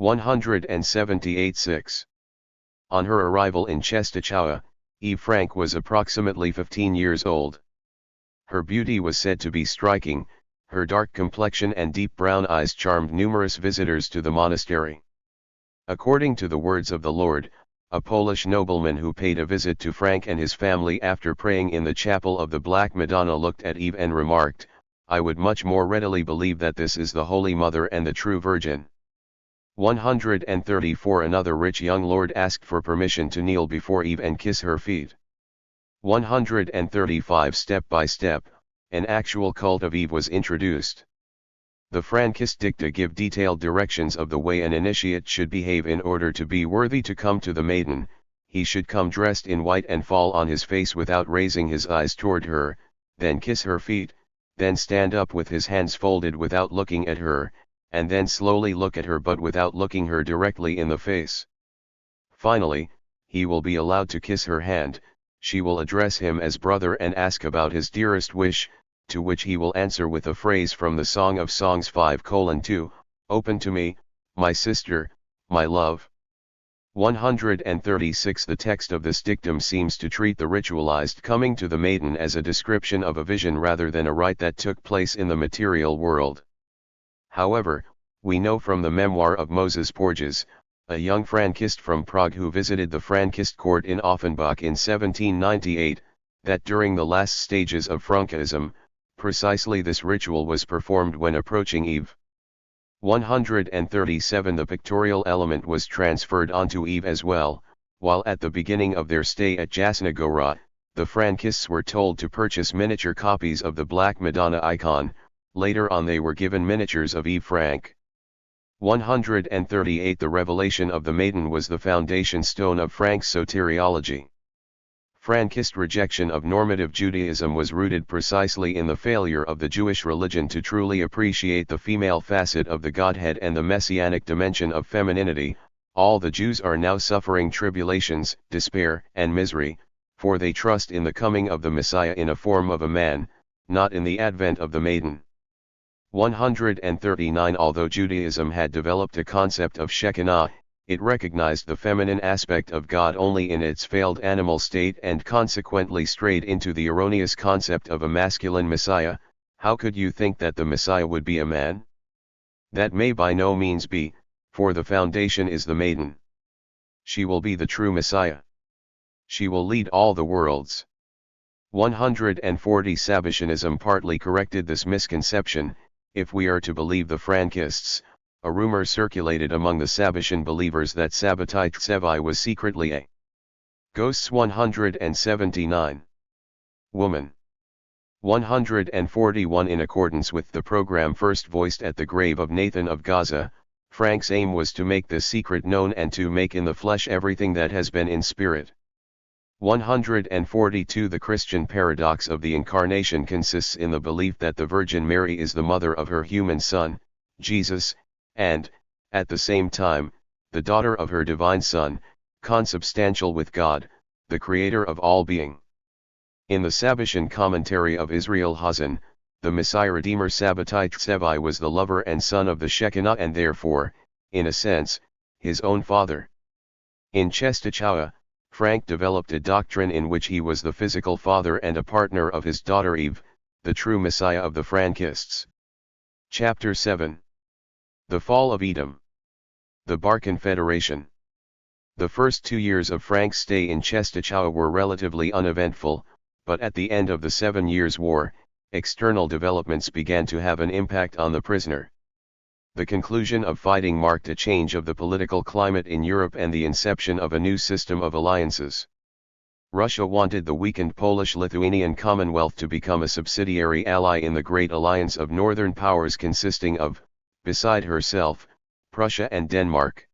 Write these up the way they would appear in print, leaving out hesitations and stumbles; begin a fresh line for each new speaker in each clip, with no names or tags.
178-6. On her arrival in Czestochowa, Eve Frank was approximately 15 years old. Her beauty was said to be striking, her dark complexion and deep brown eyes charmed numerous visitors to the monastery. According to the words of the Lord, a Polish nobleman who paid a visit to Frank and his family after praying in the chapel of the Black Madonna looked at Eve and remarked, "I would much more readily believe that this is the Holy Mother and the true Virgin." 134. Another rich young lord asked for permission to kneel before Eve and kiss her feet. 135. Step by step, an actual cult of Eve was introduced. The Frankist dicta give detailed directions of the way an initiate should behave in order to be worthy to come to the maiden. He should come dressed in white and fall on his face without raising his eyes toward her, then kiss her feet, then stand up with his hands folded without looking at her, and then slowly look at her but without looking her directly in the face. Finally, he will be allowed to kiss her hand. She will address him as brother and ask about his dearest wish, to which he will answer with a phrase from the Song of Songs 5:2, "Open to me, my sister, my love." 136. The text of this dictum seems to treat the ritualized coming to the maiden as a description of a vision rather than a rite that took place in the material world. However, we know from the memoir of Moses Porges, a young Frankist from Prague who visited the Frankist court in Offenbach in 1798, that during the last stages of Frankism, precisely this ritual was performed when approaching Eve. 137. The pictorial element was transferred onto Eve as well, while at the beginning of their stay at Jasna Gora, the Frankists were told to purchase miniature copies of the Black Madonna icon. Later on they were given miniatures of Eve Frank. 138. The revelation of the maiden was the foundation stone of Frank's soteriology. Frankist rejection of normative Judaism was rooted precisely in the failure of the Jewish religion to truly appreciate the female facet of the Godhead and the messianic dimension of femininity. All the Jews are now suffering tribulations, despair, and misery, for they trust in the coming of the Messiah in a form of a man, not in the advent of the maiden. 139. Although Judaism had developed a concept of Shekinah, it recognized the feminine aspect of God only in its failed animal state and consequently strayed into the erroneous concept of a masculine Messiah. How could you think that the Messiah would be a man? That may by no means be, for the foundation is the maiden. She will be the true Messiah. She will lead all the worlds. 140. Sabbationism partly corrected this misconception. If we are to believe the Frankists, a rumor circulated among the Sabbatian believers that Sabbatai Tsevai was secretly a ghost. 179. Woman. 141. In accordance with the program first voiced at the grave of Nathan of Gaza, Frank's aim was to make this secret known and to make in the flesh everything that has been in spirit. 142. The Christian paradox of the Incarnation consists in the belief that the Virgin Mary is the mother of her human Son, Jesus, and, at the same time, the daughter of her divine Son, consubstantial with God, the Creator of all being. In the Sabbatian commentary of Israel Hazan, the Messiah Redeemer Sabbatai Tsevai was the lover and son of the Shekinah and therefore, in a sense, his own father. In Czestochowa, Frank developed a doctrine in which he was the physical father and a partner of his daughter Eve, the true Messiah of the Frankists. Chapter 7. The Fall of Edom. The Bar Confederation. The first 2 years of Frank's stay in Czestochowa were relatively uneventful, but at the end of the 7 Years' War, external developments began to have an impact on the prisoner. The conclusion of fighting marked a change of the political climate in Europe and the inception of a new system of alliances. Russia wanted the weakened Polish-Lithuanian Commonwealth to become a subsidiary ally in the Great Alliance of Northern Powers consisting of, beside herself, Prussia and Denmark.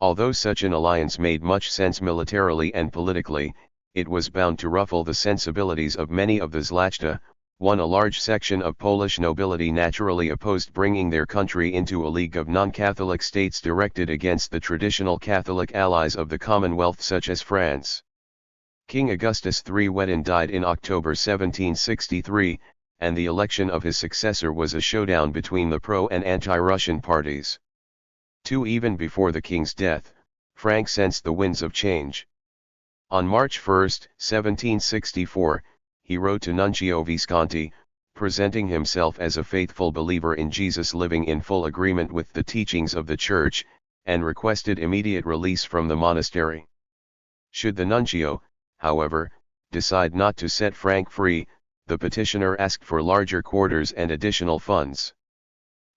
Although such an alliance made much sense militarily and politically, it was bound to ruffle the sensibilities of many of the Zlachta. A large section of Polish nobility naturally opposed bringing their country into a league of non-Catholic states directed against the traditional Catholic allies of the Commonwealth such as France. King Augustus III Wedin died in October 1763, and the election of his successor was a showdown between the pro- and anti-Russian parties. 2. Even before the king's death, Frank sensed the winds of change. On March 1, 1764, he wrote to Nuncio Visconti, presenting himself as a faithful believer in Jesus living in full agreement with the teachings of the Church, and requested immediate release from the monastery. Should the nuncio, however, decide not to set Frank free, the petitioner asked for larger quarters and additional funds.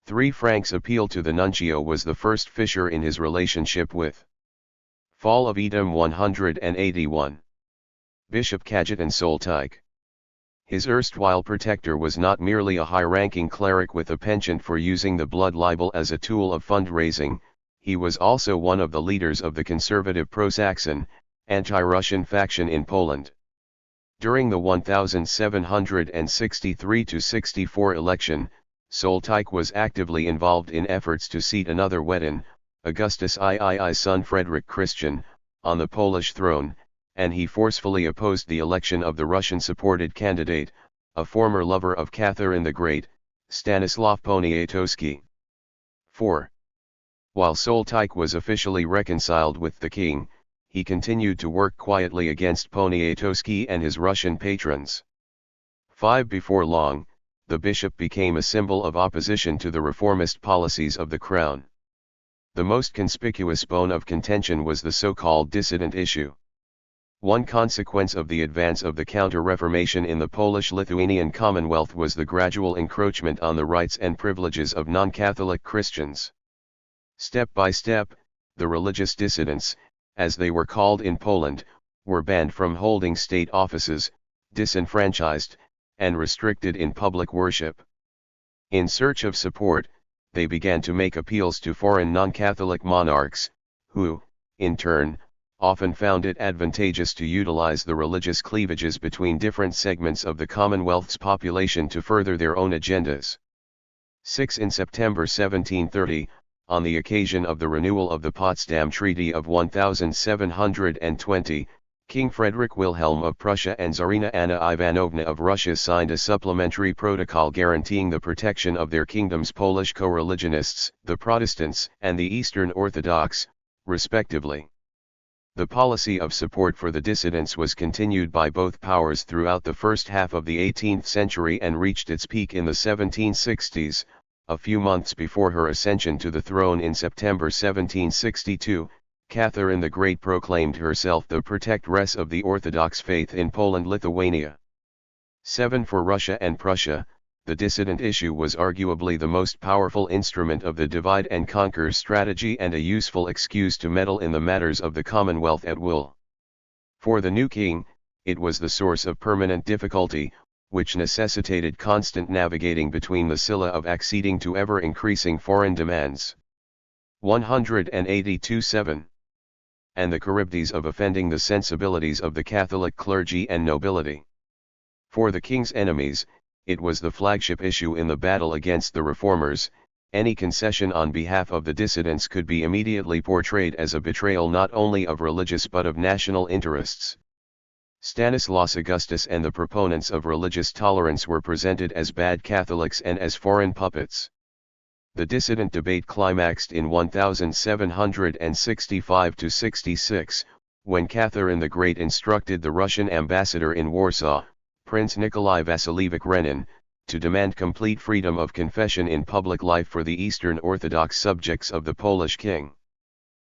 3. Frank's appeal to the nuncio was the first fissure in his relationship with. Fall of Edom 181. Bishop Cajetan Soltike. His erstwhile protector was not merely a high-ranking cleric with a penchant for using the blood libel as a tool of fundraising, he was also one of the leaders of the conservative pro-Saxon, anti-Russian faction in Poland. During the 1763-64 election, Soltike was actively involved in efforts to seat another Wedin, Augustus III's son Frederick Christian, on the Polish throne, and he forcefully opposed the election of the Russian-supported candidate, a former lover of Catherine the Great, Stanislaw Poniatowski. 4. While Soltike was officially reconciled with the king, he continued to work quietly against Poniatowski and his Russian patrons. 5. Before long, the bishop became a symbol of opposition to the reformist policies of the crown. The most conspicuous bone of contention was the so-called dissident issue. One consequence of the advance of the Counter-Reformation in the Polish-Lithuanian Commonwealth was the gradual encroachment on the rights and privileges of non-Catholic Christians. Step by step, the religious dissidents, as they were called in Poland, were banned from holding state offices, disenfranchised, and restricted in public worship. In search of support, they began to make appeals to foreign non-Catholic monarchs, who, in turn, often found it advantageous to utilize the religious cleavages between different segments of the Commonwealth's population to further their own agendas. 6. In September 1730, on the occasion of the renewal of the Potsdam Treaty of 1720, King Frederick Wilhelm of Prussia and Tsarina Anna Ivanovna of Russia signed a supplementary protocol guaranteeing the protection of their kingdom's Polish co-religionists, the Protestants and the Eastern Orthodox, respectively. The policy of support for the dissidents was continued by both powers throughout the first half of the 18th century and reached its peak in the 1760s, a few months before her ascension to the throne in September 1762. Catherine the Great proclaimed herself the protectress of the Orthodox faith in Poland-Lithuania. 7. For Russia and Prussia, the dissident issue was arguably the most powerful instrument of the divide-and-conquer strategy and a useful excuse to meddle in the matters of the Commonwealth at will. For the new king, it was the source of permanent difficulty, which necessitated constant navigating between the Scylla of acceding to ever-increasing foreign demands. 182-7. And the Charybdis of offending the sensibilities of the Catholic clergy and nobility. For the king's enemies, it was the flagship issue in the battle against the reformers. Any concession on behalf of the dissidents could be immediately portrayed as a betrayal not only of religious but of national interests. Stanislaus Augustus and the proponents of religious tolerance were presented as bad Catholics and as foreign puppets. The dissident debate climaxed in 1765-66, when Catherine the Great instructed the Russian ambassador in Warsaw, Prince Nikolai Vasilievich Renin, to demand complete freedom of confession in public life for the Eastern Orthodox subjects of the Polish king.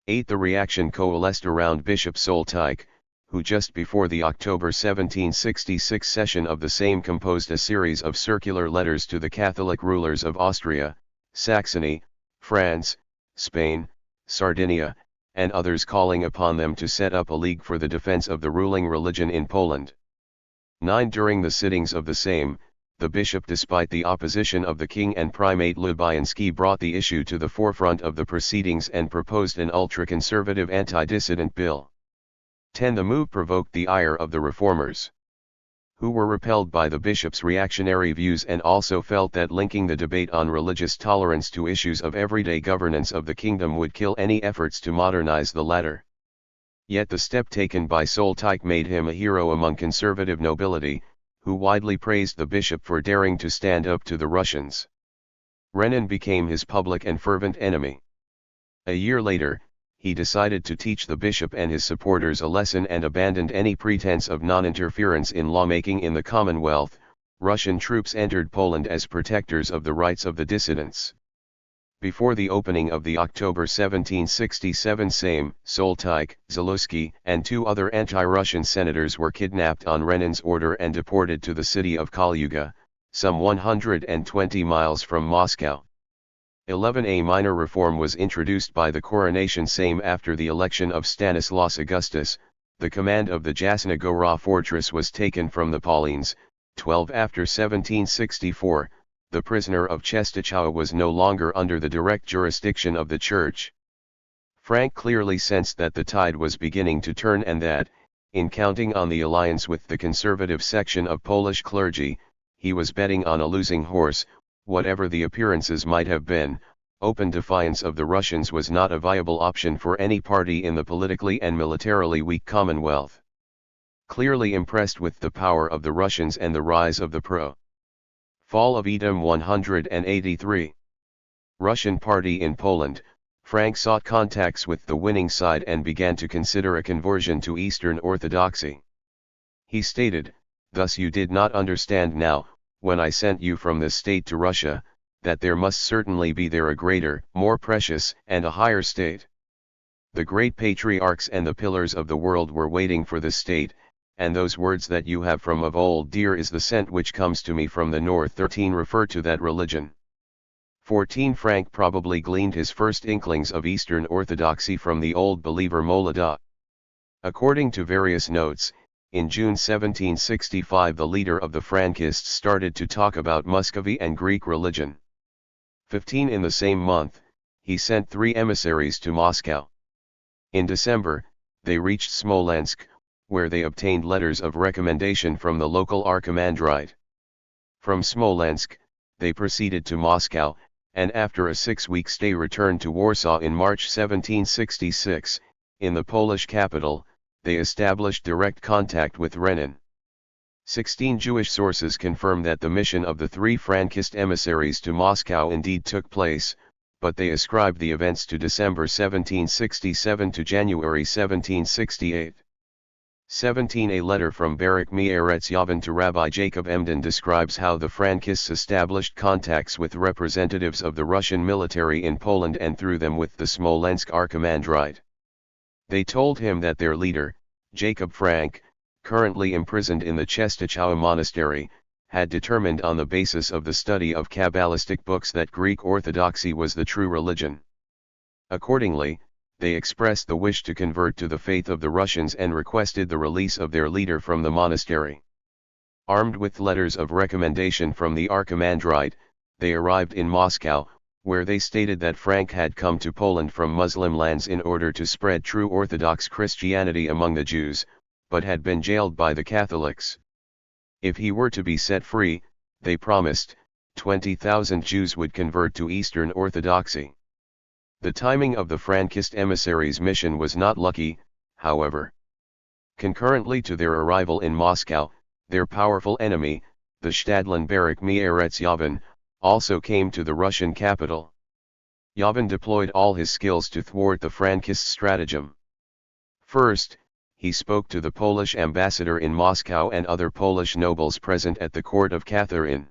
8. The reaction coalesced around Bishop Soltike, who just before the October 1766 session of the Sejm composed a series of circular letters to the Catholic rulers of Austria, Saxony, France, Spain, Sardinia, and others calling upon them to set up a league for the defense of the ruling religion in Poland. 9. During the sittings of the Sejm, the bishop, despite the opposition of the king and primate Lubianski, brought the issue to the forefront of the proceedings and proposed an ultra-conservative anti-dissident bill. 10. The move provoked the ire of the reformers, who were repelled by the bishop's reactionary views and also felt that linking the debate on religious tolerance to issues of everyday governance of the kingdom would kill any efforts to modernize the latter. Yet the step taken by Soltike made him a hero among conservative nobility, who widely praised the bishop for daring to stand up to the Russians. Renin became his public and fervent enemy. A year later, he decided to teach the bishop and his supporters a lesson and abandoned any pretense of non-interference in lawmaking in the Commonwealth. Russian troops entered Poland as protectors of the rights of the dissidents. Before the opening of the October 1767 Sejm, Soltike, Zaluski, and 2 other anti-Russian senators were kidnapped on Lenin's order and deported to the city of Kaluga, some 120 miles from Moscow. 11. A minor reform was introduced by the Coronation Sejm after the election of Stanislaus Augustus. The command of the Jasna Gora fortress was taken from the Pauline. 12. After 1764, the prisoner of Czestochowa was no longer under the direct jurisdiction of the Church. Frank clearly sensed that the tide was beginning to turn and that, in counting on the alliance with the conservative section of Polish clergy, he was betting on a losing horse. Whatever the appearances might have been, open defiance of the Russians was not a viable option for any party in the politically and militarily weak Commonwealth. Clearly impressed with the power of the Russians and the rise of the Fall of Edom 183. Russian party in Poland, Frank sought contacts with the winning side and began to consider a conversion to Eastern Orthodoxy. He stated, "Thus you did not understand now, when I sent you from this state to Russia, that there must certainly be there a greater, more precious, and a higher state. The great patriarchs and the pillars of the world were waiting for this state, and those words that you have from of old, dear is the scent which comes to me from the north." 13. Refer to that religion. 14. Frank probably gleaned his first inklings of Eastern Orthodoxy from the old believer Molada. According to various notes, in June 1765 the leader of the Frankists started to talk about Muscovy and Greek religion. 15. In the same month, he sent 3 emissaries to Moscow. In December, they reached Smolensk, where they obtained letters of recommendation from the local archimandrite. From Smolensk, they proceeded to Moscow, and after a 6-week stay returned to Warsaw in March 1766. In the Polish capital, they established direct contact with Lenin. 16. Jewish sources confirm that the mission of the 3 Frankist emissaries to Moscow indeed took place, but they ascribed the events to December 1767 to January 1768. 17. A letter from Barak Meretz Yavin to Rabbi Jacob Emden describes how the Frankists established contacts with representatives of the Russian military in Poland and through them with the Smolensk archimandrite. They told him that their leader, Jacob Frank, currently imprisoned in the Czestochowa monastery, had determined on the basis of the study of Kabbalistic books that Greek Orthodoxy was the true religion. Accordingly, they expressed the wish to convert to the faith of the Russians and requested the release of their leader from the monastery. Armed with letters of recommendation from the archimandrite, they arrived in Moscow, where they stated that Frank had come to Poland from Muslim lands in order to spread true Orthodox Christianity among the Jews, but had been jailed by the Catholics. If he were to be set free, they promised, 20,000 Jews would convert to Eastern Orthodoxy. The timing of the Frankist emissaries' mission was not lucky, however. Concurrently to their arrival in Moscow, their powerful enemy, the Stadtland Barak Meretz Yavin, also came to the Russian capital. Yavin deployed all his skills to thwart the Frankist stratagem. First, he spoke to the Polish ambassador in Moscow and other Polish nobles present at the court of Catherine.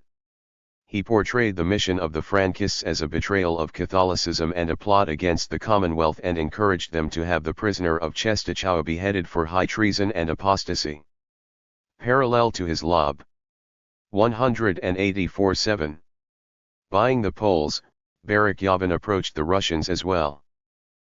He portrayed the mission of the Frankists as a betrayal of Catholicism and a plot against the Commonwealth and encouraged them to have the prisoner of Czestochowa beheaded for high treason and apostasy. Parallel to his lob. 184-7. Buying the Poles, Barak Yavin approached the Russians as well.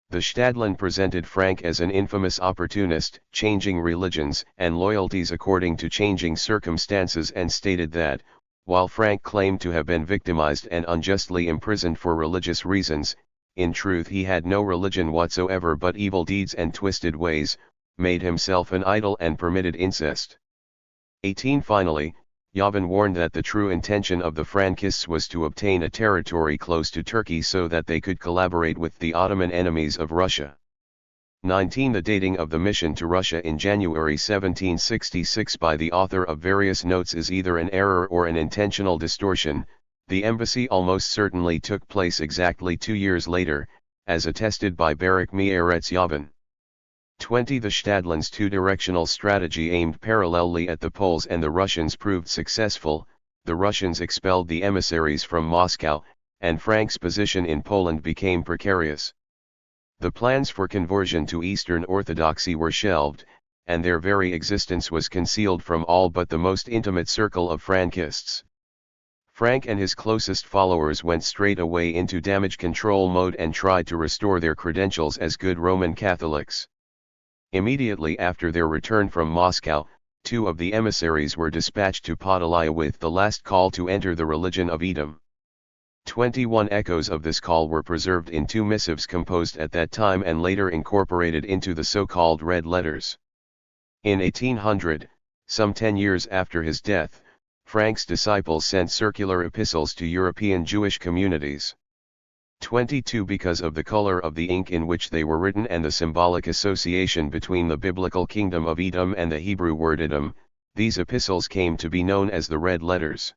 The Stadtland presented Frank as an infamous opportunist, changing religions and loyalties according to changing circumstances, and stated that, while Frank claimed to have been victimized and unjustly imprisoned for religious reasons, in truth he had no religion whatsoever but evil deeds and twisted ways, made himself an idol and permitted incest. 18. Finally, Yavin warned that the true intention of the Frankists was to obtain a territory close to Turkey so that they could collaborate with the Ottoman enemies of Russia. 19. The dating of the mission to Russia in January 1766 by the author of various notes is either an error or an intentional distortion. The embassy almost certainly took place exactly 2 years later, as attested by Barak Me'eretz Yavan. 20. The Stadtland's two-directional strategy aimed parallelly at the Poles and the Russians proved successful. The Russians expelled the emissaries from Moscow, and Frank's position in Poland became precarious. The plans for conversion to Eastern Orthodoxy were shelved, and their very existence was concealed from all but the most intimate circle of Frankists. Frank and his closest followers went straight away into damage control mode and tried to restore their credentials as good Roman Catholics. Immediately after their return from Moscow, 2 of the emissaries were dispatched to Podolaya with the last call to enter the religion of Edom. 21 echoes of this call were preserved in 2 missives composed at that time and later incorporated into the so-called Red Letters. In 1800, some 10 years after his death, Frank's disciples sent circular epistles to European Jewish communities. 22 Because of the color of the ink in which they were written and the symbolic association between the biblical kingdom of Edom and the Hebrew word Edom, these epistles came to be known as the Red Letters.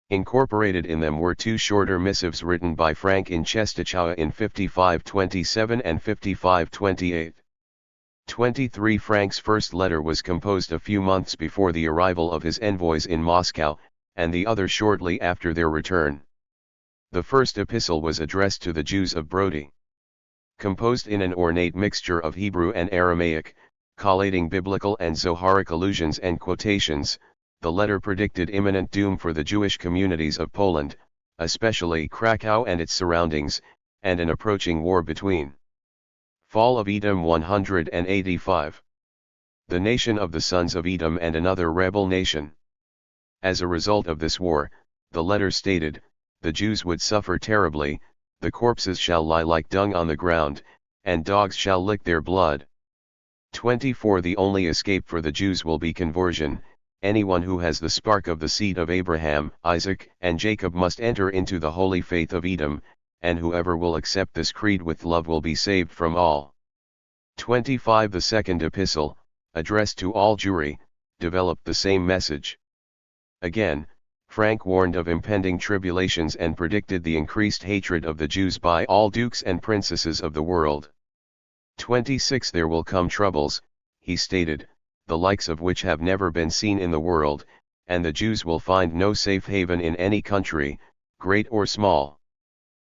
Incorporated in them were 2 shorter missives written by Frank in Czestochowa in 5527 and 5528. 23 Frank's first letter was composed a few months before the arrival of his envoys in Moscow, and the other shortly after their return. The first epistle was addressed to the Jews of Brody. Composed in an ornate mixture of Hebrew and Aramaic, collating biblical and Zoharic allusions and quotations, the letter predicted imminent doom for the Jewish communities of Poland, especially Krakow and its surroundings, and an approaching war between. Fall of Edom 185. The nation of the sons of Edom and another rebel nation. As a result of this war, the letter stated, the Jews would suffer terribly, the corpses shall lie like dung on the ground, and dogs shall lick their blood. 24 The only escape for the Jews will be conversion. Anyone who has the spark of the seed of Abraham, Isaac, and Jacob must enter into the holy faith of Edom, and whoever will accept this creed with love will be saved from all. 25 The second epistle, addressed to all Jewry, developed the same message. Again, Frank warned of impending tribulations and predicted the increased hatred of the Jews by all dukes and princesses of the world. 26 There will come troubles, he stated, the likes of which have never been seen in the world, and the Jews will find no safe haven in any country, great or small.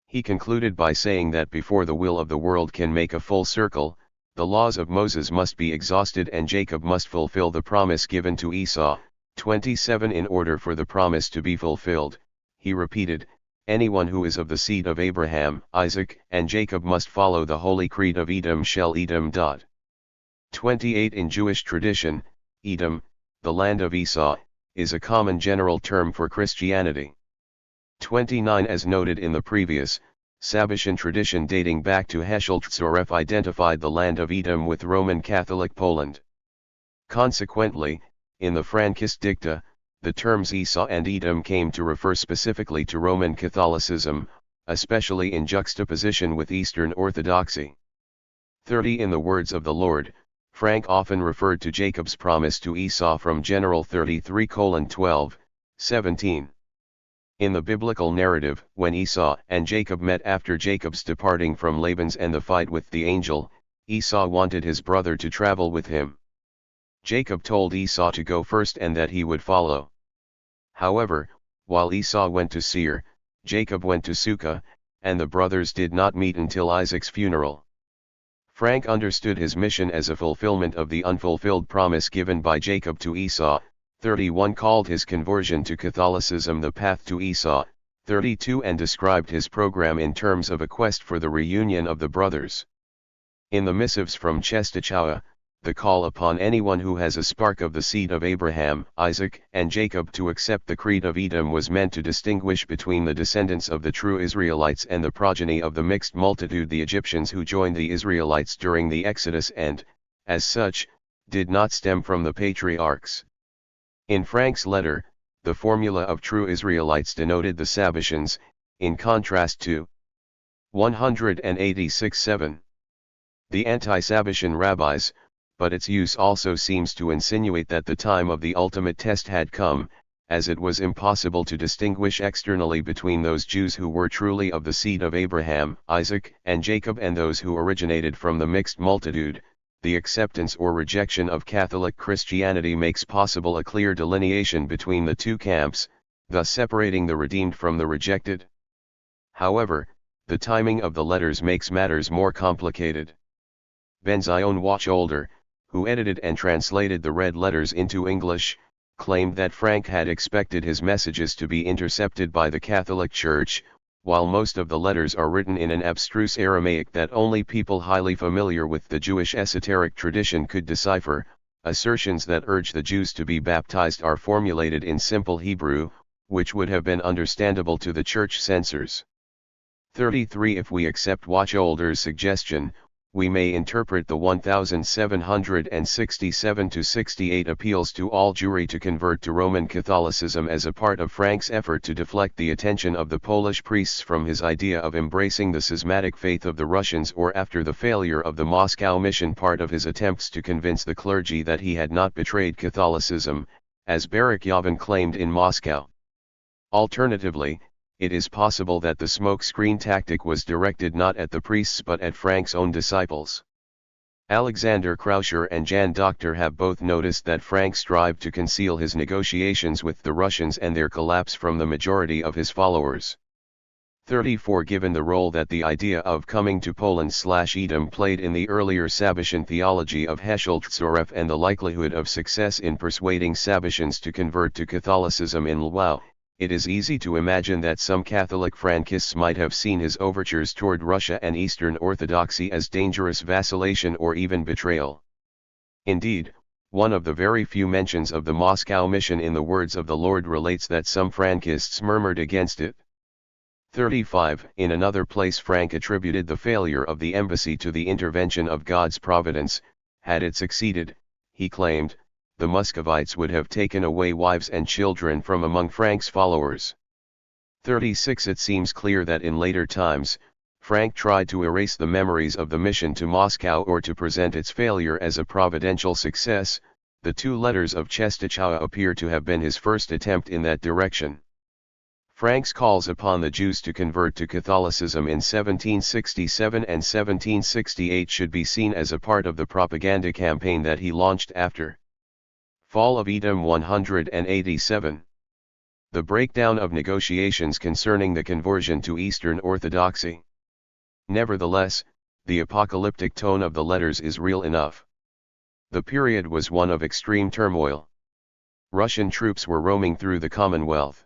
He concluded by saying that before the will of the world can make a full circle, the laws of Moses must be exhausted and Jacob must fulfill the promise given to Esau. 27 In order for the promise to be fulfilled, he repeated, anyone who is of the seed of Abraham, Isaac, and Jacob must follow the holy creed of Edom shall Edom. 28 In Jewish tradition, Edom, the land of Esau, is a common general term for Christianity. 29 As noted in the previous, Sabbatian tradition dating back to Heschel Tzoref identified the land of Edom with Roman Catholic Poland. Consequently, in the Frankist dicta, the terms Esau and Edom came to refer specifically to Roman Catholicism, especially in juxtaposition with Eastern Orthodoxy. 30 In the words of the Lord, Frank often referred to Jacob's promise to Esau from General 33:12, 17. In the biblical narrative, when Esau and Jacob met after Jacob's departing from Laban's and the fight with the angel, Esau wanted his brother to travel with him. Jacob told Esau to go first and that he would follow. However, while Esau went to Seir, Jacob went to Sukkah, and the brothers did not meet until Isaac's funeral. Frank understood his mission as a fulfillment of the unfulfilled promise given by Jacob to Esau. 31 Called his conversion to Catholicism the path to Esau. 32 And described his program in terms of a quest for the reunion of the brothers. In the missives from Czestochowa, the call upon anyone who has a spark of the seed of Abraham, Isaac, and Jacob to accept the creed of Edom was meant to distinguish between the descendants of the true Israelites and the progeny of the mixed multitude, the Egyptians who joined the Israelites during the Exodus and, as such, did not stem from the patriarchs. In Frank's letter, the formula of true Israelites denoted the Sabbatians, in contrast to 186:7. The anti-Sabbatian rabbis, but its use also seems to insinuate that the time of the ultimate test had come, as it was impossible to distinguish externally between those Jews who were truly of the seed of Abraham, Isaac, and Jacob and those who originated from the mixed multitude. The acceptance or rejection of Catholic Christianity makes possible a clear delineation between the two camps, thus separating the redeemed from the rejected. However, the timing of the letters makes matters more complicated. Ben-Zion Wacholder, who edited and translated the red letters into English, claimed that Frank had expected his messages to be intercepted by the Catholic Church, while most of the letters are written in an abstruse Aramaic that only people highly familiar with the Jewish esoteric tradition could decipher. Assertions that urge the Jews to be baptized are formulated in simple Hebrew, which would have been understandable to the church censors. 33. If we accept Wacholder's suggestion, we may interpret the 1767-68 appeals to all Jewry to convert to Roman Catholicism as a part of Frank's effort to deflect the attention of the Polish priests from his idea of embracing the schismatic faith of the Russians, or after the failure of the Moscow mission, part of his attempts to convince the clergy that he had not betrayed Catholicism, as Barak Yavin claimed in Moscow. Alternatively, it is possible that the smokescreen tactic was directed not at the priests but at Frank's own disciples. Alexander Krauscher and Jan Doctor have both noticed that Frank strived to conceal his negotiations with the Russians and their collapse from the majority of his followers. 34. Given the role that the idea of coming to Poland/Edom played in the earlier Sabbatian theology of Heschel Tzoreff and the likelihood of success in persuading Sabbatians to convert to Catholicism in Lwów, it is easy to imagine that some Catholic Frankists might have seen his overtures toward Russia and Eastern Orthodoxy as dangerous vacillation or even betrayal. Indeed, one of the very few mentions of the Moscow mission in the words of the Lord relates that some Frankists murmured against it. 35. In another place Frank attributed the failure of the embassy to the intervention of God's providence. Had it succeeded, he claimed, the Muscovites would have taken away wives and children from among Frank's followers. 36. It seems clear that in later times, Frank tried to erase the memories of the mission to Moscow or to present its failure as a providential success. The two letters of Czestochowa appear to have been his first attempt in that direction. Frank's calls upon the Jews to convert to Catholicism in 1767 and 1768 should be seen as a part of the propaganda campaign that he launched after Fall of Edom 187. The breakdown of negotiations concerning the conversion to Eastern Orthodoxy. Nevertheless, the apocalyptic tone of the letters is real enough. The period was one of extreme turmoil. Russian troops were roaming through the Commonwealth.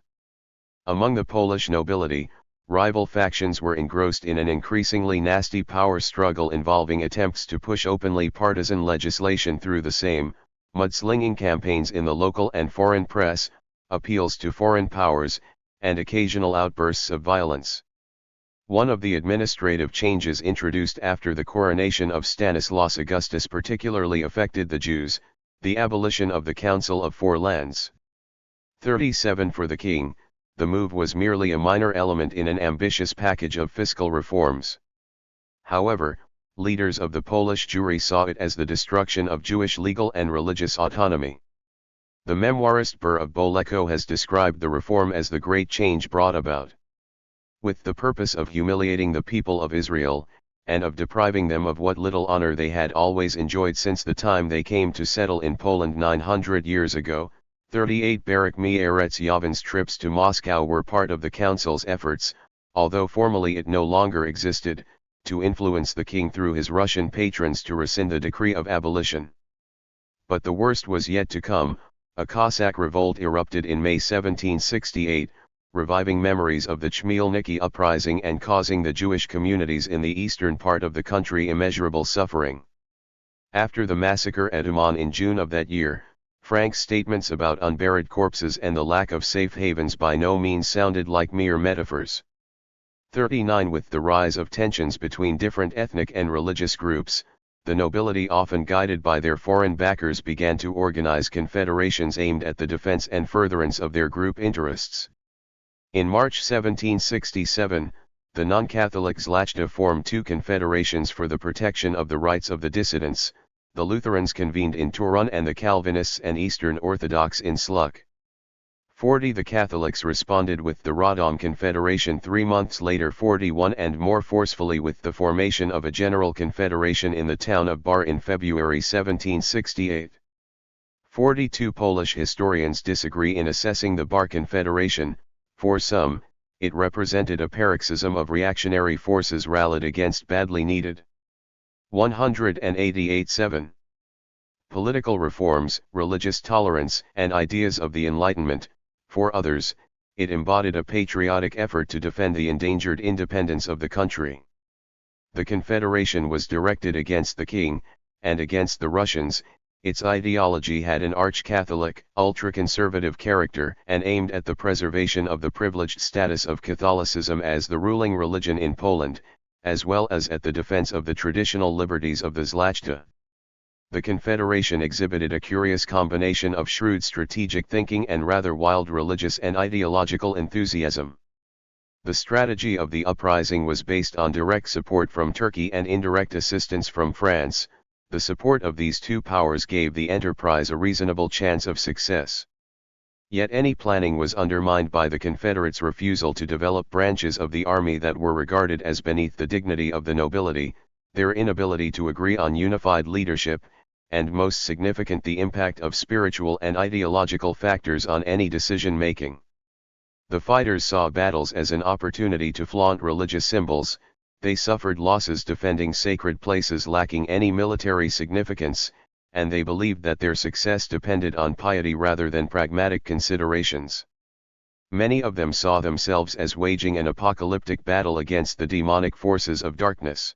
Among the Polish nobility, rival factions were engrossed in an increasingly nasty power struggle involving attempts to push openly partisan legislation through the Sejm, mudslinging campaigns in the local and foreign press, appeals to foreign powers, and occasional outbursts of violence. One of the administrative changes introduced after the coronation of Stanislaus Augustus particularly affected the Jews, the abolition of the Council of Four Lands. 37. For the king, the move was merely a minor element in an ambitious package of fiscal reforms. However, leaders of the Polish Jewry saw it as the destruction of Jewish legal and religious autonomy. The memoirist Ber of Boleko has described the reform as the great change brought about with the purpose of humiliating the people of Israel, and of depriving them of what little honor they had always enjoyed since the time they came to settle in Poland 900 years ago. 38. Barak Meretz Yavin's trips to Moscow were part of the council's efforts, although formally it no longer existed, to influence the king through his Russian patrons to rescind the decree of abolition. But the worst was yet to come. A Cossack revolt erupted in May 1768, reviving memories of the Chmielniki uprising and causing the Jewish communities in the eastern part of the country immeasurable suffering. After the massacre at Uman in June of that year, Frank's statements about unburied corpses and the lack of safe havens by no means sounded like mere metaphors. 39. With the rise of tensions between different ethnic and religious groups, the nobility, often guided by their foreign backers, began to organize confederations aimed at the defense and furtherance of their group interests. In March 1767, the non-Catholic Zlachta formed two confederations for the protection of the rights of the dissidents. The Lutherans convened in Turin and the Calvinists and Eastern Orthodox in Sluck. 40 The Catholics responded with the Rodom Confederation 3 months later, 41 and more forcefully with the formation of a general confederation in the town of Bar in February 1768. 42 Polish historians disagree in assessing the Bar Confederation. For some, it represented a paroxysm of reactionary forces rallied against badly needed 188-7 political reforms, religious tolerance, and ideas of the Enlightenment. For others, it embodied a patriotic effort to defend the endangered independence of the country. The Confederation was directed against the king, and against the Russians. Its ideology had an arch-Catholic, ultra-conservative character and aimed at the preservation of the privileged status of Catholicism as the ruling religion in Poland, as well as at the defense of the traditional liberties of the Zlachta. The Confederation exhibited a curious combination of shrewd strategic thinking and rather wild religious and ideological enthusiasm. The strategy of the uprising was based on direct support from Turkey and indirect assistance from France. The support of these two powers gave the enterprise a reasonable chance of success. Yet any planning was undermined by the Confederates' refusal to develop branches of the army that were regarded as beneath the dignity of the nobility, their inability to agree on unified leadership, and most significant the impact of spiritual and ideological factors on any decision-making. The fighters saw battles as an opportunity to flaunt religious symbols. They suffered losses defending sacred places lacking any military significance, and they believed that their success depended on piety rather than pragmatic considerations. Many of them saw themselves as waging an apocalyptic battle against the demonic forces of darkness.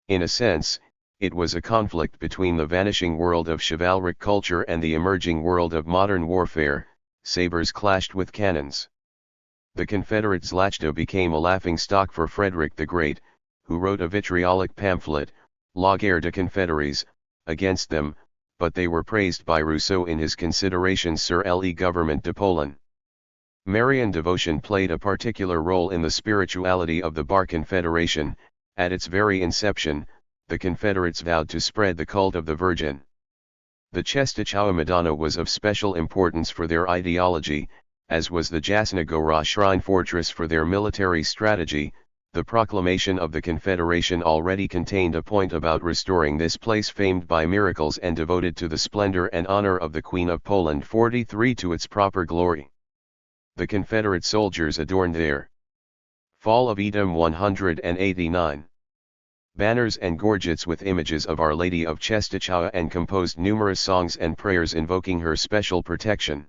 In a sense, it was a conflict between the vanishing world of chivalric culture and the emerging world of modern warfare. Sabers clashed with cannons. The Confederate Zlachta became a laughingstock for Frederick the Great, who wrote a vitriolic pamphlet, La Guerre des Confédérés, against them, but they were praised by Rousseau in his Considerations sur le gouvernement de Poland. Marian devotion played a particular role in the spirituality of the Bar Confederation. At its very inception, the Confederates vowed to spread the cult of the Virgin. The Czestochowa Madonna was of special importance for their ideology, as was the Jasna Gora shrine fortress for their military strategy. The proclamation of the Confederation already contained a point about restoring this place famed by miracles and devoted to the splendor and honor of the Queen of Poland 43 to its proper glory. The Confederate soldiers adorned their Fall of Edom 189. Banners and gorgets with images of Our Lady of Czestochowa and composed numerous songs and prayers invoking her special protection.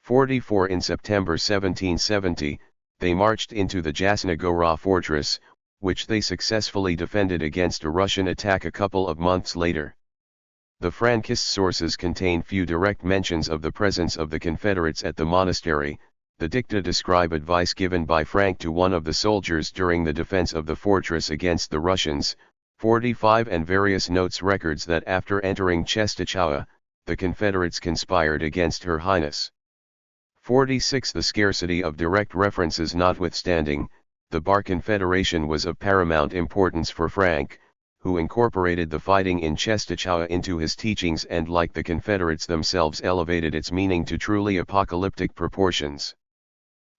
44 In September 1770, they marched into the Jasna Gora fortress, which they successfully defended against a Russian attack a couple of months later. The Frankist sources contain few direct mentions of the presence of the Confederates at the monastery. The dicta describe advice given by Frank to one of the soldiers during the defense of the fortress against the Russians. 45 And various notes records that after entering Czestochowa, the Confederates conspired against Her Highness. 46 The scarcity of direct references notwithstanding, the Bar Confederation was of paramount importance for Frank, who incorporated the fighting in Czestochowa into his teachings and like the Confederates themselves elevated its meaning to truly apocalyptic proportions.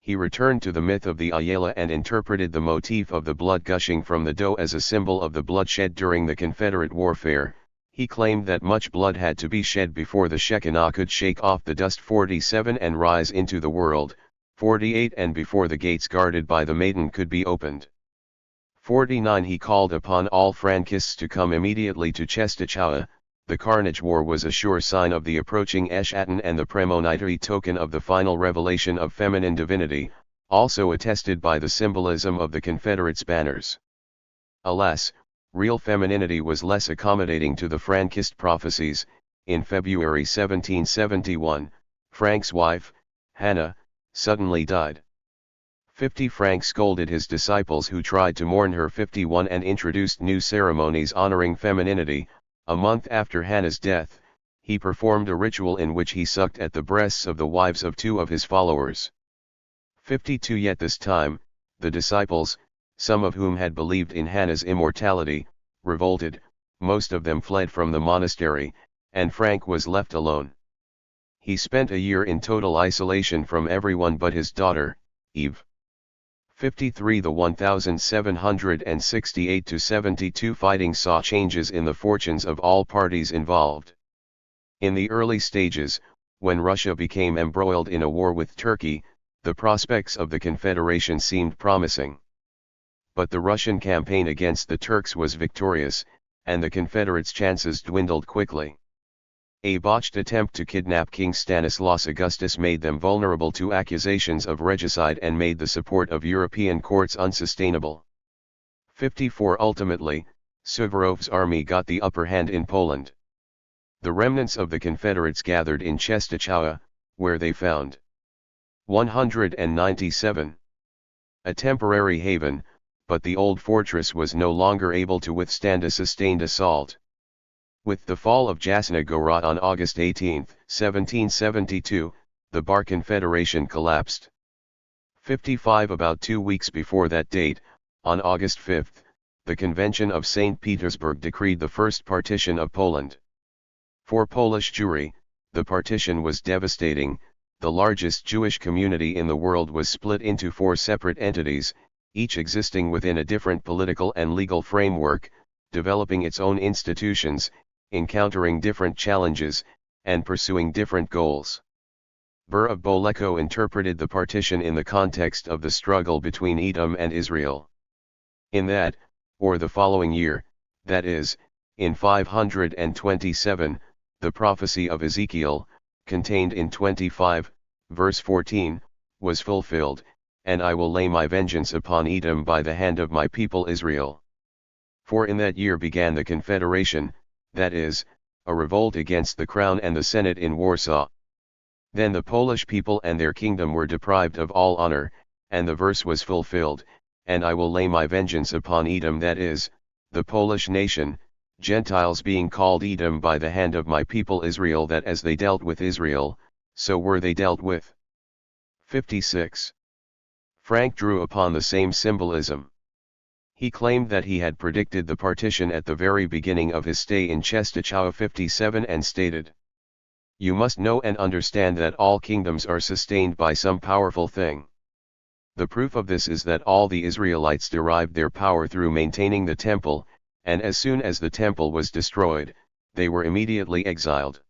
He returned to the myth of the Ayala and interpreted the motif of the blood gushing from the dough as a symbol of the bloodshed during the Confederate warfare. He claimed that much blood had to be shed before the Shekinah could shake off the dust 47 and rise into the world, 48 and before the gates guarded by the maiden could be opened. 49 He called upon all Frankists to come immediately to Czestochowa. The Carnage War was a sure sign of the approaching Eshatan and the premonitory token of the final revelation of feminine divinity, also attested by the symbolism of the Confederates' banners. Alas, real femininity was less accommodating to the Frankist prophecies. In February 1771, Frank's wife, Hannah, suddenly died. 50 Frank scolded his disciples who tried to mourn her. 51 And introduced new ceremonies honoring femininity. A month after Hannah's death, he performed a ritual in which he sucked at the breasts of the wives of 2 of his followers. 52 Yet this time, the disciples, some of whom had believed in Hannah's immortality, revolted. Most of them fled from the monastery, and Frank was left alone. he spent a year in total isolation from everyone but his daughter, Eve. 53 The 1768–72 fighting saw changes in the fortunes of all parties involved. In the early stages, when Russia became embroiled in a war with Turkey, the prospects of the Confederation seemed promising. But the Russian campaign against the Turks was victorious, and the Confederates' chances dwindled quickly. A botched attempt to kidnap King Stanislaus Augustus made them vulnerable to accusations of regicide and made the support of European courts unsustainable. 54 Ultimately, Suvorov's army got the upper hand in Poland. The remnants of the Confederates gathered in Czestochowa, where they found 197. A temporary haven, but the old fortress was no longer able to withstand a sustained assault. With the fall of Jasna Gorod on August 18, 1772, the Bar Confederation collapsed. 55 About 2 weeks before that date, on August 5, the Convention of St. Petersburg decreed the first partition of Poland. For Polish Jewry, the partition was devastating. The largest Jewish community in the world was split into 4 separate entities, each existing within a different political and legal framework, developing its own institutions, encountering different challenges, and pursuing different goals. Burr of Boleko interpreted the partition in the context of the struggle between Edom and Israel. In that, or the following year, that is, in 527, the prophecy of Ezekiel, contained in 25, verse 14, was fulfilled, and I will lay my vengeance upon Edom by the hand of my people Israel. For in that year began the Confederation, that is, a revolt against the Crown and the Senate in Warsaw. Then the Polish people and their kingdom were deprived of all honor, and the verse was fulfilled, and I will lay my vengeance upon Edom, that is, the Polish nation, Gentiles being called Edom by the hand of my people Israel, that as they dealt with Israel, so were they dealt with. 56. Frank drew upon the same symbolism. He claimed that he had predicted the partition at the very beginning of his stay in Czestochowa 57 and stated, "You must know and understand that all kingdoms are sustained by some powerful thing. The proof of this is that all the Israelites derived their power through maintaining the temple, and as soon as the temple was destroyed, they were immediately exiled.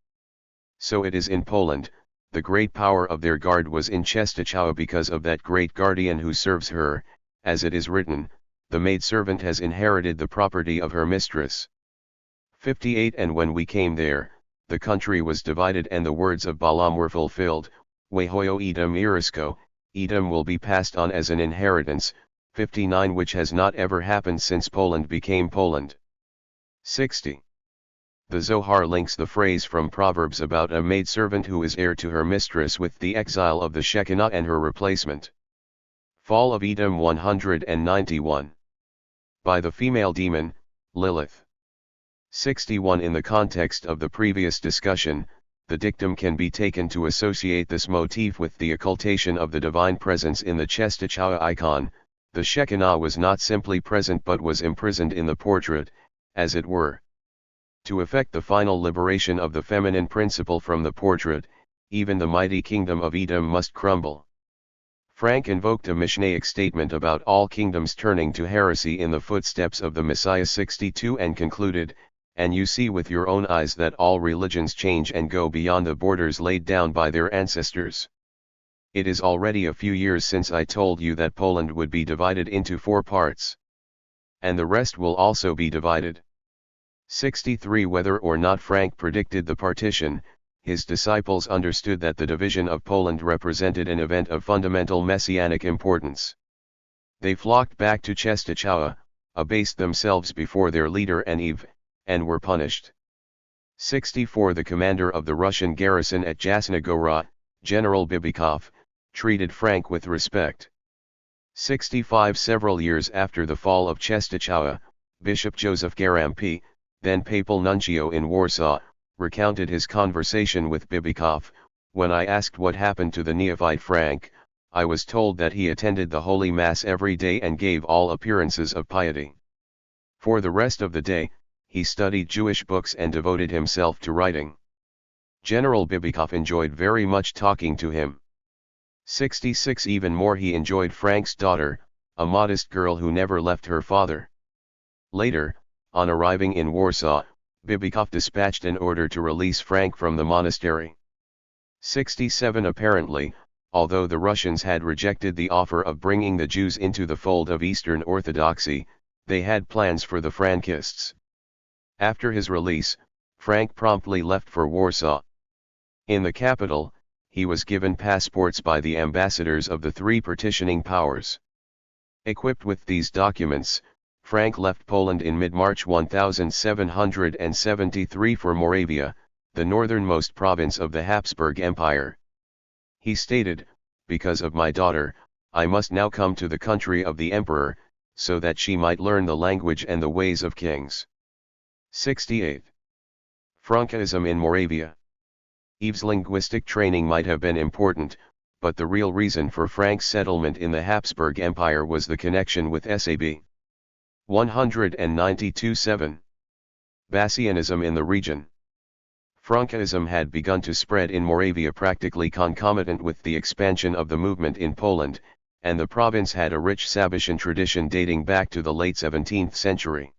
So it is in Poland. The great power of their guard was in Czestochowa because of that great guardian who serves her, as it is written, the maidservant has inherited the property of her mistress." 58 And when we came there, the country was divided and the words of Balaam were fulfilled, Wehoyo Edom Irisko, Edom will be passed on as an inheritance, 59 which has not ever happened since Poland became Poland. 60. The Zohar links the phrase from Proverbs about a maidservant who is heir to her mistress with the exile of the Shekinah and her replacement. Fall of Edom 191. By the female demon, Lilith. 61 In the context of the previous discussion, the dictum can be taken to associate this motif with the occultation of the divine presence in the Czestochowa icon. The Shekinah was not simply present but was imprisoned in the portrait, as it were. To effect the final liberation of the feminine principle from the portrait, even the mighty kingdom of Edom must crumble. Frank invoked a Mishnaic statement about all kingdoms turning to heresy in the footsteps of the Messiah 62 and concluded, "And you see with your own eyes that all religions change and go beyond the borders laid down by their ancestors. It is already a few years since I told you that Poland would be divided into 4 parts. And the rest will also be divided." 63 Whether or not Frank predicted the partition, his disciples understood that the division of Poland represented an event of fundamental messianic importance. They flocked back to Czestochowa, abased themselves before their leader and Eve, and were punished. 64 The commander of the Russian garrison at Jasna Gorod, General Bibikov, treated Frank with respect. 65 Several years after the fall of Czestochowa, Bishop Joseph Garampi, then papal nuncio in Warsaw, recounted his conversation with Bibikov. "When I asked what happened to the neophyte Frank, I was told that he attended the Holy Mass every day and gave all appearances of piety. For the rest of the day, he studied Jewish books and devoted himself to writing. General Bibikov enjoyed very much talking to him. 66 Even more he enjoyed Frank's daughter, a modest girl who never left her father. Later, on arriving in Warsaw, Bibikov dispatched an order to release Frank from the monastery. 67 Apparently, although the Russians had rejected the offer of bringing the Jews into the fold of Eastern Orthodoxy, they had plans for the Frankists. After his release, Frank promptly left for Warsaw. In the capital, he was given passports by the ambassadors of the three partitioning powers. Equipped with these documents, Frank left Poland in mid-March 1773 for Moravia, the northernmost province of the Habsburg Empire. He stated, "Because of my daughter, I must now come to the country of the emperor, so that she might learn the language and the ways of kings." 68. Frankism in Moravia. Eve's linguistic training might have been important, but the real reason for Frank's settlement in the Habsburg Empire was the connection with SAB. 192-7. Bassianism in the region. Frankism had begun to spread in Moravia practically concomitant with the expansion of the movement in Poland, and the province had a rich Sabbatian tradition dating back to the late 17th century.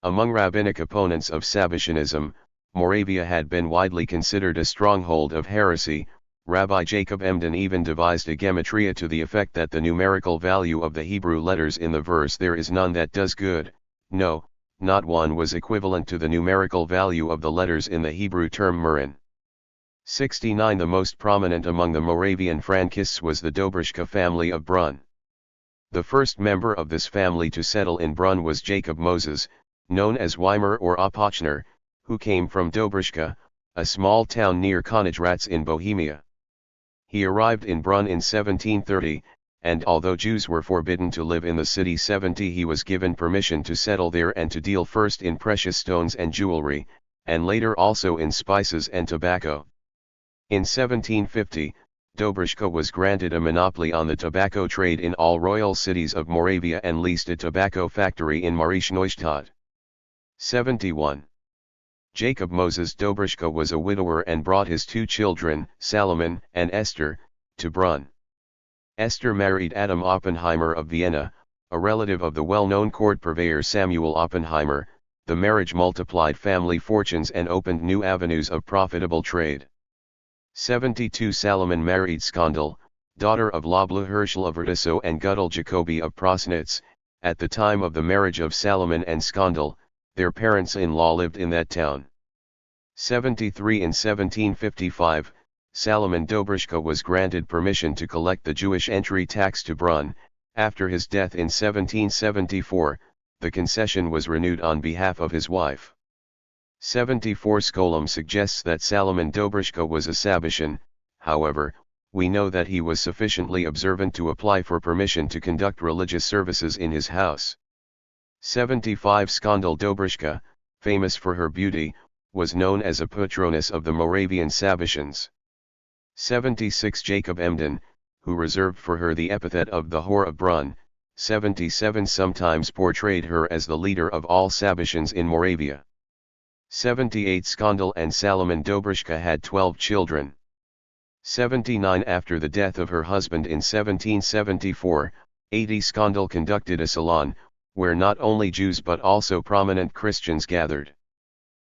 Among rabbinic opponents of Sabbatianism, Moravia had been widely considered a stronghold of heresy. Rabbi Jacob Emden even devised a gematria to the effect that the numerical value of the Hebrew letters in the verse "there is none that does good, no, not one" was equivalent to the numerical value of the letters in the Hebrew term Murin. 69 The most prominent among the Moravian Frankists was the Dobruschka family of Brunn. The first member of this family to settle in Brunn was Jacob Moses, known as Weimer or Opochner, who came from Dobruschka, a small town near Konigratz in Bohemia. He arrived in Brunn in 1730, and although Jews were forbidden to live in the city 70, he was given permission to settle there and to deal first in precious stones and jewelry, and later also in spices and tobacco. In 1750, Dobruschka was granted a monopoly on the tobacco trade in all royal cities of Moravia and leased a tobacco factory in Marieschneustadt. 71. Jacob Moses Dobruschka was a widower and brought his two children, Salomon and Esther, to Brunn. Esther married Adam Oppenheimer of Vienna, a relative of the well-known court purveyor Samuel Oppenheimer. The marriage multiplied family fortunes and opened new avenues of profitable trade. 72 Salomon married Skandal, daughter of Labla Herschel of Ertiso and Gudel Jacobi of Prosnitz. At the time of the marriage of Salomon and Skandal, their parents-in-law lived in that town. 73 In 1755, Salomon Dobruschka was granted permission to collect the Jewish entry tax to Brunn. After his death in 1774, the concession was renewed on behalf of his wife. 74 Skolem suggests that Salomon Dobruschka was a Sabbatian. However, we know that he was sufficiently observant to apply for permission to conduct religious services in his house. 75 Skandal Dobruschka, famous for her beauty, was known as a patroness of the Moravian Sabbatians. 76 Jacob Emden, who reserved for her the epithet of the Whore of Brunn. 77 sometimes portrayed her as the leader of all Sabbatians in Moravia. 78 Skandal and Salomon Dobruschka had 12 children. 79 After the death of her husband in 1774, 80 Skandal conducted a salon, where not only Jews but also prominent Christians gathered.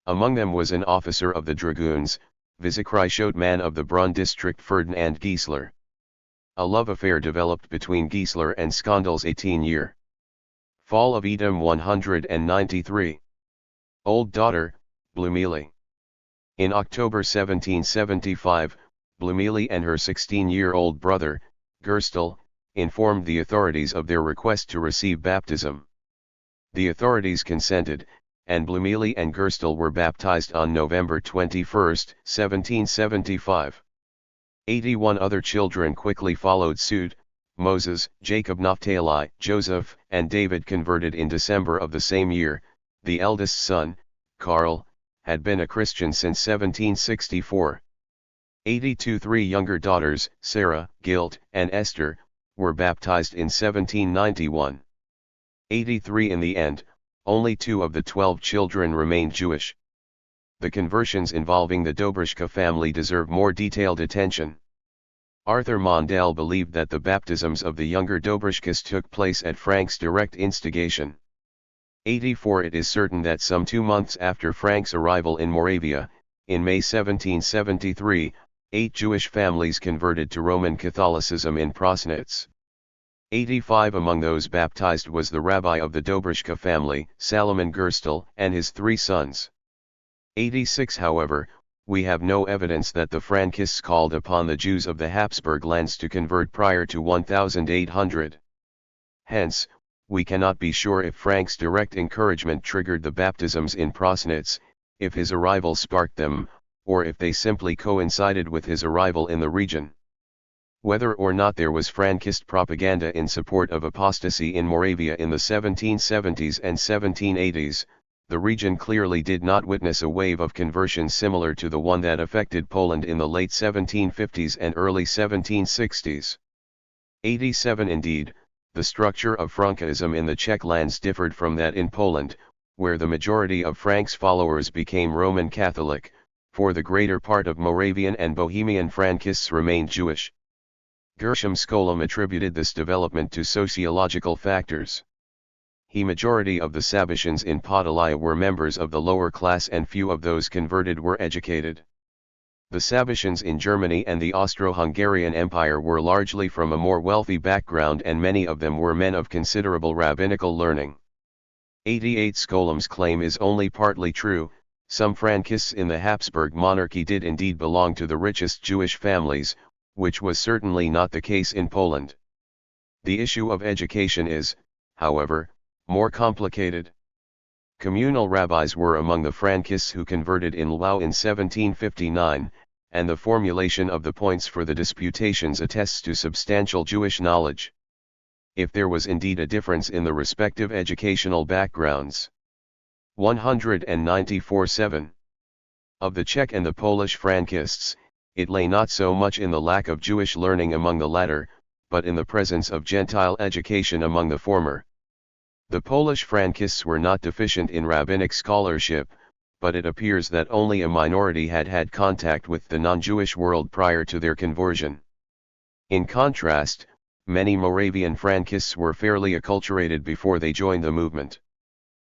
Among them was an officer of the dragoons, Visekreischoatman of the Brunn district Ferdinand Giesler. A love affair developed between Giesler and Skandal's 18-year. Fall of Edom 193. Old daughter, Blumili. In October 1775, Blumili and her 16-year-old brother, Gerstel, informed the authorities of their request to receive baptism. The authorities consented, and Blumili and Gerstel were baptized on November 21, 1775. 81 other children quickly followed suit. Moses, Jacob, Naphtali, Joseph, and David converted in December of the same year. The eldest son, Karl, had been a Christian since 1764. 82 Three younger daughters, Sarah, Gilt, and Esther, were baptized in 1791. 83 In the end, only 2 of the 12 children remained Jewish. the conversions involving the Dobruschka family deserve more detailed attention. Arthur Mondale believed that the baptisms of the younger Dobruschkas took place at Frank's direct instigation. 84 It is certain that some 2 months after Frank's arrival in Moravia, in May 1773, 8 Jewish families converted to Roman Catholicism in Prosnitz. 85 Among those baptized was the rabbi of the Dobruschka family, Salomon Gerstel, and his 3 sons. 86 However, we have no evidence that the Frankists called upon the Jews of the Habsburg lands to convert prior to 1800. Hence, we cannot be sure if Frank's direct encouragement triggered the baptisms in Prosnitz, if his arrival sparked them, or if they simply coincided with his arrival in the region. Whether or not there was Frankist propaganda in support of apostasy in Moravia in the 1770s and 1780s, the region clearly did not witness a wave of conversion similar to the one that affected Poland in the late 1750s and early 1760s. 87 Indeed, the structure of Frankism in the Czech lands differed from that in Poland, where the majority of Frank's followers became Roman Catholic, for the greater part of Moravian and Bohemian Frankists remained Jewish. Gershom Scholem attributed this development to sociological factors. The majority of the Sabatians in Podolia were members of the lower class and few of those converted were educated. The Sabatians in Germany and the Austro-Hungarian Empire were largely from a more wealthy background and many of them were men of considerable rabbinical learning. 88 Skolem's claim is only partly true. Some Frankists in the Habsburg monarchy did indeed belong to the richest Jewish families, which was certainly not the case in Poland. The issue of education is, however, more complicated. Communal rabbis were among the Frankists who converted in Lwów in 1759, and the formulation of the points for the disputations attests to substantial Jewish knowledge. If there was indeed a difference in the respective educational backgrounds. 194-7. Of the Czech and the Polish Frankists, it lay not so much in the lack of Jewish learning among the latter, but in the presence of Gentile education among the former. The Polish Frankists were not deficient in rabbinic scholarship, but it appears that only a minority had had contact with the non-Jewish world prior to their conversion. In contrast, many Moravian Frankists were fairly acculturated before they joined the movement.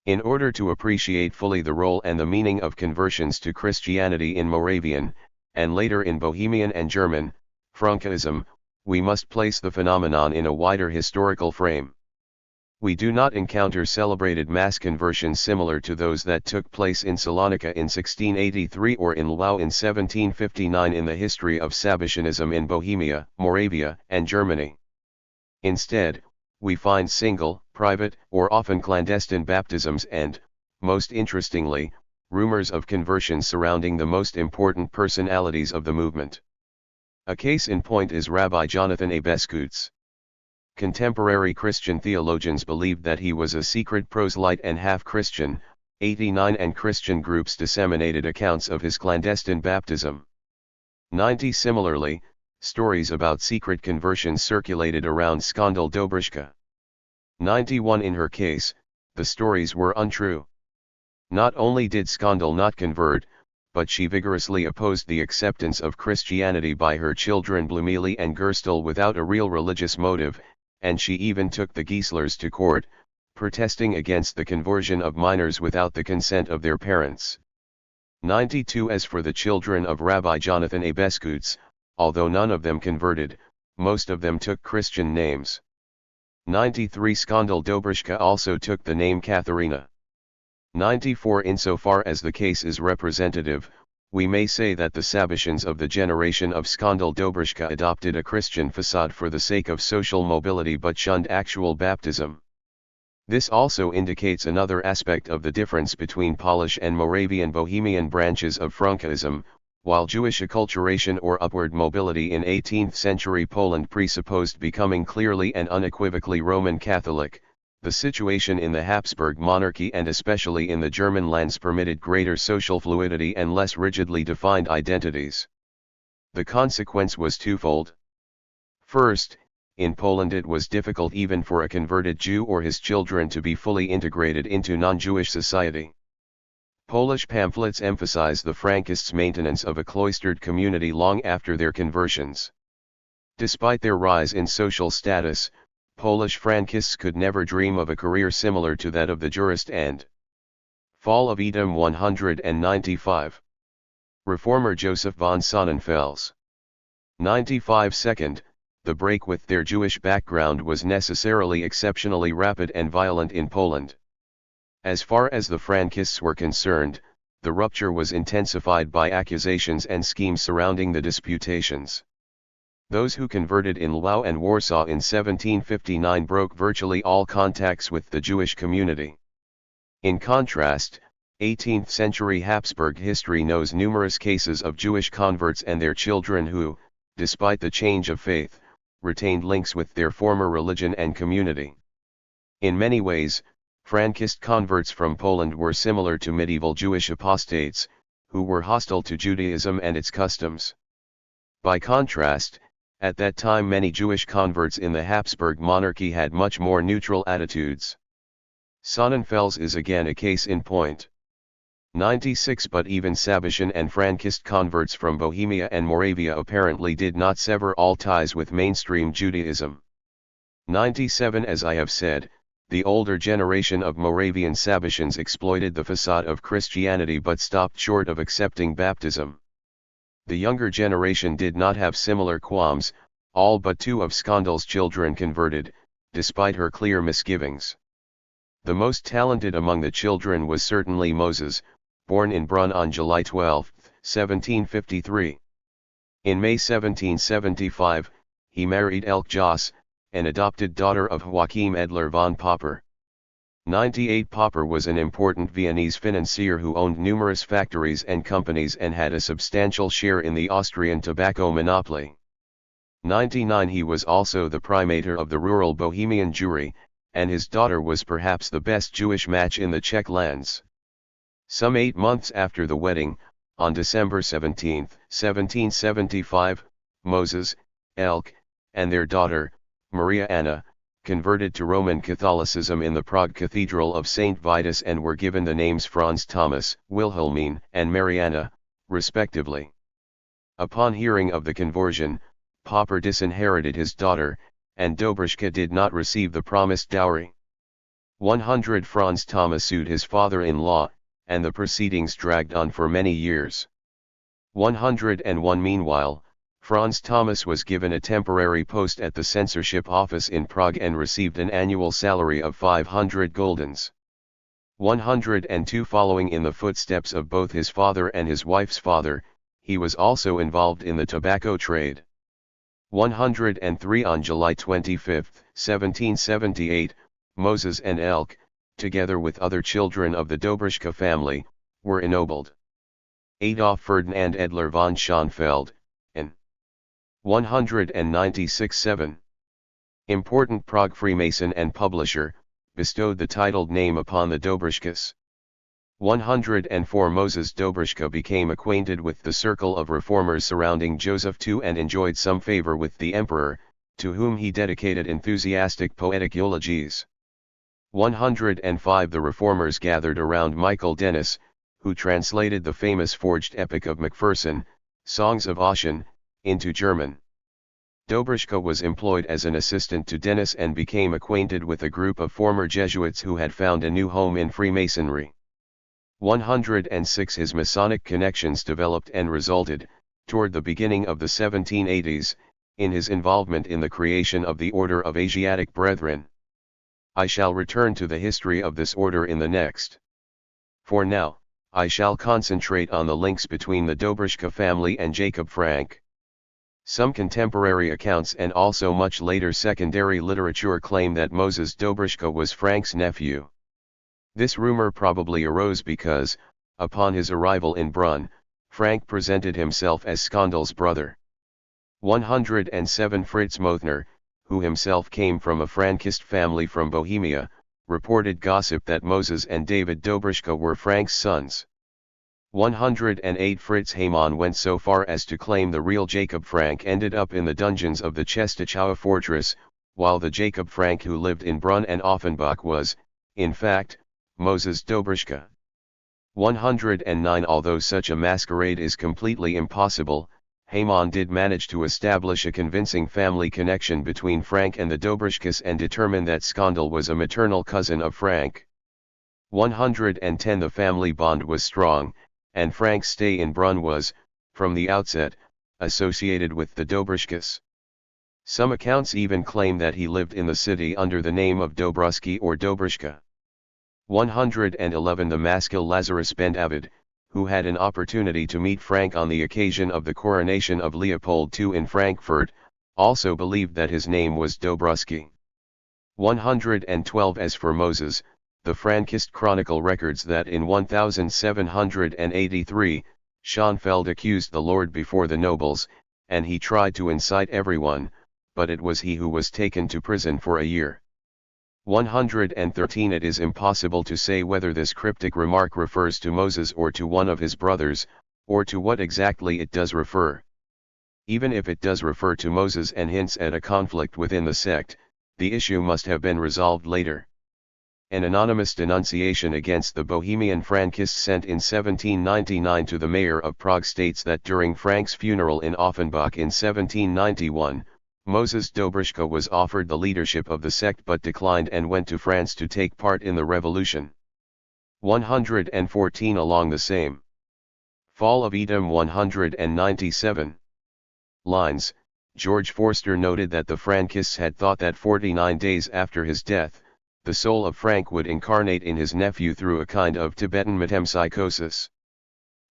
In order to appreciate fully the role and the meaning of conversions to Christianity in Moravian, and later in Bohemian and German, Frankism, we must place the phenomenon in a wider historical frame. We do not encounter celebrated mass conversions similar to those that took place in Salonika in 1683 or in Lwów in 1759 in the history of Sabatianism in Bohemia, Moravia, and Germany. Instead, we find single, private, or often clandestine baptisms and, most interestingly, rumors of conversions surrounding the most important personalities of the movement. A case in point is Rabbi Jonathan A. Beskutz. Contemporary Christian theologians believed that he was a secret proselyte and half-Christian. 89 And Christian groups disseminated accounts of his clandestine baptism. 90 Similarly, stories about secret conversions circulated around Skandal Dobruschka. 91 In her case, the stories were untrue. Not only did Skandal not convert, but she vigorously opposed the acceptance of Christianity by her children Blumeli and Gerstel without a real religious motive, and she even took the Gieslers to court, protesting against the conversion of minors without the consent of their parents. 92 As for the children of Rabbi Jonathan A. Beskutz, although none of them converted, most of them took Christian names. 93 Skandal Dobruschka also took the name Katharina. 94 Insofar as the case is representative, we may say that the Sabatians of the generation of Skandal Dobruschka adopted a Christian facade for the sake of social mobility but shunned actual baptism. This also indicates another aspect of the difference between Polish and Moravian Bohemian branches of Frankism. While Jewish acculturation or upward mobility in 18th-century Poland presupposed becoming clearly and unequivocally Roman Catholic, the situation in the Habsburg monarchy and especially in the German lands permitted greater social fluidity and less rigidly defined identities. The consequence was twofold. First, in Poland it was difficult even for a converted Jew or his children to be fully integrated into non-Jewish society. Polish pamphlets emphasize the Frankists' maintenance of a cloistered community long after their conversions. Despite their rise in social status, Polish Frankists could never dream of a career similar to that of the jurist and Fall of Edom 195. Reformer Joseph von Sonnenfels. 95 Second, the break with their Jewish background was necessarily exceptionally rapid and violent in Poland. As far as the Frankists were concerned, the rupture was intensified by accusations and schemes surrounding the disputations. Those who converted in Lwów and Warsaw in 1759 broke virtually all contacts with the Jewish community. In contrast, 18th-century Habsburg history knows numerous cases of Jewish converts and their children who, despite the change of faith, retained links with their former religion and community. In many ways, Frankist converts from Poland were similar to medieval Jewish apostates, who were hostile to Judaism and its customs. By contrast, at that time many Jewish converts in the Habsburg monarchy had much more neutral attitudes. Sonnenfels is again a case in point. 96 But even Sabatian and Frankist converts from Bohemia and Moravia apparently did not sever all ties with mainstream Judaism. 97 As I have said, the older generation of Moravian Sabatians exploited the facade of Christianity but stopped short of accepting baptism. The younger generation did not have similar qualms. All but 2 of Skandal's children converted, despite her clear misgivings. The most talented among the children was certainly Moses, born in Brunn on July 12, 1753. In May 1775, he married Elke Joss, an adopted daughter of Joachim Edler von Popper. 98 Popper was an important Viennese financier who owned numerous factories and companies and had a substantial share in the Austrian tobacco monopoly. 99 He was also the primator of the rural Bohemian Jewry, and his daughter was perhaps the best Jewish match in the Czech lands. Some 8 months after the wedding, on December 17, 1775, Moses, Elke, and their daughter, Maria Anna, converted to Roman Catholicism in the Prague Cathedral of St. Vitus and were given the names Franz Thomas, Wilhelmine, and Marianna, respectively. Upon hearing of the conversion, Popper disinherited his daughter, and Dobruschka did not receive the promised dowry. 100 Franz Thomas sued his father-in-law, and the proceedings dragged on for many years. 101 Meanwhile, Franz Thomas was given a temporary post at the censorship office in Prague and received an annual salary of 500 guldens. 102 Following in the footsteps of both his father and his wife's father, he was also involved in the tobacco trade. 103 On July 25, 1778, Moses and Elke, together with other children of the Dobruschka family, were ennobled. Adolf Ferdinand Edler von Schönfeld, n. 196-7. Important Prague Freemason and publisher, bestowed the titled name upon the Dobruschkas. 104 Moses Dobruschka became acquainted with the circle of reformers surrounding Joseph II and enjoyed some favor with the emperor, to whom he dedicated enthusiastic poetic eulogies. 105 The reformers gathered around Michael Dennis, who translated the famous forged epic of Macpherson, Songs of Ossian, into German. Dobruschka was employed as an assistant to Dennis and became acquainted with a group of former Jesuits who had found a new home in Freemasonry. 106 His Masonic connections developed and resulted, toward the beginning of the 1780s, in his involvement in the creation of the Order of Asiatic Brethren. I shall return to the history of this order in the next. For now, I shall concentrate on the links between the Dobruschka family and Jacob Frank. Some contemporary accounts and also much later secondary literature claim that Moses Dobruschka was Frank's nephew. This rumor probably arose because, upon his arrival in Brunn, Frank presented himself as Skandal's brother. 107 Fritz Mothner, who himself came from a Frankist family from Bohemia, reported gossip that Moses and David Dobruschka were Frank's sons. 108 Fritz Haymann went so far as to claim the real Jacob Frank ended up in the dungeons of the Czestochowa fortress, while the Jacob Frank who lived in Brunn and Offenbach was, in fact, Moses Dobruschka. 109 Although such a masquerade is completely impossible, Haman did manage to establish a convincing family connection between Frank and the Dobrishkas and determine that Skandal was a maternal cousin of Frank. 110 The family bond was strong, and Frank's stay in Brunn was, from the outset, associated with the Dobrishkas. Some accounts even claim that he lived in the city under the name of Dobruski or Dobrishka. 111 The Maskil Lazarus ben Avid, who had an opportunity to meet Frank on the occasion of the coronation of Leopold II in Frankfurt, also believed that his name was Dobruski. 112 As for Moses, the Frankist chronicle records that in 1783, Schoenfeld accused the Lord before the nobles, and he tried to incite everyone, but it was he who was taken to prison for a year. 113 It is impossible to say whether this cryptic remark refers to Moses or to one of his brothers, or to what exactly it does refer. Even if it does refer to Moses and hints at a conflict within the sect, the issue must have been resolved later. An anonymous denunciation against the Bohemian Frankists sent in 1799 to the mayor of Prague states that during Frank's funeral in Offenbach in 1791, Moses Dobrishka was offered the leadership of the sect but declined and went to France to take part in the revolution. 114 Along the same Fall of Edom 197 lines, George Forster noted that the Frankists had thought that 49 days after his death, the soul of Frank would incarnate in his nephew through a kind of Tibetan metempsychosis.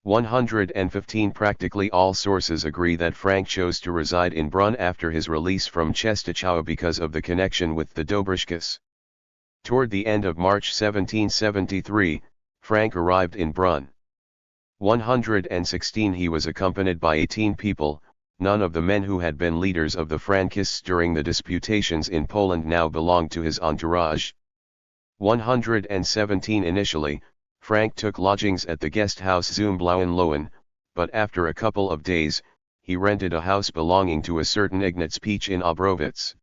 115 Practically all sources agree that Frank chose to reside in Brunn after his release from Czestochowa because of the connection with the Dobrishkas. Toward the end of March 1773, Frank arrived in Brunn. 116 He was accompanied by 18 people, none of the men who had been leaders of the Frankists during the disputations in Poland now belonged to his entourage. 117 Initially, Frank took lodgings at the guest house Zum Blauen Lohen, but after a couple of days, he rented a house belonging to a certain Ignaz Peach in Obrowitz.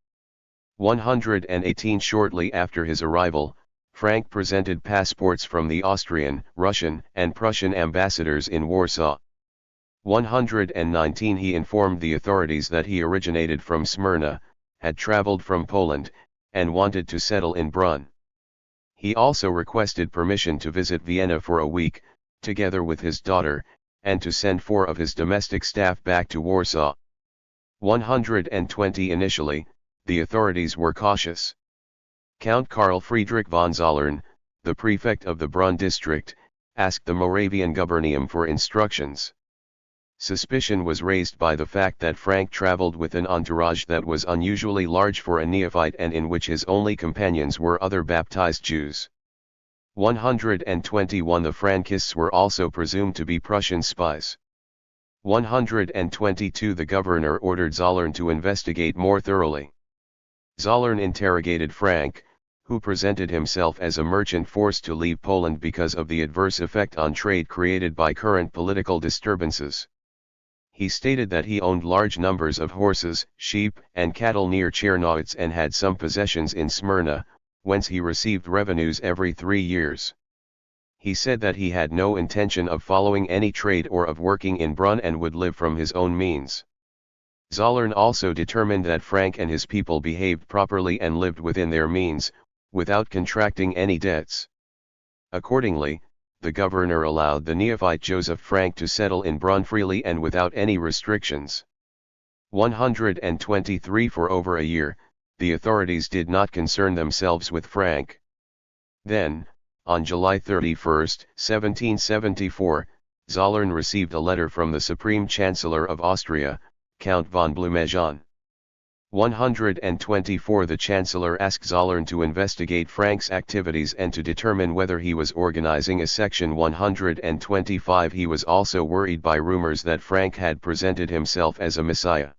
118 Shortly after his arrival, Frank presented passports from the Austrian, Russian, and Prussian ambassadors in Warsaw. 119 He informed the authorities that he originated from Smyrna, had traveled from Poland, and wanted to settle in Brunn. He also requested permission to visit Vienna for a week, together with his daughter, and to send 4 of his domestic staff back to Warsaw. 120 Initially, the authorities were cautious. Count Karl Friedrich von Zollern, the prefect of the Brunn district, asked the Moravian gubernium for instructions. Suspicion was raised by the fact that Frank traveled with an entourage that was unusually large for a neophyte and in which his only companions were other baptized Jews. 121 The Frankists were also presumed to be Prussian spies. 122 The governor ordered Zollern to investigate more thoroughly. Zollern interrogated Frank, who presented himself as a merchant forced to leave Poland because of the adverse effect on trade created by current political disturbances. He stated that he owned large numbers of horses, sheep, and cattle near Czernowitz and had some possessions in Smyrna, whence he received revenues every 3 years. He said that he had no intention of following any trade or of working in Brunn and would live from his own means. Zollern also determined that Frank and his people behaved properly and lived within their means, without contracting any debts. Accordingly, the governor allowed the neophyte Joseph Frank to settle in Brunn freely and without any restrictions. 123 For over a year, the authorities did not concern themselves with Frank. Then, on July 31, 1774, Zollern received a letter from the Supreme Chancellor of Austria, Count von Blumenauge. 124 The Chancellor asked Zollern to investigate Frank's activities and to determine whether he was organizing a section. 125 He was also worried by rumors that Frank had presented himself as a messiah.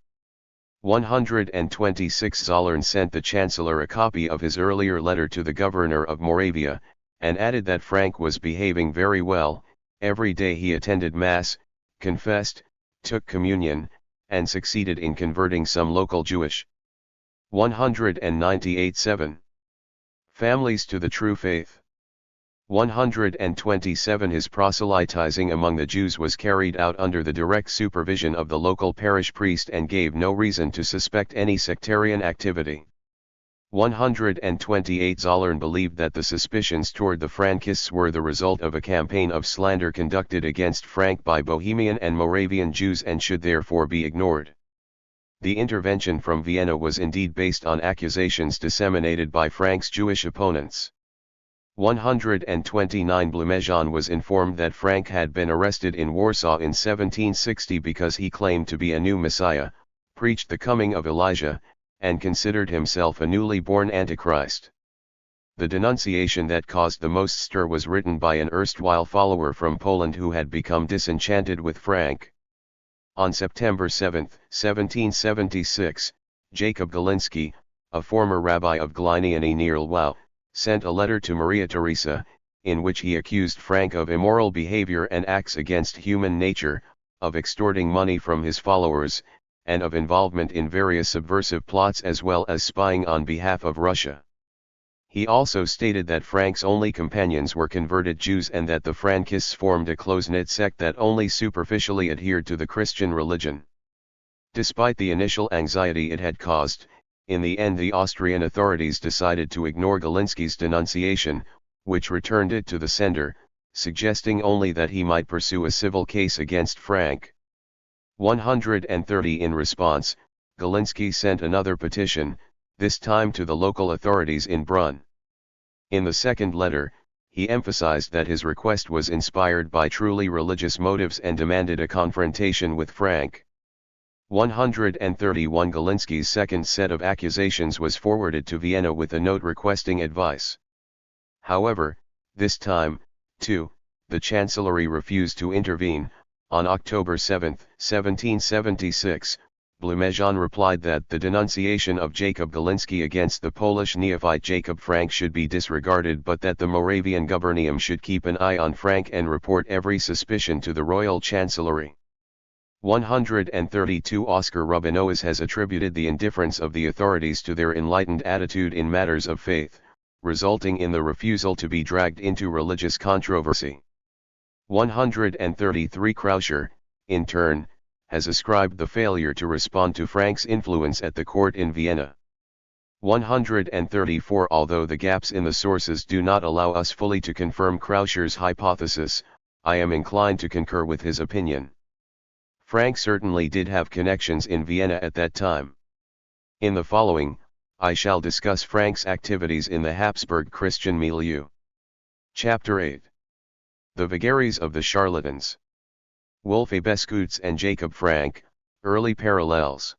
126 Zollern sent the Chancellor a copy of his earlier letter to the governor of Moravia, and added that Frank was behaving very well. Every day he attended Mass, confessed, took communion, and succeeded in converting some local Jewish. 198 7. Families to the true faith. 127 His proselytizing among the Jews was carried out under the direct supervision of the local parish priest and gave no reason to suspect any sectarian activity. 128 Zollern believed that the suspicions toward the Frankists were the result of a campaign of slander conducted against Frank by Bohemian and Moravian Jews and should therefore be ignored. The intervention from Vienna was indeed based on accusations disseminated by Frank's Jewish opponents. 129 Blumejean was informed that Frank had been arrested in Warsaw in 1760 because he claimed to be a new Messiah, preached the coming of Elijah, and considered himself a newly born Antichrist. The denunciation that caused the most stir was written by an erstwhile follower from Poland who had become disenchanted with Frank. On September 7, 1776, Jacob Galiński, a former rabbi of Glyniany near Lwów, sent a letter to Maria Theresa, in which he accused Frank of immoral behavior and acts against human nature, of extorting money from his followers, and of involvement in various subversive plots as well as spying on behalf of Russia. He also stated that Frank's only companions were converted Jews and that the Frankists formed a close-knit sect that only superficially adhered to the Christian religion. Despite the initial anxiety it had caused, in the end the Austrian authorities decided to ignore Galiński's denunciation, which returned it to the sender, suggesting only that he might pursue a civil case against Frank. 130 In response, Galiński sent another petition, this time to the local authorities in Brunn. In the second letter, he emphasized that his request was inspired by truly religious motives and demanded a confrontation with Frank. 131 Galiński's second set of accusations was forwarded to Vienna with a note requesting advice. However, this time, too, the Chancellery refused to intervene. On October 7, 1776, Blumejean replied that the denunciation of Jacob Galiński against the Polish neophyte Jacob Frank should be disregarded but that the Moravian Gubernium should keep an eye on Frank and report every suspicion to the Royal Chancellery. 132 Oscar Rubinoas has attributed the indifference of the authorities to their enlightened attitude in matters of faith, resulting in the refusal to be dragged into religious controversy. 133 Krauscher, in turn, has ascribed the failure to respond to Frank's influence at the court in Vienna. 134 Although the gaps in the sources do not allow us fully to confirm Krauscher's hypothesis, I am inclined to concur with his opinion. Frank certainly did have connections in Vienna at that time. In the following, I shall discuss Frank's activities in the Habsburg Christian milieu. Chapter 8. The Vagaries of the Charlatans. Wolf Abescuits and Jacob Frank, Early Parallels.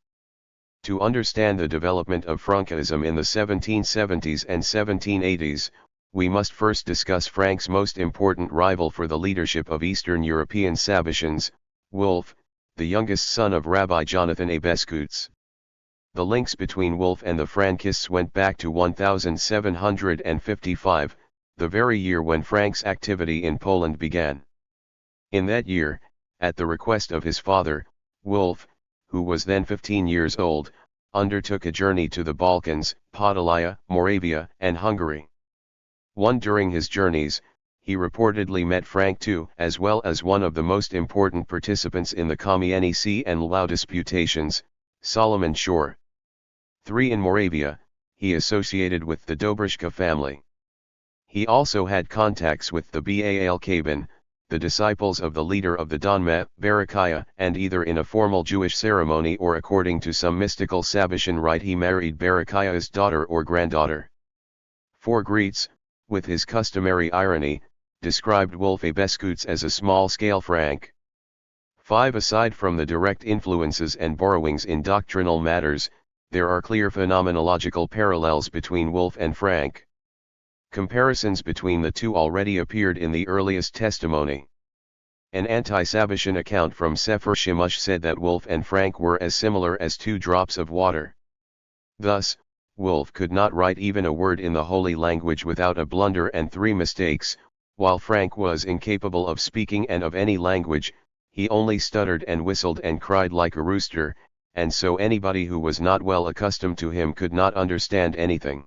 To understand the development of Frankism in the 1770s and 1780s, we must first discuss Frank's most important rival for the leadership of Eastern European Sabbatians, Wolf, the youngest son of Rabbi Jonathan Abescuits. The links between Wolf and the Frankists went back to 1755, the very year when Frank's activity in Poland began. In that year, at the request of his father, Wolf, who was then 15 years old, undertook a journey to the Balkans, Podolia, Moravia, and Hungary. During his journeys, he reportedly met Frank II, as well as one of the most important participants in the Kamienice and Lwów disputations, Solomon Shore. 3 In Moravia, he associated with the Dobruszka family. He also had contacts with the Baalkaban, the disciples of the leader of the Donme, Berechiah, and either in a formal Jewish ceremony or according to some mystical Sabbatian rite he married Berechiah's daughter or granddaughter. 4 Greets, with his customary irony, described Wolf Abescuits as a small-scale Frank. 5 Aside from the direct influences and borrowings in doctrinal matters, there are clear phenomenological parallels between Wolf and Frank. Comparisons between the two already appeared in the earliest testimony. An anti-Sabbatian account from Sefer Shemush said that Wolf and Frank were as similar as 2 drops of water. Thus, Wolf could not write even a word in the holy language without a blunder and 3 mistakes, while Frank was incapable of speaking and of any language, he only stuttered and whistled and cried like a rooster, and so anybody who was not well accustomed to him could not understand anything.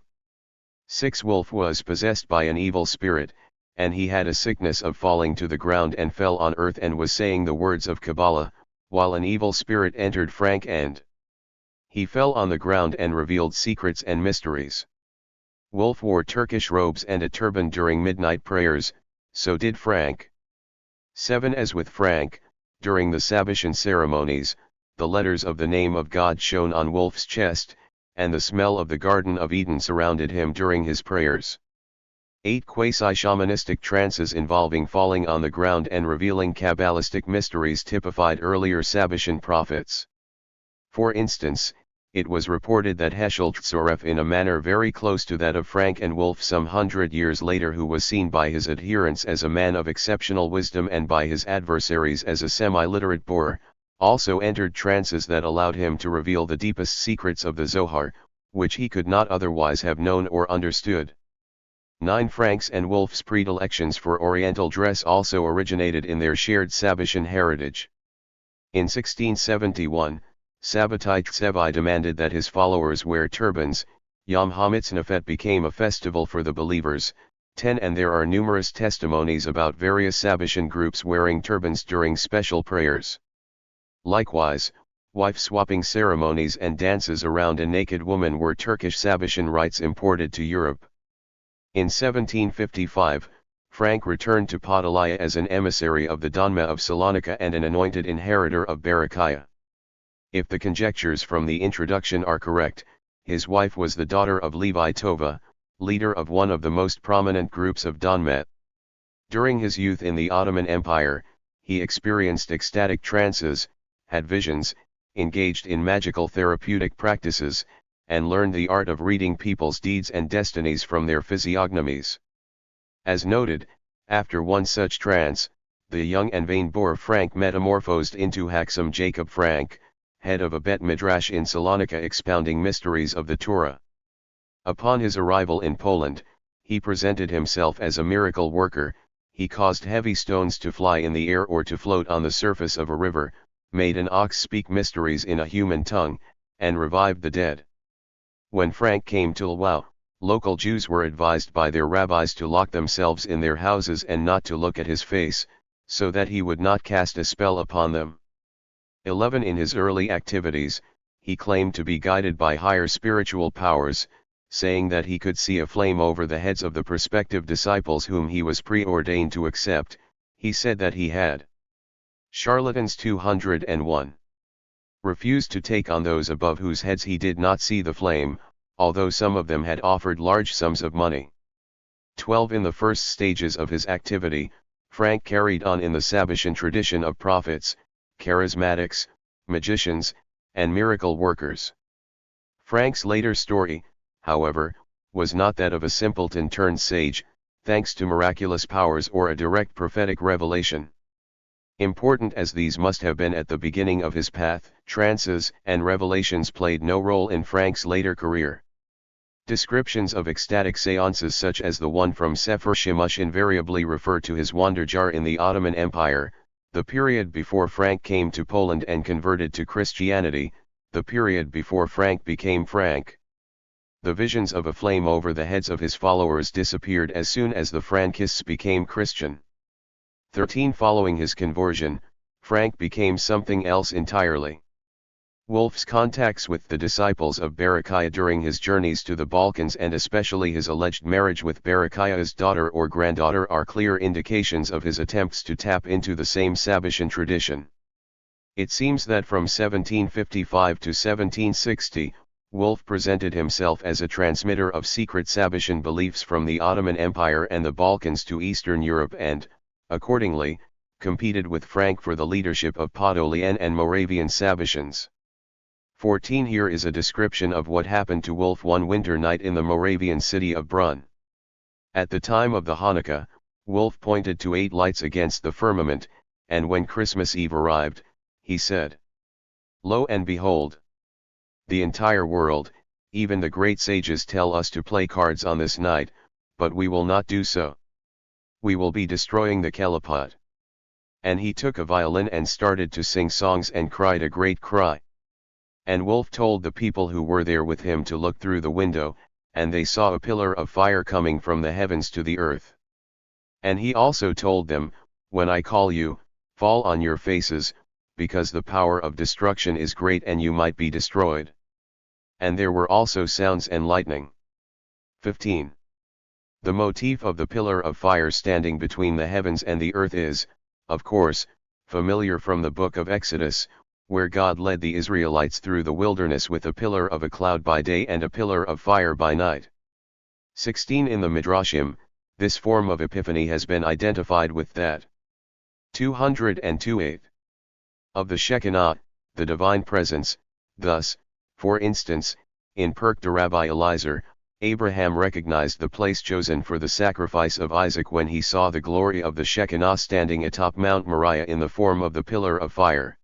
6 Wolf was possessed by an evil spirit, and he had a sickness of falling to the ground and fell on earth and was saying the words of Kabbalah, while an evil spirit entered Frank and he fell on the ground and revealed secrets and mysteries. Wolf wore Turkish robes and a turban during midnight prayers, so did Frank. 7. As with Frank, during the Sabbatian ceremonies, the letters of the name of God shone on Wolf's chest, and the smell of the Garden of Eden surrounded him during his prayers. 8. Quasi-shamanistic trances involving falling on the ground and revealing Kabbalistic mysteries typified earlier Sabbatian prophets. For instance, it was reported that Heschel Tzoref in a manner very close to that of Frank and Wolf some 100 years later, who was seen by his adherents as a man of exceptional wisdom and by his adversaries as a semi-literate boor, also entered trances that allowed him to reveal the deepest secrets of the Zohar, which he could not otherwise have known or understood. 9. Frank's and Wolf's predilections for Oriental dress also originated in their shared Sabbatian heritage. In 1671, Sabbatai Tsevi demanded that his followers wear turbans. Yom HaMitznafet became a festival for the believers. 10. And there are numerous testimonies about various Sabbatian groups wearing turbans during special prayers. Likewise, wife-swapping ceremonies and dances around a naked woman were Turkish Sabbatian rites imported to Europe. In 1755, Frank returned to Podolaya as an emissary of the Donma of Salonika and an anointed inheritor of Berechiah. If the conjectures from the introduction are correct, his wife was the daughter of Levi Tova, leader of one of the most prominent groups of Donmet. During his youth in the Ottoman Empire, he experienced ecstatic trances, had visions, engaged in magical therapeutic practices, and learned the art of reading people's deeds and destinies from their physiognomies. As noted, after one such trance, the young and vain boor Frank metamorphosed into Haksam Jacob Frank, head of a Bet Midrash in Salonika expounding mysteries of the Torah. Upon his arrival in Poland, he presented himself as a miracle worker. He caused heavy stones to fly in the air or to float on the surface of a river, made an ox speak mysteries in a human tongue, and revived the dead. When Frank came to Lwów, local Jews were advised by their rabbis to lock themselves in their houses and not to look at his face, so that he would not cast a spell upon them. 11. In his early activities, he claimed to be guided by higher spiritual powers, saying that he could see a flame over the heads of the prospective disciples whom he was preordained to accept. He said that he had charlatans 201. Refused to take on those above whose heads he did not see the flame, although some of them had offered large sums of money. 12. In the first stages of his activity, Frank carried on in the Sabbatian tradition of prophets, charismatics, magicians, and miracle workers. Frank's later story, however, was not that of a simpleton turned sage, thanks to miraculous powers or a direct prophetic revelation. Important as these must have been at the beginning of his path, trances and revelations played no role in Frank's later career. Descriptions of ecstatic seances such as the one from Sefer Shemush invariably refer to his wanderjar in the Ottoman Empire, the period before Frank came to Poland and converted to Christianity, the period before Frank became Frank. The visions of a flame over the heads of his followers disappeared as soon as the Frankists became Christian. 13. Following his conversion, Frank became something else entirely. Wolf's contacts with the disciples of Berechiah during his journeys to the Balkans and especially his alleged marriage with Berechiah's daughter or granddaughter are clear indications of his attempts to tap into the same Sabbatian tradition. It seems that from 1755 to 1760, Wolf presented himself as a transmitter of secret Sabbatian beliefs from the Ottoman Empire and the Balkans to Eastern Europe and, accordingly, competed with Frank for the leadership of Podolian and Moravian Sabbatians. 14. Here is a description of what happened to Wolf one winter night in the Moravian city of Brunn. At the time of the Hanukkah, Wolf pointed to 8 lights against the firmament, and when Christmas Eve arrived, he said, "Lo and behold! The entire world, even the great sages tell us to play cards on this night, but we will not do so. We will be destroying the Kelipot." And he took a violin and started to sing songs and cried a great cry. And Wolf told the people who were there with him to look through the window, and they saw a pillar of fire coming from the heavens to the earth. And he also told them, when I call you, fall on your faces, because the power of destruction is great and you might be destroyed. And there were also sounds and lightning. 15. The motif of the pillar of fire standing between the heavens and the earth is, of course, familiar from the book of Exodus, where God led the Israelites through the wilderness with a pillar of a cloud by day and a pillar of fire by night. 16. In the Midrashim, this form of epiphany has been identified with that 202 of the Shekinah, the divine presence. Thus, for instance, in Pirkei Rabbi Eliezer, Abraham recognized the place chosen for the sacrifice of Isaac when he saw the glory of the Shekinah standing atop Mount Moriah in the form of the pillar of fire.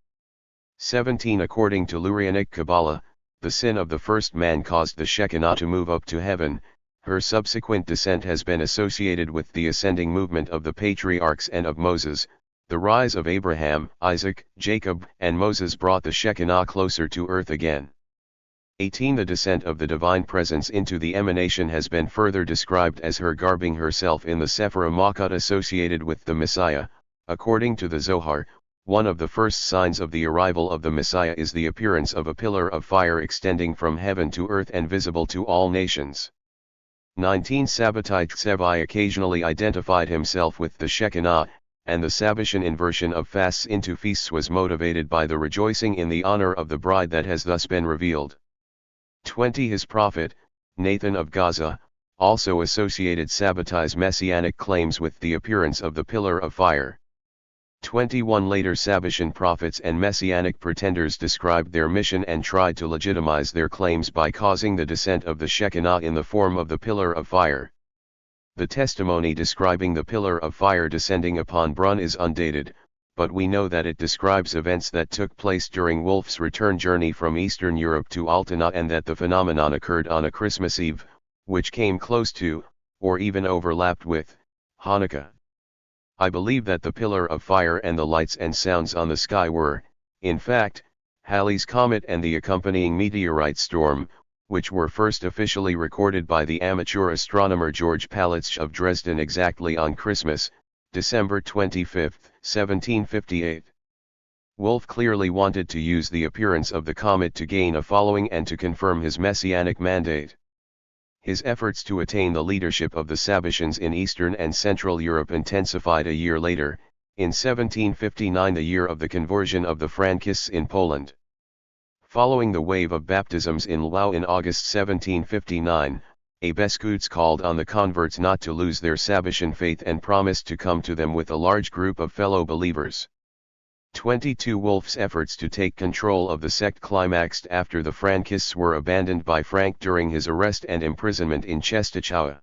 17. According to Lurianic Kabbalah, the sin of the first man caused the Shekinah to move up to heaven. Her subsequent descent has been associated with the ascending movement of the patriarchs and of Moses. The rise of Abraham, Isaac, Jacob, and Moses brought the Shekinah closer to earth again. 18. The descent of the divine presence into the emanation has been further described as her garbing herself in the Sephirah Malkut associated with the Messiah. According to the Zohar, one of the first signs of the arrival of the Messiah is the appearance of a pillar of fire extending from heaven to earth and visible to all nations. 19. Sabbatai Tzevai occasionally identified himself with the Shekinah, and the Sabbatian inversion of fasts into feasts was motivated by the rejoicing in the honor of the bride that has thus been revealed. 20. His prophet, Nathan of Gaza, also associated Sabbatai's messianic claims with the appearance of the pillar of fire. 21. Later Sabbatian prophets and messianic pretenders described their mission and tried to legitimize their claims by causing the descent of the Shekinah in the form of the pillar of fire. The testimony describing the pillar of fire descending upon Brun is undated, but we know that it describes events that took place during Wolf's return journey from Eastern Europe to Altena, and that the phenomenon occurred on a Christmas Eve, which came close to, or even overlapped with, Hanukkah. I believe that the pillar of fire and the lights and sounds on the sky were, in fact, Halley's comet and the accompanying meteorite storm, which were first officially recorded by the amateur astronomer George Palitzsch of Dresden exactly on Christmas, December 25, 1758. Wolf clearly wanted to use the appearance of the comet to gain a following and to confirm his messianic mandate. His efforts to attain the leadership of the Sabbatians in Eastern and Central Europe intensified a year later, in 1759, the year of the conversion of the Frankists in Poland. Following the wave of baptisms in Lwów in August 1759, a Beskuts called on the converts not to lose their Sabbatian faith and promised to come to them with a large group of fellow believers. 22. Wolf's efforts to take control of the sect climaxed after the Frankists were abandoned by Frank during his arrest and imprisonment in Czestochowa.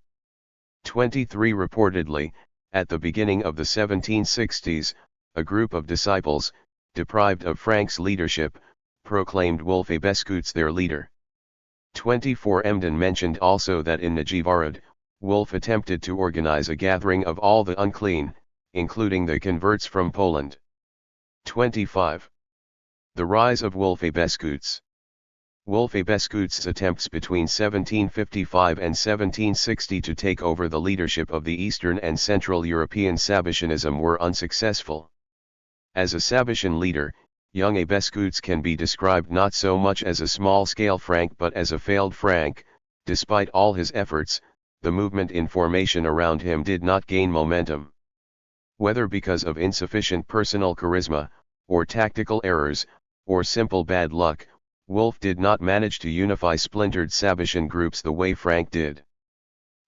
23. Reportedly, at the beginning of the 1760s, a group of disciples, deprived of Frank's leadership, proclaimed Wolf a Beskuts their leader. 24. Emden mentioned also that in Najivarad, Wolf attempted to organize a gathering of all the unclean, including the converts from Poland. 25. The rise of Wolf a Beskuts. Wolf a Beskuts' attempts between 1755 and 1760 to take over the leadership of the Eastern and Central European Sabbatianism were unsuccessful. As a Sabbatian leader, young a Beskuts can be described not so much as a small-scale Frank but as a failed Frank. Despite all his efforts, the movement in formation around him did not gain momentum. Whether because of insufficient personal charisma, or tactical errors, or simple bad luck, Wolf did not manage to unify splintered Sabbatian groups the way Frank did.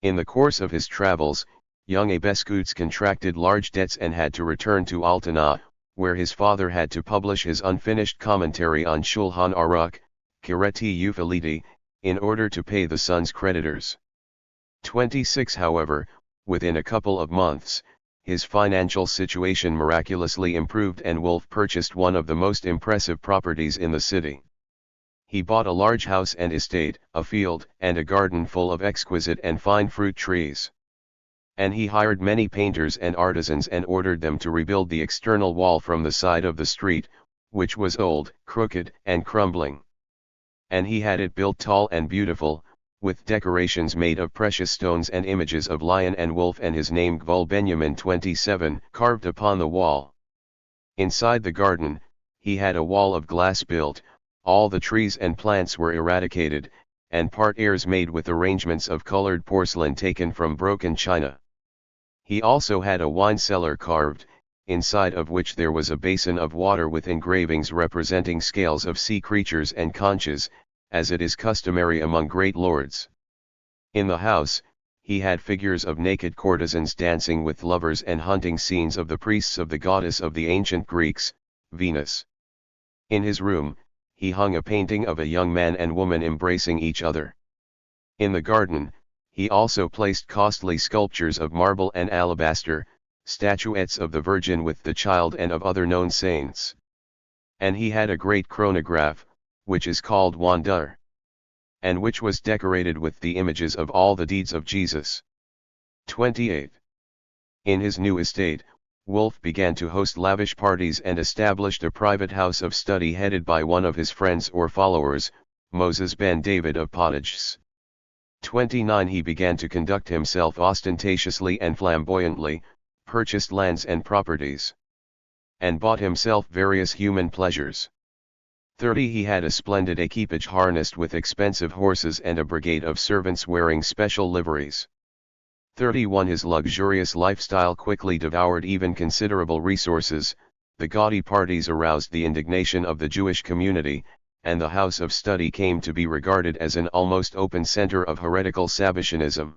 In the course of his travels, young a Beskuts contracted large debts and had to return to Altena, where his father had to publish his unfinished commentary on Shulchan Aruch, Kireti Euphilidi, in order to pay the son's creditors. 26. However, within a couple of months, his financial situation miraculously improved and Wolf purchased one of the most impressive properties in the city. He bought a large house and estate, a field, and a garden full of exquisite and fine fruit trees. And he hired many painters and artisans and ordered them to rebuild the external wall from the side of the street, which was old, crooked, and crumbling. And he had it built tall and beautiful, with decorations made of precious stones and images of lion and wolf and his name Gvul Benjamin 27 carved upon the wall. Inside the garden, he had a wall of glass built, all the trees and plants were eradicated, and parterres made with arrangements of colored porcelain taken from broken china. He also had a wine cellar carved, inside of which there was a basin of water with engravings representing scales of sea creatures and conches, as it is customary among great lords. In the house, he had figures of naked courtesans dancing with lovers and hunting scenes of the priests of the goddess of the ancient Greeks, Venus. In his room, he hung a painting of a young man and woman embracing each other. In the garden, he also placed costly sculptures of marble and alabaster, statuettes of the Virgin with the Child and of other known saints. And he had a great chronograph, which is called Wandur, and which was decorated with the images of all the deeds of Jesus. 28. In his new estate, Wolf began to host lavish parties and established a private house of study headed by one of his friends or followers, Moses ben David of Potages. 29. He began to conduct himself ostentatiously and flamboyantly, purchased lands and properties, and bought himself various human pleasures. 30. He had a splendid equipage harnessed with expensive horses and a brigade of servants wearing special liveries. 31. His luxurious lifestyle quickly devoured even considerable resources. The gaudy parties aroused the indignation of the Jewish community, and the house of study came to be regarded as an almost open center of heretical Sabbatianism.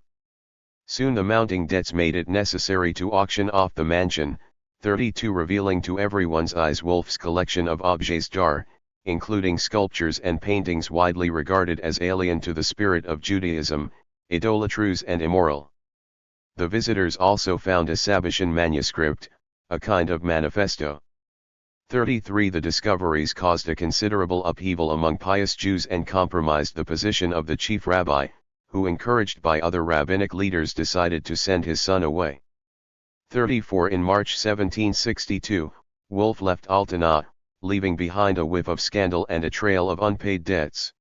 Soon the mounting debts made it necessary to auction off the mansion. 32. Revealing to everyone's eyes Wolf's collection of objets d'art, including sculptures and paintings widely regarded as alien to the spirit of Judaism, idolatrous and immoral. The visitors also found a Sabbatian manuscript, a kind of manifesto. 33. The discoveries caused a considerable upheaval among pious Jews and compromised the position of the chief rabbi, who, encouraged by other rabbinic leaders, decided to send his son away. 34. In March 1762, Wolf left Altona, leaving behind a whiff of scandal and a trail of unpaid debts.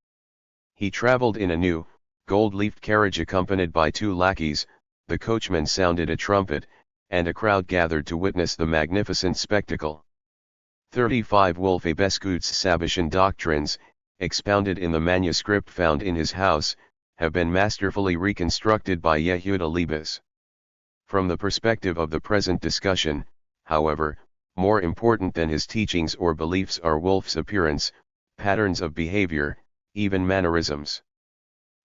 He traveled in a new, gold-leafed carriage accompanied by 2 lackeys. The coachman sounded a trumpet, and a crowd gathered to witness the magnificent spectacle. 35. Wolf Abescuit's Sabbatian doctrines, expounded in the manuscript found in his house, have been masterfully reconstructed by Yehuda Liebes. From the perspective of the present discussion, however, more important than his teachings or beliefs are Wolf's appearance, patterns of behavior, even mannerisms.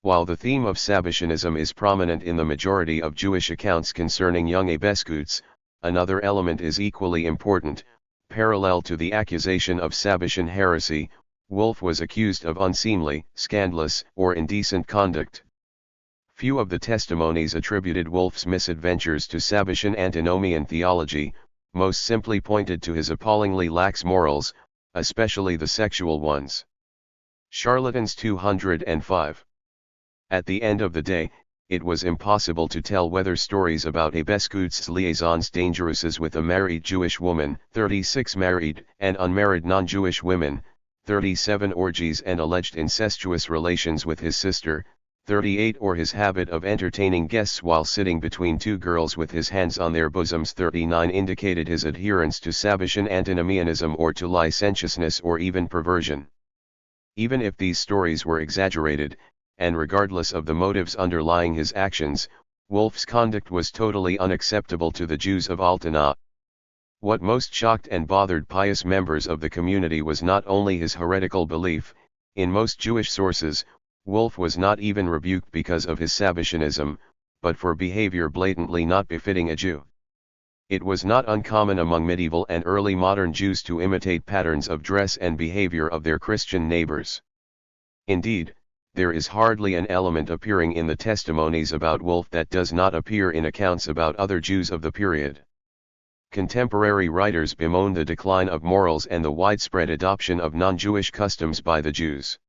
While the theme of Sabbatianism is prominent in the majority of Jewish accounts concerning young Abescuits, another element is equally important. Parallel to the accusation of Sabbatian heresy, Wolf was accused of unseemly, scandalous, or indecent conduct. Few of the testimonies attributed Wolf's misadventures to Sabbatian antinomian theology, most simply pointed to his appallingly lax morals, especially the sexual ones. Charlatans 205. At the end of the day, it was impossible to tell whether stories about Abescuit's liaisons dangereuses with a married Jewish woman, 36 married and unmarried non-Jewish women, 37 orgies and alleged incestuous relations with his sister, 38 or his habit of entertaining guests while sitting between 2 girls with his hands on their bosoms, 39 indicated his adherence to Sabbatian antinomianism or to licentiousness or even perversion. Even if these stories were exaggerated, and regardless of the motives underlying his actions, Wolf's conduct was totally unacceptable to the Jews of Altona. What most shocked and bothered pious members of the community was not only his heretical belief. In most Jewish sources, Wolf was not even rebuked because of his Sabbatianism, but for behavior blatantly not befitting a Jew. It was not uncommon among medieval and early modern Jews to imitate patterns of dress and behavior of their Christian neighbors. Indeed, there is hardly an element appearing in the testimonies about Wolf that does not appear in accounts about other Jews of the period. Contemporary writers bemoan the decline of morals and the widespread adoption of non-Jewish customs by the Jews.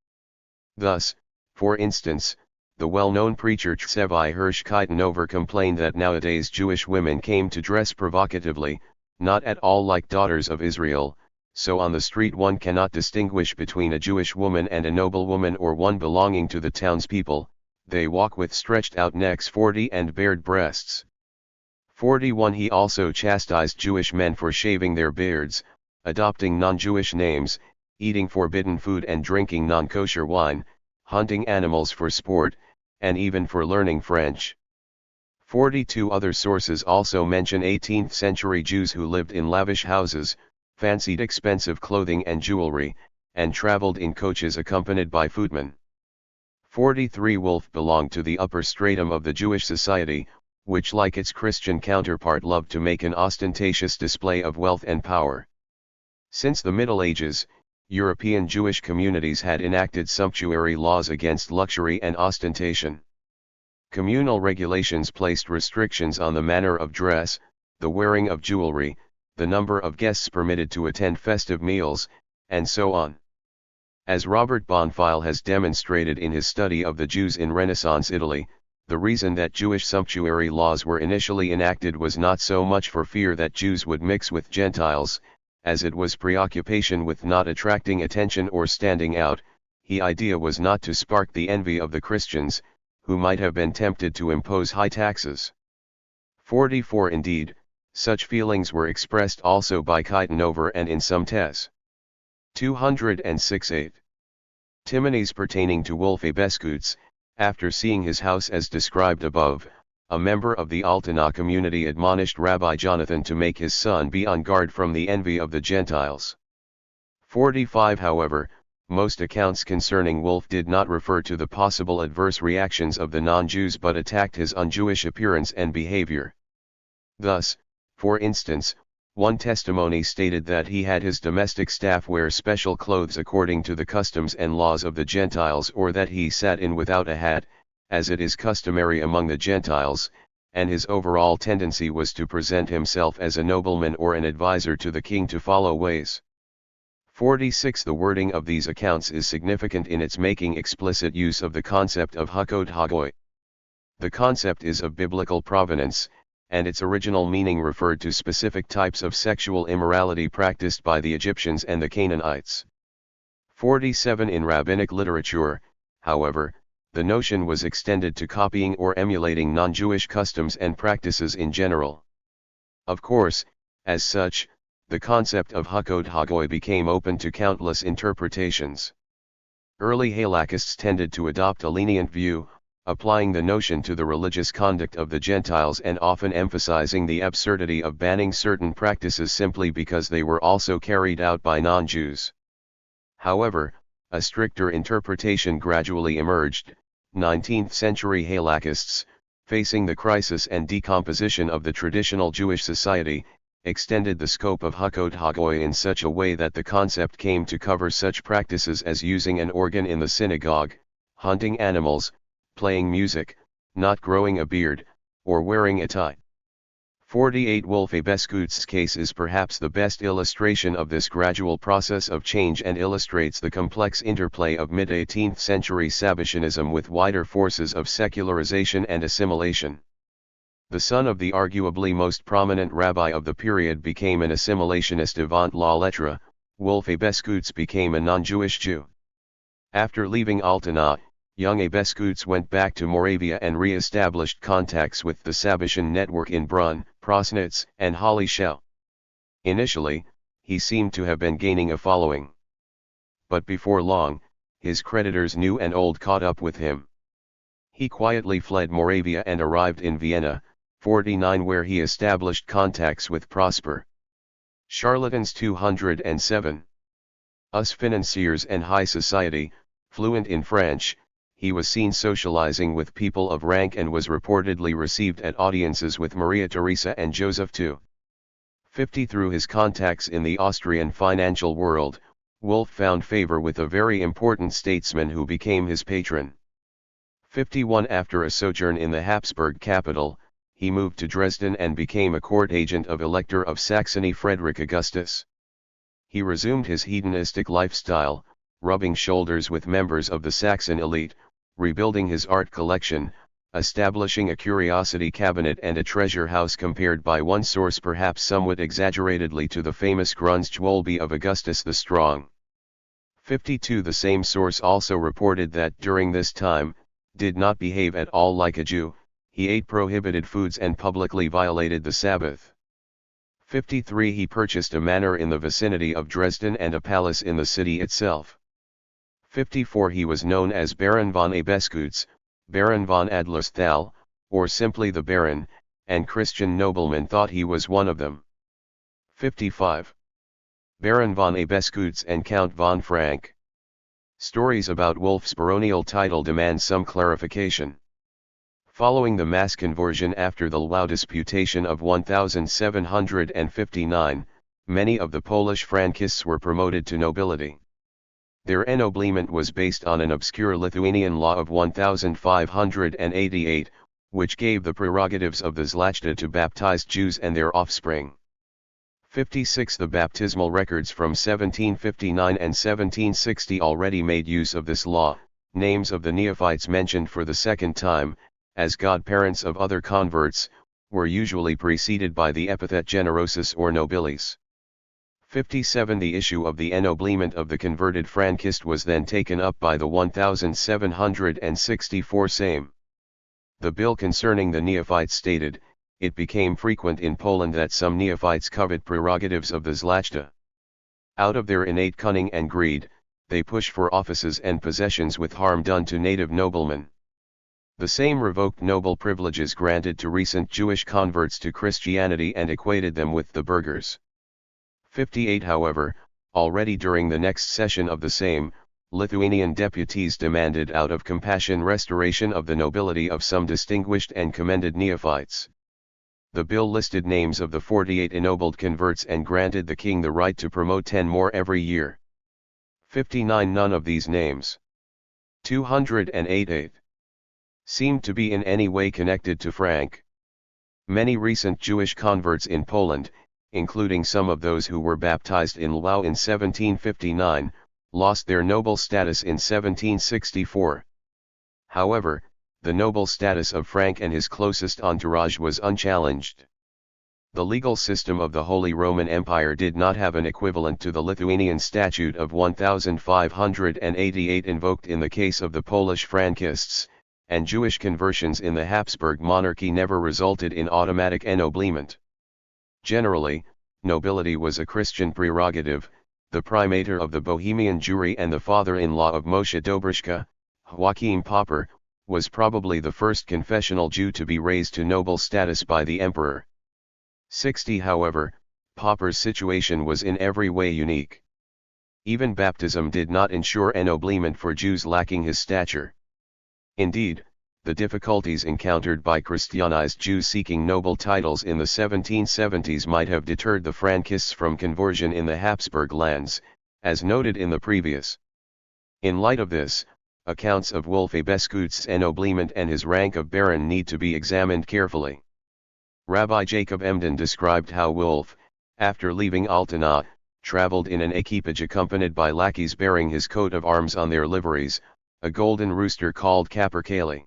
Thus, for instance, the well-known preacher Tzvi Hirsch Keitenover complained that nowadays Jewish women came to dress provocatively, not at all like daughters of Israel, so on the street one cannot distinguish between a Jewish woman and a noblewoman or one belonging to the townspeople. they walk with stretched out necks. 40 and bared breasts. 41 He also chastised Jewish men for shaving their beards, adopting non-Jewish names, eating forbidden food and drinking non-kosher wine, hunting animals for sport, and even for learning French. 42 Other sources also mention 18th century Jews who lived in lavish houses, fancied expensive clothing and jewelry, and traveled in coaches accompanied by footmen. 43 Wolf belonged to the upper stratum of the Jewish society, which like its Christian counterpart loved to make an ostentatious display of wealth and power. Since the Middle Ages, European Jewish communities had enacted sumptuary laws against luxury and ostentation. Communal regulations placed restrictions on the manner of dress, the wearing of jewelry, the number of guests permitted to attend festive meals, and so on. As Robert Bonfile has demonstrated in his study of the Jews in Renaissance Italy, the reason that Jewish sumptuary laws were initially enacted was not so much for fear that Jews would mix with Gentiles, as it was preoccupation with not attracting attention or standing out. The idea was not to spark the envy of the Christians, who might have been tempted to impose high taxes. 44 Indeed, such feelings were expressed also by Keitenover and in some Tes. 206-8. Timones pertaining to Wolfe Beskutz, after seeing his house as described above, a member of the Altena community admonished Rabbi Jonathan to make his son be on guard from the envy of the Gentiles. 45 However, most accounts concerning Wolfe did not refer to the possible adverse reactions of the non-Jews but attacked his un-Jewish appearance and behavior. Thus, for instance, one testimony stated that he had his domestic staff wear special clothes according to the customs and laws of the Gentiles, or that he sat in without a hat, as it is customary among the Gentiles, and his overall tendency was to present himself as a nobleman or an advisor to the king to follow ways. 46 The wording of these accounts is significant in its making explicit use of the concept of Hakod Hagoi. The concept is of biblical provenance, and its original meaning referred to specific types of sexual immorality practiced by the Egyptians and the Canaanites. 47 In rabbinic literature, however, the notion was extended to copying or emulating non-Jewish customs and practices in general. Of course, as such, the concept of Hakod Hagoi became open to countless interpretations. Early halachists tended to adopt a lenient view, applying the notion to the religious conduct of the Gentiles and often emphasizing the absurdity of banning certain practices simply because they were also carried out by non-Jews. However, a stricter interpretation gradually emerged. 19th century halachists, facing the crisis and decomposition of the traditional Jewish society, extended the scope of Hakod Hagoi in such a way that the concept came to cover such practices as using an organ in the synagogue, hunting animals, playing music, not growing a beard, or wearing a tie. 48 Wolfe Beskutz's case is perhaps the best illustration of this gradual process of change and illustrates the complex interplay of mid-18th century Sabbatianism with wider forces of secularization and assimilation. The son of the arguably most prominent rabbi of the period became an assimilationist avant la lettre. Wolfe Beskutz became a non-Jewish Jew. After leaving Altena, young Beskutz went back to Moravia and re-established contacts with the Sabbatian network in Brunn, Prosnitz, and Hollyschau. Initially, he seemed to have been gaining a following. But before long, his creditors new and old caught up with him. He quietly fled Moravia and arrived in Vienna, 49, where he established contacts with Prosper. Charlatans 207. Us financiers and high society, fluent in French, he was seen socializing with people of rank and was reportedly received at audiences with Maria Theresa and Joseph II. 50 Through his contacts in the Austrian financial world, Wolfe found favor with a very important statesman who became his patron. 51 After a sojourn in the Habsburg capital, he moved to Dresden and became a court agent of Elector of Saxony Frederick Augustus. He resumed his hedonistic lifestyle, rubbing shoulders with members of the Saxon elite, rebuilding his art collection, establishing a curiosity cabinet and a treasure house compared by one source perhaps somewhat exaggeratedly to the famous Grundstwölbe of Augustus the Strong. 52 The same source also reported that during this time, did not behave at all like a Jew, he ate prohibited foods and publicly violated the Sabbath. 53 He purchased a manor in the vicinity of Dresden and a palace in the city itself. 54 He was known as Baron von Abeskutz, Baron von Adlersthal, or simply the Baron, and Christian noblemen thought he was one of them. 55 Baron von Abeskutz and Count von Frank. Stories about Wolf's baronial title demand some clarification. Following the mass conversion after the Lwów disputation of 1759, many of the Polish Frankists were promoted to nobility. Their ennoblement was based on an obscure Lithuanian law of 1588, which gave the prerogatives of the Zlachta to baptized Jews and their offspring. 56 The baptismal records from 1759 and 1760 already made use of this law. Names of the neophytes mentioned for the second time, as godparents of other converts, were usually preceded by the epithet generosus or nobilis. 57 The issue of the ennoblement of the converted Frankist was then taken up by the 1764 Sejm. The bill concerning the neophytes stated, it became frequent in Poland that some neophytes covet prerogatives of the Zlachta. Out of their innate cunning and greed, they push for offices and possessions with harm done to native noblemen. The Sejm revoked noble privileges granted to recent Jewish converts to Christianity and equated them with the burghers. 58 However, already during the next session of the Sejm, Lithuanian deputies demanded out of compassion restoration of the nobility of some distinguished and commended neophytes. The bill listed names of the 48 ennobled converts and granted the king the right to promote 10 more every year. 59 None of these names, 208 seemed to be in any way connected to Frank. Many recent Jewish converts in Poland, including some of those who were baptized in Lwów in 1759, lost their noble status in 1764. However, the noble status of Frank and his closest entourage was unchallenged. The legal system of the Holy Roman Empire did not have an equivalent to the Lithuanian Statute of 1588 invoked in the case of the Polish Frankists, and Jewish conversions in the Habsburg monarchy never resulted in automatic ennoblement. Generally, nobility was a Christian prerogative. The primator of the Bohemian Jewry and the father-in-law of Moshe Dobruschka, Joachim Popper, was probably the first confessional Jew to be raised to noble status by the emperor. 60 However, Popper's situation was in every way unique. Even baptism did not ensure ennoblement for Jews lacking his stature. Indeed, the difficulties encountered by Christianized Jews seeking noble titles in the 1770s might have deterred the Frankists from conversion in the Habsburg lands, as noted in the previous. In light of this, accounts of Wolf Abeskutz's ennoblement and his rank of baron need to be examined carefully. Rabbi Jacob Emden described how Wolf, after leaving Altena, traveled in an equipage accompanied by lackeys bearing his coat of arms on their liveries, a golden rooster called Capercaillie.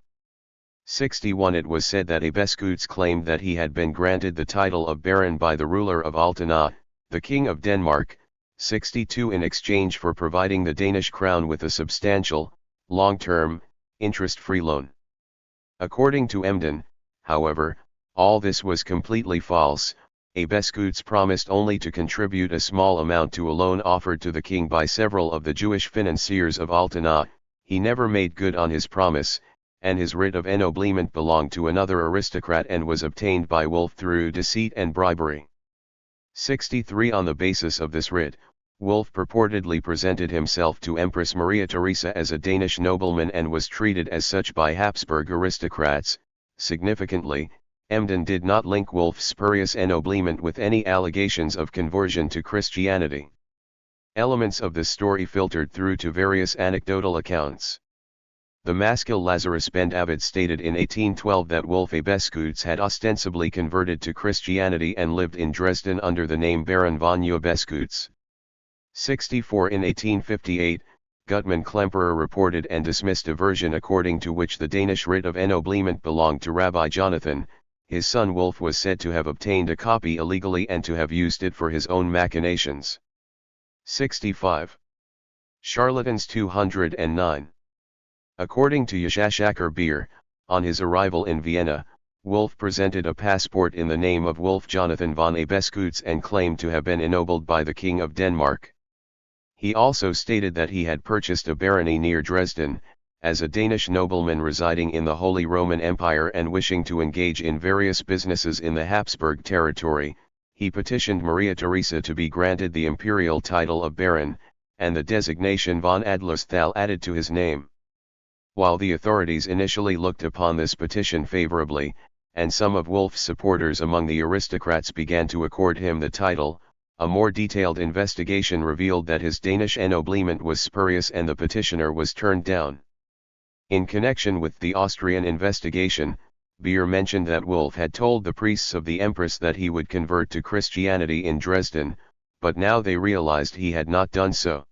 61 It was said that Abeskutz claimed that he had been granted the title of baron by the ruler of Altena, the king of Denmark, 62 in exchange for providing the Danish crown with a substantial, long-term, interest-free loan. According to Emden, however, all this was completely false. Abeskutz promised only to contribute a small amount to a loan offered to the king by several of the Jewish financiers of Altena. He never made good on his promise, and his writ of ennoblement belonged to another aristocrat and was obtained by Wolf through deceit and bribery. 63 On the basis of this writ, Wolf purportedly presented himself to Empress Maria Theresa as a Danish nobleman and was treated as such by Habsburg aristocrats. Significantly, Emden did not link Wolf's spurious ennoblement with any allegations of conversion to Christianity. Elements of this story filtered through to various anecdotal accounts. The Maskil Lazarus Ben David stated in 1812 that Wolf Abeskutz had ostensibly converted to Christianity and lived in Dresden under the name Baron von Abeskutz. 64 In 1858, Gutmann Klemperer reported and dismissed a version according to which the Danish writ of ennoblement belonged to Rabbi Jonathan. His son Wolf was said to have obtained a copy illegally and to have used it for his own machinations. 65. Charlatans 209. According to Yashashakar Beer, on his arrival in Vienna, Wolf presented a passport in the name of Wolf Jonathan von Abeskutz and claimed to have been ennobled by the King of Denmark. He also stated that he had purchased a barony near Dresden, as a Danish nobleman residing in the Holy Roman Empire and wishing to engage in various businesses in the Habsburg territory. He petitioned Maria Theresa to be granted the imperial title of Baron, and the designation von Adlersthal added to his name. While the authorities initially looked upon this petition favorably, and some of Wolf's supporters among the aristocrats began to accord him the title, a more detailed investigation revealed that his Danish ennoblement was spurious and the petitioner was turned down. In connection with the Austrian investigation, Beer mentioned that Wolf had told the priests of the Empress that he would convert to Christianity in Dresden, but now they realized he had not done so.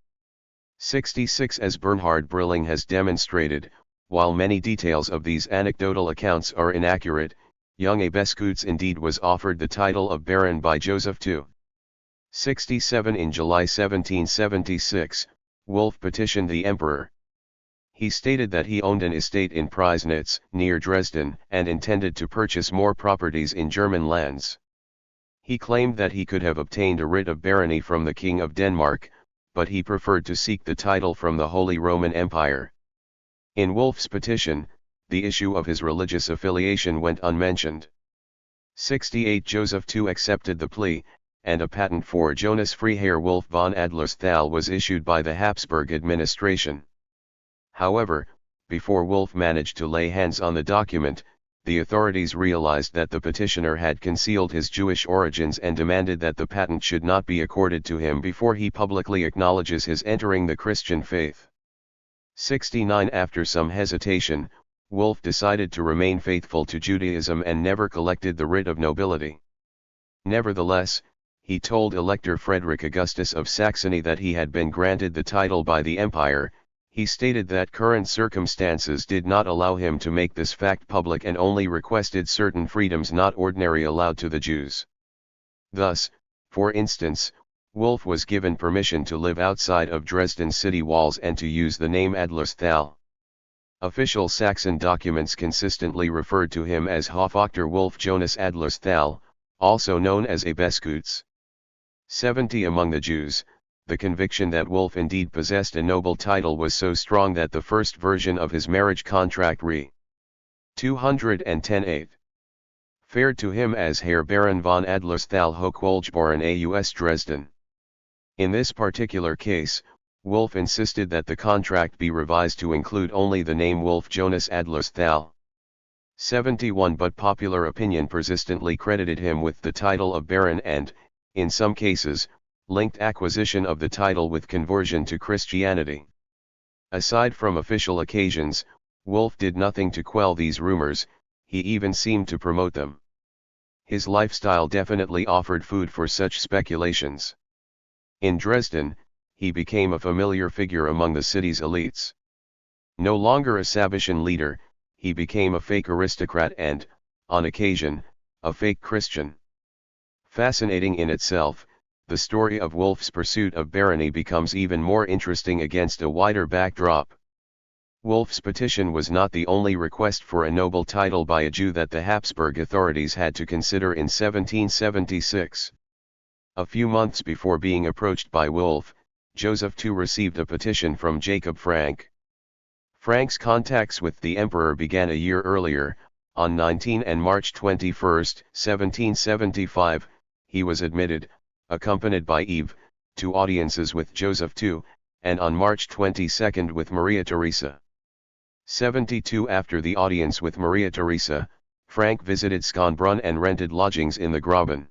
66 As Bernhard Brilling has demonstrated, while many details of these anecdotal accounts are inaccurate, young Abeskutz indeed was offered the title of Baron by Joseph II. 67 In July 1776, Wolf petitioned the emperor. He stated that he owned an estate in Preisnitz, near Dresden, and intended to purchase more properties in German lands. He claimed that he could have obtained a writ of barony from the King of Denmark, but he preferred to seek the title from the Holy Roman Empire. In Wolf's petition, the issue of his religious affiliation went unmentioned. 68 Joseph II accepted the plea, and a patent for Jonas Freiherr Wolf von Adlersthal was issued by the Habsburg administration. However, before Wolf managed to lay hands on the document, the authorities realized that the petitioner had concealed his Jewish origins and demanded that the patent should not be accorded to him before he publicly acknowledges his entering the Christian faith. 69 After some hesitation, Wolf decided to remain faithful to Judaism and never collected the writ of nobility. Nevertheless, he told Elector Frederick Augustus of Saxony that he had been granted the title by the empire. He stated that current circumstances did not allow him to make this fact public and only requested certain freedoms not ordinarily allowed to the Jews. Thus, for instance, Wolf was given permission to live outside of Dresden city walls and to use the name Adlersthal. Official Saxon documents consistently referred to him as Hofdoktor Wolf Jonas Adlersthal, also known as Abeskutz. 70 Among the Jews, the conviction that Wolf indeed possessed a noble title was so strong that the first version of his marriage contract re. 210 fared to him as Herr Baron von Adlersthal Hochwolfsborn aus Dresden. In this particular case, Wolf insisted that the contract be revised to include only the name Wolf Jonas Adlersthal. 71 But popular opinion persistently credited him with the title of Baron and, in some cases, linked acquisition of the title with conversion to Christianity. Aside from official occasions, Wolf did nothing to quell these rumors, he even seemed to promote them. His lifestyle definitely offered food for such speculations. In Dresden, he became a familiar figure among the city's elites. No longer a Sabbatian leader, he became a fake aristocrat and, on occasion, a fake Christian. Fascinating in itself, the story of Wolf's pursuit of barony becomes even more interesting against a wider backdrop. Wolf's petition was not the only request for a noble title by a Jew that the Habsburg authorities had to consider in 1776. A few months before being approached by Wolf, Joseph II received a petition from Jacob Frank. Frank's contacts with the emperor began a year earlier. On 19 and March 21, 1775, he was admitted, accompanied by Eve, to audiences with Joseph II, and on March 22 with Maria Theresa. 72 After the audience with Maria Theresa, Frank visited Schönbrunn and rented lodgings in the Graben.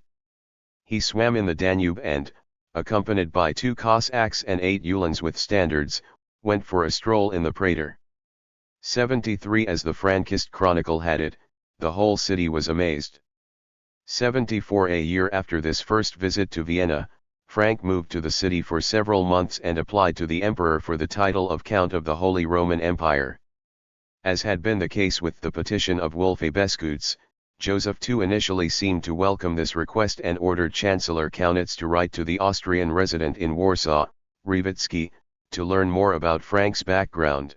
He swam in the Danube and, accompanied by 2 Cossacks and 8 Uhlans with standards, went for a stroll in the Prater. 73 As the Frankist Chronicle had it, the whole city was amazed. 74 A year after this first visit to Vienna, Frank moved to the city for several months and applied to the emperor for the title of Count of the Holy Roman Empire. As had been the case with the petition of Wolf Abeskutz, Joseph II initially seemed to welcome this request and ordered Chancellor Kaunitz to write to the Austrian resident in Warsaw, Revitsky, to learn more about Frank's background.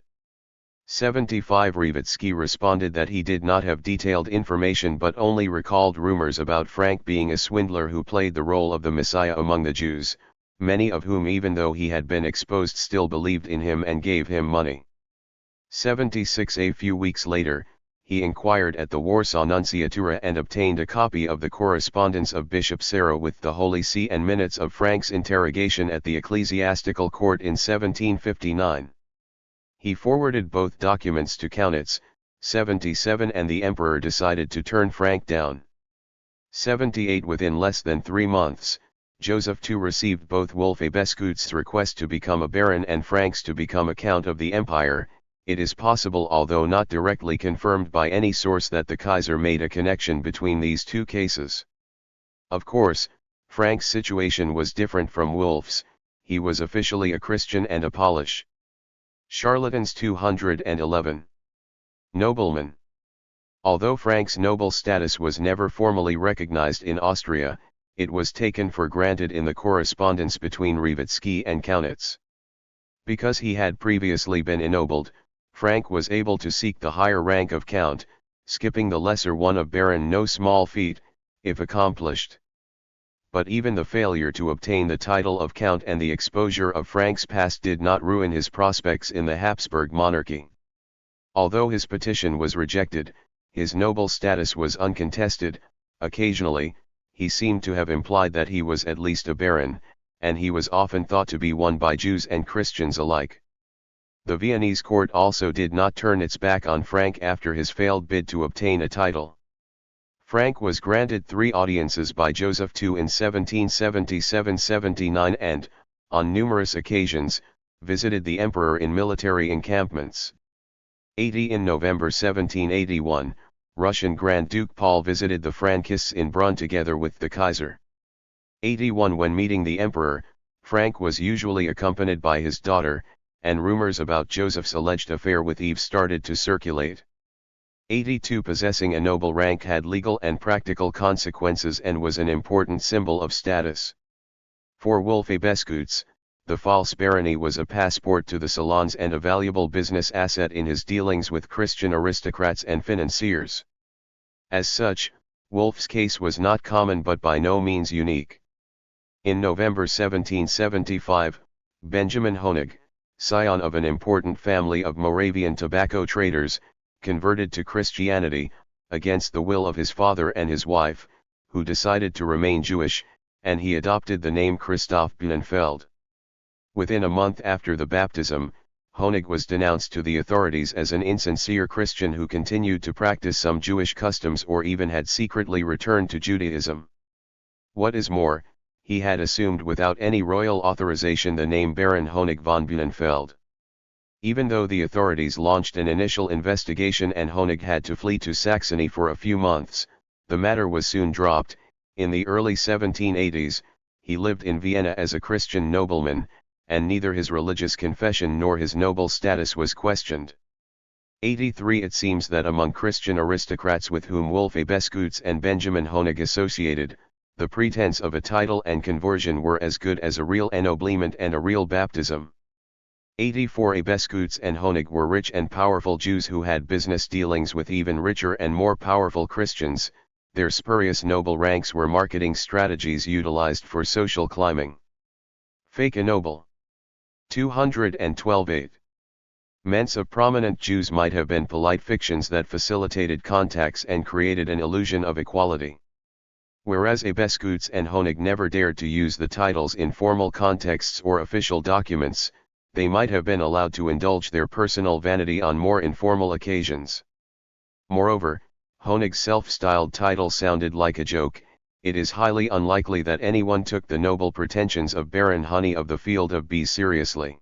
75 Revitsky responded that he did not have detailed information but only recalled rumors about Frank being a swindler who played the role of the Messiah among the Jews, many of whom even though he had been exposed still believed in him and gave him money. 76 A few weeks later, he inquired at the Warsaw Nunciatura and obtained a copy of the correspondence of Bishop Sarah with the Holy See and minutes of Frank's interrogation at the ecclesiastical court in 1759. He forwarded both documents to Kaunitz, 77, and the emperor decided to turn Frank down. 78 Within less than 3 months, Joseph II received both Wolfe Beskutz's request to become a baron and Frank's to become a count of the empire. It is possible, although not directly confirmed by any source, that the Kaiser made a connection between these two cases. Of course, Frank's situation was different from Wolfe's. He was officially a Christian and a Polish. Charlatans 211. Nobleman. Although Frank's noble status was never formally recognized in Austria, it was taken for granted in the correspondence between Revitsky and Kaunitz. Because he had previously been ennobled, Frank was able to seek the higher rank of count, skipping the lesser one of baron, no small feat, if accomplished. But even the failure to obtain the title of count and the exposure of Frank's past did not ruin his prospects in the Habsburg monarchy. Although his petition was rejected, his noble status was uncontested. Occasionally, he seemed to have implied that he was at least a baron, and he was often thought to be one by Jews and Christians alike. The Viennese court also did not turn its back on Frank after his failed bid to obtain a title. Frank was granted 3 audiences by Joseph II in 1777-79 and, on numerous occasions, visited the emperor in military encampments. 80 In November 1781, Russian Grand Duke Pawel visited the Frankists in Brunn together with the Kaiser. 81 When meeting the emperor, Frank was usually accompanied by his daughter, and rumors about Joseph's alleged affair with Eve started to circulate. 82 Possessing a noble rank had legal and practical consequences and was an important symbol of status. For Wolfe Beskutz, the false barony was a passport to the salons and a valuable business asset in his dealings with Christian aristocrats and financiers. As such, Wolfe's case was not common but by no means unique. In November 1775, Benjamin Honig, scion of an important family of Moravian tobacco traders, converted to Christianity, against the will of his father and his wife, who decided to remain Jewish, and he adopted the name Christoph Bienenfeld. Within a month after the baptism, Honig was denounced to the authorities as an insincere Christian who continued to practice some Jewish customs or even had secretly returned to Judaism. What is more, he had assumed without any royal authorization the name Baron Honig von Bienenfeld. Even though the authorities launched an initial investigation and Honig had to flee to Saxony for a few months, the matter was soon dropped. In the early 1780s, he lived in Vienna as a Christian nobleman, and neither his religious confession nor his noble status was questioned. 83 It seems that among Christian aristocrats with whom Wolfe Beskutz and Benjamin Honig associated, the pretense of a title and conversion were as good as a real ennoblement and a real baptism. 84 Beskutz and Honig were rich and powerful Jews who had business dealings with even richer and more powerful Christians. Their spurious noble ranks were marketing strategies utilized for social climbing. Fake a noble. 212 8. Ments of prominent Jews might have been polite fictions that facilitated contacts and created an illusion of equality. Whereas Beskutz and Honig never dared to use the titles in formal contexts or official documents, they might have been allowed to indulge their personal vanity on more informal occasions. Moreover, Honig's self-styled title sounded like a joke. It is highly unlikely that anyone took the noble pretensions of Baron Honey of the Field of B seriously.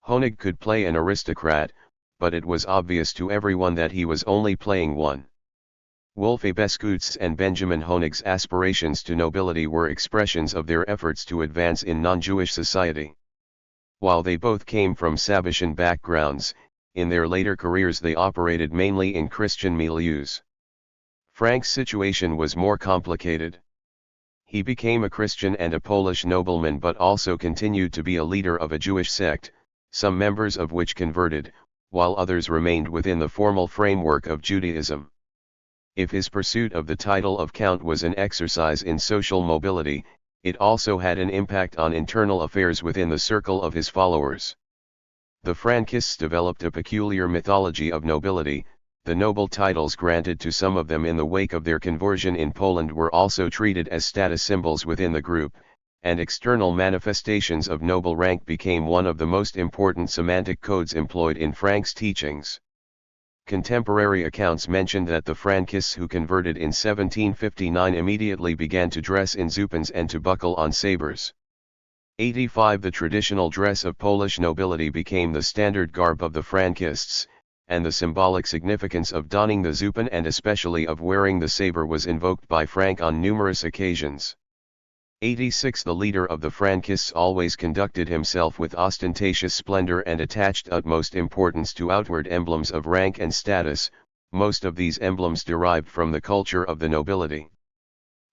Honig could play an aristocrat, but it was obvious to everyone that he was only playing one. Wolfe Beskutz and Benjamin Honig's aspirations to nobility were expressions of their efforts to advance in non-Jewish society. While they both came from Sabbatean backgrounds, in their later careers they operated mainly in Christian milieus. Frank's situation was more complicated. He became a Christian and a Polish nobleman but also continued to be a leader of a Jewish sect, some members of which converted, while others remained within the formal framework of Judaism. If his pursuit of the title of Count was an exercise in social mobility, it also had an impact on internal affairs within the circle of his followers. The Frankists developed a peculiar mythology of nobility. The noble titles granted to some of them in the wake of their conversion in Poland were also treated as status symbols within the group, and external manifestations of noble rank became one of the most important semantic codes employed in Frank's teachings. Contemporary accounts mention that the Frankists who converted in 1759 immediately began to dress in zupans and to buckle on sabers. 85 The traditional dress of Polish nobility became the standard garb of the Frankists, and the symbolic significance of donning the zupan and especially of wearing the saber was invoked by Frank on numerous occasions. 86 The leader of the Frankists always conducted himself with ostentatious splendor and attached utmost importance to outward emblems of rank and status, most of these emblems derived from the culture of the nobility.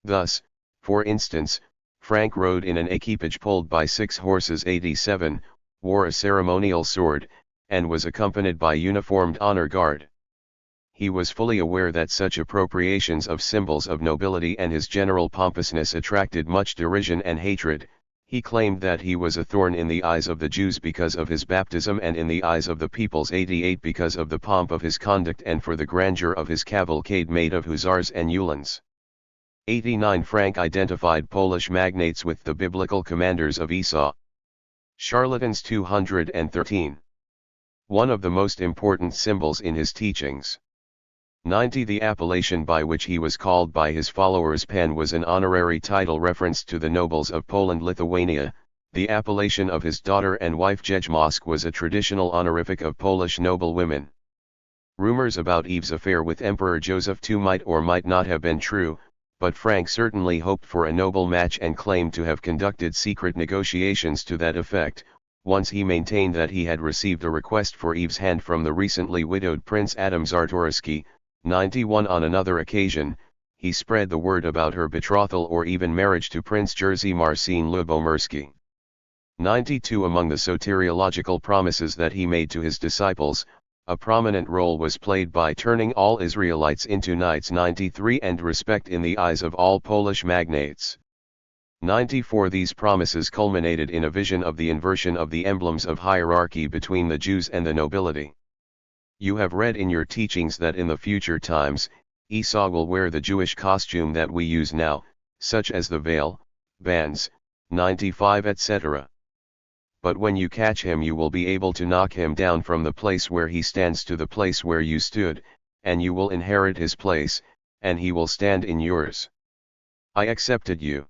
Thus, for instance, Frank rode in an equipage pulled by 6 horses. 87, wore a ceremonial sword, and was accompanied by uniformed honor guard. He was fully aware that such appropriations of symbols of nobility and his general pompousness attracted much derision and hatred. He claimed that he was a thorn in the eyes of the Jews because of his baptism and in the eyes of the peoples. 88 Because of the pomp of his conduct and for the grandeur of his cavalcade made of hussars and uhlans. 89 Frank identified Polish magnates with the biblical commanders of Esau. Charlatans. 213. One of the most important symbols in his teachings. 90 The appellation by which he was called by his followers Pan was an honorary title referenced to the nobles of Poland-Lithuania. The appellation of his daughter and wife Jejmosk was a traditional honorific of Polish noble women. Rumors about Eve's affair with Emperor Joseph II might or might not have been true, but Frank certainly hoped for a noble match and claimed to have conducted secret negotiations to that effect. Once he maintained that he had received a request for Eve's hand from the recently widowed Prince Adam Czartoryski. 91 On another occasion, he spread the word about her betrothal or even marriage to Prince Jerzy Marcin Lubomirski. 92 Among the soteriological promises that he made to his disciples, a prominent role was played by turning all Israelites into knights. 93 And respect in the eyes of all Polish magnates. 94 These promises culminated in a vision of the inversion of the emblems of hierarchy between the Jews and the nobility. You have read in your teachings that in the future times, Esau will wear the Jewish costume that we use now, such as the veil, bands, 95 etc. But when you catch him you will be able to knock him down from the place where he stands to the place where you stood, and you will inherit his place, and he will stand in yours. I accepted you.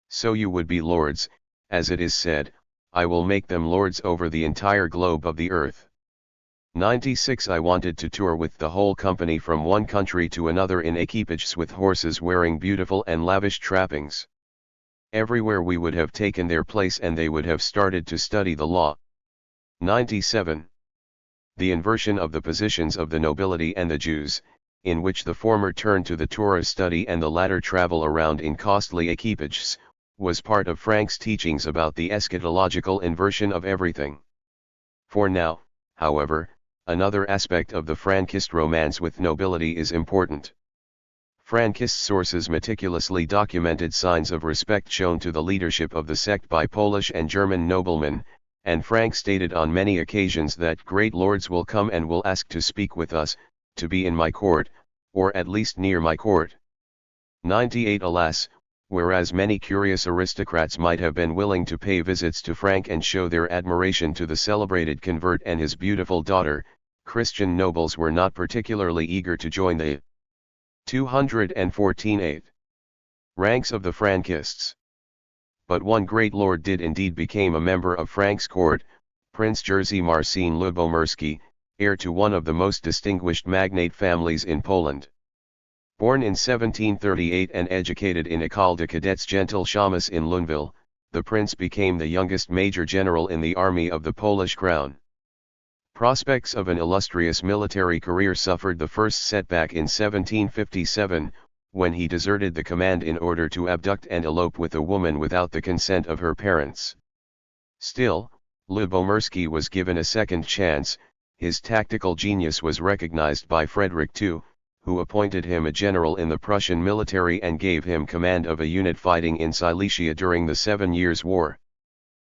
So you would be lords, as it is said, I will make them lords over the entire globe of the earth. 96 I wanted to tour with the whole company from one country to another in equipages with horses wearing beautiful and lavish trappings. Everywhere we would have taken their place and they would have started to study the law. 97. The inversion of the positions of the nobility and the Jews, in which the former turn to the Torah study and the latter travel around in costly equipages, was part of Frank's teachings about the eschatological inversion of everything. For now, however, another aspect of the Frankist romance with nobility is important. Frankist sources meticulously documented signs of respect shown to the leadership of the sect by Polish and German noblemen, and Frank stated on many occasions that great lords will come and will ask to speak with us, to be in my court, or at least near my court. 98 Alas, whereas many curious aristocrats might have been willing to pay visits to Frank and show their admiration to the celebrated convert and his beautiful daughter, Christian nobles were not particularly eager to join the 214 ranks of the Frankists. But one great lord did indeed become a member of Frank's court, Prince Jerzy Marcin Lubomirski, heir to one of the most distinguished magnate families in Poland. Born in 1738 and educated in École de Cadets Gentil Shamus in Luneville, the prince became the youngest major general in the army of the Polish crown. Prospects of an illustrious military career suffered the first setback in 1757, when he deserted the command in order to abduct and elope with a woman without the consent of her parents. Still, Lubomirski was given a second chance. his tactical genius was recognized by Frederick II, who appointed him a general in the Prussian military and gave him command of a unit fighting in Silesia during the 7 Years' War.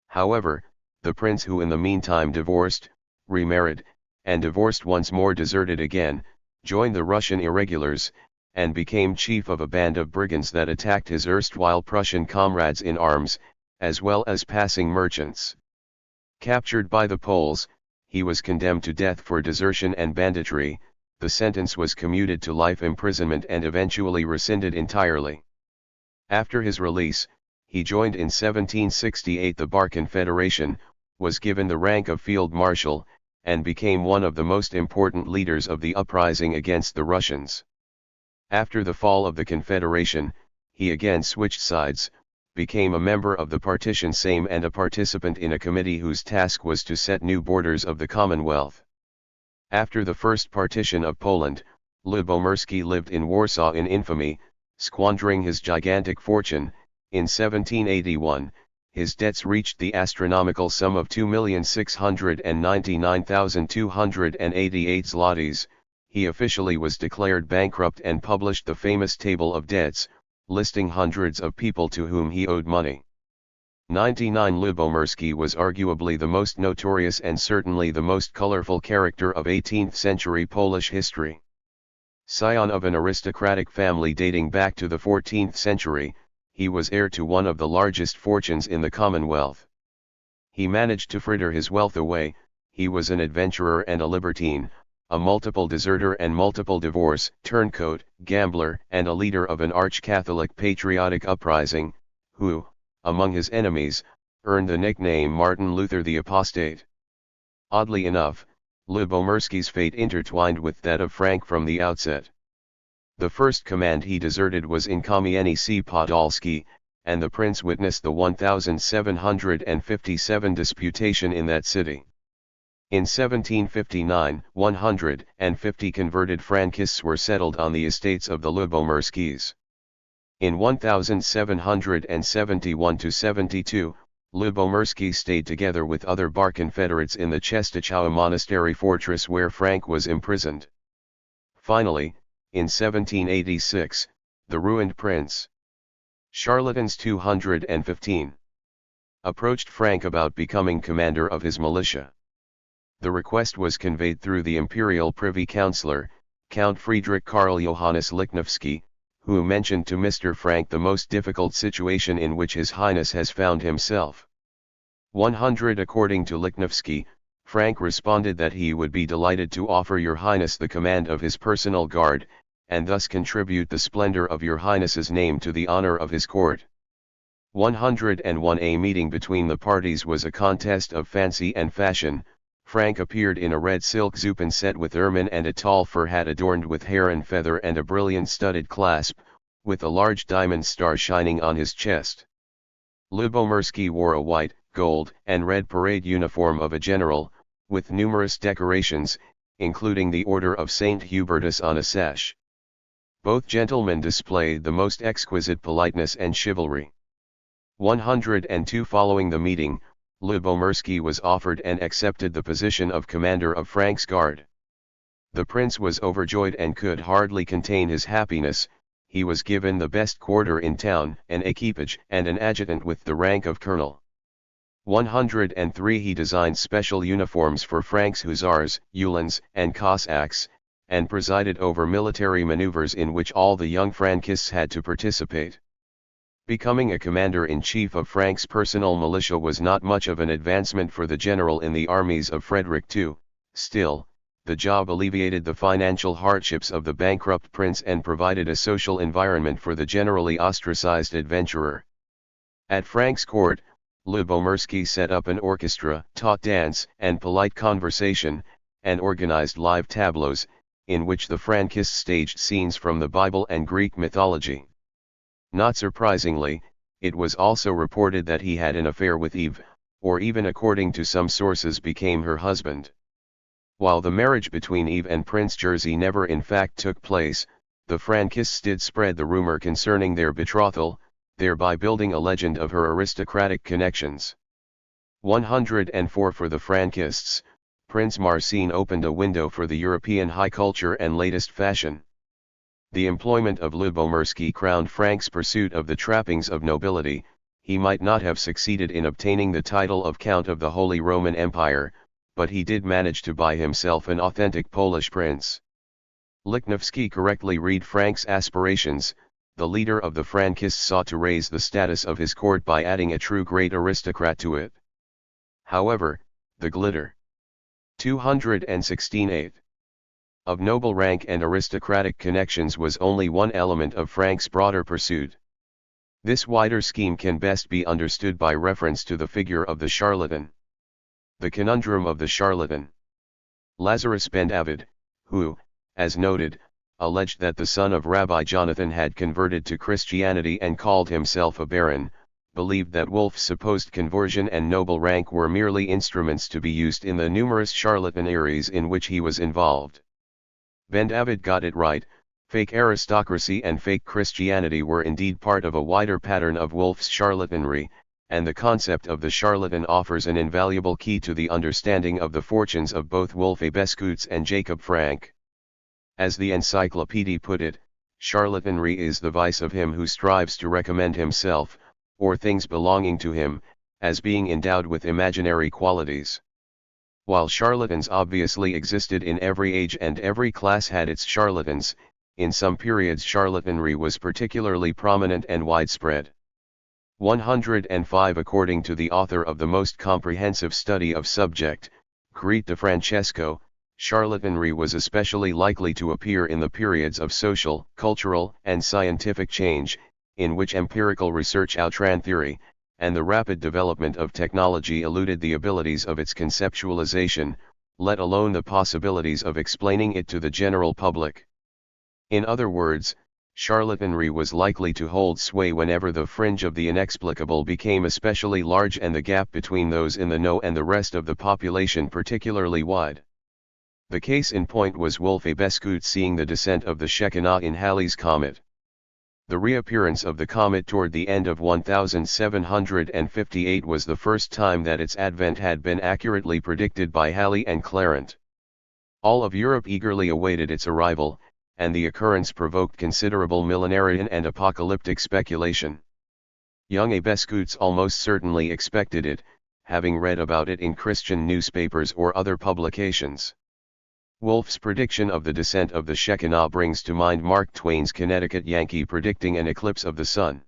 However, the prince, who in the meantime divorced, remarried, and divorced once more, deserted again, joined the Russian irregulars, and became chief of a band of brigands that attacked his erstwhile Prussian comrades in arms, as well as passing merchants. Captured by the Poles, he was condemned to death for desertion and banditry. The sentence was commuted to life imprisonment and eventually rescinded entirely. After his release, he joined in 1768 the Bar Confederation, was given the rank of Field Marshal, and became one of the most important leaders of the uprising against the Russians. After the fall of the Confederation, he again switched sides, became a member of the Partition Sejm and a participant in a committee whose task was to set new borders of the Commonwealth. After the first partition of Poland, Lubomirski lived in Warsaw in infamy, squandering his gigantic fortune. In 1781, his debts reached the astronomical sum of 2,699,288 zlotys. He officially was declared bankrupt and published the famous table of debts, listing hundreds of people to whom he owed money. 99 Lubomirski was arguably the most notorious and certainly the most colorful character of 18th-century Polish history. Scion of an aristocratic family dating back to the 14th century, he was heir to one of the largest fortunes in the Commonwealth. He managed to fritter his wealth away. He was an adventurer and a libertine, a multiple deserter and multiple divorce, turncoat, gambler, and a leader of an arch-Catholic patriotic uprising, who, among his enemies, earned the nickname Martin Luther the Apostate. Oddly enough, Lubomirski's fate intertwined with that of Frank from the outset. The first command he deserted was in Kamienice Podolski, and the prince witnessed the 1757 disputation in that city. In 1759, 150 converted Frankists were settled on the estates of the Lubomirskis. In 1771–72, Lubomirski stayed together with other Bar Confederates in the Czestochowa monastery fortress where Frank was imprisoned. Finally, in 1786, the ruined prince, Charlatans 215, approached Frank about becoming commander of his militia. The request was conveyed through the imperial privy councillor, Count Friedrich Karl Johannes Lichnowsky, who mentioned to Mr. Frank the most difficult situation in which His Highness has found himself. 100 According to Lichnowsky, Frank responded that he would be delighted to offer Your Highness the command of his personal guard, and thus contribute the splendor of Your Highness's name to the honor of his court. 101 A meeting between the parties was a contest of fancy and fashion. Frank appeared in a red silk zupan set with ermine and a tall fur hat adorned with hair and feather and a brilliant studded clasp, with a large diamond star shining on his chest. Lubomirski wore a white, gold, and red parade uniform of a general, with numerous decorations, including the Order of St. Hubertus on a sash. Both gentlemen displayed the most exquisite politeness and chivalry. 102 Following the meeting, Lubomirski was offered and accepted the position of commander of Frank's guard. The prince was overjoyed and could hardly contain his happiness. He was given the best quarter in town, an equipage and an adjutant with the rank of colonel. 103 He designed special uniforms for Frank's hussars, uhlans, and Cossacks, and presided over military maneuvers in which all the young Frankists had to participate. Becoming a commander-in-chief of Frank's personal militia was not much of an advancement for the general in the armies of Frederick II. Still, the job alleviated the financial hardships of the bankrupt prince and provided a social environment for the generally ostracized adventurer. At Frank's court, Lubomirski set up an orchestra, taught dance and polite conversation, and organized live tableaux, in which the Frankists staged scenes from the Bible and Greek mythology. Not surprisingly, it was also reported that he had an affair with Eve, or even according to some sources became her husband. While the marriage between Eve and Prince Jerzy never in fact took place, the Frankists did spread the rumor concerning their betrothal, thereby building a legend of her aristocratic connections. 104 For the Frankists, Prince Marcin opened a window for the European high culture and latest fashion. The employment of Lubomirski crowned Frank's pursuit of the trappings of nobility. He might not have succeeded in obtaining the title of Count of the Holy Roman Empire, but he did manage to buy himself an authentic Polish prince. Lichnowsky correctly read Frank's aspirations. The leader of the Frankists sought to raise the status of his court by adding a true great aristocrat to it. However, the glitter 216 of noble rank and aristocratic connections was only one element of Frank's broader pursuit. This wider scheme can best be understood by reference to the figure of the charlatan. The conundrum of the charlatan. Lazarus ben Avid, who, as noted, alleged that the son of Rabbi Jonathan had converted to Christianity and called himself a baron, believed that Wolf's supposed conversion and noble rank were merely instruments to be used in the numerous charlataneries in which he was involved. Ben David got it right. Fake aristocracy and fake Christianity were indeed part of a wider pattern of Wolf's charlatanry, and the concept of the charlatan offers an invaluable key to the understanding of the fortunes of both Wolfe Bescoots and Jacob Frank. As the encyclopedia put it, charlatanry is the vice of him who strives to recommend himself, or things belonging to him, as being endowed with imaginary qualities. While charlatans obviously existed in every age and every class had its charlatans, in some periods charlatanry was particularly prominent and widespread. 105 According to the author of the most comprehensive study of subject, Crete de Francesco, charlatanry was especially likely to appear in the periods of social, cultural, and scientific change, in which empirical research outran theory, and the rapid development of technology eluded the abilities of its conceptualization, let alone the possibilities of explaining it to the general public. In other words, charlatanry was likely to hold sway whenever the fringe of the inexplicable became especially large and the gap between those in the know and the rest of the population particularly wide. The case in point was Wolfe Bescoot seeing the descent of the Shekinah in Halley's comet. The reappearance of the comet toward the end of 1758 was the first time that its advent had been accurately predicted by Halley and Clarent. All of Europe eagerly awaited its arrival, and the occurrence provoked considerable millenarian and apocalyptic speculation. Young Bescoots almost certainly expected it, having read about it in Christian newspapers or other publications. Wolfe's prediction of the descent of the Shekinah brings to mind Mark Twain's Connecticut Yankee predicting an eclipse of the sun.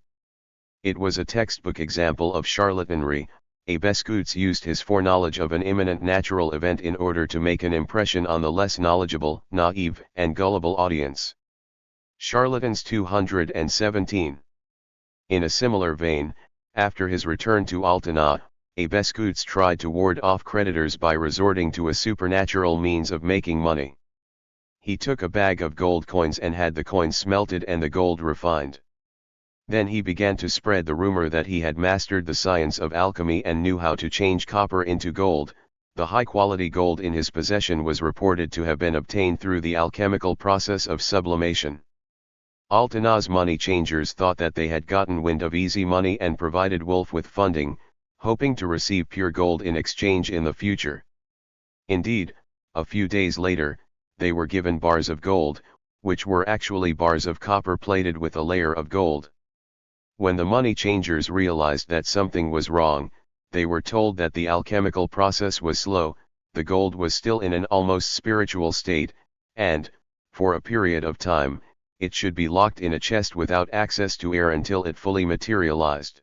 It was a textbook example of charlatanry. Bescoots used his foreknowledge of an imminent natural event in order to make an impression on the less knowledgeable, naive, and gullible audience. Charlatans 217. In a similar vein, after his return to Altona, Bescoots tried to ward off creditors by resorting to a supernatural means of making money. He took a bag of gold coins and had the coins smelted and the gold refined. Then he began to spread the rumor that he had mastered the science of alchemy and knew how to change copper into gold. The high-quality gold in his possession was reported to have been obtained through the alchemical process of sublimation. Altona's money changers thought that they had gotten wind of easy money and provided Wolfe with funding, hoping to receive pure gold in exchange in the future. Indeed, a few days later, they were given bars of gold, which were actually bars of copper plated with a layer of gold. When the money changers realized that something was wrong, they were told that the alchemical process was slow, the gold was still in an almost spiritual state, and, for a period of time, it should be locked in a chest without access to air until it fully materialized.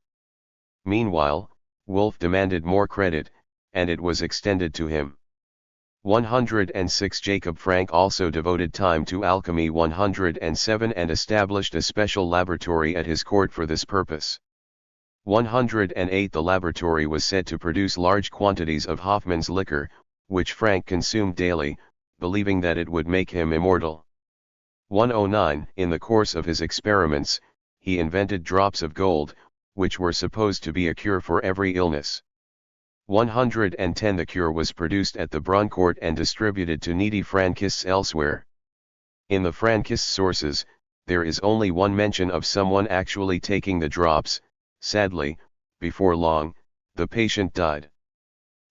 Meanwhile, Wolfe demanded more credit, and it was extended to him. 106 Jacob Frank also devoted time to alchemy 107 and established a special laboratory at his court for this purpose. 108 The laboratory was said to produce large quantities of Hoffman's liquor, which Frank consumed daily, believing that it would make him immortal. 109 In the course of his experiments, he invented drops of gold, which were supposed to be a cure for every illness. 110 The cure was produced at the Bruncourt and distributed to needy Frankists elsewhere. In the Frankist sources, there is only one mention of someone actually taking the drops. Sadly, before long, the patient died.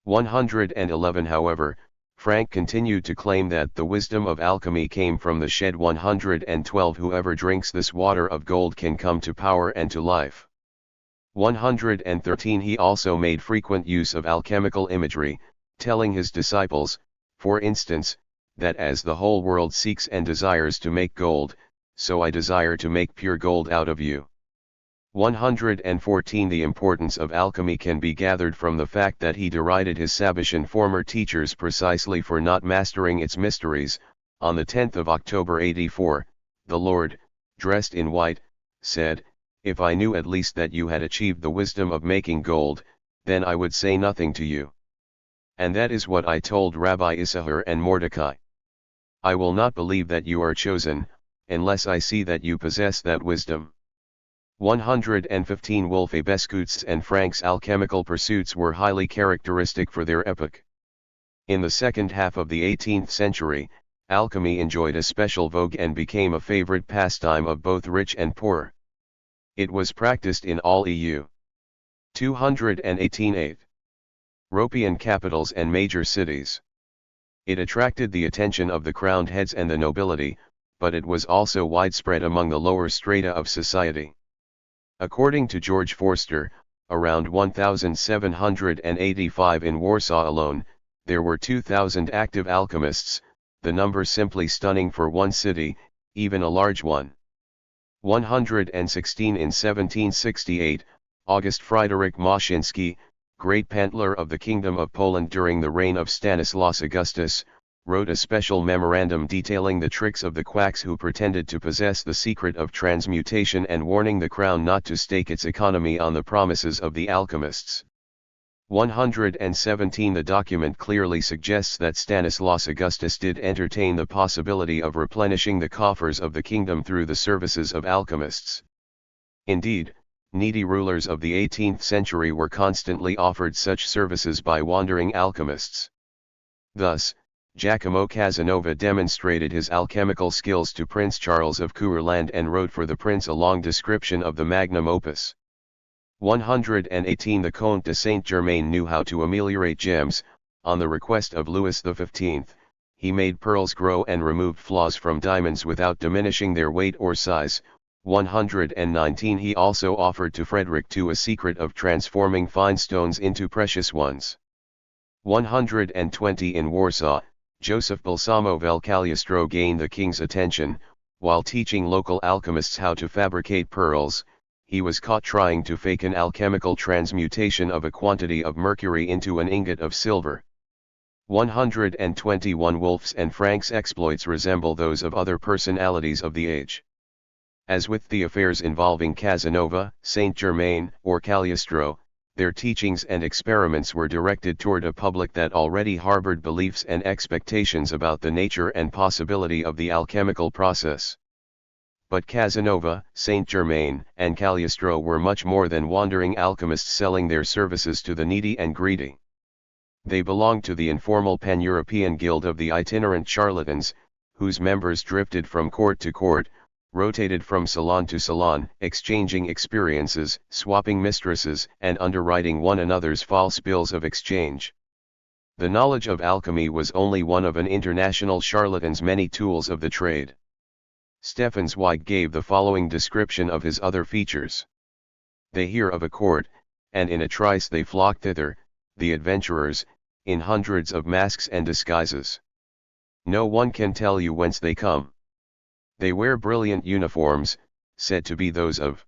111 However, Frank continued to claim that the wisdom of alchemy came from the shed 112. Whoever drinks this water of gold can come to power and to life. 113. He also made frequent use of alchemical imagery, telling his disciples, for instance, that as the whole world seeks and desires to make gold, so I desire to make pure gold out of you. 114. The importance of alchemy can be gathered from the fact that he derided his Sabbatian former teachers precisely for not mastering its mysteries. On the 10th of October 84, the Lord, dressed in white, said, "If I knew at least that you had achieved the wisdom of making gold, then I would say nothing to you. And that is what I told Rabbi Issachar and Mordecai. I will not believe that you are chosen, unless I see that you possess that wisdom." 115. Wolfe Bescoot's and Frank's alchemical pursuits were highly characteristic for their epoch. In the second half of the 18th century, alchemy enjoyed a special vogue and became a favorite pastime of both rich and poor. It was practiced in all EU. 218. European capitals and major cities. It attracted the attention of the crowned heads and the nobility, but it was also widespread among the lower strata of society. According to George Forster, around 1785 in Warsaw alone, there were 2,000 active alchemists, the number simply stunning for one city, even a large one. 116. In 1768, August Fryderyk Moszyński, great Pantler of the Kingdom of Poland during the reign of Stanislaus Augustus, wrote a special memorandum detailing the tricks of the quacks who pretended to possess the secret of transmutation and warning the crown not to stake its economy on the promises of the alchemists. 117. The document clearly suggests that Stanislaus Augustus did entertain the possibility of replenishing the coffers of the kingdom through the services of alchemists. Indeed, needy rulers of the 18th century were constantly offered such services by wandering alchemists. Thus, Giacomo Casanova demonstrated his alchemical skills to Prince Charles of Courland and wrote for the prince a long description of the magnum opus. 118. The Comte de Saint-Germain knew how to ameliorate gems. On the request of Louis XV, he made pearls grow and removed flaws from diamonds without diminishing their weight or size. 119. He also offered to Frederick II a secret of transforming fine stones into precious ones. 120. In Warsaw, Joseph Balsamo vel Cagliostro gained the king's attention. While teaching local alchemists how to fabricate pearls, he was caught trying to fake an alchemical transmutation of a quantity of mercury into an ingot of silver. 121. Wolfe's and Frank's exploits resemble those of other personalities of the age. As with the affairs involving Casanova, Saint-Germain, or Cagliostro, their teachings and experiments were directed toward a public that already harbored beliefs and expectations about the nature and possibility of the alchemical process. But Casanova, Saint-Germain, and Cagliostro were much more than wandering alchemists selling their services to the needy and greedy. They belonged to the informal pan-European guild of the itinerant charlatans, whose members drifted from court to court, rotated from salon to salon, exchanging experiences, swapping mistresses, and underwriting one another's false bills of exchange. The knowledge of alchemy was only one of an international charlatan's many tools of the trade. Stefan Zweig gave the following description of his other features. They hear of a court, and in a trice they flock thither, the adventurers, in hundreds of masks and disguises. No one can tell you whence they come. They wear brilliant uniforms, said to be those of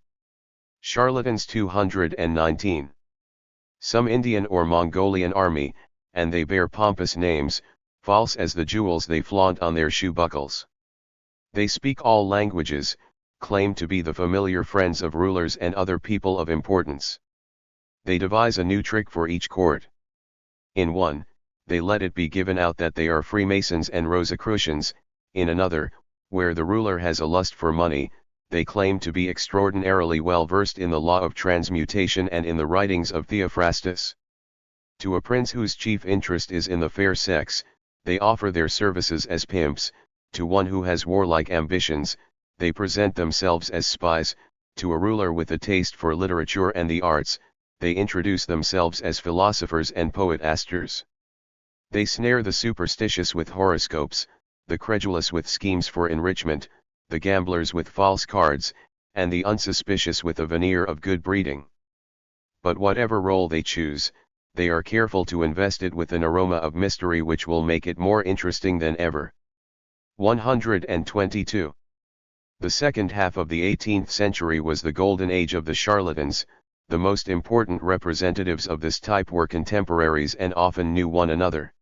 charlatans. 219. Some Indian or Mongolian army, and they bear pompous names, false as the jewels they flaunt on their shoe buckles. They speak all languages, claim to be the familiar friends of rulers and other people of importance. They devise a new trick for each court. In one, they let it be given out that they are Freemasons and Rosicrucians. In another, where the ruler has a lust for money, they claim to be extraordinarily well versed in the law of transmutation and in the writings of Theophrastus. To a prince whose chief interest is in the fair sex, they offer their services as pimps. To one who has warlike ambitions, they present themselves as spies. To a ruler with a taste for literature and the arts, they introduce themselves as philosophers and poetasters. They snare the superstitious with horoscopes, the credulous with schemes for enrichment, the gamblers with false cards, and the unsuspicious with a veneer of good breeding. But whatever role they choose, they are careful to invest it with an aroma of mystery which will make it more interesting than ever. 122. The second half of the 18th century was the golden age of the charlatans. The most important representatives of this type were contemporaries and often knew one another.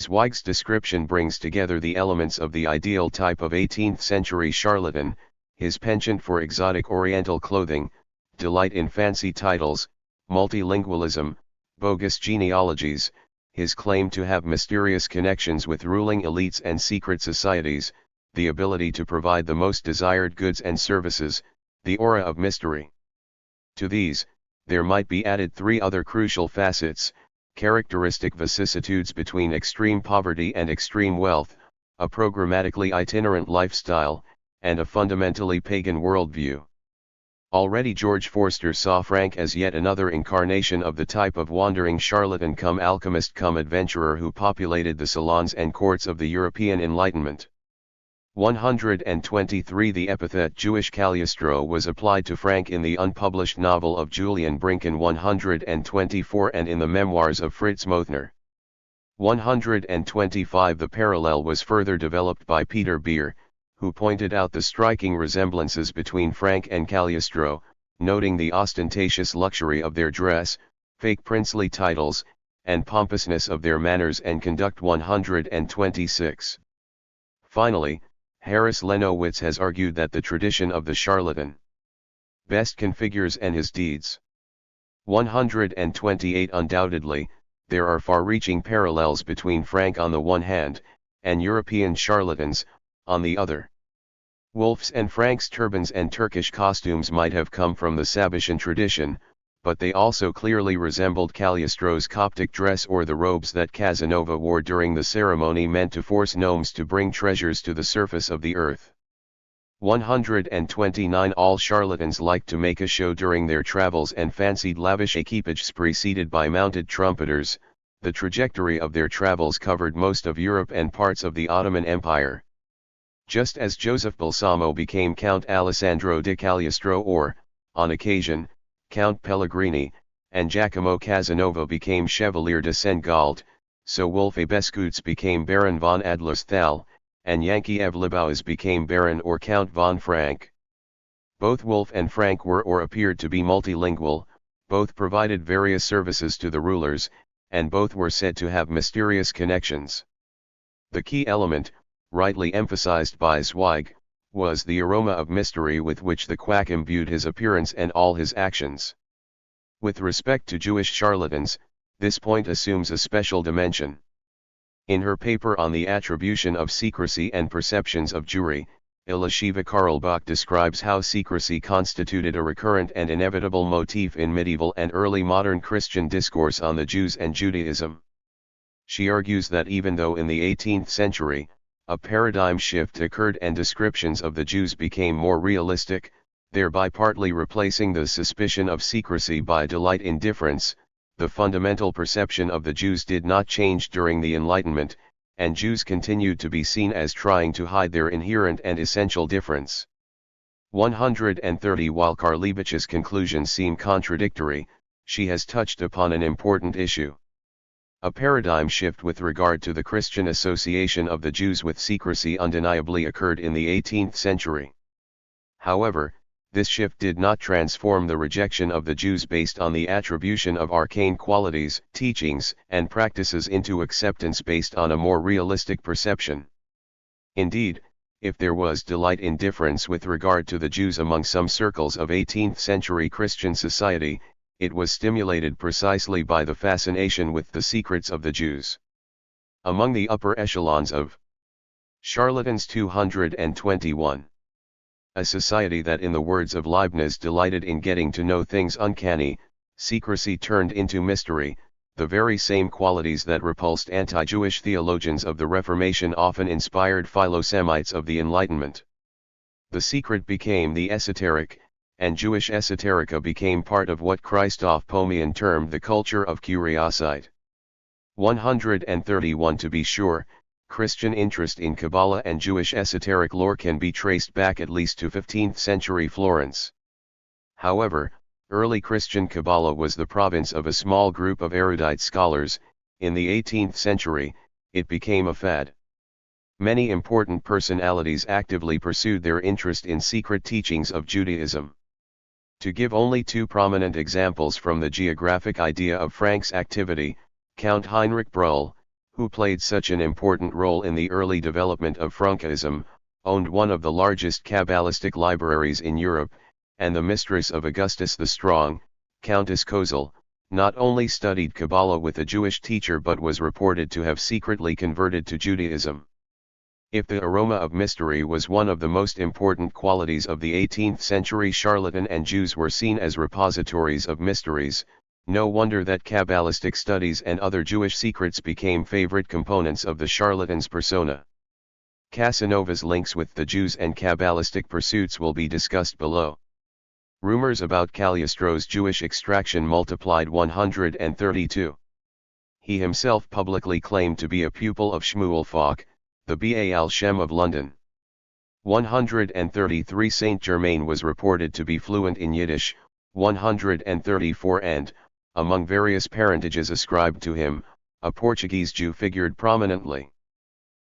Zweig's description brings together the elements of the ideal type of 18th century charlatan: his penchant for exotic oriental clothing, delight in fancy titles, multilingualism, bogus genealogies, his claim to have mysterious connections with ruling elites and secret societies, the ability to provide the most desired goods and services, the aura of mystery. To these, there might be added three other crucial facets: characteristic vicissitudes between extreme poverty and extreme wealth, a programmatically itinerant lifestyle, and a fundamentally pagan worldview. Already George Forster saw Frank as yet another incarnation of the type of wandering charlatan come alchemist come adventurer who populated the salons and courts of the European Enlightenment. 123. The epithet Jewish Cagliostro was applied to Frank in the unpublished novel of Julian Brinken 124 and in the memoirs of Fritz Mothner. 125. The parallel was further developed by Peter Beer, who pointed out the striking resemblances between Frank and Cagliostro, noting the ostentatious luxury of their dress, fake princely titles, and pompousness of their manners and conduct. 126. Finally, Harris Lenowitz has argued that the tradition of the charlatan best configures and his deeds. 128. Undoubtedly, there are far-reaching parallels between Frank on the one hand, and European charlatans, on the other. Wolf's and Frank's turbans and Turkish costumes might have come from the Sabbatian tradition, but they also clearly resembled Cagliostro's Coptic dress or the robes that Casanova wore during the ceremony meant to force gnomes to bring treasures to the surface of the earth. 129. All charlatans liked to make a show during their travels and fancied lavish equipages preceded by mounted trumpeters. The trajectory of their travels covered most of Europe and parts of the Ottoman Empire. Just as Joseph Balsamo became Count Alessandro di Cagliostro or, on occasion, Count Pellegrini, and Giacomo Casanova became Chevalier de Saint-Galt, so Wolfe Beskutz became Baron von Adlersthal, and Yankiev Lebowis became Baron or Count von Frank. Both Wolfe and Frank were or appeared to be multilingual, both provided various services to the rulers, and both were said to have mysterious connections. The key element, rightly emphasized by Zweig, was the aroma of mystery with which the quack imbued his appearance and all his actions. With respect to Jewish charlatans, this point assumes a special dimension. In her paper on the attribution of secrecy and perceptions of Jewry, Elishiva Karlbach describes how secrecy constituted a recurrent and inevitable motif in medieval and early modern Christian discourse on the Jews and Judaism. She argues that even though in the 18th century, a paradigm shift occurred and descriptions of the Jews became more realistic, thereby partly replacing the suspicion of secrecy by delight in difference, the fundamental perception of the Jews did not change during the Enlightenment, and Jews continued to be seen as trying to hide their inherent and essential difference. 130. While Karlevich's conclusions seem contradictory, she has touched upon an important issue. A paradigm shift with regard to the Christian association of the Jews with secrecy undeniably occurred in the 18th century. However, this shift did not transform the rejection of the Jews based on the attribution of arcane qualities, teachings, and practices into acceptance based on a more realistic perception. Indeed, if there was delight in difference with regard to the Jews among some circles of 18th century Christian society, it was stimulated precisely by the fascination with the secrets of the Jews. Among the upper echelons of charlatans. 221. A society that, in the words of Leibniz, delighted in getting to know things uncanny, secrecy turned into mystery, the very same qualities that repulsed anti-Jewish theologians of the Reformation often inspired Philo-Semites of the Enlightenment. The secret became the esoteric, and Jewish esoterica became part of what Christoph Pomian termed the culture of curiosity. 131. To be sure, Christian interest in Kabbalah and Jewish esoteric lore can be traced back at least to 15th century Florence. However, early Christian Kabbalah was the province of a small group of erudite scholars. In the 18th century, it became a fad. Many important personalities actively pursued their interest in secret teachings of Judaism. To give only two prominent examples from the geographic idea of Frank's activity, Count Heinrich Brull, who played such an important role in the early development of Frankism, owned one of the largest Kabbalistic libraries in Europe, and the mistress of Augustus the Strong, Countess Kozel, not only studied Kabbalah with a Jewish teacher but was reported to have secretly converted to Judaism. If the aroma of mystery was one of the most important qualities of the 18th century charlatan and Jews were seen as repositories of mysteries, no wonder that Kabbalistic studies and other Jewish secrets became favorite components of the charlatan's persona. Casanova's links with the Jews and Kabbalistic pursuits will be discussed below. Rumors about Cagliostro's Jewish extraction multiplied 132. He himself publicly claimed to be a pupil of Shmuel Falk, the Baal Shem of London. 133. Saint Germain was reported to be fluent in Yiddish. 134. And, among various parentages ascribed to him, a Portuguese Jew figured prominently.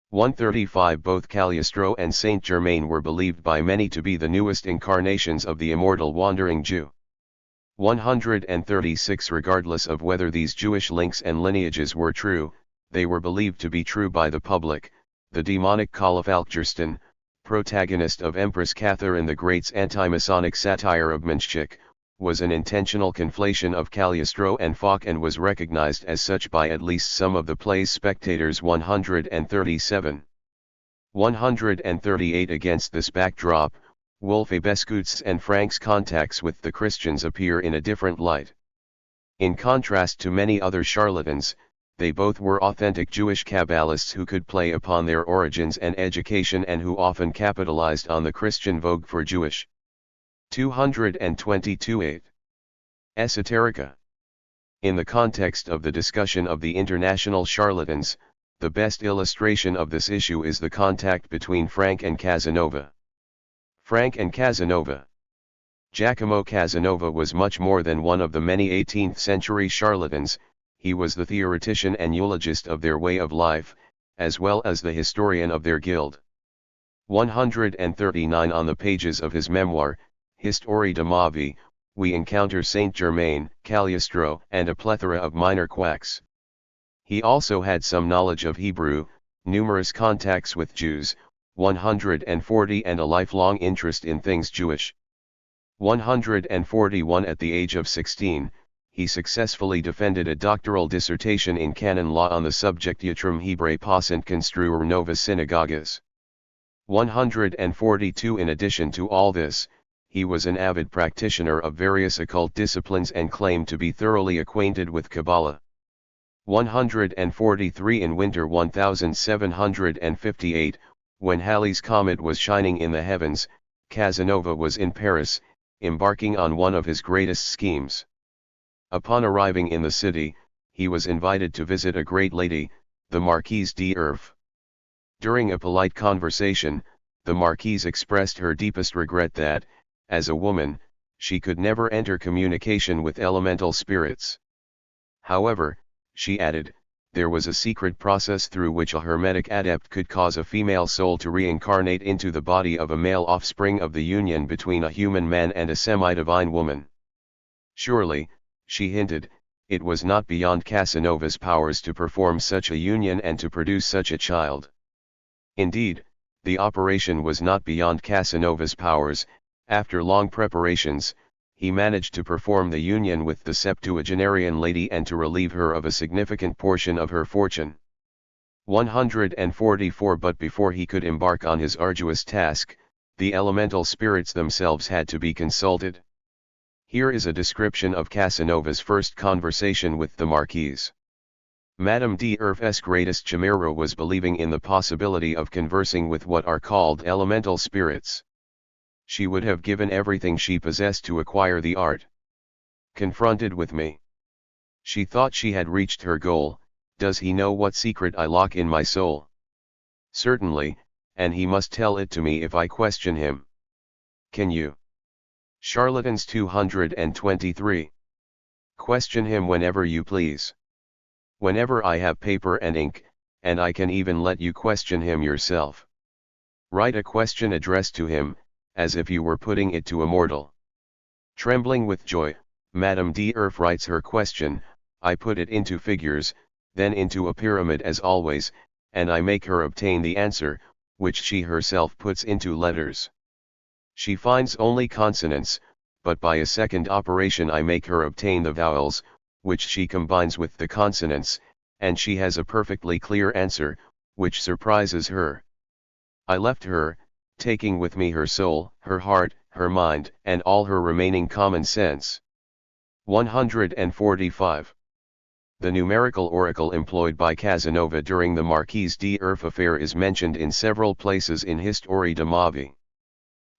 135. Both Cagliostro and Saint Germain were believed by many to be the newest incarnations of the immortal wandering Jew. 136. Regardless of whether these Jewish links and lineages were true, they were believed to be true by the public. The demonic Caliph Alkjerstan, protagonist of Empress Catherine the Great's anti-Masonic satire of Maciejko, was an intentional conflation of Cagliostro and Falk and was recognized as such by at least some of the play's spectators. 137. 138. Against this backdrop, Wolfe Beskutz's and Frank's contacts with the Christians appear in a different light. In contrast to many other charlatans, they both were authentic Jewish Kabbalists who could play upon their origins and education and who often capitalized on the Christian vogue for Jewish. 222. 8. Esoterica. In the context of the discussion of the international charlatans, the best illustration of this issue is the contact between Frank and Casanova. Frank and Casanova. Giacomo Casanova was much more than one of the many 18th century charlatans. He was the theoretician and eulogist of their way of life, as well as the historian of their guild. 139. On the pages of his memoir, Histoire de ma vie, we encounter Saint Germain, Cagliostro, and a plethora of minor quacks. He also had some knowledge of Hebrew, numerous contacts with Jews, 140, and a lifelong interest in things Jewish. 141. At the age of 16, he successfully defended a doctoral dissertation in canon law on the subject Yitrum Hebrae Passant Construer Novas Synagogas. 142. In addition to all this, he was an avid practitioner of various occult disciplines and claimed to be thoroughly acquainted with Kabbalah. 143. In winter 1758, when Halley's comet was shining in the heavens, Casanova was in Paris, embarking on one of his greatest schemes. Upon arriving in the city, he was invited to visit a great lady, the Marquise d'Urf. During a polite conversation, the Marquise expressed her deepest regret that, as a woman, she could never enter communication with elemental spirits. However, she added, there was a secret process through which a hermetic adept could cause a female soul to reincarnate into the body of a male offspring of the union between a human man and a semi-divine woman. Surely, she hinted, it was not beyond Casanova's powers to perform such a union and to produce such a child. Indeed, the operation was not beyond Casanova's powers. After long preparations, he managed to perform the union with the septuagenarian lady and to relieve her of a significant portion of her fortune. 144. But before he could embark on his arduous task, the elemental spirits themselves had to be consulted. Here is a description of Casanova's first conversation with the Marquise. Madame d'Urf's greatest chimera was believing in the possibility of conversing with what are called elemental spirits. She would have given everything she possessed to acquire the art. Confronted with me, she thought she had reached her goal, Does he know what secret I lock in my soul? Certainly, and he must tell it to me if I question him. Can you? Charlatans 223. Question him whenever you please. Whenever I have paper and ink, and I can even let you question him yourself. Write a question addressed to him, as if you were putting it to a mortal. Trembling with joy, Madame d'Urf writes her question, I put it into figures, then into a pyramid as always, and I make her obtain the answer, which she herself puts into letters. She finds only consonants, but by a second operation I make her obtain the vowels, which she combines with the consonants, and she has a perfectly clear answer, which surprises her. I left her, taking with me her soul, her heart, her mind, and all her remaining common sense. 145. The numerical oracle employed by Casanova during the Marquise d'Urf affair is mentioned in several places in Histoire de ma vie.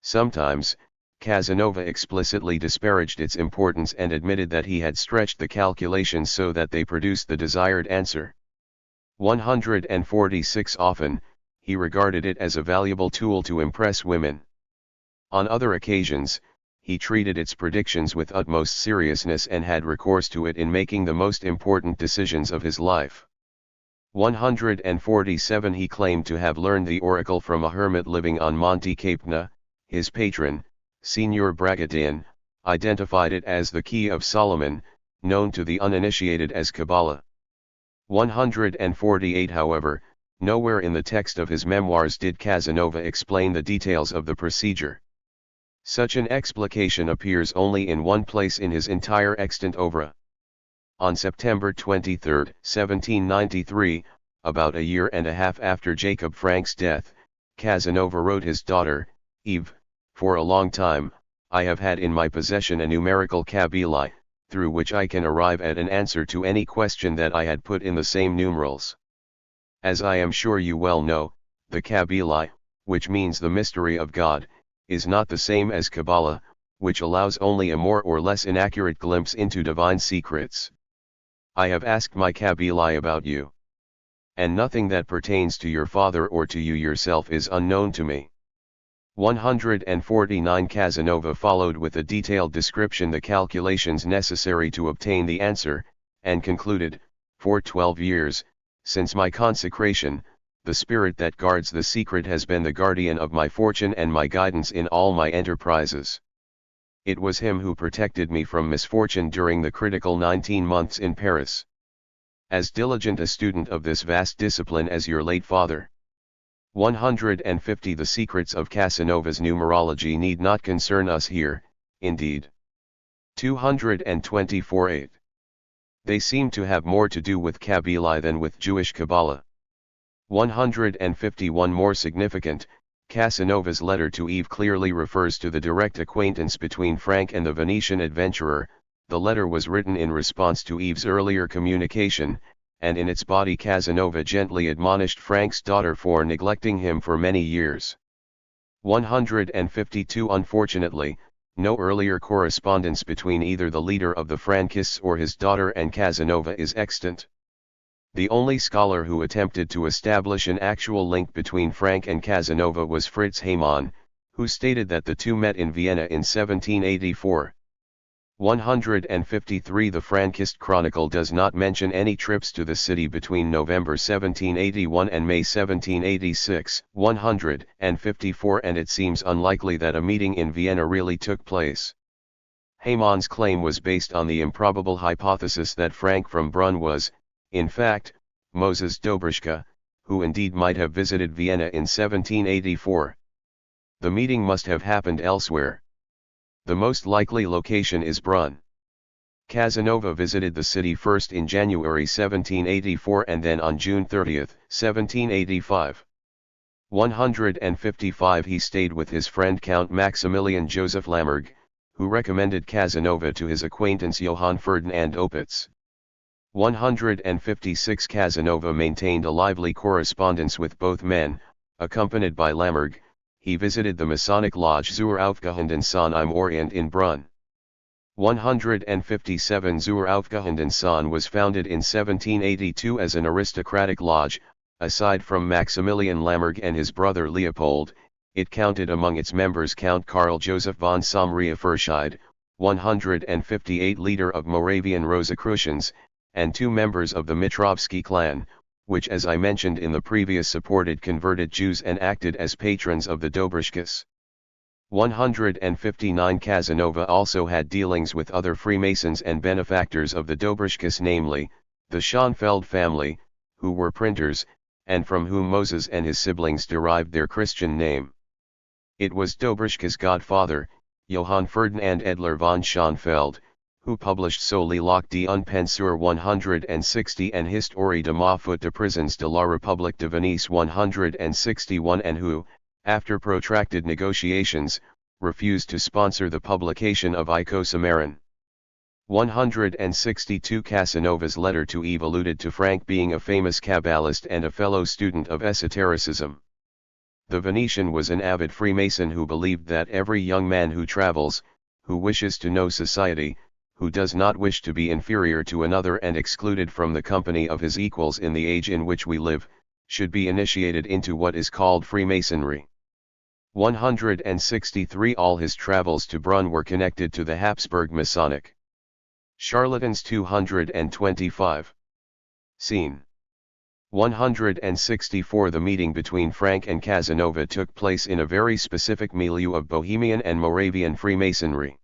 Sometimes, Casanova explicitly disparaged its importance and admitted that he had stretched the calculations so that they produced the desired answer. 146. Often, he regarded it as a valuable tool to impress women. On other occasions, he treated its predictions with utmost seriousness and had recourse to it in making the most important decisions of his life. 147. He claimed to have learned the oracle from a hermit living on Monte Capna. His patron, Signor Bragadin, identified it as the Key of Solomon, known to the uninitiated as Kabbalah. 148. However, nowhere in the text of his memoirs did Casanova explain the details of the procedure. Such an explication appears only in one place in his entire extant oeuvre. On September 23, 1793, about a year and a half after Jacob Frank's death, Casanova wrote his daughter, Eve, for a long time, I have had in my possession a numerical Kabbalah, through which I can arrive at an answer to any question that I had put in the same numerals. As I am sure you well know, the Kabbalah, which means the mystery of God, is not the same as Kabbalah, which allows only a more or less inaccurate glimpse into divine secrets. I have asked my Kabbalah about you. And nothing that pertains to your father or to you yourself is unknown to me. 149. Casanova followed with a detailed description the calculations necessary to obtain the answer, and concluded, for 12 years, since my consecration, the spirit that guards the secret has been the guardian of my fortune and my guidance in all my enterprises. It was him who protected me from misfortune during the critical 19 months in Paris. As diligent a student of this vast discipline as your late father. 150. The secrets of Casanova's numerology need not concern us here, indeed. 224. 8. They seem to have more to do with Kabbalah than with Jewish Kabbalah. 151. More significant, Casanova's letter to Eve clearly refers to the direct acquaintance between Frank and the Venetian adventurer. The letter was written in response to Eve's earlier communication, and in its body Casanova gently admonished Frank's daughter for neglecting him for many years. 152. Unfortunately, no earlier correspondence between either the leader of the Frankists or his daughter and Casanova is extant. The only scholar who attempted to establish an actual link between Frank and Casanova was Fritz Haymann, who stated that the two met in Vienna in 1784. 153. The Frankist Chronicle does not mention any trips to the city between November 1781 and May 1786, 154, and it seems unlikely that a meeting in Vienna really took place. Haymann's claim was based on the improbable hypothesis that Frank from Brunn was, in fact, Moses Dobruschka, who indeed might have visited Vienna in 1784. The meeting must have happened elsewhere. The most likely location is Brunn. Casanova visited the city first in January 1784 and then on June 30, 1785. 155. He stayed with his friend Count Maximilian Joseph Lamberg, who recommended Casanova to his acquaintance Johann Ferdinand Opitz. 156. Casanova maintained a lively correspondence with both men. Accompanied by Lamberg, he visited the Masonic Lodge Zur Aufgehenden Sonne im Orient in Brunn. 157 Zur Aufgehandensan was founded in 1782 as an aristocratic lodge. Aside from Maximilian Lammerg and his brother Leopold, it counted among its members Count Karl Joseph von Sommeria-Furscheid, 158 leader of Moravian Rosicrucians, and 2 members of the Mitrovsky clan, which as I mentioned in the previous supported converted Jews and acted as patrons of the Dobrishkas. 159 Casanova also had dealings with other Freemasons and benefactors of the Dobrishkas, namely, the Schoenfeld family, who were printers, and from whom Moses and his siblings derived their Christian name. It was Dobrishka's godfather, Johann Ferdinand Edler von Schoenfeld, who published Soli Locke die Unpensur 160 and Histoire de ma Foot de Prisons de la République de Venise 161 and who, after protracted negotiations, refused to sponsor the publication of Icosamarin. 162 Casanova's letter to Eve alluded to Frank being a famous Kabbalist and a fellow student of esotericism. The Venetian was an avid Freemason who believed that every young man who travels, who wishes to know society, who does not wish to be inferior to another and excluded from the company of his equals in the age in which we live, should be initiated into what is called Freemasonry. 163 All his travels to Brunn were connected to the Habsburg Masonic Charlatans 225. Scene 164 The meeting between Frank and Casanova took place in a very specific milieu of Bohemian and Moravian Freemasonry.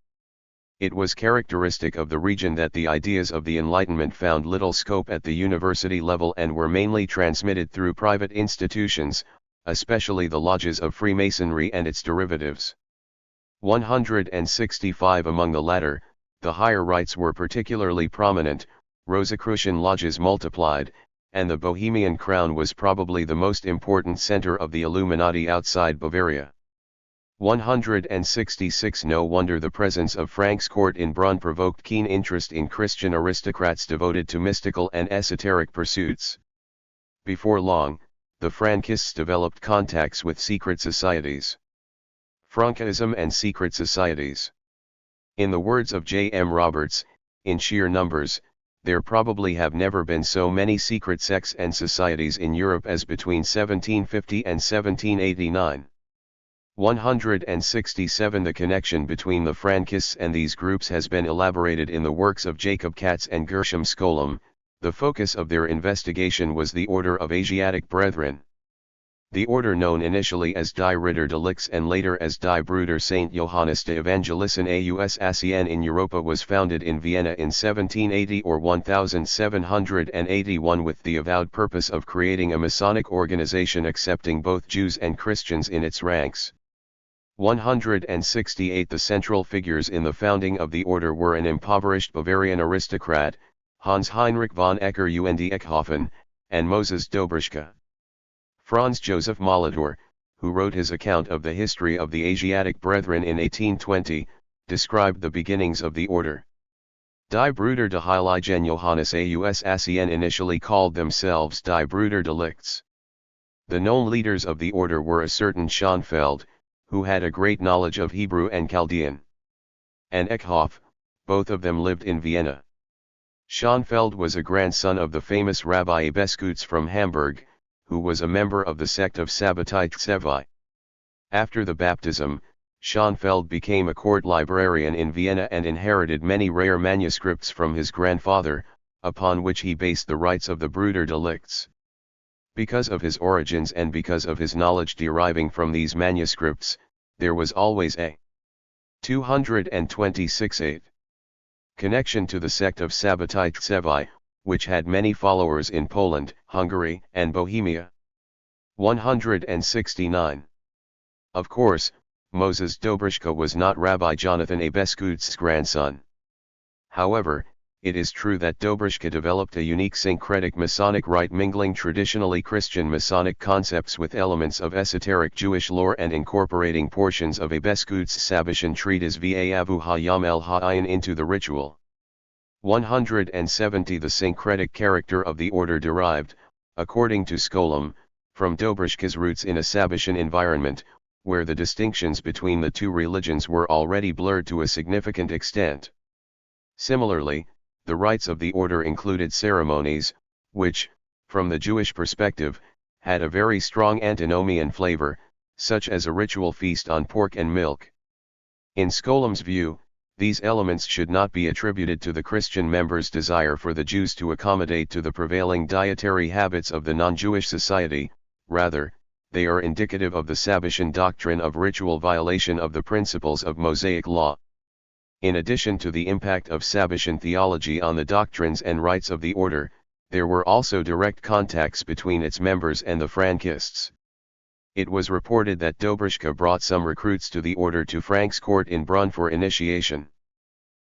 It was characteristic of the region that the ideas of the Enlightenment found little scope at the university level and were mainly transmitted through private institutions, especially the lodges of Freemasonry and its derivatives. 165 Among the latter, the higher rites were particularly prominent, Rosicrucian lodges multiplied, and the Bohemian crown was probably the most important center of the Illuminati outside Bavaria. 166 No wonder the presence of Frank's court in Brunn provoked keen interest in Christian aristocrats devoted to mystical and esoteric pursuits. Before long, the Frankists developed contacts with secret societies. Frankism and secret societies. In the words of J. M. Roberts, in sheer numbers, there probably have never been so many secret sects and societies in Europe as between 1750 and 1789. 167 The connection between the Frankists and these groups has been elaborated in the works of Jacob Katz and Gershom Scholem. The focus of their investigation was the Order of Asiatic Brethren. The order, known initially as Die Ritter de Lix and later as Die Bruder St. Johannes de Evangelissen aus Asien in Europa, was founded in Vienna in 1780 or 1781 with the avowed purpose of creating a Masonic organization accepting both Jews and Christians in its ranks. 168 The central figures in the founding of the order were an impoverished Bavarian aristocrat, Hans Heinrich von Ecker und Eckhofen, and Moses Dobrishka. Franz Joseph Molitor, who wrote his account of the history of the Asiatic Brethren in 1820, described the beginnings of the order. Die Brüder de Heiligen Johannes aus Asien initially called themselves Die Brüder de Lichts. The known leaders of the order were a certain Schoenfeld, who had a great knowledge of Hebrew and Chaldean, and Eckhoff, both of them lived in Vienna. Schoenfeld was a grandson of the famous Rabbi Beskutz from Hamburg, who was a member of the sect of Sabbatai Tsevi. After the baptism, Schoenfeld became a court librarian in Vienna and inherited many rare manuscripts from his grandfather, upon which he based the rites of the Brüder de Lichts. Because of his origins and because of his knowledge deriving from these manuscripts, there was always a 226 connection to the sect of Sabbatai Tsevi, which had many followers in Poland, Hungary, and Bohemia. 169. Of course, Moses Dobrishka was not Rabbi Jonathan A. Beskutz's grandson. However, it is true that Dobrishka developed a unique syncretic Masonic rite mingling traditionally Christian Masonic concepts with elements of esoteric Jewish lore and incorporating portions of a Beskutz's Sabbatian treatise V'avu Hayam el Ha'ayin into the ritual. 170 The syncretic character of the order derived, according to Scholem, from Dobrishka's roots in a Sabbatian environment, where the distinctions between the two religions were already blurred to a significant extent. Similarly, the rites of the order included ceremonies, which, from the Jewish perspective, had a very strong antinomian flavor, such as a ritual feast on pork and milk. In Skolem's view, these elements should not be attributed to the Christian members' desire for the Jews to accommodate to the prevailing dietary habits of the non-Jewish society, rather, they are indicative of the Sabbatian doctrine of ritual violation of the principles of Mosaic law. In addition to the impact of Sabbatian theology on the doctrines and rites of the order, there were also direct contacts between its members and the Frankists. It was reported that Dobryschka brought some recruits to the order to Frank's court in Brunn for initiation.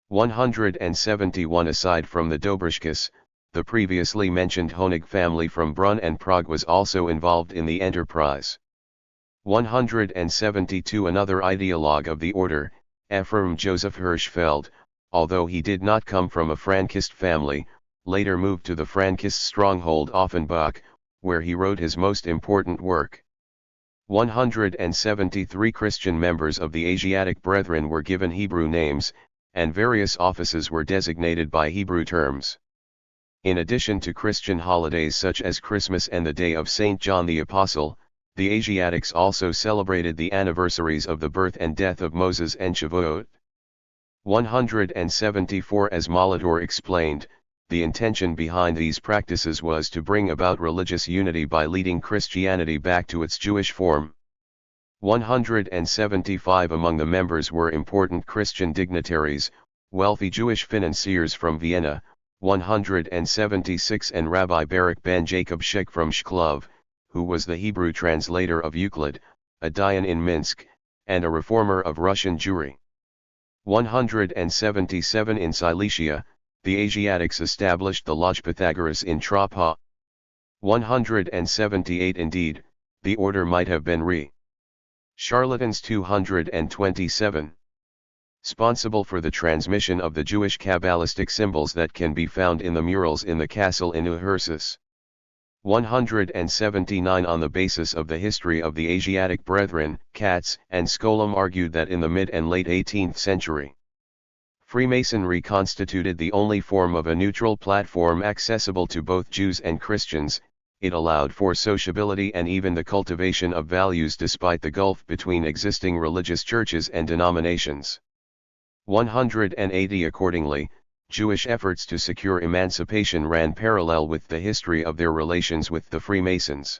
171 Aside from the Dobryschkas, the previously mentioned Honig family from Brunn and Prague was also involved in the enterprise. 172 Another ideologue of the order, Ephraim Joseph Hirschfeld, although he did not come from a Frankist family, later moved to the Frankist stronghold Offenbach, where he wrote his most important work. 173 Christian members of the Asiatic Brethren were given Hebrew names, and various offices were designated by Hebrew terms. In addition to Christian holidays such as Christmas and the Day of St. John the Apostle, the Asiatics also celebrated the anniversaries of the birth and death of Moses and Shavuot. 174 As Molitor explained, the intention behind these practices was to bring about religious unity by leading Christianity back to its Jewish form. 175 Among the members were important Christian dignitaries, wealthy Jewish financiers from Vienna, 176 and Rabbi Baruch ben Jacob Shek from Shklov, who was the Hebrew translator of Euclid, a Dayan in Minsk, and a reformer of Russian Jewry. 177 In Cilicia, the Asiatics established the Lodge Pythagoras in Trapa. 178 Indeed, the order might have been Charlatans 227. Sponsible for the transmission of the Jewish Kabbalistic symbols that can be found in the murals in the castle in Uhersus. 179 On the basis of the history of the Asiatic Brethren, Katz and Skolem argued that in the mid and late 18th century, Freemasonry constituted the only form of a neutral platform accessible to both Jews and Christians. It allowed for sociability and even the cultivation of values despite the gulf between existing religious churches and denominations. 180 Accordingly, Jewish efforts to secure emancipation ran parallel with the history of their relations with the Freemasons.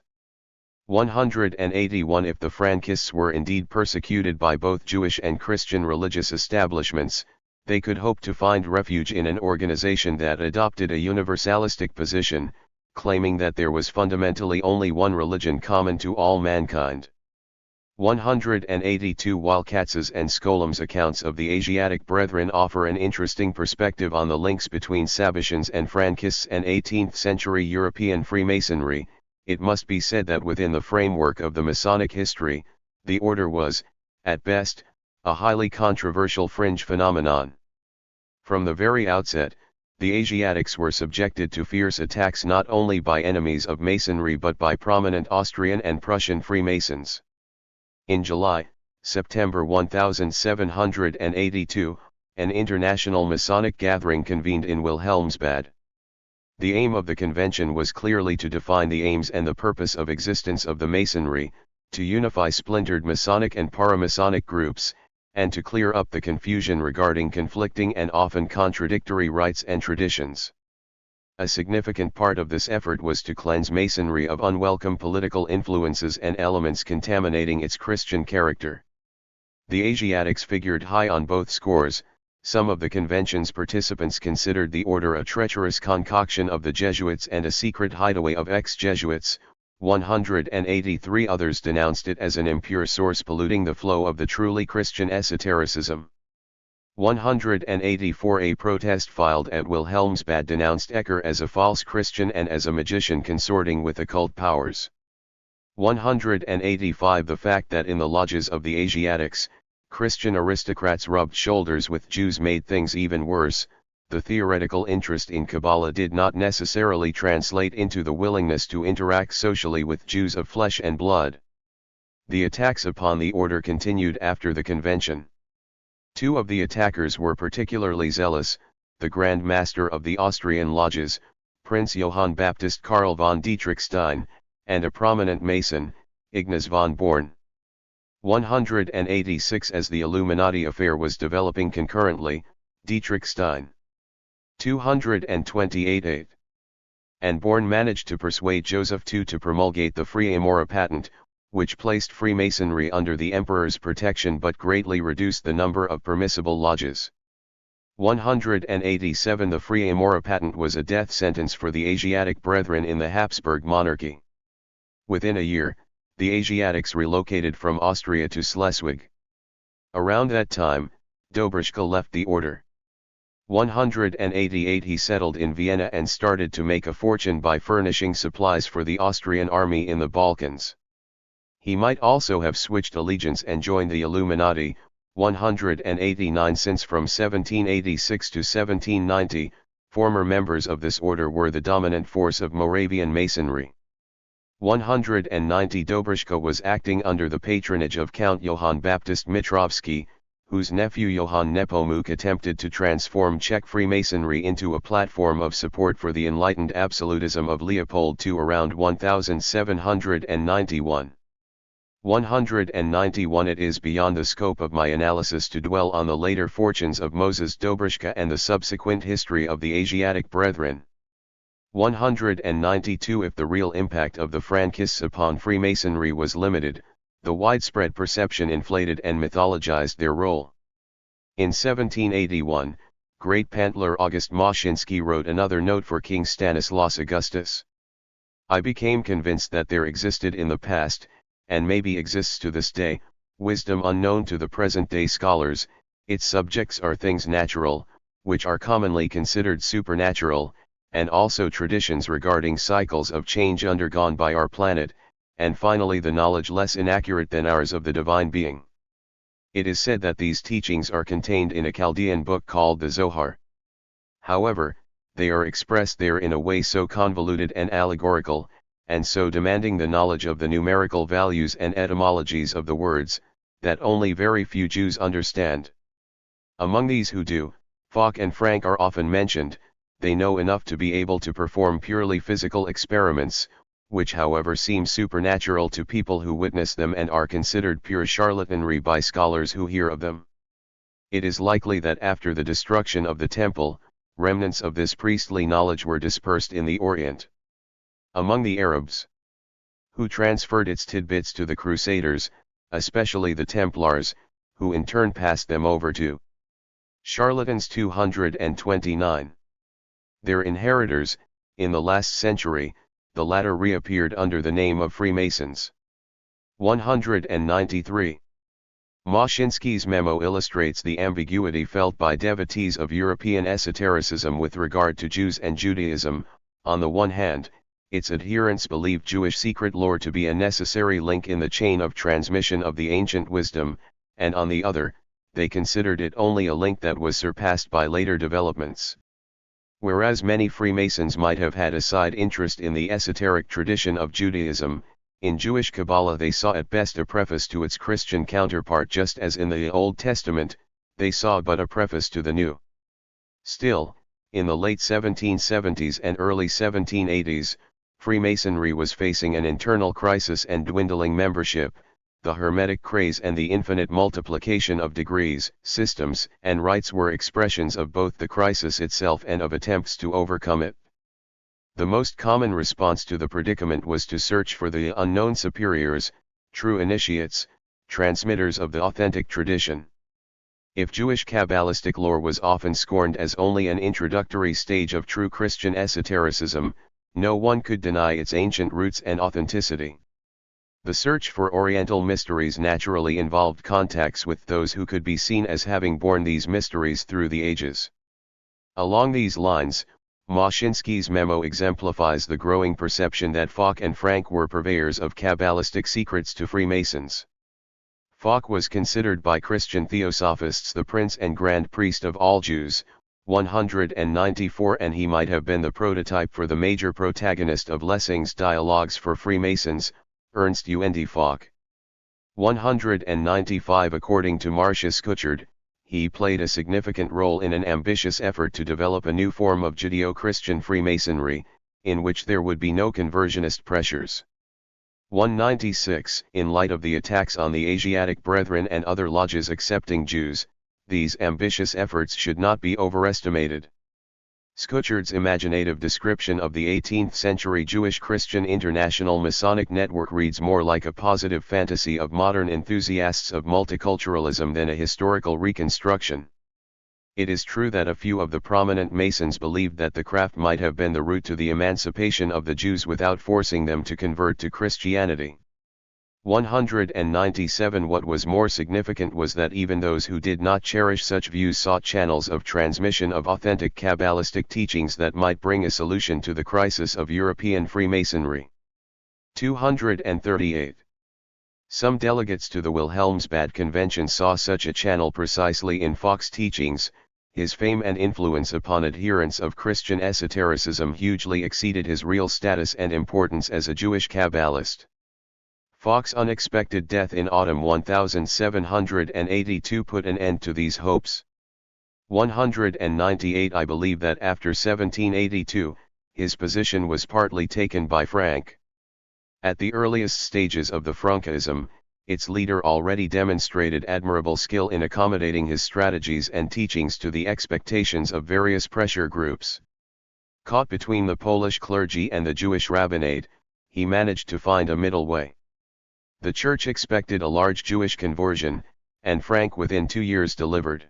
181 If the Frankists were indeed persecuted by both Jewish and Christian religious establishments, they could hope to find refuge in an organization that adopted a universalistic position, claiming that there was fundamentally only one religion common to all mankind. 182 While Katz's and Skolem's accounts of the Asiatic Brethren offer an interesting perspective on the links between Sabbatians and Frankists and 18th-century European Freemasonry, it must be said that within the framework of the Masonic history, the order was, at best, a highly controversial fringe phenomenon. From the very outset, the Asiatics were subjected to fierce attacks not only by enemies of Masonry but by prominent Austrian and Prussian Freemasons. In September 1782, an international Masonic gathering convened in Wilhelmsbad. The aim of the convention was clearly to define the aims and the purpose of existence of the Masonry, to unify splintered Masonic and paramasonic groups, and to clear up the confusion regarding conflicting and often contradictory rites and traditions. A significant part of this effort was to cleanse Masonry of unwelcome political influences and elements contaminating its Christian character. The Asiatics figured high on both scores. Some of the convention's participants considered the order a treacherous concoction of the Jesuits and a secret hideaway of ex-Jesuits. 183 others denounced it as an impure source polluting the flow of the truly Christian esotericism. 184 A protest filed at Wilhelmsbad denounced Ecker as a false Christian and as a magician consorting with occult powers. 185 The fact that in the lodges of the Asiatics, Christian aristocrats rubbed shoulders with Jews made things even worse. The theoretical interest in Kabbalah did not necessarily translate into the willingness to interact socially with Jews of flesh and blood. The attacks upon the order continued after the convention. Two of the attackers were particularly zealous, the Grand Master of the Austrian lodges, Prince Johann Baptist Karl von Dietrichstein, and a prominent Mason, Ignaz von Born. 186. As the Illuminati affair was developing concurrently, Dietrichstein. 228. And Born managed to persuade Joseph II to promulgate the Freimaurer patent, which placed Freemasonry under the emperor's protection but greatly reduced the number of permissible lodges. 187. The Freimaurer patent was a death sentence for the Asiatic Brethren in the Habsburg monarchy. Within a year, the Asiatics relocated from Austria to Schleswig. Around that time, Dobryschka left the order. 188. He settled in Vienna and started to make a fortune by furnishing supplies for the Austrian army in the Balkans. He might also have switched allegiance and joined the Illuminati. 189. Since from 1786 to 1790, former members of this order were the dominant force of Moravian Masonry. 190. Dobryschka was acting under the patronage of Count Johann Baptist Mitrovsky, whose nephew Johann Nepomuk attempted to transform Czech Freemasonry into a platform of support for the enlightened absolutism of Leopold II around 1791. 191. It is beyond the scope of my analysis to dwell on the later fortunes of Moses Dobryschka and the subsequent history of the Asiatic Brethren. 192. If the real impact of the Frankists upon Freemasonry was limited, the widespread perception inflated and mythologized their role. In 1781, Great Pantler August Moshinsky wrote another note for King Stanislaus Augustus. I became convinced that there existed in the past, and maybe exists to this day, wisdom unknown to the present-day scholars. Its subjects are things natural, which are commonly considered supernatural, and also traditions regarding cycles of change undergone by our planet, and finally the knowledge less inaccurate than ours of the divine being. It is said that these teachings are contained in a Chaldean book called the Zohar. However, they are expressed there in a way so convoluted and allegorical, and so demanding the knowledge of the numerical values and etymologies of the words, that only very few Jews understand. Among these who do, Fock and Frank are often mentioned. They know enough to be able to perform purely physical experiments, which however seem supernatural to people who witness them and are considered pure charlatanry by scholars who hear of them. It is likely that after the destruction of the temple, remnants of this priestly knowledge were dispersed in the Orient. Among the Arabs, who transferred its tidbits to the Crusaders, especially the Templars, who in turn passed them over to charlatans. 229. Their inheritors, in the last century, the latter reappeared under the name of Freemasons. 193. Moshinsky's memo illustrates the ambiguity felt by devotees of European esotericism with regard to Jews and Judaism. On the one hand, its adherents believed Jewish secret lore to be a necessary link in the chain of transmission of the ancient wisdom, and on the other, they considered it only a link that was surpassed by later developments. Whereas many Freemasons might have had a side interest in the esoteric tradition of Judaism, in Jewish Kabbalah they saw at best a preface to its Christian counterpart, just as in the Old Testament, they saw but a preface to the New. Still, in the late 1770s and early 1780s, Freemasonry was facing an internal crisis and dwindling membership. The Hermetic craze and the infinite multiplication of degrees, systems, and rites were expressions of both the crisis itself and of attempts to overcome it. The most common response to the predicament was to search for the unknown superiors, true initiates, transmitters of the authentic tradition. If Jewish Kabbalistic lore was often scorned as only an introductory stage of true Christian esotericism, no one could deny its ancient roots and authenticity. The search for Oriental mysteries naturally involved contacts with those who could be seen as having borne these mysteries through the ages. Along these lines, Moshinsky's memo exemplifies the growing perception that Fock and Frank were purveyors of Kabbalistic secrets to Freemasons. Fock was considered by Christian theosophists the prince and grand priest of all Jews, 194, and he might have been the prototype for the major protagonist of Lessing's Dialogues for Freemasons, Ernst und Fock. 195. According to Marcius Kuchard, he played a significant role in an ambitious effort to develop a new form of Judeo-Christian Freemasonry, in which there would be no conversionist pressures. 196 In light of the attacks on the Asiatic Brethren and other lodges accepting Jews, these ambitious efforts should not be overestimated. Scutchard's imaginative description of the 18th-century Jewish-Christian international Masonic network reads more like a positive fantasy of modern enthusiasts of multiculturalism than a historical reconstruction. It is true that a few of the prominent Masons believed that the craft might have been the route to the emancipation of the Jews without forcing them to convert to Christianity. 197 What was more significant was that even those who did not cherish such views sought channels of transmission of authentic Kabbalistic teachings that might bring a solution to the crisis of European Freemasonry. 238. Some delegates to the Wilhelmsbad Convention saw such a channel precisely in Fox's teachings. His fame and influence upon adherents of Christian esotericism hugely exceeded his real status and importance as a Jewish Kabbalist. Fox's unexpected death in autumn 1782 put an end to these hopes. 198 I believe that after 1782, his position was partly taken by Frank. At the earliest stages of the Frankism, its leader already demonstrated admirable skill in accommodating his strategies and teachings to the expectations of various pressure groups. Caught between the Polish clergy and the Jewish rabbinate, he managed to find a middle way. The church expected a large Jewish conversion, and Frank within 2 years delivered.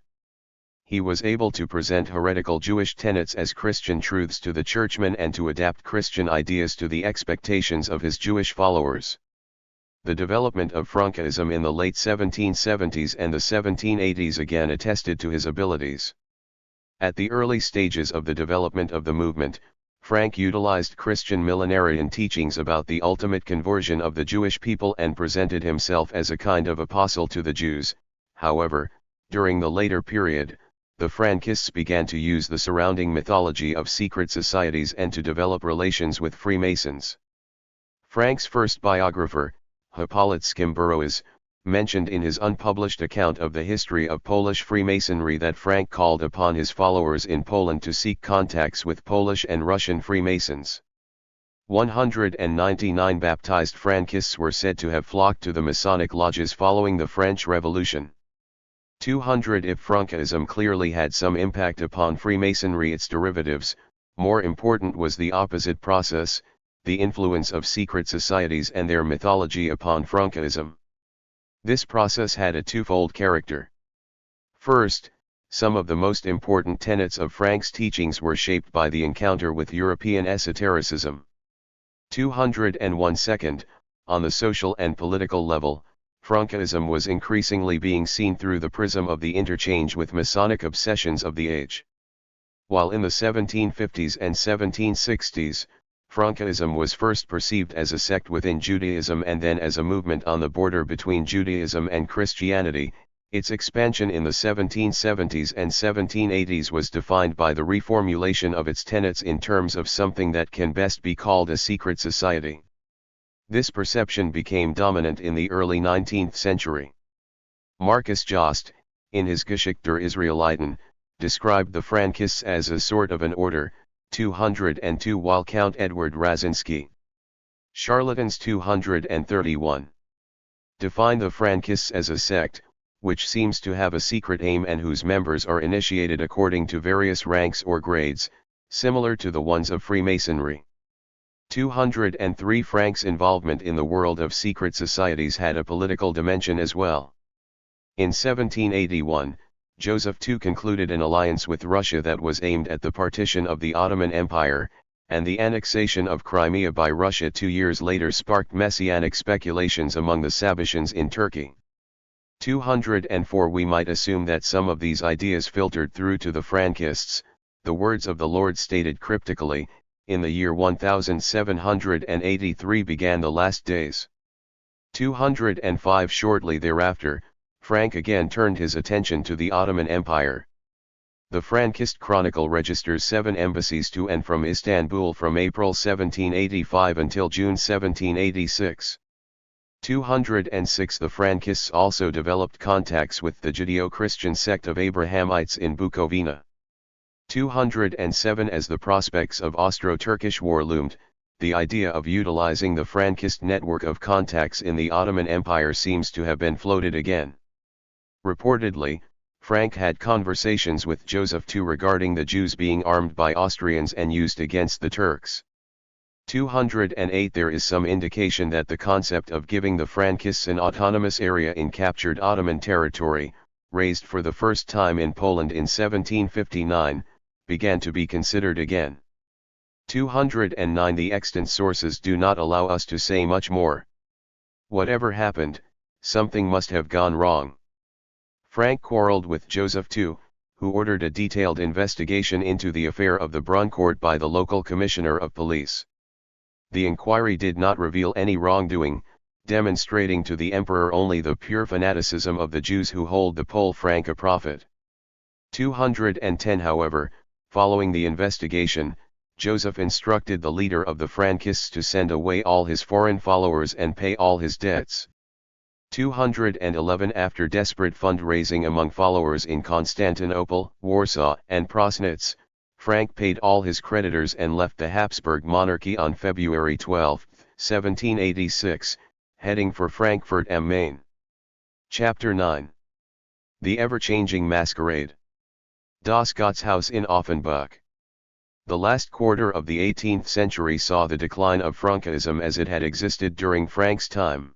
He was able to present heretical Jewish tenets as Christian truths to the churchmen and to adapt Christian ideas to the expectations of his Jewish followers. The development of Frankism in the late 1770s and the 1780s again attested to his abilities. At the early stages of the development of the movement, Frank utilized Christian millenarian teachings about the ultimate conversion of the Jewish people and presented himself as a kind of apostle to the Jews. However, during the later period, the Frankists began to use the surrounding mythology of secret societies and to develop relations with Freemasons. Frank's first biographer, Hippolyte Skimburowicz, mentioned in his unpublished account of the history of Polish Freemasonry that Frank called upon his followers in Poland to seek contacts with Polish and Russian Freemasons. 199 Baptized Frankists were said to have flocked to the Masonic lodges following the French Revolution. 200 If Frankism clearly had some impact upon Freemasonry, its derivatives, more important was the opposite process, the influence of secret societies and their mythology upon Frankism. This process had a twofold character. First, some of the most important tenets of Frank's teachings were shaped by the encounter with European esotericism. 201 Second, on the social and political level, Frankism was increasingly being seen through the prism of the interchange with Masonic obsessions of the age. While in the 1750s and 1760s, Frankism was first perceived as a sect within Judaism and then as a movement on the border between Judaism and Christianity, its expansion in the 1770s and 1780s was defined by the reformulation of its tenets in terms of something that can best be called a secret society. This perception became dominant in the early 19th century. Marcus Jost, in his Geschichte Israeliten, described the Frankists as a sort of an order, 202 while Count Edward Raczynski. Charlatans 231. Define the Frankists as a sect, which seems to have a secret aim and whose members are initiated according to various ranks or grades, similar to the ones of Freemasonry. 203 Frank's involvement in the world of secret societies had a political dimension as well. In 1781, Joseph II concluded an alliance with Russia that was aimed at the partition of the Ottoman Empire, and the annexation of Crimea by Russia 2 years later sparked messianic speculations among the Sabbatians in Turkey. 204 We might assume that some of these ideas filtered through to the Frankists, the words of the Lord stated cryptically, in the year 1783 began the last days. 205 Shortly thereafter, Frank again turned his attention to the Ottoman Empire. The Frankist Chronicle registers 7 embassies to and from Istanbul from April 1785 until June 1786. 206 The Frankists also developed contacts with the Judeo-Christian sect of Abrahamites in Bukovina. 207 As the prospects of Austro-Turkish war loomed, the idea of utilizing the Frankist network of contacts in the Ottoman Empire seems to have been floated again. Reportedly, Frank had conversations with Joseph II regarding the Jews being armed by Austrians and used against the Turks. 208 There is some indication that the concept of giving the Frankists an autonomous area in captured Ottoman territory, raised for the first time in Poland in 1759, began to be considered again. 209 The extant sources do not allow us to say much more. Whatever happened, something must have gone wrong. Frank quarreled with Joseph II, who ordered a detailed investigation into the affair of the Bruncourt by the local commissioner of police. The inquiry did not reveal any wrongdoing, demonstrating to the emperor only the pure fanaticism of the Jews who hold the Pole Frank a prophet. 210 However, following the investigation, Joseph instructed the leader of the Frankists to send away all his foreign followers and pay all his debts. 211 After desperate fundraising among followers in Constantinople, Warsaw, and Prosnitz, Frank paid all his creditors and left the Habsburg monarchy on February 12, 1786, heading for Frankfurt am Main. Chapter 9. The Ever-Changing Masquerade. Das Gotteshaus in Offenbach. The last quarter of the 18th century saw the decline of Frankism as it had existed during Frank's time.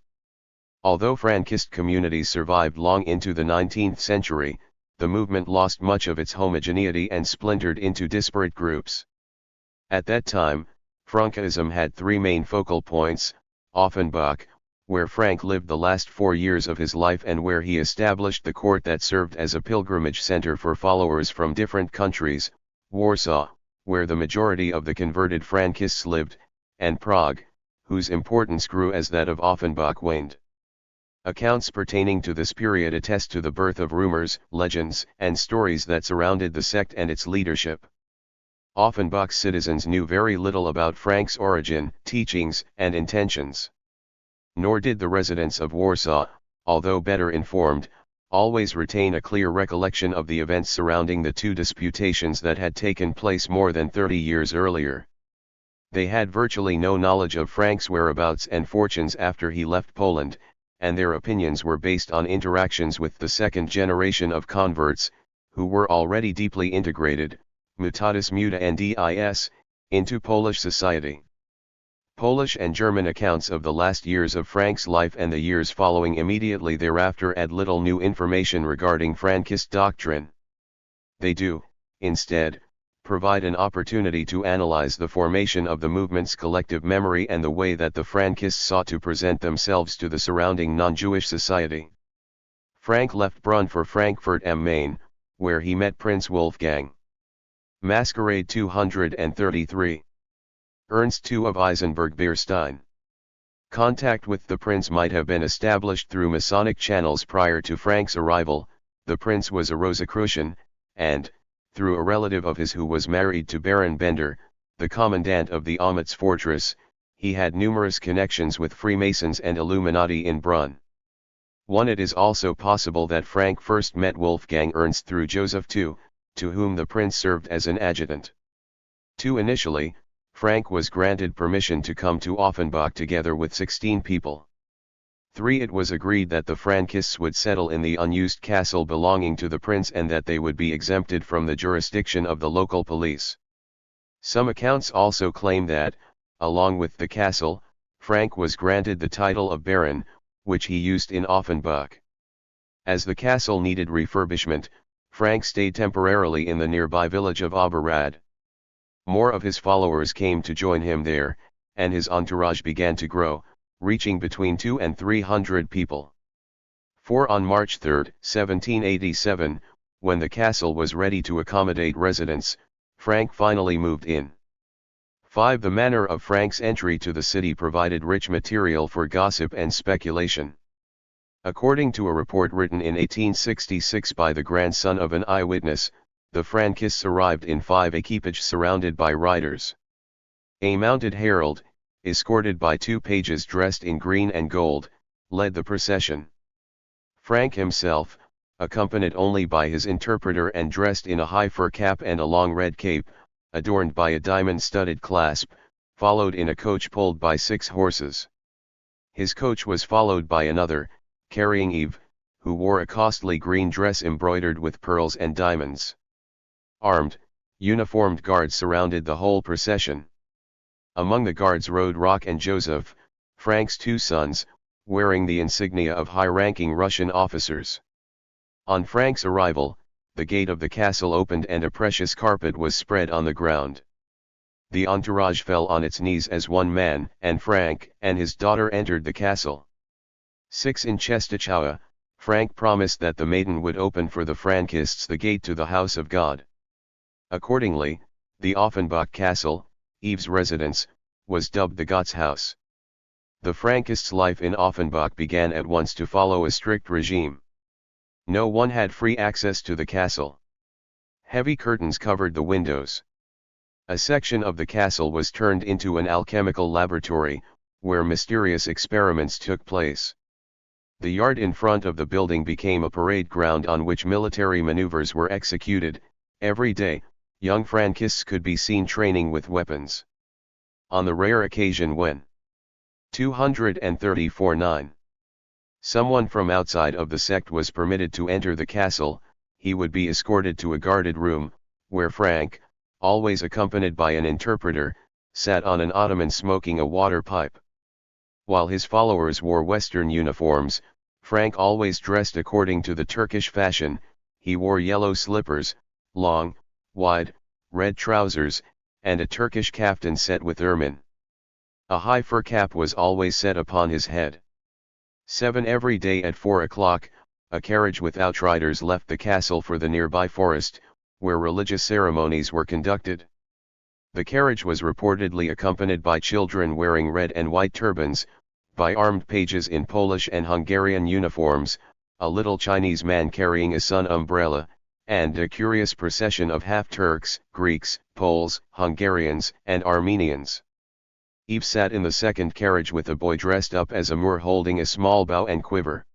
Although Frankist communities survived long into the 19th century, the movement lost much of its homogeneity and splintered into disparate groups. At that time, Frankism had three main focal points: Offenbach, where Frank lived the last 4 years of his life and where he established the court that served as a pilgrimage center for followers from different countries; Warsaw, where the majority of the converted Frankists lived; and Prague, whose importance grew as that of Offenbach waned. Accounts pertaining to this period attest to the birth of rumors, legends, and stories that surrounded the sect and its leadership. Offenbach's citizens knew very little about Frank's origin, teachings, and intentions. Nor did the residents of Warsaw, although better informed, always retain a clear recollection of the events surrounding the two disputations that had taken place more than 30 years earlier. They had virtually no knowledge of Frank's whereabouts and fortunes after he left Poland, and their opinions were based on interactions with the second generation of converts, who were already deeply integrated, mutatis mutandis, into Polish society. Polish and German accounts of the last years of Frank's life and the years following immediately thereafter add little new information regarding Frankist doctrine. They do, instead, provide an opportunity to analyze the formation of the movement's collective memory and the way that the Frankists sought to present themselves to the surrounding non-Jewish society. Frank left Brunn for Frankfurt am Main, where he met Prince Wolfgang. Masquerade 233. Ernst II of Eisenberg-Bierstein. Contact with the prince might have been established through Masonic channels prior to Frank's arrival. The prince was a Rosicrucian, and, through a relative of his who was married to Baron Bender, the commandant of the Omitz fortress, he had numerous connections with Freemasons and Illuminati in Brunn. It is also possible that Frank first met Wolfgang Ernst through Joseph II, to whom the prince served as an adjutant. Initially, Frank was granted permission to come to Offenbach together with 16 people. It was agreed that the Frankists would settle in the unused castle belonging to the prince and that they would be exempted from the jurisdiction of the local police. Some accounts also claim that, along with the castle, Frank was granted the title of Baron, which he used in Offenbach. As the castle needed refurbishment, Frank stayed temporarily in the nearby village of Oberrad. More of his followers came to join him there, and his entourage began to grow, reaching between 200 and 300 people. On March 3, 1787, when the castle was ready to accommodate residents, Frank finally moved in. The manner of Frank's entry to the city provided rich material for gossip and speculation. According to a report written in 1866 by the grandson of an eyewitness, the Frankists arrived in 5 equipages surrounded by riders. A mounted herald, escorted by 2 pages dressed in green and gold, led the procession. Frank himself, accompanied only by his interpreter and dressed in a high fur cap and a long red cape, adorned by a diamond-studded clasp, followed in a coach pulled by 6 horses. His coach was followed by another, carrying Eve, who wore a costly green dress embroidered with pearls and diamonds. Armed, uniformed guards surrounded the whole procession. Among the guards rode Rock and Joseph, Frank's 2 sons, wearing the insignia of high-ranking Russian officers. On Frank's arrival, the gate of the castle opened and a precious carpet was spread on the ground. The entourage fell on its knees as one man, and Frank and his daughter entered the castle. 6 in Czestochowa, Frank promised that the maiden would open for the Frankists the gate to the house of God. Accordingly, the Offenbach castle, Eve's residence, was dubbed the God's house. The Frankists' life in Offenbach began at once to follow a strict regime. No one had free access to the castle. Heavy curtains covered the windows. A section of the castle was turned into an alchemical laboratory, where mysterious experiments took place. The yard in front of the building became a parade ground on which military maneuvers were executed. Every day, young Frankists could be seen training with weapons. On the rare occasion when 234-9. Someone from outside of the sect was permitted to enter the castle, he would be escorted to a guarded room, where Frank, always accompanied by an interpreter, sat on an ottoman smoking a water pipe. While his followers wore Western uniforms, Frank always dressed according to the Turkish fashion. He wore yellow slippers, long, wide, red trousers, and a Turkish kaftan set with ermine. A high fur cap was always set upon his head. 7 every day at 4 o'clock, a carriage with outriders left the castle for the nearby forest, where religious ceremonies were conducted. The carriage was reportedly accompanied by children wearing red and white turbans, by armed pages in Polish and Hungarian uniforms, a little Chinese man carrying a sun umbrella, and a curious procession of half-Turks, Greeks, Poles, Hungarians, and Armenians. Eve sat in the second carriage with a boy dressed up as a Moor holding a small bow and quiver.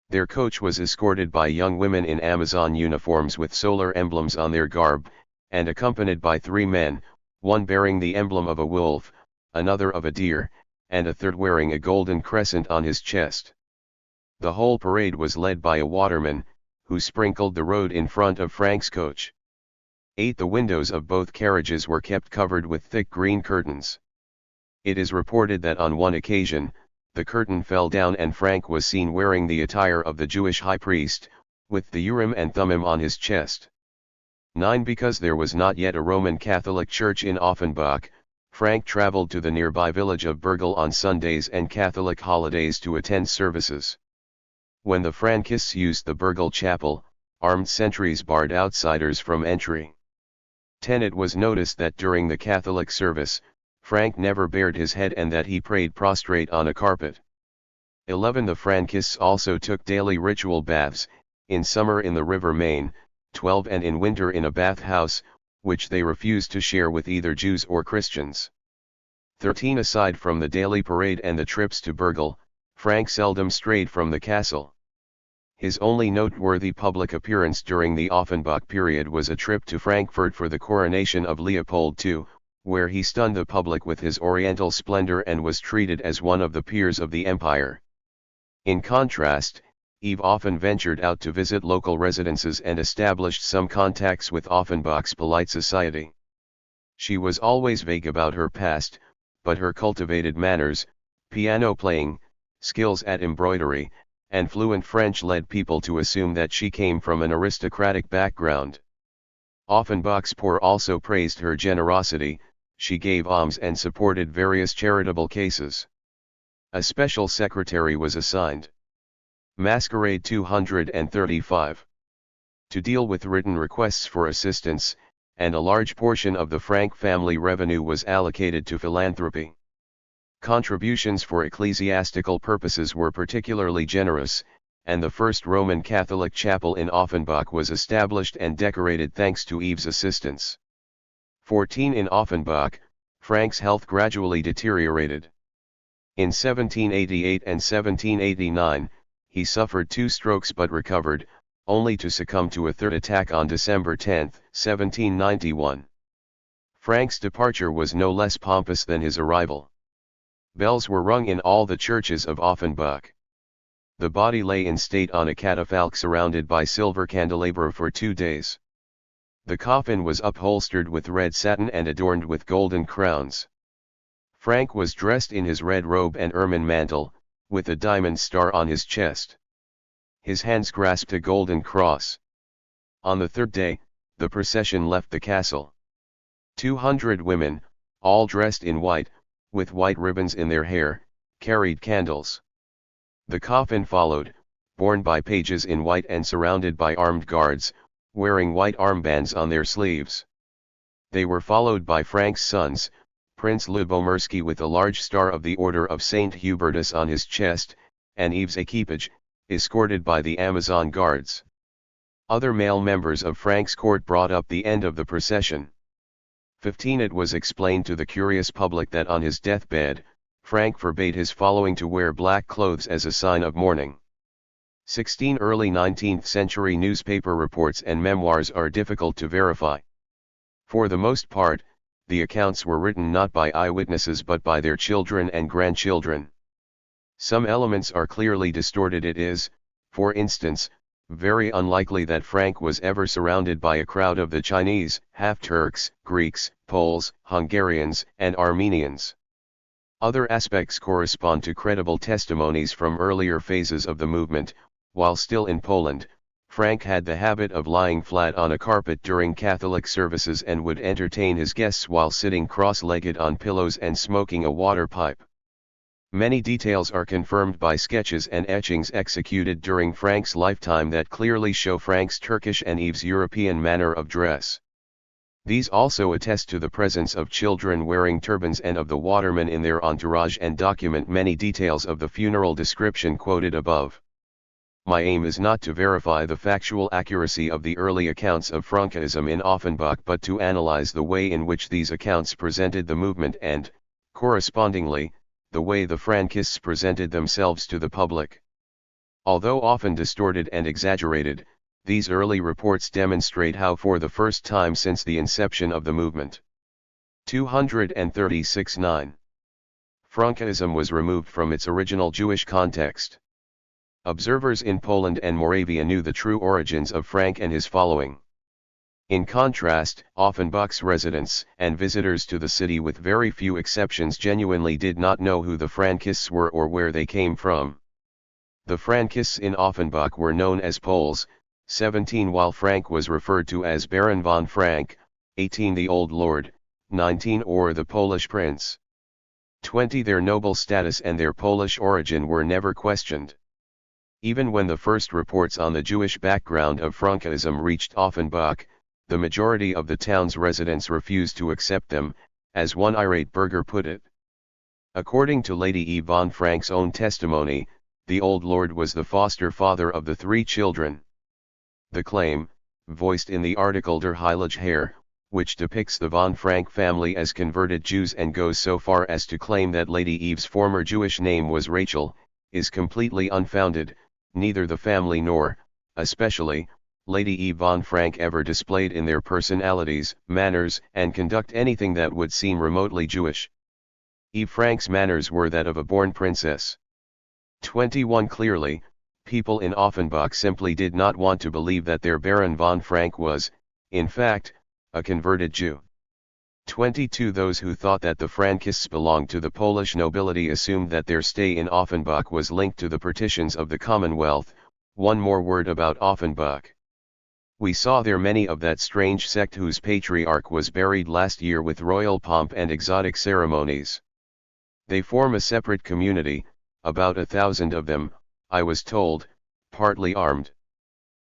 Their coach was escorted by young women in Amazon uniforms with solar emblems on their garb, and accompanied by 3 men, one bearing the emblem of a wolf, another of a deer, and a third wearing a golden crescent on his chest. The whole parade was led by a waterman, who sprinkled the road in front of Frank's coach. 8 The windows of both carriages were kept covered with thick green curtains. It is reported that on one occasion, the curtain fell down and Frank was seen wearing the attire of the Jewish high priest, with the Urim and Thummim on his chest. 9 Because there was not yet a Roman Catholic church in Offenbach, Frank traveled to the nearby village of Bergel on Sundays and Catholic holidays to attend services. When the Frankists used the Bergel chapel, armed sentries barred outsiders from entry. 10 It was noticed that during the Catholic service, Frank never bared his head and that he prayed prostrate on a carpet. 11 The Frankists also took daily ritual baths, in summer in the River Main, 12 and in winter in a bathhouse, which they refused to share with either Jews or Christians. 13 Aside from the daily parade and the trips to Bergel, Frank seldom strayed from the castle. His only noteworthy public appearance during the Offenbach period was a trip to Frankfurt for the coronation of Leopold II, where he stunned the public with his oriental splendor and was treated as one of the peers of the empire. In contrast, Eve often ventured out to visit local residences and established some contacts with Offenbach's polite society. She was always vague about her past, but her cultivated manners, piano playing, skills at embroidery, and fluent French led people to assume that she came from an aristocratic background. Offenbach's poor also praised her generosity. She gave alms and supported various charitable cases. A special secretary was assigned. Masquerade 235. To deal with written requests for assistance, and a large portion of the Frank family revenue was allocated to philanthropy. Contributions for ecclesiastical purposes were particularly generous, and the first Roman Catholic chapel in Offenbach was established and decorated thanks to Eve's assistance. 14 In Offenbach, Frank's health gradually deteriorated. In 1788 and 1789, he suffered 2 strokes but recovered, only to succumb to a third attack on December 10, 1791. Frank's departure was no less pompous than his arrival. Bells were rung in all the churches of Offenbach. The body lay in state on a catafalque surrounded by silver candelabra for 2 days. The coffin was upholstered with red satin and adorned with golden crowns. Frank was dressed in his red robe and ermine mantle, with a diamond star on his chest. His hands grasped a golden cross. On the 3rd day, the procession left the castle. 200 women, all dressed in white, with white ribbons in their hair, carried candles. The coffin followed, borne by pages in white and surrounded by armed guards, wearing white armbands on their sleeves. They were followed by Frank's sons, Prince Lubomirski with a large star of the Order of Saint Hubertus on his chest, and Yves's equipage, escorted by the Amazon guards. Other male members of Frank's court brought up the end of the procession. 15 It was explained to the curious public that on his deathbed, Frank forbade his following to wear black clothes as a sign of mourning. 16 Early 19th century newspaper reports and memoirs are difficult to verify. For the most part, the accounts were written not by eyewitnesses but by their children and grandchildren. Some elements are clearly distorted. It is, for instance, very unlikely that Frank was ever surrounded by a crowd of the Chinese, half-Turks, Greeks, Poles, Hungarians, and Armenians. Other aspects correspond to credible testimonies from earlier phases of the movement. While still in Poland, Frank had the habit of lying flat on a carpet during Catholic services and would entertain his guests while sitting cross-legged on pillows and smoking a water pipe. Many details are confirmed by sketches and etchings executed during Frank's lifetime that clearly show Frank's Turkish and Yves's European manner of dress. These also attest to the presence of children wearing turbans and of the watermen in their entourage and document many details of the funeral description quoted above. My aim is not to verify the factual accuracy of the early accounts of Frankism in Offenbach but to analyze the way in which these accounts presented the movement and, correspondingly, the way the Frankists presented themselves to the public. Although often distorted and exaggerated, these early reports demonstrate how for the first time since the inception of the movement. 236-9. Frankism was removed from its original Jewish context. Observers in Poland and Moravia knew the true origins of Frank and his following. In contrast, Offenbach's residents and visitors to the city with very few exceptions genuinely did not know who the Frankists were or where they came from. The Frankists in Offenbach were known as Poles, 17 while Frank was referred to as Baron von Frank, 18 the Old Lord, 19 or the Polish Prince. 20 Their noble status and their Polish origin were never questioned. Even when the first reports on the Jewish background of Frankism reached Offenbach, the majority of the town's residents refused to accept them, as one irate burgher put it. According to Lady Eve von Frank's own testimony, the Old Lord was the foster father of the 3 children. The claim, voiced in the article Der Heilige Herr, which depicts the von Frank family as converted Jews and goes so far as to claim that Lady Eve's former Jewish name was Rachel, is completely unfounded. Neither the family nor, especially, Lady Eve von Frank ever displayed in their personalities, manners, and conduct anything that would seem remotely Jewish. Eve Frank's manners were that of a born princess. 21 Clearly, people in Offenbach simply did not want to believe that their Baron von Frank was, in fact, a converted Jew. 22 Those who thought that the Frankists belonged to the Polish nobility assumed that their stay in Offenbach was linked to the partitions of the Commonwealth. One more word about Offenbach. We saw there many of that strange sect whose patriarch was buried last year with royal pomp and exotic ceremonies. They form a separate community, about 1,000 of them, I was told, partly armed.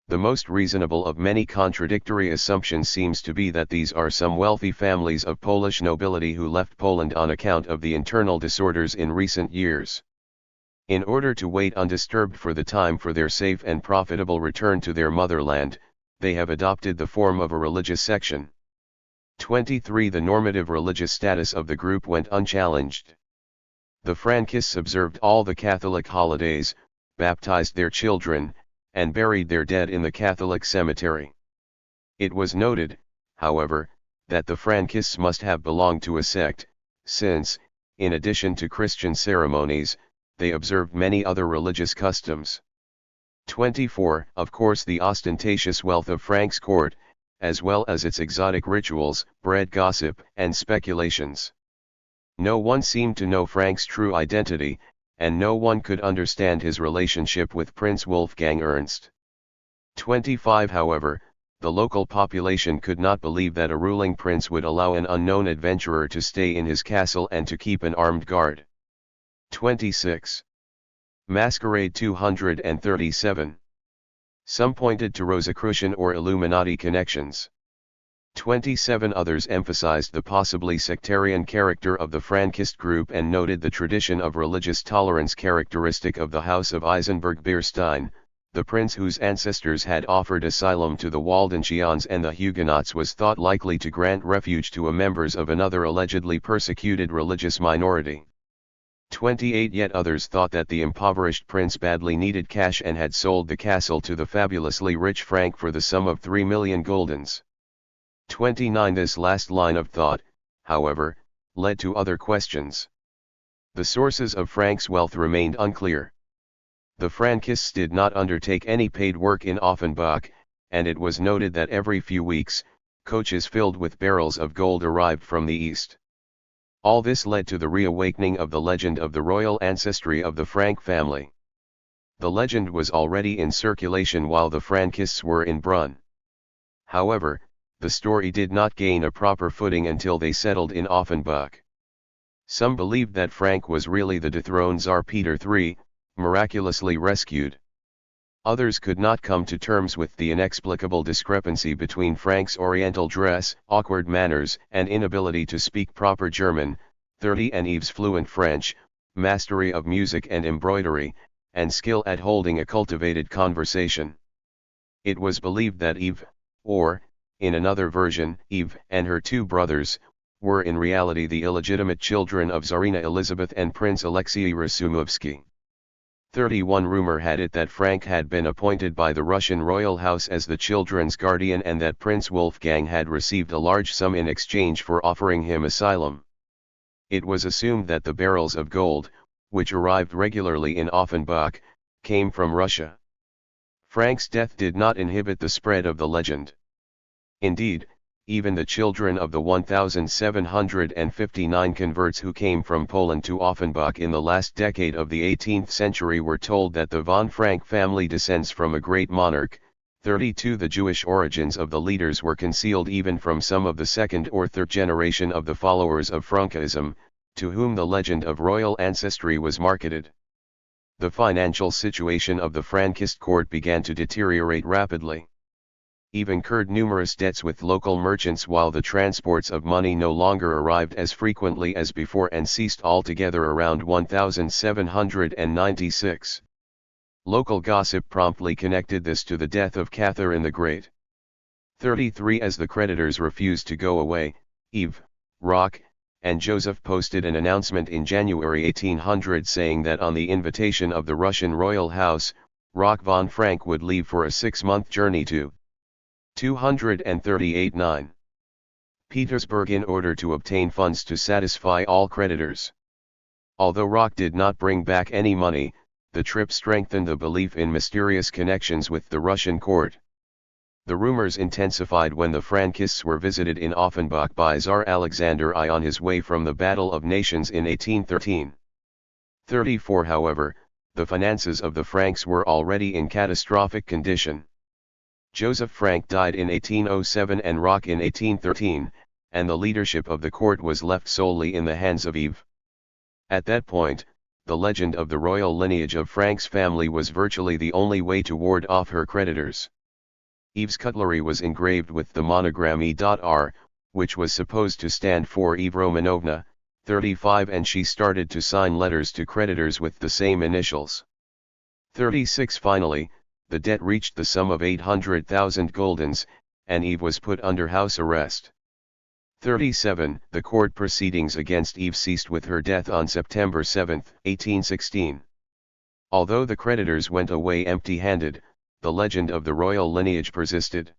The most reasonable of many contradictory assumptions seems to be that these are some wealthy families of Polish nobility who left Poland on account of the internal disorders in recent years. In order to wait undisturbed for the time for their safe and profitable return to their motherland, they have adopted the form of a religious section. 23 The normative religious status of the group went unchallenged. The Frankists observed all the Catholic holidays, baptized their children, and buried their dead in the Catholic cemetery. It was noted, however, that the Frankists must have belonged to a sect, since, in addition to Christian ceremonies, they observed many other religious customs. 24. Of course, the ostentatious wealth of Frank's court, as well as its exotic rituals, bred gossip and speculations. No one seemed to know Frank's true identity, and no one could understand his relationship with Prince Wolfgang Ernst. 25. However, the local population could not believe that a ruling prince would allow an unknown adventurer to stay in his castle and to keep an armed guard. 26. Masquerade 237. Some pointed to Rosicrucian or Illuminati connections. 27. Others emphasized the possibly sectarian character of the Frankist group and noted the tradition of religious tolerance characteristic of the House of Eisenberg-Beerstein. The prince whose ancestors had offered asylum to the Waldensians and the Huguenots was thought likely to grant refuge to members of another allegedly persecuted religious minority. 28. Yet others thought that the impoverished prince badly needed cash and had sold the castle to the fabulously rich Frank for the sum of 3 million guldens. 29. This last line of thought, however, led to other questions. The sources of Frank's wealth remained unclear. The Frankists did not undertake any paid work in Offenbach, and it was noted that every few weeks, coaches filled with barrels of gold arrived from the east. All this led to the reawakening of the legend of the royal ancestry of the Frank family. The legend was already in circulation while the Frankists were in Brunn. However, the story did not gain a proper footing until they settled in Offenbach. Some believed that Frank was really the dethroned Tsar Peter III, miraculously rescued. Others could not come to terms with the inexplicable discrepancy between Frank's oriental dress, awkward manners, and inability to speak proper German, 30, and Yves's fluent French, mastery of music and embroidery, and skill at holding a cultivated conversation. It was believed that Yves, or, in another version, Yves and her two brothers, were in reality the illegitimate children of Tsarina Elizabeth and Prince Alexei Rasumovsky. 31. Rumor had it that Frank had been appointed by the Russian royal house as the children's guardian and that Prince Wolfgang had received a large sum in exchange for offering him asylum. It was assumed that the barrels of gold, which arrived regularly in Offenbach, came from Russia. Frank's death did not inhibit the spread of the legend. Indeed, even the children of the 1,759 converts who came from Poland to Offenbach in the last decade of the 18th century were told that the von Frank family descends from a great monarch. 32. The Jewish origins of the leaders were concealed even from some of the second or third generation of the followers of Frankism, to whom the legend of royal ancestry was marketed. The financial situation of the Frankist court began to deteriorate rapidly. Yves incurred numerous debts with local merchants while the transports of money no longer arrived as frequently as before and ceased altogether around 1796. Local gossip promptly connected this to the death of Catherine the Great. 33. As the creditors refused to go away, Yves, Roch, and Joseph posted an announcement in January 1800 saying that on the invitation of the Russian royal house, Roch von Frank would leave for a 6-month journey to 238-9. Petersburg in order to obtain funds to satisfy all creditors. Although Roch did not bring back any money, the trip strengthened the belief in mysterious connections with the Russian court. The rumors intensified when the Frankists were visited in Offenbach by Tsar Alexander I on his way from the Battle of Nations in 1813. 34. However, the finances of the Franks were already in catastrophic condition. Joseph Frank died in 1807 and Roch in 1813, and the leadership of the court was left solely in the hands of Yves. At that point, the legend of the royal lineage of Frank's family was virtually the only way to ward off her creditors. Yves's cutlery was engraved with the monogram E.R., which was supposed to stand for Eve Romanovna, 35, and she started to sign letters to creditors with the same initials. 36. Finally, the debt reached the sum of 800,000 guldens, and Yves was put under house arrest. 37. The court proceedings against Eve ceased with her death on September 7, 1816. Although the creditors went away empty-handed, the legend of the royal lineage persisted.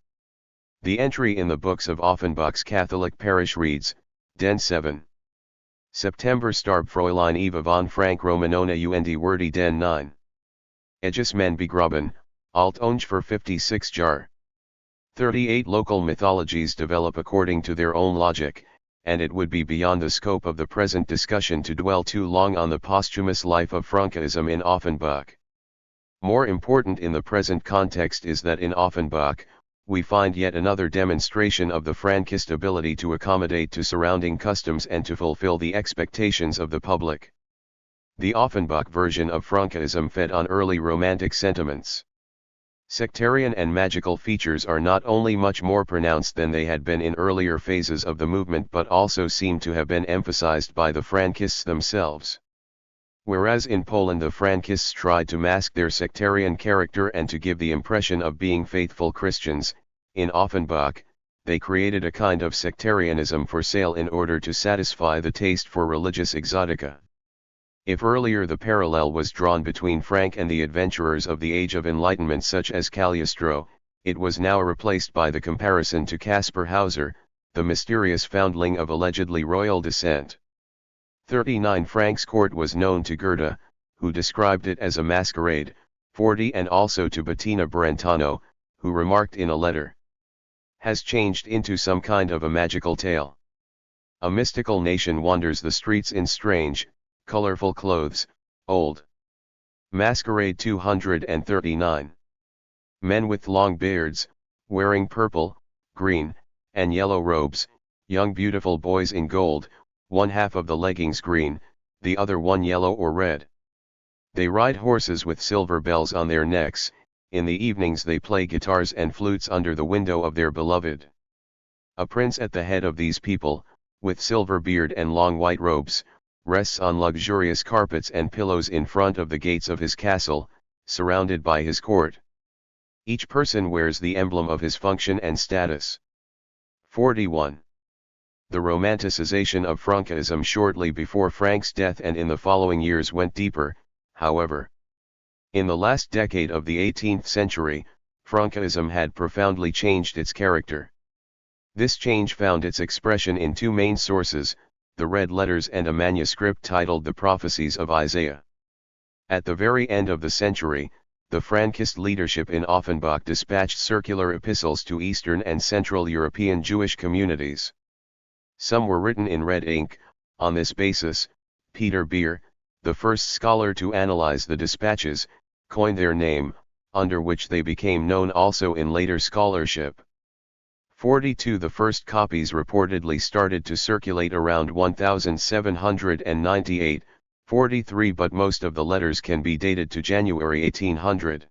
The entry in the books of Offenbach's Catholic parish reads, Den 7. September starb Fräulein Eva von Frank Romanona und Wordy den 9. Aegis men begraben, alt onge for 56 jar. 38 Local mythologies develop according to their own logic, and it would be beyond the scope of the present discussion to dwell too long on the posthumous life of Frankism in Offenbach. More important in the present context is that in Offenbach, we find yet another demonstration of the Frankist ability to accommodate to surrounding customs and to fulfill the expectations of the public. The Offenbach version of Frankism fed on early romantic sentiments. Sectarian and magical features are not only much more pronounced than they had been in earlier phases of the movement but also seem to have been emphasized by the Frankists themselves. Whereas in Poland the Frankists tried to mask their sectarian character and to give the impression of being faithful Christians, in Offenbach, they created a kind of sectarianism for sale in order to satisfy the taste for religious exotica. If earlier the parallel was drawn between Frank and the adventurers of the Age of Enlightenment such as Cagliostro, it was now replaced by the comparison to Caspar Hauser, the mysterious foundling of allegedly royal descent. 39 Frank's court was known to Goethe, who described it as a masquerade, 40 and also to Bettina Brentano, who remarked in a letter, has changed into some kind of a magical tale. A mystical nation wanders the streets in strange, colorful clothes, old. Masquerade 239. Men with long beards, wearing purple, green, and yellow robes, young beautiful boys in gold, one half of the leggings green, the other one yellow or red. They ride horses with silver bells on their necks, in the evenings they play guitars and flutes under the window of their beloved. A prince at the head of these people, with silver beard and long white robes, rests on luxurious carpets and pillows in front of the gates of his castle, surrounded by his court. Each person wears the emblem of his function and status. 41. The romanticization of Frankism shortly before Frank's death and in the following years went deeper, however. In the last decade of the 18th century, Frankism had profoundly changed its character. This change found its expression in two main sources, the red letters and a manuscript titled The Prophecies of Isaiah. At the very end of the century, the Frankist leadership in Offenbach dispatched circular epistles to Eastern and Central European Jewish communities. Some were written in red ink. On this basis, Peter Beer, the first scholar to analyze the dispatches, coined their name, under which they became known also in later scholarship. 42 The first copies reportedly started to circulate around 1798, 43 but most of the letters can be dated to January 1800.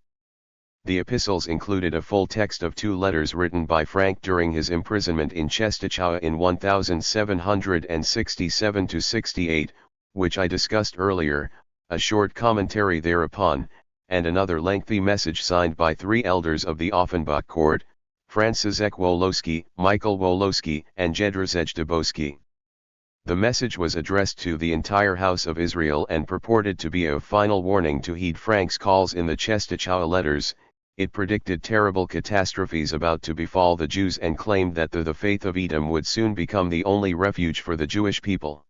The epistles included a full text of 2 letters written by Frank during his imprisonment in Częstochowa in 1767-68, which I discussed earlier, a short commentary thereupon, and another lengthy message signed by 3 elders of the Offenbach court, Franciszek Wolowski, Michael Wolowski, and Jedrzej Dubowski. The message was addressed to the entire House of Israel and purported to be a final warning to heed Frank's calls in the Częstochowa letters. It predicted terrible catastrophes about to befall the Jews and claimed that the faith of Edom would soon become the only refuge for the Jewish people.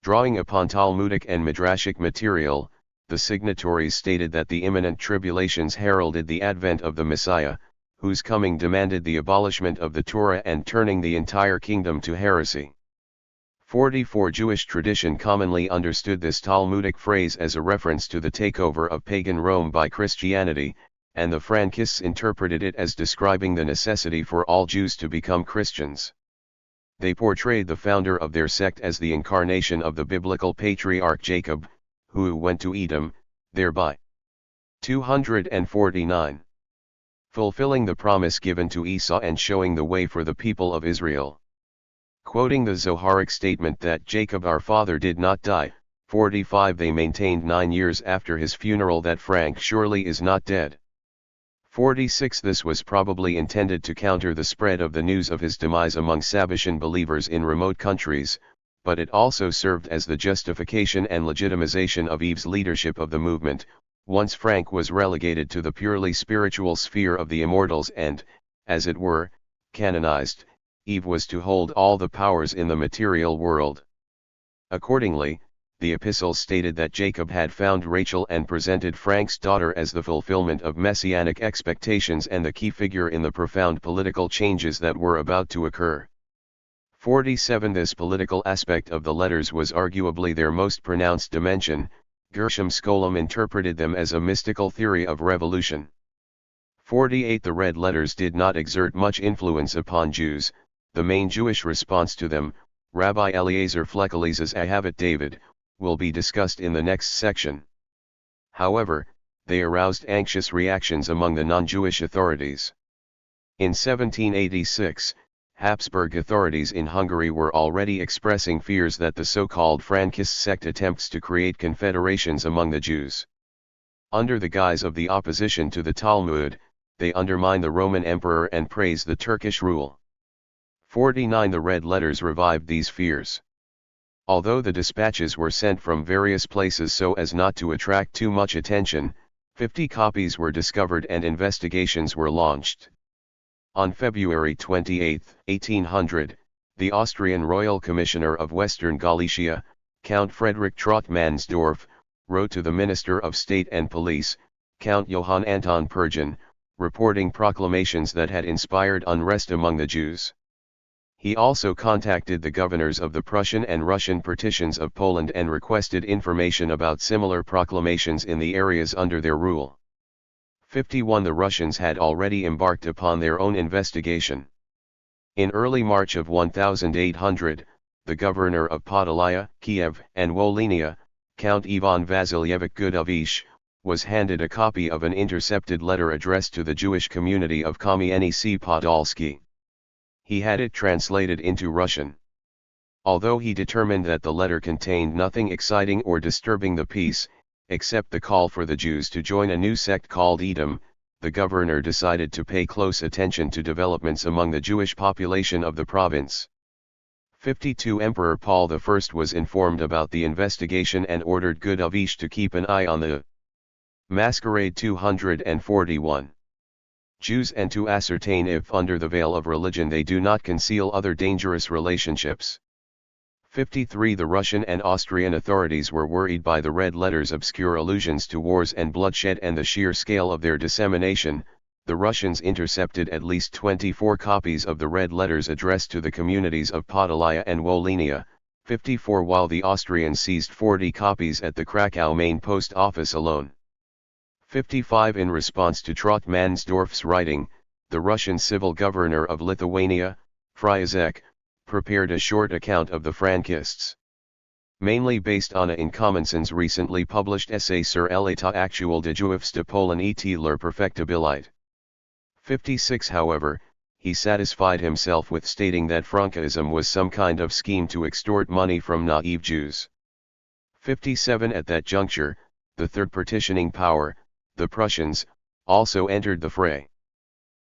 Drawing upon Talmudic and Midrashic material, the signatories stated that the imminent tribulations heralded the advent of the Messiah, whose coming demanded the abolishment of the Torah and turning the entire kingdom to heresy. 44 Jewish tradition commonly understood this Talmudic phrase as a reference to the takeover of pagan Rome by Christianity, and the Frankists interpreted it as describing the necessity for all Jews to become Christians. They portrayed the founder of their sect as the incarnation of the biblical patriarch Jacob, who went to Edom, thereby 249. Fulfilling the promise given to Esau and showing the way for the people of Israel. Quoting the Zoharic statement that Jacob our father did not die, 45 They maintained 9 years after his funeral that Frank surely is not dead. 46 This was probably intended to counter the spread of the news of his demise among Sabbatean believers in remote countries, but it also served as the justification and legitimization of Eve's leadership of the movement. Once Frank was relegated to the purely spiritual sphere of the immortals and, as it were, canonized, Eve was to hold all the powers in the material world. Accordingly, the epistles stated that Jacob had found Rachel and presented Frank's daughter as the fulfillment of messianic expectations and the key figure in the profound political changes that were about to occur. 47 This political aspect of the letters was arguably their most pronounced dimension. Gershom Scholem interpreted them as a mystical theory of revolution. 48 The red letters did not exert much influence upon Jews. The main Jewish response to them, Rabbi Eliezer Fleckeliz's Ahavat David, will be discussed in the next section. However, they aroused anxious reactions among the non-Jewish authorities. In 1786, Habsburg authorities in Hungary were already expressing fears that the so-called Frankist sect attempts to create confederations among the Jews. Under the guise of the opposition to the Talmud, they undermine the Roman emperor and praise the Turkish rule. 49 The red letters revived these fears. Although the dispatches were sent from various places so as not to attract too much attention, 50 copies were discovered and investigations were launched. On February 28, 1800, the Austrian Royal Commissioner of Western Galicia, Count Frederick Trott-Mansdorf, wrote to the Minister of State and Police, Count Johann Anton Pergen, reporting proclamations that had inspired unrest among the Jews. He also contacted the governors of the Prussian and Russian partitions of Poland and requested information about similar proclamations in the areas under their rule. 51 The Russians had already embarked upon their own investigation. In early March of 1800, the governor of Podolia, Kiev, and Volhynia, Count Ivan Vasilievich Gudovich, was handed a copy of an intercepted letter addressed to the Jewish community of Kamienice Podolsky. He had it translated into Russian. Although he determined that the letter contained nothing exciting or disturbing the peace, except the call for the Jews to join a new sect called Edom, the governor decided to pay close attention to developments among the Jewish population of the province. 52 Emperor Paul I was informed about the investigation and ordered Gudovich to keep an eye on the masquerade. 241 Jews and to ascertain if under the veil of religion they do not conceal other dangerous relationships. 53 The Russian and Austrian authorities were worried by the red letters' obscure allusions to wars and bloodshed and the sheer scale of their dissemination. The Russians intercepted at least 24 copies of the red letters addressed to the communities of Podolia and Volhynia, 54 while the Austrians seized 40 copies at the Krakow main post office alone. 55 In response to Trott-Mansdorf's writing, the Russian civil governor of Lithuania, Fryazek, prepared a short account of the Frankists. Mainly based on in Commonson's recently published essay Sur l'état actuel de Juifs de Poland et leur perfectibilité. 56 However, he satisfied himself with stating that Frankism was some kind of scheme to extort money from naive Jews. 57 At that juncture, the third partitioning power, the Prussians, also entered the fray.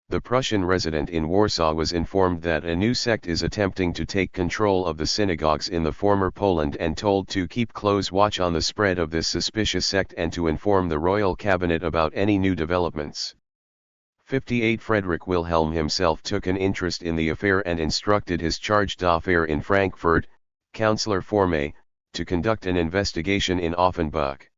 The Prussian resident in Warsaw was informed that a new sect is attempting to take control of the synagogues in the former Poland and told to keep close watch on the spread of this suspicious sect and to inform the royal cabinet about any new developments. 58 Frederick Wilhelm himself took an interest in the affair and instructed his charge d'affaires in Frankfurt, Councillor Formé, to conduct an investigation in Offenbach.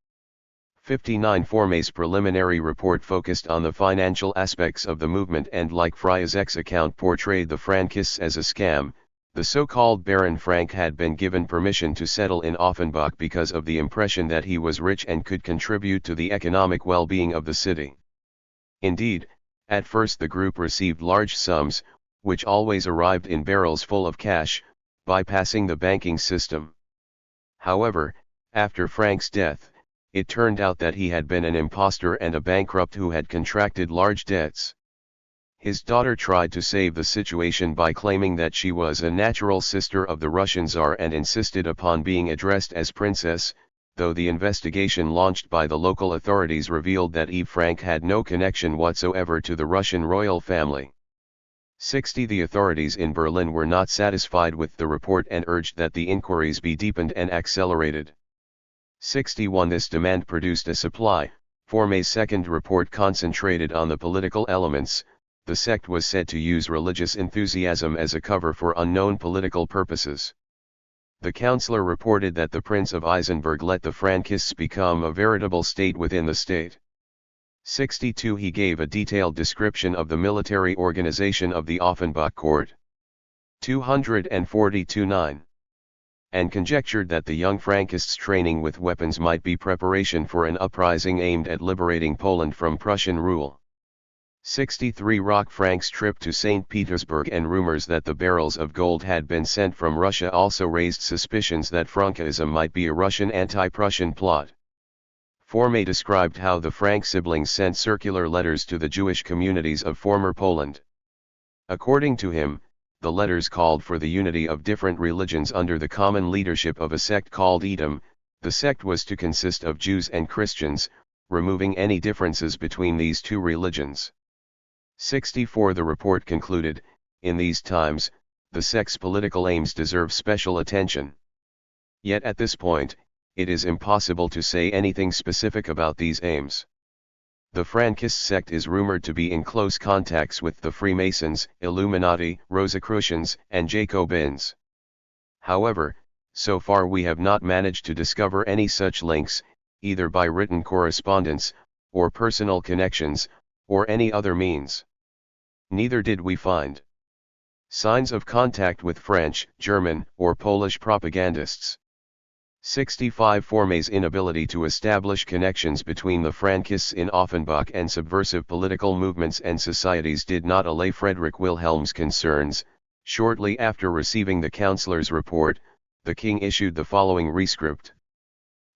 59 Formé's preliminary report focused on the financial aspects of the movement and like Fryazek's account portrayed the Frankists as a scam. The so-called Baron Frank had been given permission to settle in Offenbach because of the impression that he was rich and could contribute to the economic well-being of the city. Indeed, at first the group received large sums, which always arrived in barrels full of cash, bypassing the banking system. However, after Frank's death, it turned out that he had been an impostor and a bankrupt who had contracted large debts. His daughter tried to save the situation by claiming that she was a natural sister of the Russian Tsar and insisted upon being addressed as Princess, though the investigation launched by the local authorities revealed that Eve Frank had no connection whatsoever to the Russian royal family. 60. The authorities in Berlin were not satisfied with the report and urged that the inquiries be deepened and accelerated. 61. This demand produced a supply, for May's second report concentrated on the political elements. The sect was said to use religious enthusiasm as a cover for unknown political purposes. The counselor reported that the Prince of Eisenberg let the Frankists become a veritable state within the state. 62. He gave a detailed description of the military organization of the Offenbach court. 242-9. And conjectured that the young Frankists' training with weapons might be preparation for an uprising aimed at liberating Poland from Prussian rule. 63. Rock Frank's trip to St. Petersburg and rumors that the barrels of gold had been sent from Russia also raised suspicions that Frankism might be a Russian anti-Prussian plot. May described how the Frank siblings sent circular letters to the Jewish communities of former Poland. According to him, the letters called for the unity of different religions under the common leadership of a sect called Edom. The sect was to consist of Jews and Christians, removing any differences between these two religions. 64. The report concluded, in these times, the sect's political aims deserve special attention. Yet at this point, it is impossible to say anything specific about these aims. The Frankist sect is rumored to be in close contacts with the Freemasons, Illuminati, Rosicrucians, and Jacobins. However, so far we have not managed to discover any such links, either by written correspondence, or personal connections, or any other means. Neither did we find signs of contact with French, German, or Polish propagandists. 65. May's inability to establish connections between the Frankists in Offenbach and subversive political movements and societies did not allay Frederick Wilhelm's concerns. Shortly after receiving the counselor's report, the king issued the following rescript.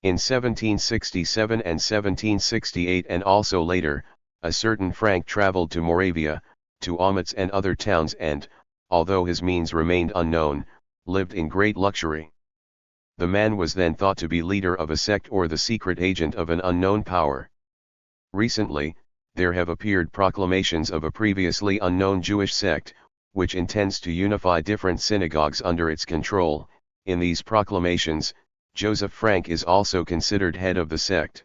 In 1767 and 1768 and also later, a certain Frank traveled to Moravia, to Olmütz and other towns and, although his means remained unknown, lived in great luxury. The man was then thought to be leader of a sect or the secret agent of an unknown power. Recently, there have appeared proclamations of a previously unknown Jewish sect, which intends to unify different synagogues under its control. In these proclamations, Joseph Frank is also considered head of the sect.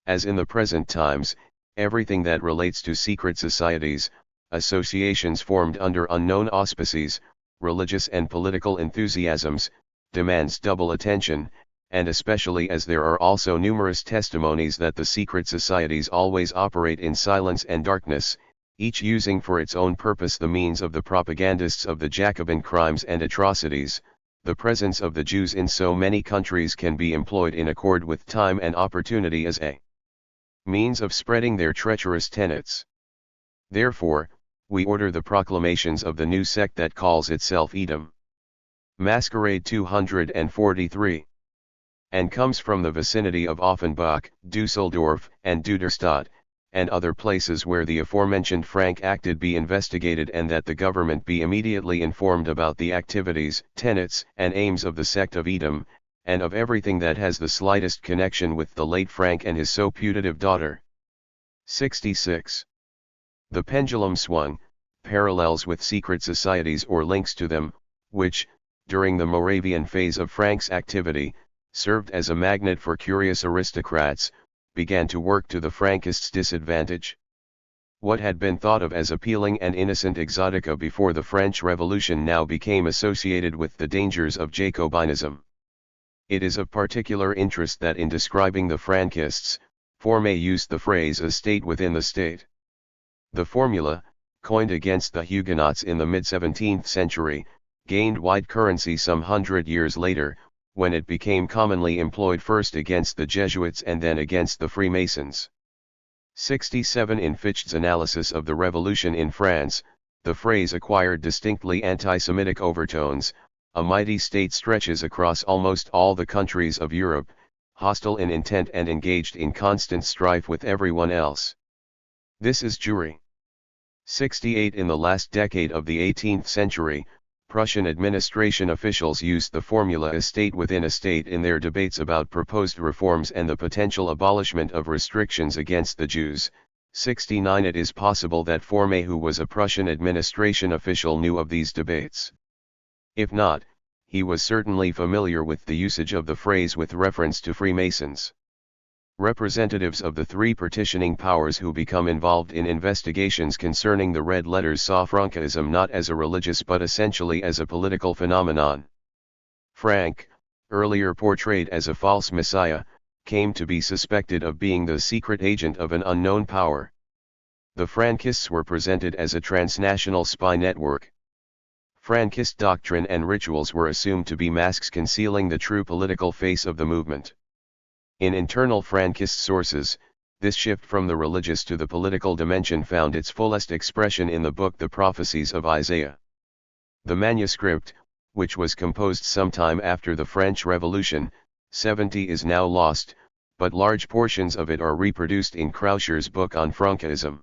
As in the present times, everything that relates to secret societies, associations formed under unknown auspices, religious and political enthusiasms, demands double attention, and especially as there are also numerous testimonies that the secret societies always operate in silence and darkness, each using for its own purpose the means of the propagandists of the Jacobin crimes and atrocities. The presence of the Jews in so many countries can be employed in accord with time and opportunity as a means of spreading their treacherous tenets. Therefore, we order the proclamations of the new sect that calls itself Edom. Masquerade 243. And comes from the vicinity of Offenbach, Dusseldorf, and Duderstadt, and other places where the aforementioned Frank acted be investigated and that the government be immediately informed about the activities, tenets, and aims of the sect of Edom, and of everything that has the slightest connection with the late Frank and his so putative daughter. 66. The pendulum swung, parallels with secret societies or links to them, which, during the Moravian phase of Frank's activity, served as a magnet for curious aristocrats, began to work to the Frankists' disadvantage. What had been thought of as appealing and innocent exotica before the French Revolution now became associated with the dangers of Jacobinism. It is of particular interest that in describing the Frankists, May used the phrase "a state within the state." The formula, coined against the Huguenots in the mid-17th century, gained wide currency some 100 years later, when it became commonly employed first against the Jesuits and then against the Freemasons. 67. In Fichte's analysis of the revolution in France, the phrase acquired distinctly anti-Semitic overtones. A mighty state stretches across almost all the countries of Europe, hostile in intent and engaged in constant strife with everyone else. This is Jewry. 68. In the last decade of the 18th century, Prussian administration officials used the formula "a state within a state" in their debates about proposed reforms and the potential abolishment of restrictions against the Jews. 69 It is possible that Formé, who was a Prussian administration official, knew of these debates. If not, he was certainly familiar with the usage of the phrase with reference to Freemasons. Representatives of the three partitioning powers who become involved in investigations concerning the red letters saw Frankism not as a religious but essentially as a political phenomenon. Frank, earlier portrayed as a false messiah, came to be suspected of being the secret agent of an unknown power. The Frankists were presented as a transnational spy network. Frankist doctrine and rituals were assumed to be masks concealing the true political face of the movement. In internal Frankist sources, this shift from the religious to the political dimension found its fullest expression in the book The Prophecies of Isaiah. The manuscript, which was composed sometime after the French Revolution, 70 is now lost, but large portions of it are reproduced in Krauscher's book on Frankism.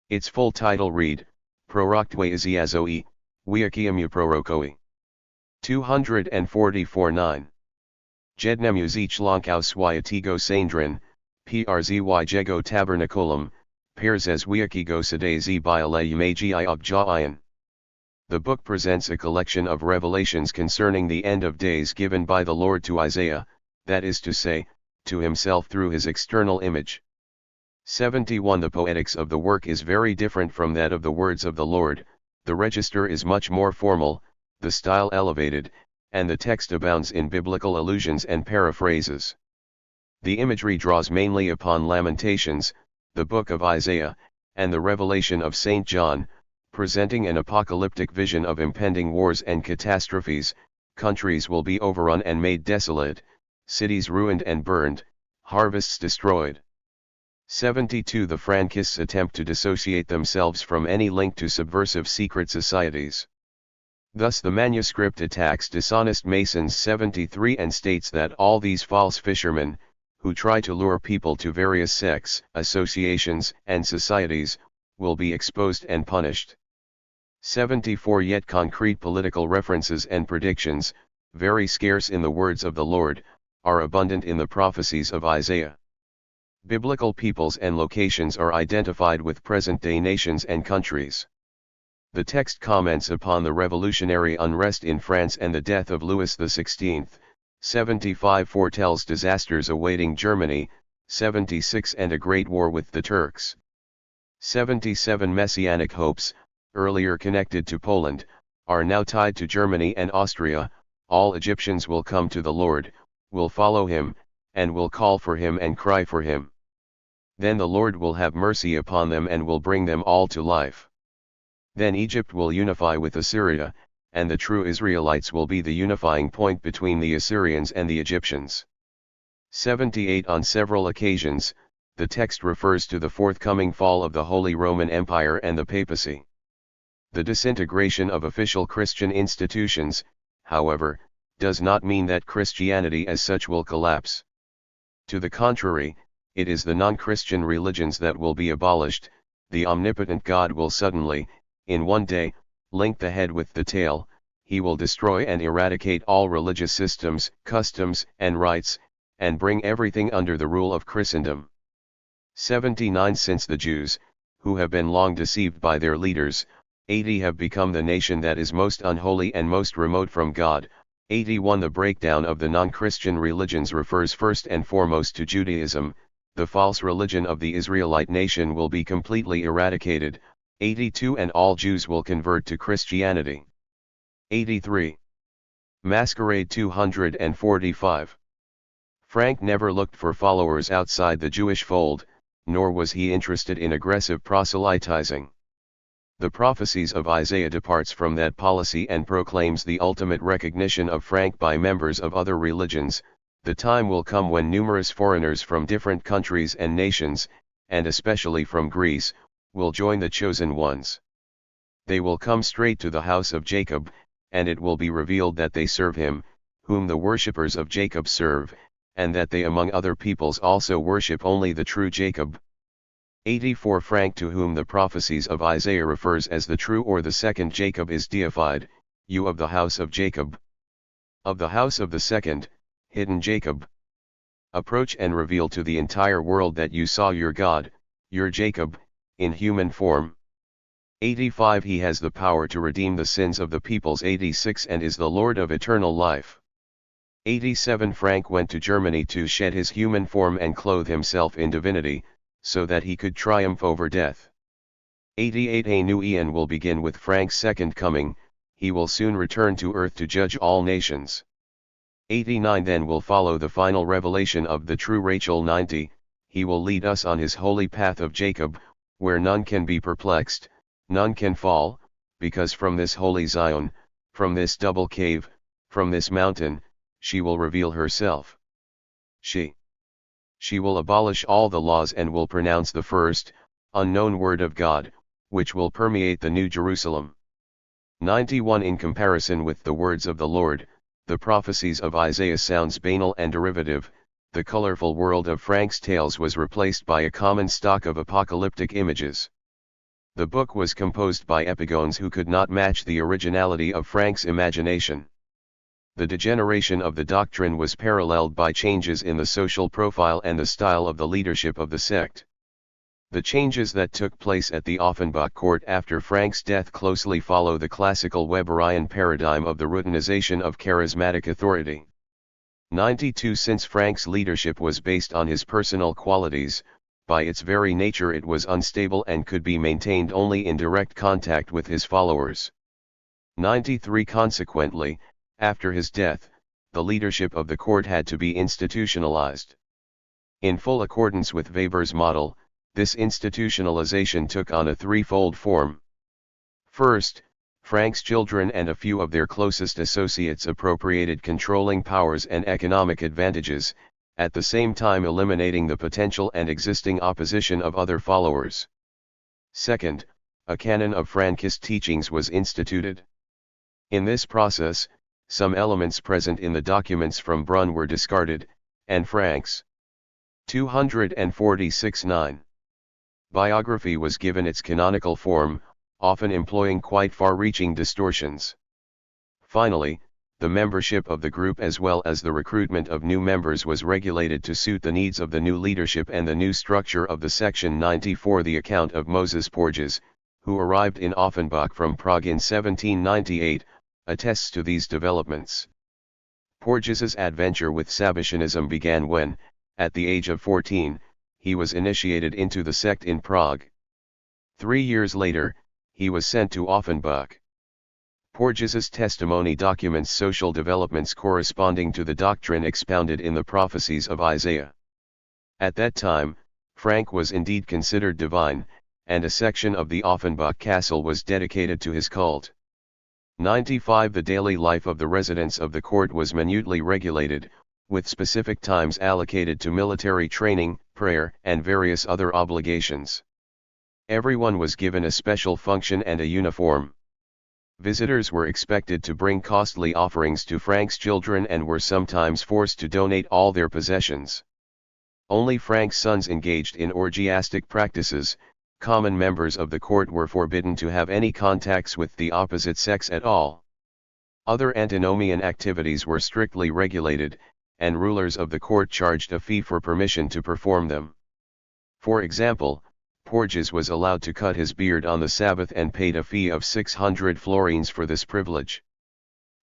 Its full title read, Proroktwe Iziazoi, Wiakiamu Prorokoi. 244-9. Jednemu zich Lankau Swyatigo Sandrin, Przzy Jego Tabernaculum, Perzes Wiakigo Sadazi Biale Umagi Objayan. The book presents a collection of revelations concerning the end of days given by the Lord to Isaiah, that is to say, to himself through his external image. 71 The poetics of the work is very different from that of the words of the Lord, the register is much more formal, the style elevated, and the text abounds in biblical allusions and paraphrases. The imagery draws mainly upon Lamentations, the book of Isaiah, and the Revelation of St. John, presenting an apocalyptic vision of impending wars and catastrophes. Countries will be overrun and made desolate, cities ruined and burned, harvests destroyed. 72 The Frankists attempt to dissociate themselves from any link to subversive secret societies. Thus the manuscript attacks dishonest Masons 73 and states that all these false fishermen, who try to lure people to various sects, associations, and societies, will be exposed and punished. 74 Yet concrete political references and predictions, very scarce in the words of the Lord, are abundant in the prophecies of Isaiah. Biblical peoples and locations are identified with present-day nations and countries. The text comments upon the revolutionary unrest in France and the death of Louis XVI. 75 foretells disasters awaiting Germany, 76 and a great war with the Turks. 77 Messianic hopes, earlier connected to Poland, are now tied to Germany and Austria. All Egyptians will come to the Lord, will follow him, and will call for him and cry for him. Then the Lord will have mercy upon them and will bring them all to life. Then Egypt will unify with Assyria, and the true Israelites will be the unifying point between the Assyrians and the Egyptians. 78 On several occasions, the text refers to the forthcoming fall of the Holy Roman Empire and the papacy. The disintegration of official Christian institutions, however, does not mean that Christianity as such will collapse. To the contrary, it is the non-Christian religions that will be abolished. The omnipotent God will suddenly, in one day, link the head with the tail. He will destroy and eradicate all religious systems, customs, and rites, and bring everything under the rule of Christendom. 79 Since the Jews, who have been long deceived by their leaders, 80 have become the nation that is most unholy and most remote from God. 81 The breakdown of the non-Christian religions refers first and foremost to Judaism. The false religion of the Israelite nation will be completely eradicated. 82 And all Jews will convert to Christianity. 83. Masquerade 245. Frank never looked for followers outside the Jewish fold, nor was he interested in aggressive proselytizing. The prophecies of Isaiah departs from that policy and proclaims the ultimate recognition of Frank by members of other religions. The time will come when numerous foreigners from different countries and nations, and especially from Greece, will join the chosen ones. They will come straight to the house of Jacob, and it will be revealed that they serve him, whom the worshippers of Jacob serve, and that they among other peoples also worship only the true Jacob. 84 Frank, to whom the prophecies of Isaiah refers as the true or the second Jacob, is deified. you of the house of Jacob. Of the house of the second, hidden Jacob. Approach and reveal to the entire world that you saw your God, your Jacob, in human form. 85 He has the power to redeem the sins of the peoples. 86 And is the Lord of eternal life. 87 Frank went to Germany to shed his human form and clothe himself in divinity, so that he could triumph over death. 88 A new eon will begin with Frank's second coming, he will soon return to earth to judge all nations. 89 Then will follow the final revelation of the true Rachel. 90 He will lead us on his holy path of Jacob, where none can be perplexed, none can fall, because from this holy Zion, from this double cave, from this mountain, she will reveal herself. She will abolish all the laws and will pronounce the first, unknown word of God, which will permeate the New Jerusalem. 91 In comparison with the words of the Lord, the prophecies of Isaiah sounds banal and derivative. The colorful world of Frank's tales was replaced by a common stock of apocalyptic images. The book was composed by epigones who could not match the originality of Frank's imagination. The degeneration of the doctrine was paralleled by changes in the social profile and the style of the leadership of the sect. The changes that took place at the Offenbach court after Frank's death closely follow the classical Weberian paradigm of the routinization of charismatic authority. 92 Since Frank's leadership was based on his personal qualities, by its very nature it was unstable and could be maintained only in direct contact with his followers. 93 Consequently, after his death, the leadership of the court had to be institutionalized. In full accordance with Weber's model, this institutionalization took on a threefold form. First, Frank's children and a few of their closest associates appropriated controlling powers and economic advantages, at the same time eliminating the potential and existing opposition of other followers. Second, a canon of Frankist teachings was instituted. In this process, some elements present in the documents from Brunn were discarded, and Frank's 246-9 biography was given its canonical form, often employing quite far-reaching distortions. Finally, the membership of the group as well as the recruitment of new members was regulated to suit the needs of the new leadership and the new structure of the section. 94 The account of Moses Porges, who arrived in Offenbach from Prague in 1798, attests to these developments. Porges's adventure with Sabbatianism began when, at the age of 14, he was initiated into the sect in Prague. 3 years later, he was sent to Offenbach. Porges's testimony documents social developments corresponding to the doctrine expounded in the prophecies of Isaiah. At that time, Frank was indeed considered divine, and a section of the Offenbach castle was dedicated to his cult. 95 The daily life of the residents of the court was minutely regulated, with specific times allocated to military training, prayer, and various other obligations. Everyone was given a special function and a uniform. Visitors were expected to bring costly offerings to Frank's children and were sometimes forced to donate all their possessions. Only Frank's sons engaged in orgiastic practices. Common members of the court were forbidden to have any contacts with the opposite sex at all. Other antinomian activities were strictly regulated, and rulers of the court charged a fee for permission to perform them. For example, Porges was allowed to cut his beard on the Sabbath and paid a fee of 600 florins for this privilege.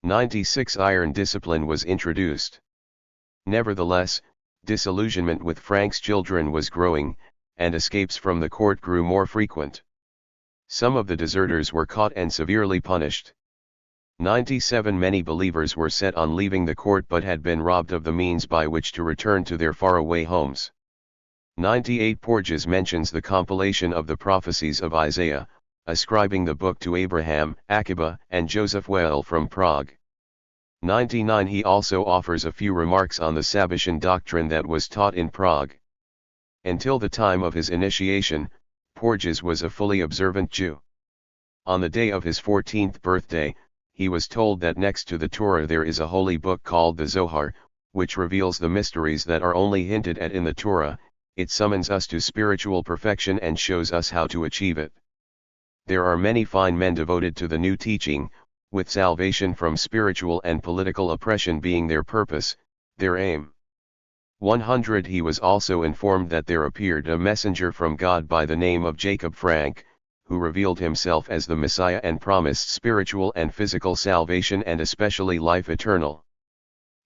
96 Iron discipline was introduced. Nevertheless, disillusionment with Frank's children was growing, and escapes from the court grew more frequent. Some of the deserters were caught and severely punished. 97 Many believers were set on leaving the court but had been robbed of the means by which to return to their faraway homes. 98 Porges mentions the compilation of the prophecies of Isaiah, ascribing the book to Abraham, Akiba, and Joseph Weil from Prague. 99 He also offers a few remarks on the Sabbatian doctrine that was taught in Prague. Until the time of his initiation, Porges was a fully observant Jew. On the day of his 14th birthday, he was told that next to the Torah there is a holy book called the Zohar, which reveals the mysteries that are only hinted at in the Torah. It summons us to spiritual perfection and shows us how to achieve it. There are many fine men devoted to the new teaching, with salvation from spiritual and political oppression being their purpose, their aim. 100 He was also informed that there appeared a messenger from God by the name of Jacob Frank, who revealed himself as the Messiah and promised spiritual and physical salvation and especially life eternal.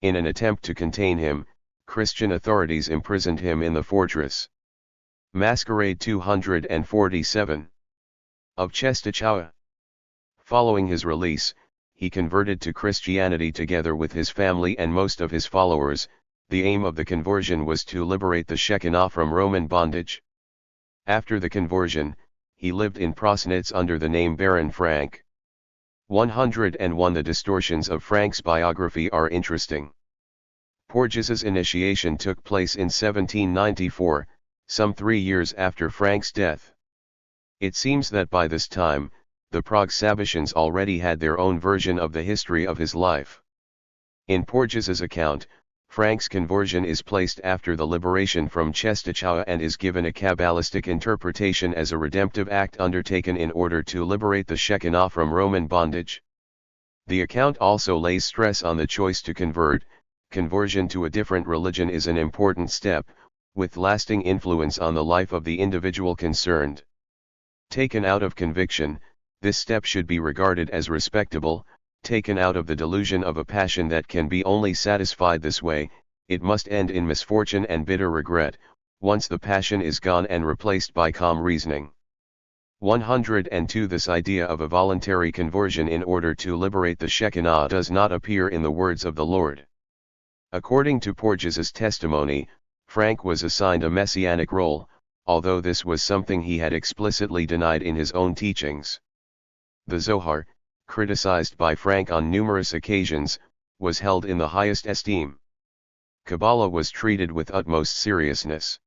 In an attempt to contain him, Christian authorities imprisoned him in the fortress. Masquerade 247 of Czestochowa. Following his release, he converted to Christianity together with his family and most of his followers. The aim of the conversion was to liberate the Shekinah from Roman bondage. After the conversion, he lived in Prossnitz under the name Baron Frank. 101 The distortions of Frank's biography are interesting. Porges's initiation took place in 1794, some 3 years after Frank's death. It seems that by this time, the Prague Sabbatians already had their own version of the history of his life. In Porges's account, Frank's conversion is placed after the liberation from Czestochowa and is given a Kabbalistic interpretation as a redemptive act undertaken in order to liberate the Shekinah from Roman bondage. The account also lays stress on the choice to convert. Conversion to a different religion is an important step, with lasting influence on the life of the individual concerned. Taken out of conviction, this step should be regarded as respectable. Taken out of the delusion of a passion that can be only satisfied this way, it must end in misfortune and bitter regret, once the passion is gone and replaced by calm reasoning. 102 This idea of a voluntary conversion in order to liberate the Shekinah does not appear in the words of the Lord. According to Porges's testimony, Frank was assigned a messianic role, although this was something he had explicitly denied in his own teachings. The Zohar, criticized by Frank on numerous occasions, was held in the highest esteem. Kabbalah was treated with utmost seriousness.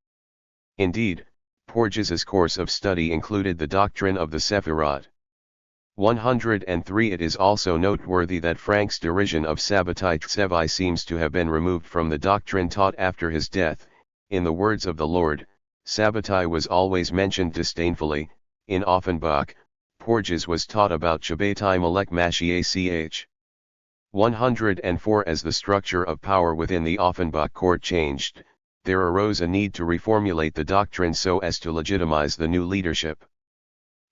Indeed, Porges's course of study included the doctrine of the Sephirot. 103 It is also noteworthy that Frank's derision of Sabbatai Tsevai seems to have been removed from the doctrine taught after his death. In the words of the Lord, Sabbatai was always mentioned disdainfully. In Offenbach, Porges was taught about Shabbatai Melech Maciejko. 104 As the structure of power within the Offenbach court changed, there arose a need to reformulate the doctrine so as to legitimize the new leadership.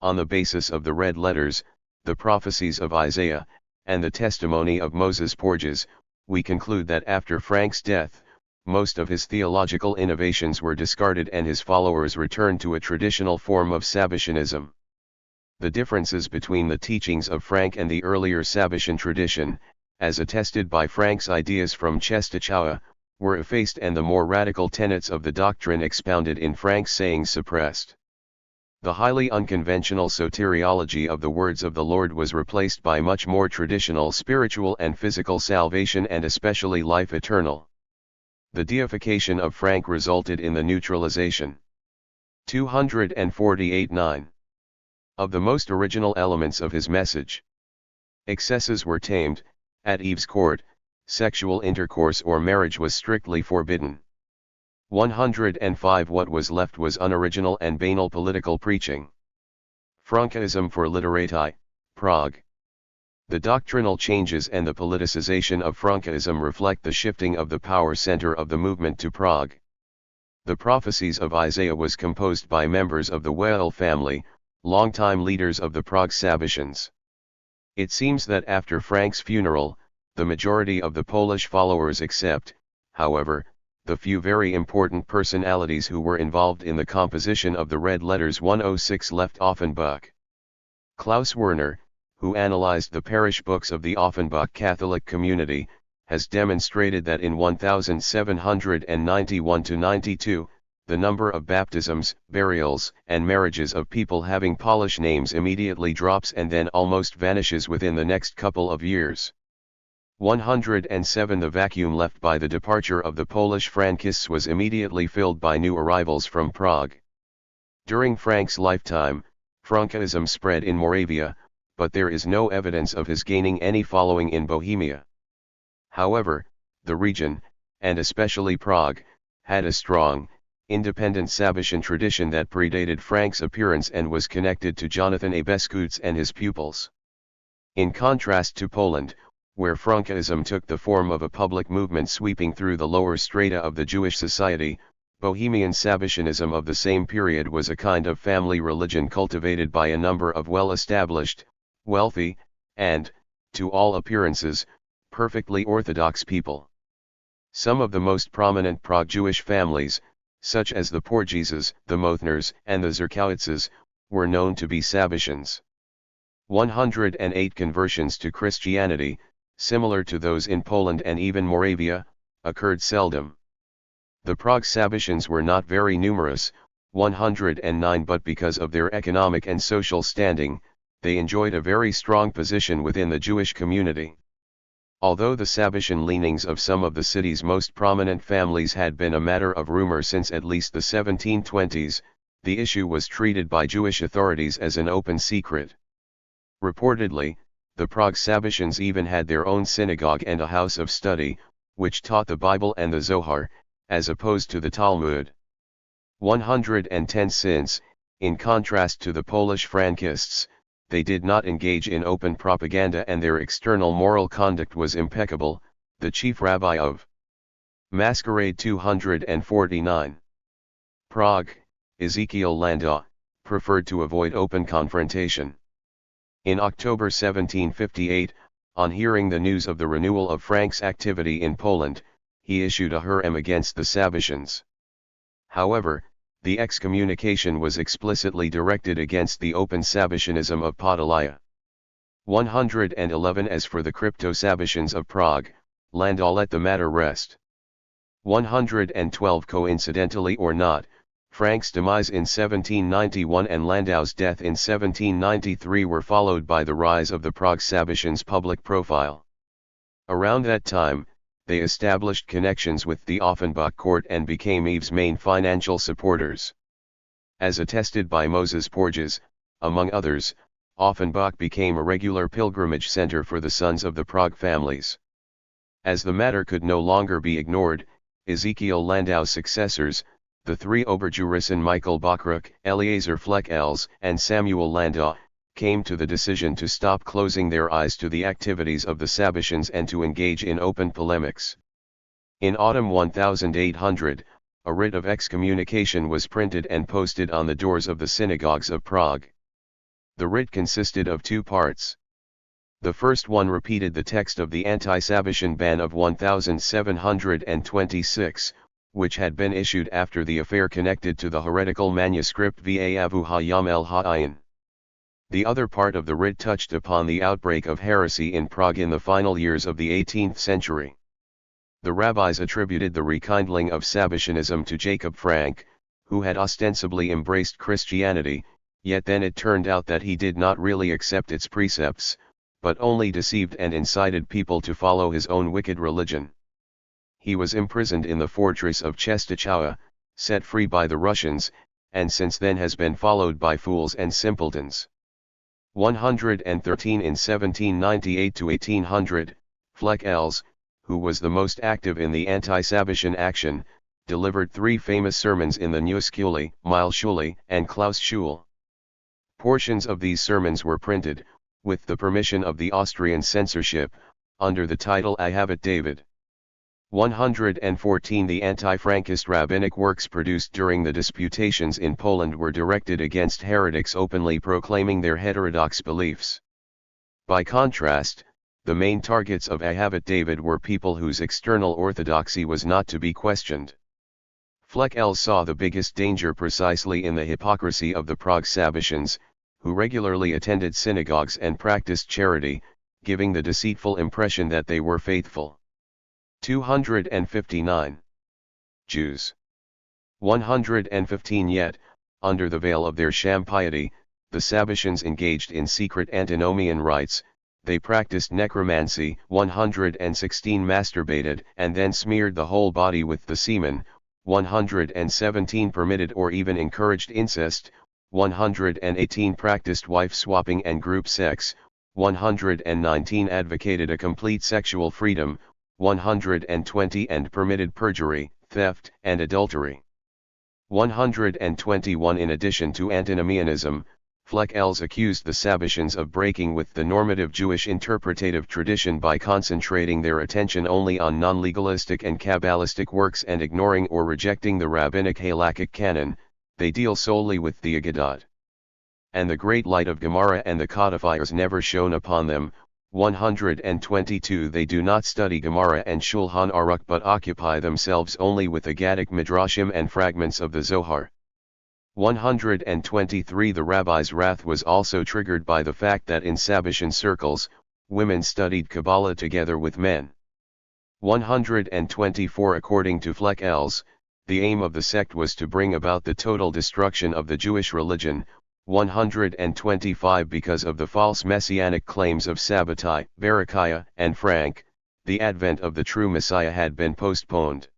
On the basis of the red letters, the prophecies of Isaiah, and the testimony of Moses Porges, we conclude that after Frank's death, most of his theological innovations were discarded and his followers returned to a traditional form of Sabbatianism. The differences between the teachings of Frank and the earlier Sabbatian tradition, as attested by Frank's ideas from Czestochowa, were effaced and the more radical tenets of the doctrine expounded in Frank's sayings suppressed. The highly unconventional soteriology of the words of the Lord was replaced by much more traditional spiritual and physical salvation and especially life eternal. The deification of Frank resulted in the neutralization. 248-9 of the most original elements of his message. Excesses were tamed. At Eve's court, sexual intercourse or marriage was strictly forbidden. 105 What was left was unoriginal and banal political preaching. Frankism for literati, Prague. The doctrinal changes and the politicization of Frankism reflect the shifting of the power center of the movement to Prague. The prophecies of Isaiah was composed by members of the Pawel family, longtime leaders of the Prague Sabbatians. It seems that after Frank's funeral, the majority of the Polish followers except, however, the few very important personalities who were involved in the composition of the red letters 106 left Offenbach. Klaus Werner, who analyzed the parish books of the Offenbach Catholic community, has demonstrated that in 1791-92, the number of baptisms, burials, and marriages of people having Polish names immediately drops and then almost vanishes within the next couple of years. 107 The vacuum left by the departure of the Polish Frankists was immediately filled by new arrivals from Prague. During Frank's lifetime, Frankism spread in Moravia, but there is no evidence of his gaining any following in Bohemia. However, the region, and especially Prague, had a strong, independent Sabbatian tradition that predated Frank's appearance and was connected to Jonathan Abeskutz and his pupils. In contrast to Poland, where Frankism took the form of a public movement sweeping through the lower strata of the Jewish society, Bohemian Sabbatianism of the same period was a kind of family religion cultivated by a number of well-established, wealthy, and, to all appearances, perfectly orthodox people. Some of the most prominent Prague Jewish families, such as the Porgeses, the Mothners, and the Zerkowitzes, were known to be Sabbatians. 108 conversions to Christianity, similar to those in Poland and even Moravia, occurred seldom. The Prague Sabbatians were not very numerous, 109, but because of their economic and social standing, they enjoyed a very strong position within the Jewish community. Although the Sabbatian leanings of some of the city's most prominent families had been a matter of rumor since at least the 1720s, the issue was treated by Jewish authorities as an open secret. Reportedly, the Prague Sabbatians even had their own synagogue and a house of study, which taught the Bible and the Zohar, as opposed to the Talmud. 110 Since, in contrast to the Polish Frankists, they did not engage in open propaganda and their external moral conduct was impeccable, the chief rabbi of Masquerade 249. Prague, Ezekiel Landau, preferred to avoid open confrontation. In October 1758, on hearing the news of the renewal of Frank's activity in Poland, he issued a herem against the Sabbatians. However, the excommunication was explicitly directed against the open Sabbatianism of Podolia. 111 As for the crypto-Sabbatians of Prague, Landau let the matter rest. 112 Coincidentally or not, Frank's demise in 1791 and Landau's death in 1793 were followed by the rise of the Prague Sabbatians' public profile. Around that time, they established connections with the Offenbach court and became Eve's main financial supporters. As attested by Moses Porges, among others, Offenbach became a regular pilgrimage center for the sons of the Prague families. As the matter could no longer be ignored, Ezekiel Landau's successors, the three Oberjuristen Michael Bochruk, Eliezer Fleckels, and Samuel Landau, came to the decision to stop closing their eyes to the activities of the Sabbatians and to engage in open polemics. In autumn 1800, a writ of excommunication was printed and posted on the doors of the synagogues of Prague. The writ consisted of two parts. The first one repeated the text of the anti-Sabbatian ban of 1726, which had been issued after the affair connected to the heretical manuscript V'avu Hayam el Ha'ayin. The other part of the writ touched upon the outbreak of heresy in Prague in the final years of the 18th century. The rabbis attributed the rekindling of Sabbatianism to Jacob Frank, who had ostensibly embraced Christianity, yet then it turned out that he did not really accept its precepts, but only deceived and incited people to follow his own wicked religion. He was imprisoned in the fortress of Czestochowa, set free by the Russians, and since then has been followed by fools and simpletons. 113 In 1798 to 1800, Fleckels, who was the most active in the anti-Sabbatian action, delivered three famous sermons in the Neuschule, Milschule, and Klausschule. Portions of these sermons were printed, with the permission of the Austrian censorship, under the title I Have It David. 114 The anti-Frankist rabbinic works produced during the disputations in Poland were directed against heretics openly proclaiming their heterodox beliefs. By contrast, the main targets of I Have It David were people whose external orthodoxy was not to be questioned. Fleckels saw the biggest danger precisely in the hypocrisy of the Prague Sabbatians, who regularly attended synagogues and practiced charity, giving the deceitful impression that they were faithful. 259. Jews. 115 Yet, under the veil of their sham piety, the Sabbatians engaged in secret antinomian rites, they practiced necromancy, 116 masturbated and then smeared the whole body with the semen, 117 permitted or even encouraged incest, 118 practiced wife-swapping and group sex, 119 advocated a complete sexual freedom, 120 and permitted perjury, theft, and adultery. 121 In addition to antinomianism, Frankist accused the Sabbatians of breaking with the normative Jewish interpretative tradition by concentrating their attention only on non-legalistic and Kabbalistic works and ignoring or rejecting the rabbinic halakhic canon. They deal solely with the Aggadot. And the great light of Gemara and the codifiers never shone upon them. 122 They do not study Gemara and Shulchan Aruch but occupy themselves only with Aggadic midrashim and fragments of the Zohar. 123 The rabbi's wrath was also triggered by the fact that in Sabbatian circles, women studied Kabbalah together with men. 124 According to Frankist, the aim of the sect was to bring about the total destruction of the Jewish religion. 125 Because of the false messianic claims of Sabbatai, Berechiah, and Frank, the advent of the true Messiah had been postponed.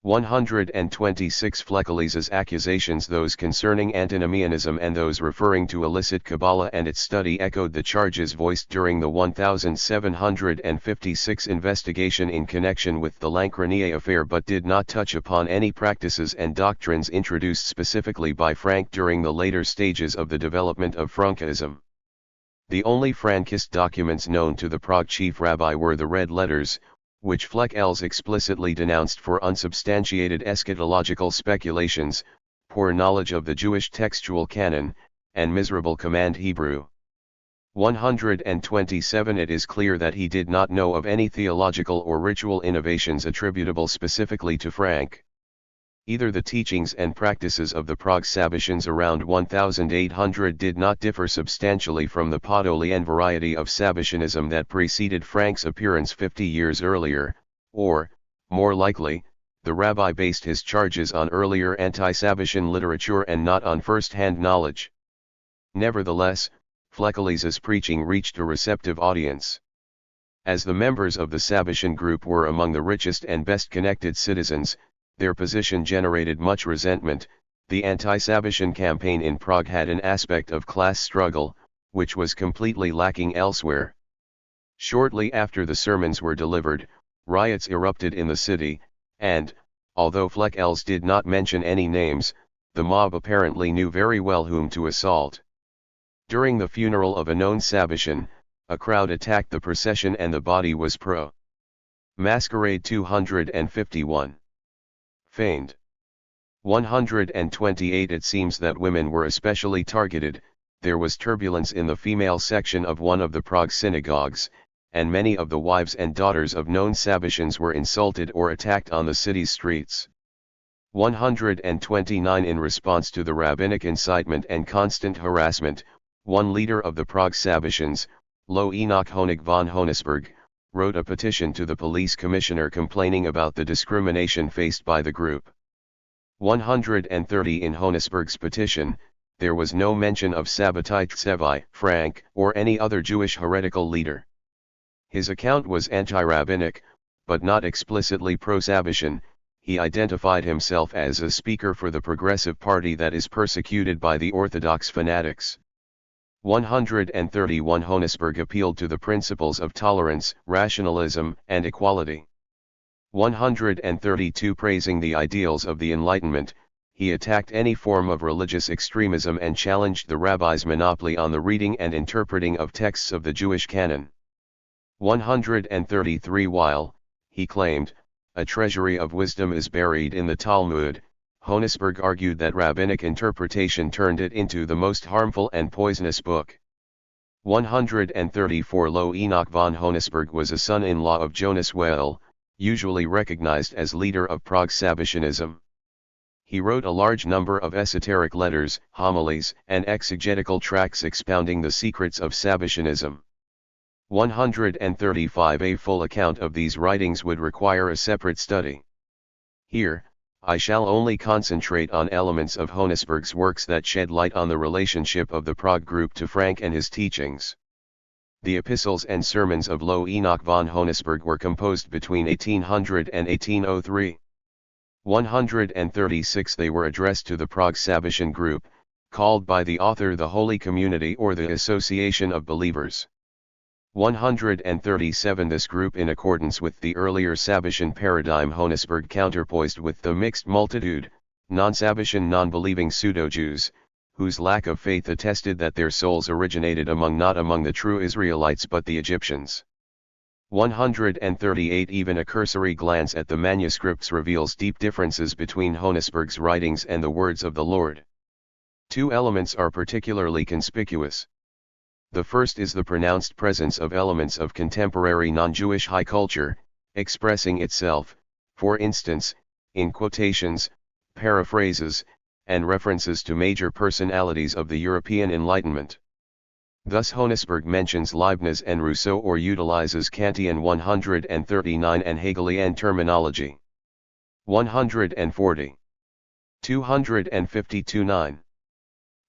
126 Frankist's accusations, those concerning antinomianism and those referring to illicit Kabbalah and its study, echoed the charges voiced during the 1756 investigation in connection with the Lancronier affair but did not touch upon any practices and doctrines introduced specifically by Frank during the later stages of the development of Frankism. The only Frankist documents known to the Prague chief rabbi were the red letters, which Frankist explicitly denounced for unsubstantiated eschatological speculations, poor knowledge of the Jewish textual canon, and miserable command Hebrew. 127 It is clear that he did not know of any theological or ritual innovations attributable specifically to Frank. Either the teachings and practices of the Prague Sabbatians around 1800 did not differ substantially from the Podolian variety of Sabbatianism that preceded Frank's appearance 50 years earlier, or, more likely, the rabbi based his charges on earlier anti-Sabbatian literature and not on first-hand knowledge. Nevertheless, Frankist's preaching reached a receptive audience. As the members of the Sabbatian group were among the richest and best-connected citizens, their position generated much resentment. The anti-Sabbatian campaign in Prague had an aspect of class struggle, which was completely lacking elsewhere. Shortly after the sermons were delivered, riots erupted in the city, and, although Frankist did not mention any names, the mob apparently knew very well whom to assault. During the funeral of a known Sabbatian, a crowd attacked the procession and the body was Masquerade 251. Feigned. 128 It seems that women were especially targeted. There was turbulence in the female section of one of the Prague synagogues, and many of the wives and daughters of known Sabbatians were insulted or attacked on the city's streets. 129 In response to the rabbinic incitement and constant harassment, one leader of the Prague Sabbatians, Lo Enoch Honig von Honesberg, wrote a petition to the police commissioner complaining about the discrimination faced by the group. 130 In Honesberg's petition, there was no mention of Sabbatai Tsevi, Frank, or any other Jewish heretical leader. His account was anti-rabbinic, but not explicitly pro-Sabbatian. He identified himself as a speaker for the Progressive Party that is persecuted by the Orthodox fanatics. 131 Honesberg appealed to the principles of tolerance, rationalism, and equality. 132 Praising the ideals of the Enlightenment, he attacked any form of religious extremism and challenged the rabbi's monopoly on the reading and interpreting of texts of the Jewish canon. 133 While, he claimed, a treasury of wisdom is buried in the Talmud, Honesberg argued that rabbinic interpretation turned it into the most harmful and poisonous book. 134 Lo Enoch von Honesberg was a son-in-law of Jonas Weil, usually recognized as leader of Prague Sabbatianism. He wrote a large number of esoteric letters, homilies, and exegetical tracts expounding the secrets of Sabbatianism. 135 A full account of these writings would require a separate study. Here, I shall only concentrate on elements of Honesberg's works that shed light on the relationship of the Prague group to Frank and his teachings. The epistles and sermons of Lo Enoch von Honesberg were composed between 1800 and 1803. 136 They were addressed to the Prague Sabbatian group, called by the author the Holy Community or the Association of Believers. 137 This group, in accordance with the earlier Sabbatian paradigm Honesberg counterpoised with the mixed multitude, non-Sabbatian non-believing pseudo-Jews, whose lack of faith attested that their souls originated not among the true Israelites but the Egyptians. 138 Even a cursory glance at the manuscripts reveals deep differences between Honesburg's writings and the words of the Lord. Two elements are particularly conspicuous. The first is the pronounced presence of elements of contemporary non-Jewish high culture, expressing itself, for instance, in quotations, paraphrases, and references to major personalities of the European Enlightenment. Thus Honesburg mentions Leibniz and Rousseau or utilizes Kantian 139 and Hegelian terminology. 140. 252-9.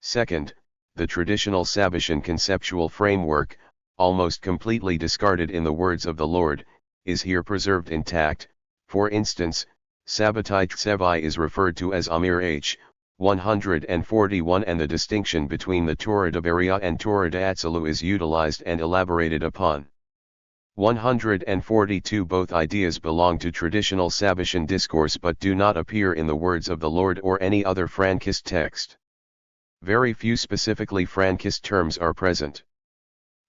Second, the traditional Sabbatian conceptual framework, almost completely discarded in the words of the Lord, is here preserved intact. For instance, Sabbatai Tsevai is referred to as Amir H. 141 and the distinction between the Torah de Beria and Torah de Atzilu is utilized and elaborated upon. 142 Both ideas belong to traditional Sabbatian discourse but do not appear in the words of the Lord or any other Frankist text. Very few specifically Frankist terms are present.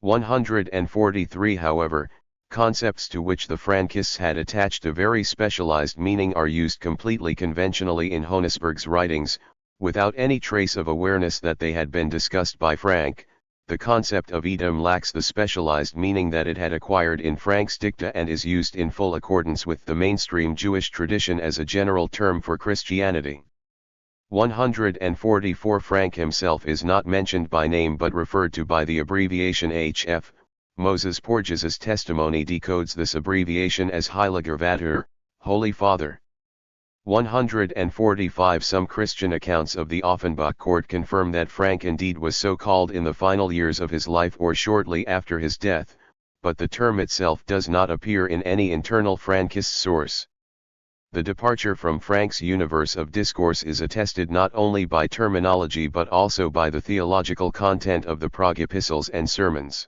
143 However, concepts to which the Frankists had attached a very specialized meaning are used completely conventionally in Honesburg's writings, without any trace of awareness that they had been discussed by Frank. The concept of Edom lacks the specialized meaning that it had acquired in Frank's dicta and is used in full accordance with the mainstream Jewish tradition as a general term for Christianity. 144 Frank himself is not mentioned by name but referred to by the abbreviation HF. Moses Porges's testimony decodes this abbreviation as Heiliger Vater, Holy Father. 145 Some Christian accounts of the Offenbach court confirm that Frank indeed was so called in the final years of his life or shortly after his death, but the term itself does not appear in any internal Frankist source. The departure from Frank's universe of discourse is attested not only by terminology but also by the theological content of the Prague epistles and sermons.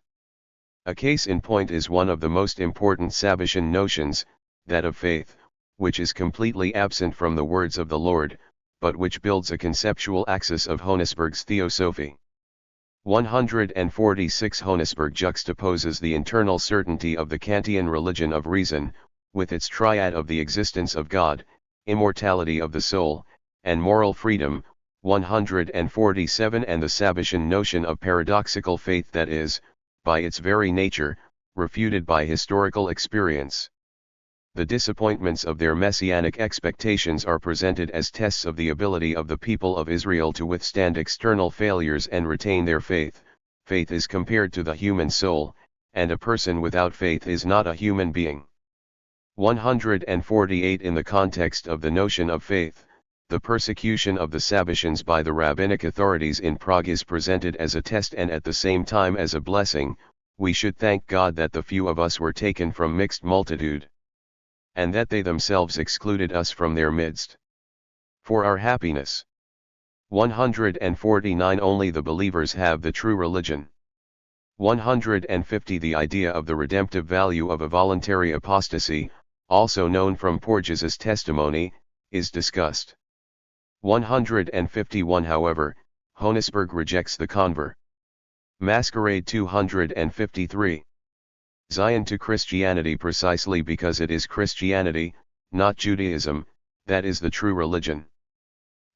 A case in point is one of the most important Sabbatian notions, that of faith, which is completely absent from the words of the Lord, but which builds a conceptual axis of Honesburg's theosophy. 146 Honesburg juxtaposes the internal certainty of the Kantian religion of reason, with its triad of the existence of God, immortality of the soul, and moral freedom, 147 and the Sabbatian notion of paradoxical faith that is, by its very nature, refuted by historical experience. The disappointments of their messianic expectations are presented as tests of the ability of the people of Israel to withstand external failures and retain their faith. Faith is compared to the human soul, and a person without faith is not a human being. 148 In the context of the notion of faith, the persecution of the Sabbatians by the rabbinic authorities in Prague is presented as a test and at the same time as a blessing. We should thank God that the few of us were taken from mixed multitude, and that they themselves excluded us from their midst. For our happiness. 149 Only the believers have the true religion. 150 The idea of the redemptive value of a voluntary apostasy, also known from Porges's testimony, is discussed. 151 However, Honesburg rejects the convert. Masquerade 253. Zion to Christianity precisely because it is Christianity, not Judaism, that is the true religion.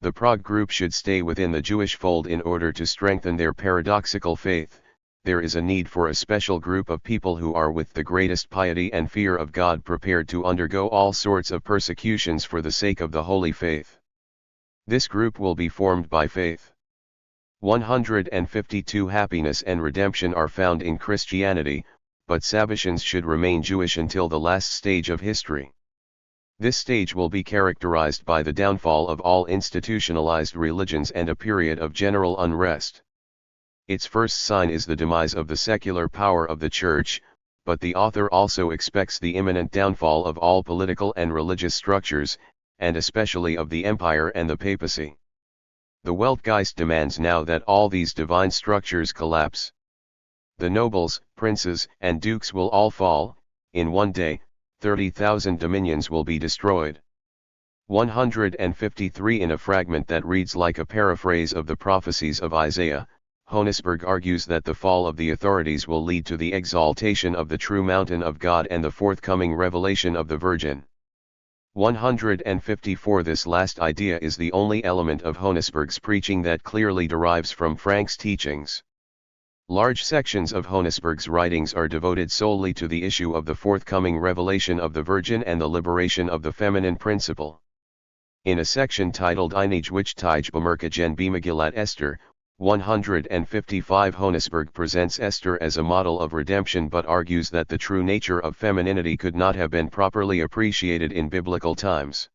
The Prague group should stay within the Jewish fold in order to strengthen their paradoxical faith. There is a need for a special group of people who are with the greatest piety and fear of God prepared to undergo all sorts of persecutions for the sake of the holy faith. This group will be formed by faith. 152 Happiness and redemption are found in Christianity, but Sabbatians should remain Jewish until the last stage of history. This stage will be characterized by the downfall of all institutionalized religions and a period of general unrest. Its first sign is the demise of the secular power of the Church, but the author also expects the imminent downfall of all political and religious structures, and especially of the empire and the papacy. The Weltgeist demands now that all these divine structures collapse. The nobles, princes, and dukes will all fall. In one day, 30,000 dominions will be destroyed. 153. In a fragment that reads like a paraphrase of the prophecies of Isaiah, Honesberg argues that the fall of the authorities will lead to the exaltation of the true mountain of God and the forthcoming revelation of the Virgin. 154. This last idea is the only element of Honesberg's preaching that clearly derives from Frank's teachings. Large sections of Honesberg's writings are devoted solely to the issue of the forthcoming revelation of the Virgin and the liberation of the feminine principle. In a section titled Einige Wichtige Bemerkungen Bemegillat Esther, 155, Honesberg presents Esther as a model of redemption but argues that the true nature of femininity could not have been properly appreciated in biblical times.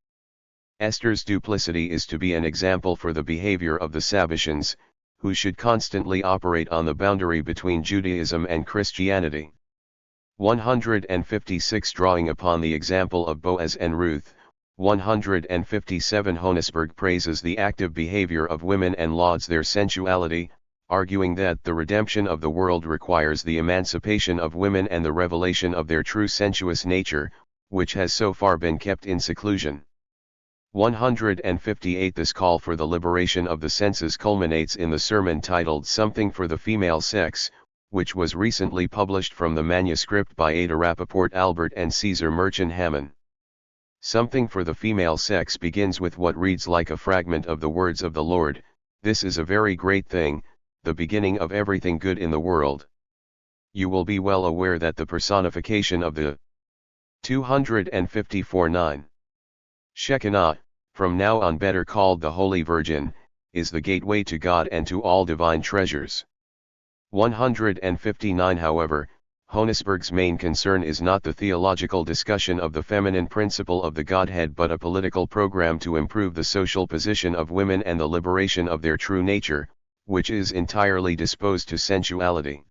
Esther's duplicity is to be an example for the behavior of the Sabbatians, who should constantly operate on the boundary between Judaism and Christianity. 156, drawing upon the example of Boaz and Ruth, 157, Honesberg praises the active behavior of women and lauds their sensuality, arguing that the redemption of the world requires the emancipation of women and the revelation of their true sensuous nature, which has so far been kept in seclusion. 158, this call for the liberation of the senses culminates in the sermon titled Something for the Female Sex, which was recently published from the manuscript by Ada Rappaport Albert and Caesar Merchant Hammond. Something for the Female Sex begins with what reads like a fragment of the words of the Lord, "This is a very great thing, the beginning of everything good in the world." You will be well aware that the personification of the 254:9 Shekinah, from now on better called the Holy Virgin, is the gateway to God and to all divine treasures. 159. However, Honesberg's main concern is not the theological discussion of the feminine principle of the Godhead but a political program to improve the social position of women and the liberation of their true nature, which is entirely disposed to sensuality.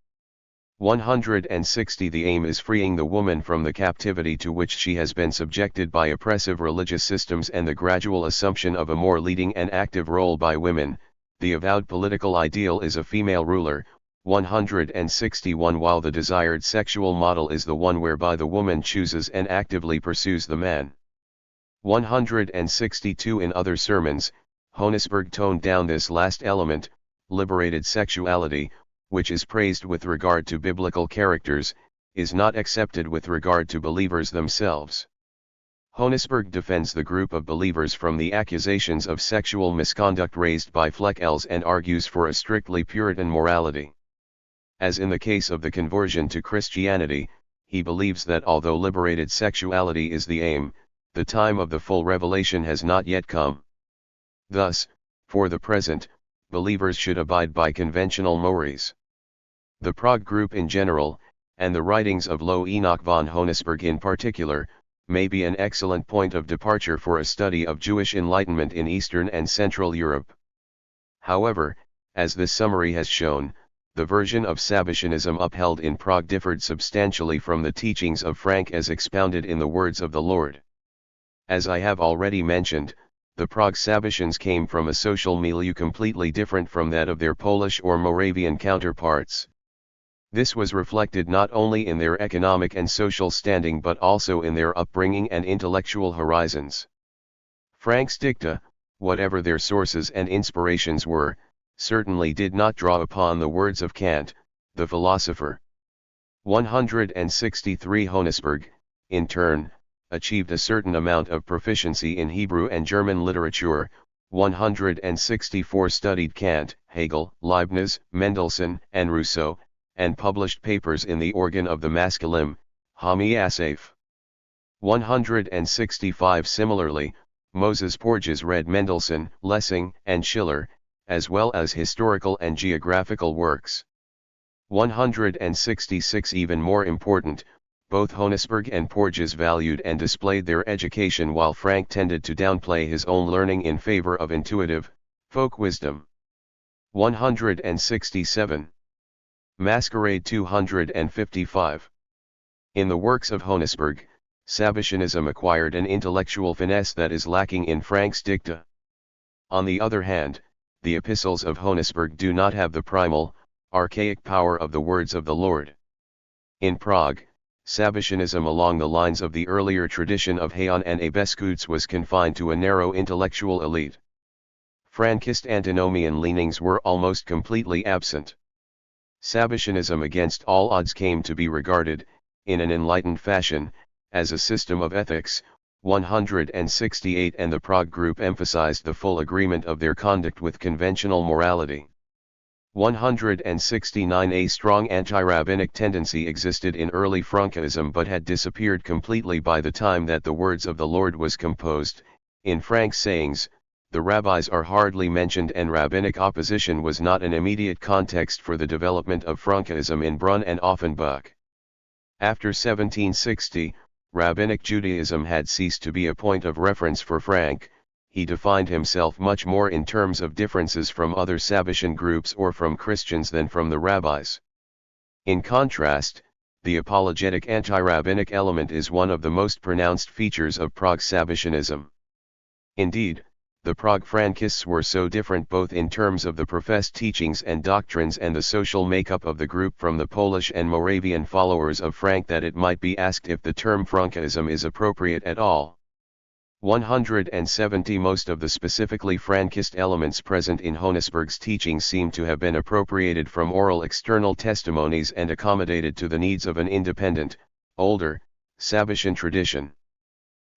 160. The aim is freeing the woman from the captivity to which she has been subjected by oppressive religious systems and the gradual assumption of a more leading and active role by women. The avowed political ideal is a female ruler. 161. While the desired sexual model is the one whereby the woman chooses and actively pursues the man. 162. In other sermons, Honesberg toned down this last element, liberated sexuality, which is praised with regard to biblical characters, is not accepted with regard to believers themselves. Honesberg defends the group of believers from the accusations of sexual misconduct raised by Fleckels and argues for a strictly Puritan morality. As in the case of the conversion to Christianity, he believes that although liberated sexuality is the aim, the time of the full revelation has not yet come. Thus, for the present, believers should abide by conventional mores. The Prague group in general, and the writings of Lo Enoch von Honesberg in particular, may be an excellent point of departure for a study of Jewish enlightenment in Eastern and Central Europe. However, as this summary has shown, the version of Sabbatianism upheld in Prague differed substantially from the teachings of Frank as expounded in the words of the Lord. As I have already mentioned, the Prague Sabbatians came from a social milieu completely different from that of their Polish or Moravian counterparts. This was reflected not only in their economic and social standing but also in their upbringing and intellectual horizons. Frank's dicta, whatever their sources and inspirations were, certainly did not draw upon the words of Kant, the philosopher. 163. Honesberg, in turn, achieved a certain amount of proficiency in Hebrew and German literature. 164. Studied Kant, Hegel, Leibniz, Mendelssohn, and Rousseau, and published papers in the organ of the masculine, Hami Asaph. 165. Similarly, Moses Porges read Mendelssohn, Lessing, and Schiller, as well as historical and geographical works. 166. Even more important, both Honesberg and Porges valued and displayed their education while Frank tended to downplay his own learning in favor of intuitive, folk wisdom. 167. Masquerade 255. In the works of Honesberg, Sabbatianism acquired an intellectual finesse that is lacking in Frank's dicta. On the other hand, the epistles of Honesberg do not have the primal, archaic power of the words of the Lord. In Prague, Sabbatianism along the lines of the earlier tradition of Heian and Abescuits was confined to a narrow intellectual elite. Frankist antinomian leanings were almost completely absent. Sabbatianism against all odds came to be regarded, in an enlightened fashion, as a system of ethics. 168 and the Prague group emphasized the full agreement of their conduct with conventional morality. 169 A strong anti-rabbinic tendency existed in early Frankism but had disappeared completely by the time that the words of the Lord was composed. In Frank's sayings, the rabbis are hardly mentioned and rabbinic opposition was not an immediate context for the development of Frankism in Brunn and Offenbach. After 1760, Rabbinic Judaism had ceased to be a point of reference for Frank. He defined himself much more in terms of differences from other Sabbatian groups or from Christians than from the rabbis. In contrast, the apologetic anti-rabbinic element is one of the most pronounced features of Prague Sabbatianism. Indeed, the Prague Frankists were so different both in terms of the professed teachings and doctrines and the social makeup of the group from the Polish and Moravian followers of Frank that it might be asked if the term Frankism is appropriate at all. 170 Most of the specifically Frankist elements present in Honesberg's teaching seem to have been appropriated from oral external testimonies and accommodated to the needs of an independent, older, Sabbatian tradition.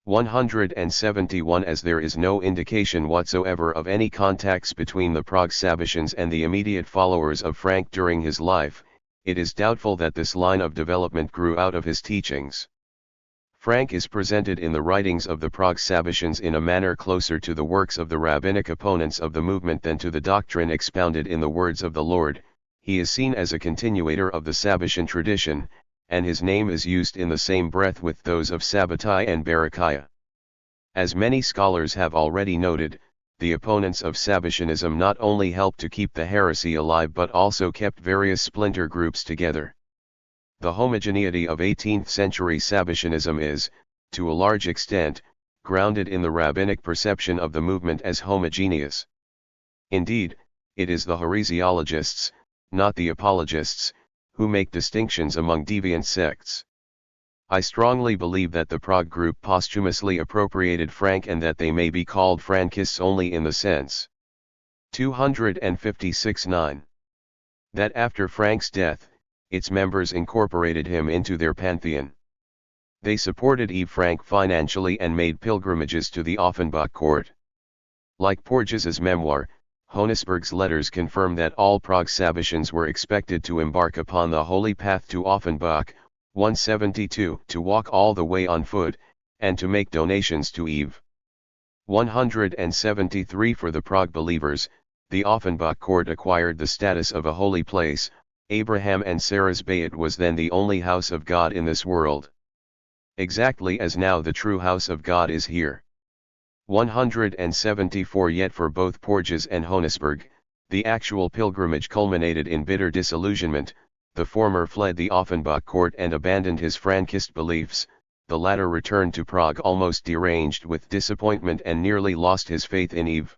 171 As there is no indication whatsoever of any contacts between the Prague Sabbatians and the immediate followers of Frank during his life, it is doubtful that this line of development grew out of his teachings. Frank is presented in the writings of the Prague Sabbatians in a manner closer to the works of the rabbinic opponents of the movement than to the doctrine expounded in the words of the Lord. He is seen as a continuator of the Sabbatian tradition, and his name is used in the same breath with those of Sabbatai and Barakiah. As many scholars have already noted, the opponents of Sabbatianism not only helped to keep the heresy alive but also kept various splinter groups together. The homogeneity of 18th-century Sabbatianism is, to a large extent, grounded in the rabbinic perception of the movement as homogeneous. Indeed, it is the heresiologists, not the apologists, who make distinctions among deviant sects. I strongly believe that the Prague group posthumously appropriated Frank and that they may be called Frankists only in the sense. 256-9. That after Frank's death, its members incorporated him into their pantheon. They supported Yves Frank financially and made pilgrimages to the Offenbach court. Like Porges's memoir, Honesberg's letters confirm that all Prague Sabbatians were expected to embark upon the holy path to Offenbach, 172, to walk all the way on foot, and to make donations to Yves. 173 For the Prague believers, the Offenbach court acquired the status of a holy place. Abraham and Sarah's Bayit was then the only house of God in this world. Exactly as now the true house of God is here. 174 Yet for both Porges and Honesberg, the actual pilgrimage culminated in bitter disillusionment. The former fled the Offenbach court and abandoned his Frankist beliefs, the latter returned to Prague almost deranged with disappointment and nearly lost his faith in Yves.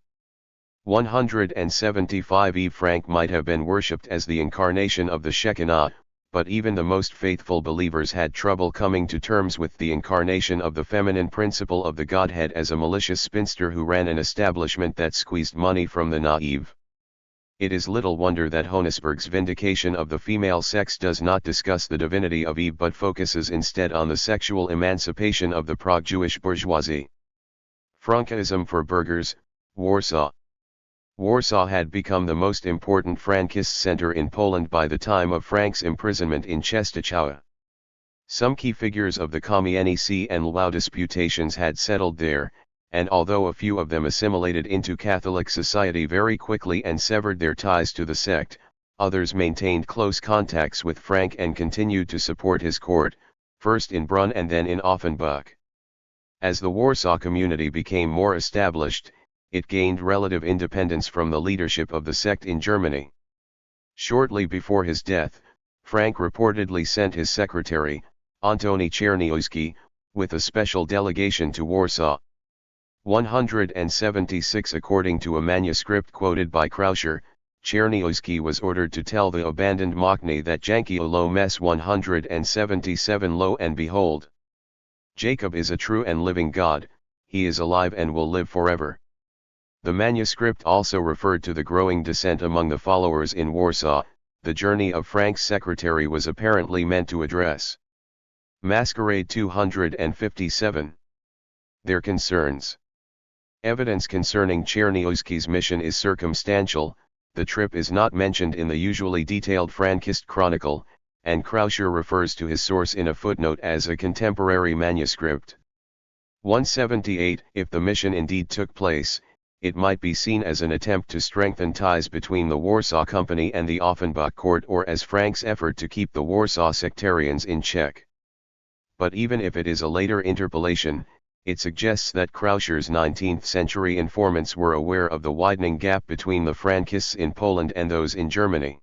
175 Yves Frank might have been worshipped as the incarnation of the Shekinah, but even the most faithful believers had trouble coming to terms with the incarnation of the feminine principle of the Godhead as a malicious spinster who ran an establishment that squeezed money from the naive. It is little wonder that Honesberg's vindication of the female sex does not discuss the divinity of Eve but focuses instead on the sexual emancipation of the Prague Jewish bourgeoisie. Frankism for burghers, Warsaw. Warsaw had become the most important Frankist center in Poland by the time of Frank's imprisonment in Czestochowa. Some key figures of the Kamienice and Lwów disputations had settled there, and although a few of them assimilated into Catholic society very quickly and severed their ties to the sect, others maintained close contacts with Frank and continued to support his court, first in Brunn and then in Offenbach. As the Warsaw community became more established, it gained relative independence from the leadership of the sect in Germany. Shortly before his death, Frank reportedly sent his secretary, Antoni Czerniawski, with a special delegation to Warsaw. 176 According to a manuscript quoted by Krauscher, Czerniowski was ordered to tell the abandoned Machny that Jankio lo mes 177 lo, and behold, Jacob is a true and living God, he is alive and will live forever. The manuscript also referred to the growing dissent among the followers in Warsaw. The journey of Frank's secretary was apparently meant to address. Masquerade 257. Their concerns. Evidence concerning Czerniowski's mission is circumstantial. The trip is not mentioned in the usually detailed Frankist chronicle, and Krauscher refers to his source in a footnote as a contemporary manuscript. 178. If the mission indeed took place, it might be seen as an attempt to strengthen ties between the Warsaw Company and the Offenbach court, or as Frank's effort to keep the Warsaw sectarians in check. But even if it is a later interpolation, it suggests that Krauscher's 19th-century informants were aware of the widening gap between the Frankists in Poland and those in Germany.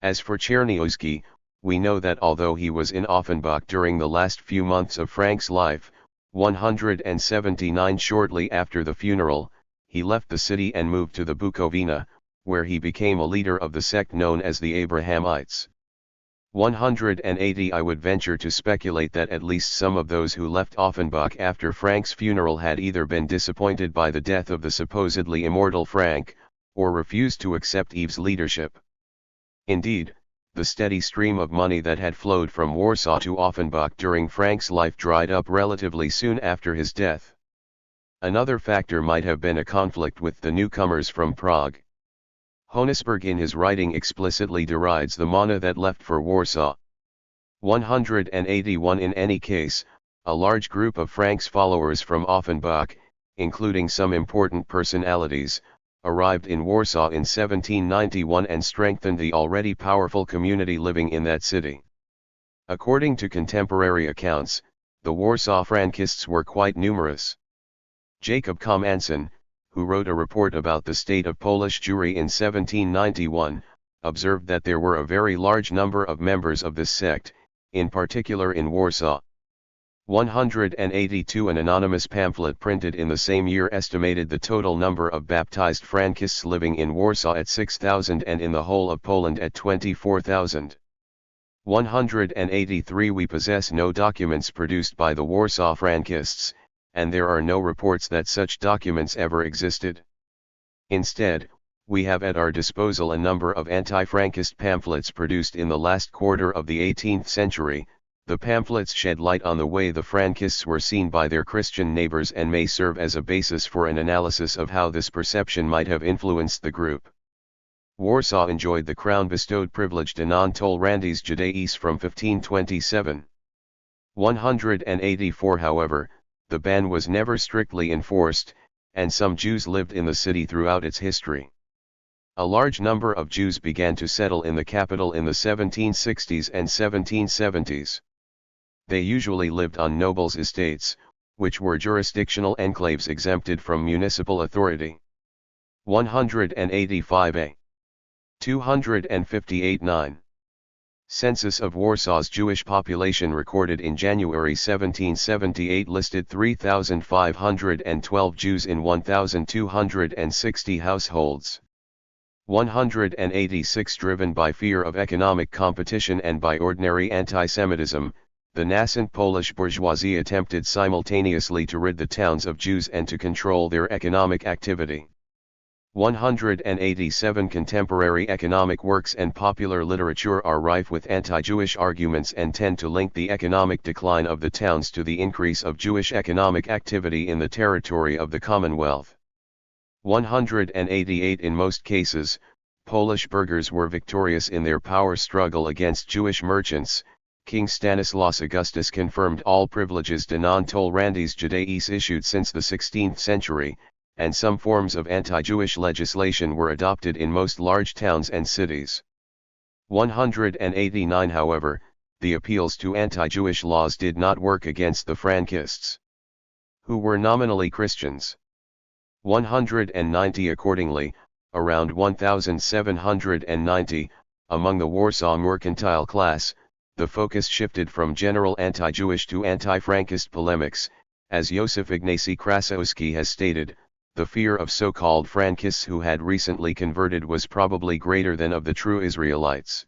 As for Czerniowski, we know that although he was in Offenbach during the last few months of Frank's life, 179 shortly after the funeral, he left the city and moved to the Bukovina, where he became a leader of the sect known as the Abrahamites. 180. I would venture to speculate that at least some of those who left Offenbach after Frank's funeral had either been disappointed by the death of the supposedly immortal Frank, or refused to accept Yves's leadership. Indeed, the steady stream of money that had flowed from Warsaw to Offenbach during Frank's life dried up relatively soon after his death. Another factor might have been a conflict with the newcomers from Prague. Honesberg in his writing explicitly derides the mana that left for Warsaw. 181. In any case, a large group of Frank's followers from Offenbach, including some important personalities, arrived in Warsaw in 1791 and strengthened the already powerful community living in that city. According to contemporary accounts, the Warsaw Frankists were quite numerous. Jacob Komanson, who wrote a report about the state of Polish Jewry in 1791, observed that there were a very large number of members of this sect, in particular in Warsaw. 182. An anonymous pamphlet printed in the same year estimated the total number of baptized Frankists living in Warsaw at 6,000 and in the whole of Poland at 24,000. 183. We possess no documents produced by the Warsaw Frankists, and there are no reports that such documents ever existed. Instead, we have at our disposal a number of anti-Frankist pamphlets produced in the last quarter of the 18th century. The pamphlets shed light on the way the Frankists were seen by their Christian neighbors and may serve as a basis for an analysis of how this perception might have influenced the group. Warsaw enjoyed the crown-bestowed privilege de non-tolerantes judaïs from 1527. 184. However, the ban was never strictly enforced, and some Jews lived in the city throughout its history. A large number of Jews began to settle in the capital in the 1760s and 1770s. They usually lived on nobles' estates, which were jurisdictional enclaves exempted from municipal authority. 185a. 258-9. Census of Warsaw's Jewish population recorded in January 1778 listed 3,512 Jews in 1,260 households. 186. Driven by fear of economic competition and by ordinary anti-Semitism, the nascent Polish bourgeoisie attempted simultaneously to rid the towns of Jews and to control their economic activity. 187. Contemporary economic works and popular literature are rife with anti-Jewish arguments and tend to link the economic decline of the towns to the increase of Jewish economic activity in the territory of the Commonwealth. 188. In most cases, Polish burghers were victorious in their power struggle against Jewish merchants. King Stanislaus Augustus confirmed all privileges de non-tolerantes judaïs issued since the 16th century, and some forms of anti-Jewish legislation were adopted in most large towns and cities. 189. However, the appeals to anti-Jewish laws did not work against the Frankists, who were nominally Christians. 190. Accordingly, around 1790, among the Warsaw mercantile class, the focus shifted from general anti-Jewish to anti-Frankist polemics. As Józef Ignacy Krasowski has stated, the fear of so-called Frankists who had recently converted was probably greater than of the true Israelites.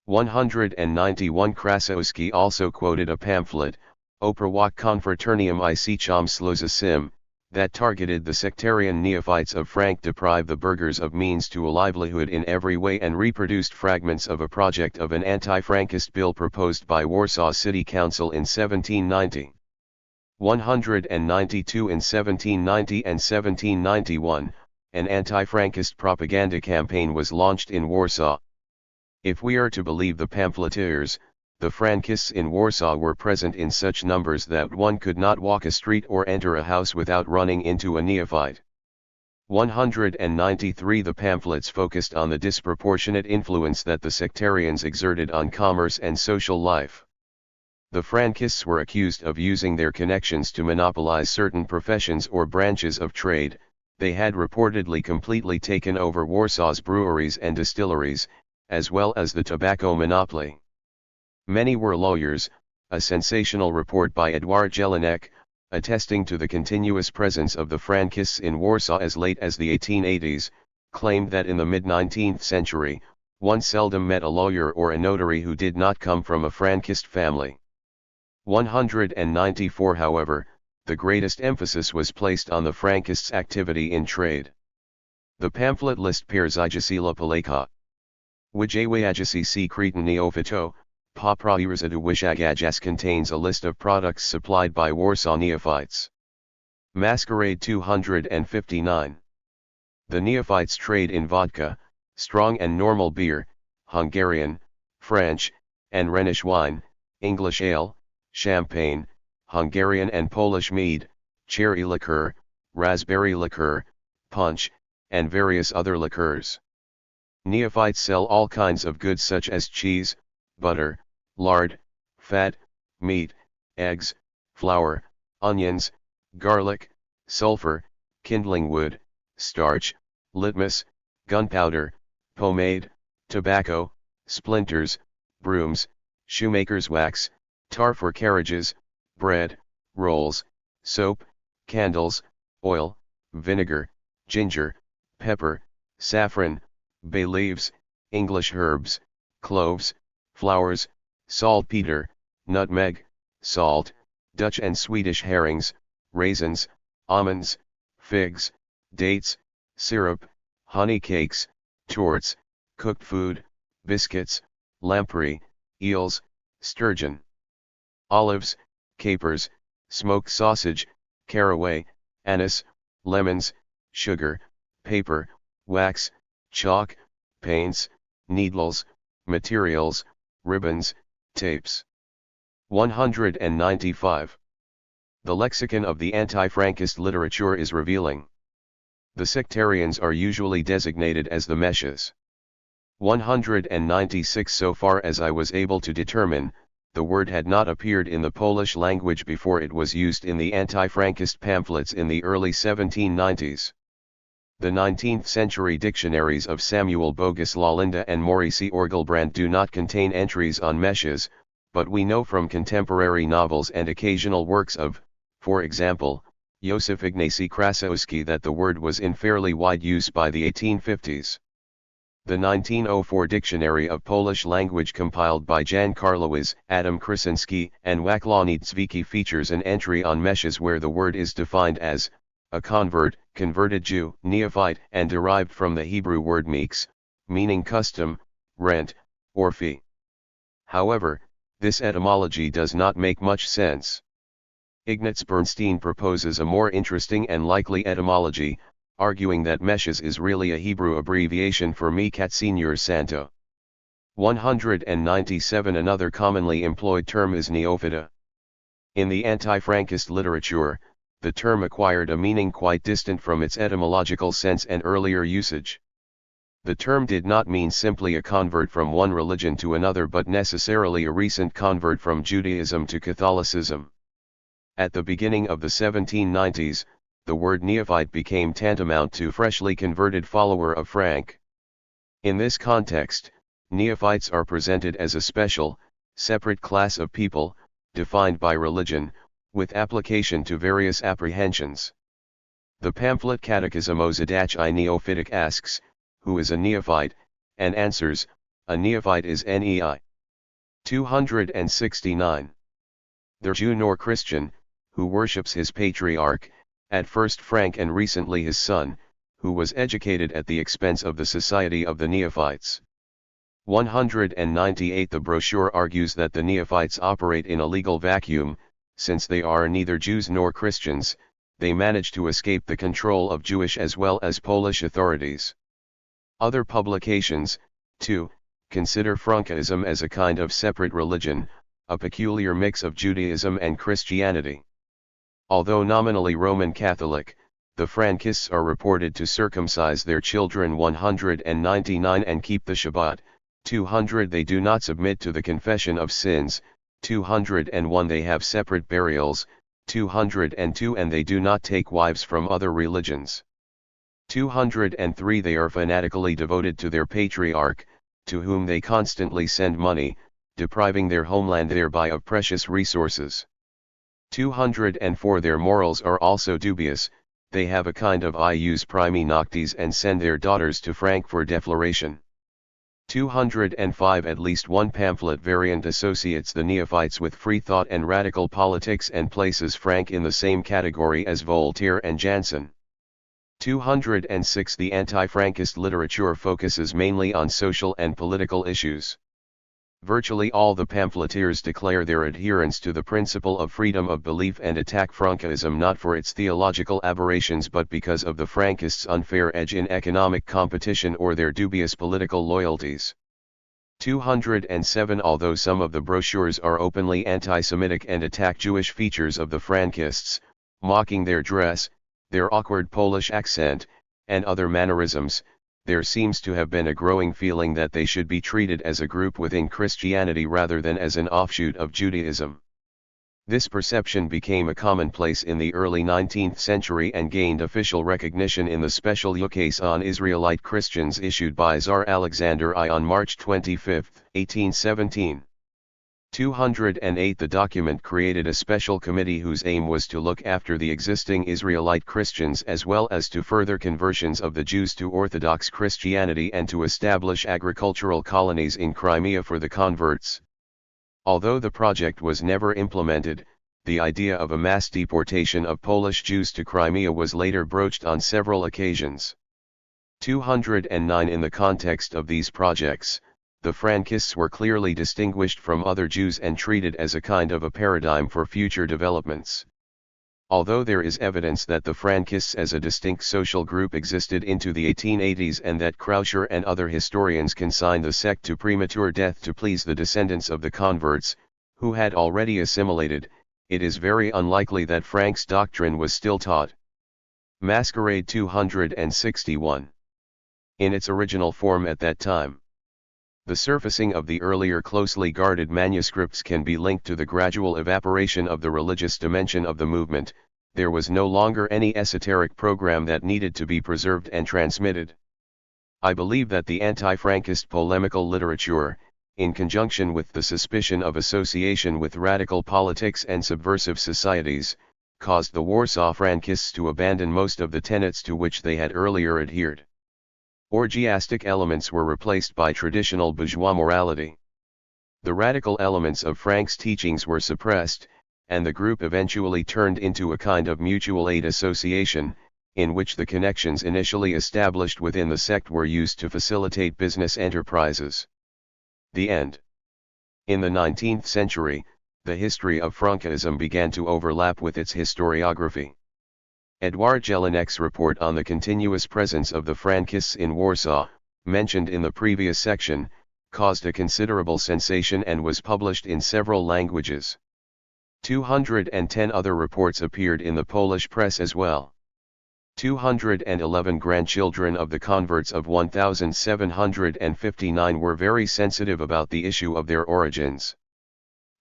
191 Krasowski also quoted a pamphlet, Oprawak Confraternium Icecham Slozasim, that targeted the sectarian neophytes of Frank, deprived the burghers of means to a livelihood in every way, and reproduced fragments of a project of an anti-Frankist bill proposed by Warsaw City Council in 1790. 192 In 1790 and 1791, an anti-Frankist propaganda campaign was launched in Warsaw. If we are to believe the pamphleteers, the Frankists in Warsaw were present in such numbers that one could not walk a street or enter a house without running into a neophyte. 193 The pamphlets focused on the disproportionate influence that the sectarians exerted on commerce and social life. The Frankists were accused of using their connections to monopolize certain professions or branches of trade. They had reportedly completely taken over Warsaw's breweries and distilleries, as well as the tobacco monopoly. Many were lawyers. A sensational report by Edward Jelinek, attesting to the continuous presence of the Frankists in Warsaw as late as the 1880s, claimed that in the mid-19th century, one seldom met a lawyer or a notary who did not come from a Frankist family. 194 However, the greatest emphasis was placed on the Frankists' activity in trade. The pamphlet list Pierzijasila Paleka. Wijayajasi C. Cretan Neophyto, Paprairasadu Wishagajas contains a list of products supplied by Warsaw neophytes. Masquerade 259. The neophytes trade in vodka, strong and normal beer, Hungarian, French, and Rhenish wine, English ale, champagne, Hungarian and Polish mead, cherry liqueur, raspberry liqueur, punch, and various other liqueurs. Neophytes sell all kinds of goods such as cheese, butter, lard, fat, meat, eggs, flour, onions, garlic, sulfur, kindling wood, starch, litmus, gunpowder, pomade, tobacco, splinters, brooms, shoemaker's wax, tar for carriages, bread, rolls, soap, candles, oil, vinegar, ginger, pepper, saffron, bay leaves, English herbs, cloves, flowers, saltpeter, nutmeg, salt, Dutch and Swedish herrings, raisins, almonds, figs, dates, syrup, honey cakes, torts, cooked food, biscuits, lamprey, eels, sturgeon, olives, capers, smoked sausage, caraway, anise, lemons, sugar, paper, wax, chalk, paints, needles, materials, ribbons, tapes. 195. The lexicon of the anti-Frankist literature is revealing. The sectarians are usually designated as the Meshes. 196 So far as I was able to determine, the word had not appeared in the Polish language before it was used in the anti-Frankist pamphlets in the early 1790s. The 19th-century dictionaries of Samuel Bogus Lalinda and Maurice Orgelbrand do not contain entries on meshes, but we know from contemporary novels and occasional works of, for example, Józef Ignacy Krasowski that the word was in fairly wide use by the 1850s. The 1904 Dictionary of Polish Language compiled by Jan Karlowicz, Adam Krasinski, and Wacław Niedzwiecki features an entry on meshes where the word is defined as a convert, converted Jew, neophyte, and derived from the Hebrew word meks, meaning custom, rent, or fee. However, this etymology does not make much sense. Ignaz Bernstein proposes a more interesting and likely etymology, arguing that meshes is really a Hebrew abbreviation for Mikat Senior Santo. 197 Another commonly employed term is neophyta. In the anti-Frankist literature, the term acquired a meaning quite distant from its etymological sense and earlier usage. The term did not mean simply a convert from one religion to another but necessarily a recent convert from Judaism to Catholicism. At the beginning of the 1790s, the word neophyte became tantamount to freshly converted follower of Frank. In this context, neophytes are presented as a special, separate class of people, defined by religion, with application to various apprehensions. The pamphlet Catechism o Zadach I Neophytic asks, who is a neophyte, and answers, a neophyte is nei. 269. The Jew nor Christian, who worships his patriarch, at first Frank and recently his son, who was educated at the expense of the Society of the Neophytes. 198. The brochure argues that the neophytes operate in a legal vacuum, since they are neither Jews nor Christians, they manage to escape the control of Jewish as well as Polish authorities. Other publications, too, consider Frankism as a kind of separate religion, a peculiar mix of Judaism and Christianity. Although nominally Roman Catholic, the Frankists are reported to circumcise their children 199 and keep the Shabbat. 200. They do not submit to the confession of sins. 201. They have separate burials. 202. And they do not take wives from other religions. 203. They are fanatically devoted to their patriarch, to whom they constantly send money, depriving their homeland thereby of precious resources. 204. Their morals are also dubious, they have a kind of ius primi noctis and send their daughters to Frank for defloration. 205. At least one pamphlet variant associates the neophytes with free thought and radical politics and places Frank in the same category as Voltaire and Jansen. 206. The anti-Frankist literature focuses mainly on social and political issues. Virtually all the pamphleteers declare their adherence to the principle of freedom of belief and attack Frankism not for its theological aberrations but because of the Frankists' unfair edge in economic competition or their dubious political loyalties. 207. Although some of the brochures are openly anti-Semitic and attack Jewish features of the Frankists, mocking their dress, their awkward Polish accent, and other mannerisms, there seems to have been a growing feeling that they should be treated as a group within Christianity rather than as an offshoot of Judaism. This perception became a commonplace in the early 19th century and gained official recognition in the special ukase on Israelite Christians issued by Tsar Alexander I on March 25, 1817. 208. The document created a special committee whose aim was to look after the existing Israelite Christians as well as to further conversions of the Jews to Orthodox Christianity and to establish agricultural colonies in Crimea for the converts. Although the project was never implemented, the idea of a mass deportation of Polish Jews to Crimea was later broached on several occasions. 209. In the context of these projects, the Frankists were clearly distinguished from other Jews and treated as a kind of a paradigm for future developments. Although there is evidence that the Frankists as a distinct social group existed into the 1880s and that Krauscher and other historians consigned the sect to premature death to please the descendants of the converts, who had already assimilated, it is very unlikely that Frank's doctrine was still taught. Masquerade 261. In its original form at that time. The surfacing of the earlier closely guarded manuscripts can be linked to the gradual evaporation of the religious dimension of the movement. There was no longer any esoteric program that needed to be preserved and transmitted. I believe that the anti-Frankist polemical literature, in conjunction with the suspicion of association with radical politics and subversive societies, caused the Warsaw Frankists to abandon most of the tenets to which they had earlier adhered. Orgiastic elements were replaced by traditional bourgeois morality. The radical elements of Frank's teachings were suppressed, and the group eventually turned into a kind of mutual aid association, in which the connections initially established within the sect were used to facilitate business enterprises. The end. In the 19th century, the history of Frankism began to overlap with its historiography. Edouard Jelinek's report on the continuous presence of the Frankists in Warsaw, mentioned in the previous section, caused a considerable sensation and was published in several languages. 210 other reports appeared in the Polish press as well. 211 grandchildren of the converts of 1759 were very sensitive about the issue of their origins.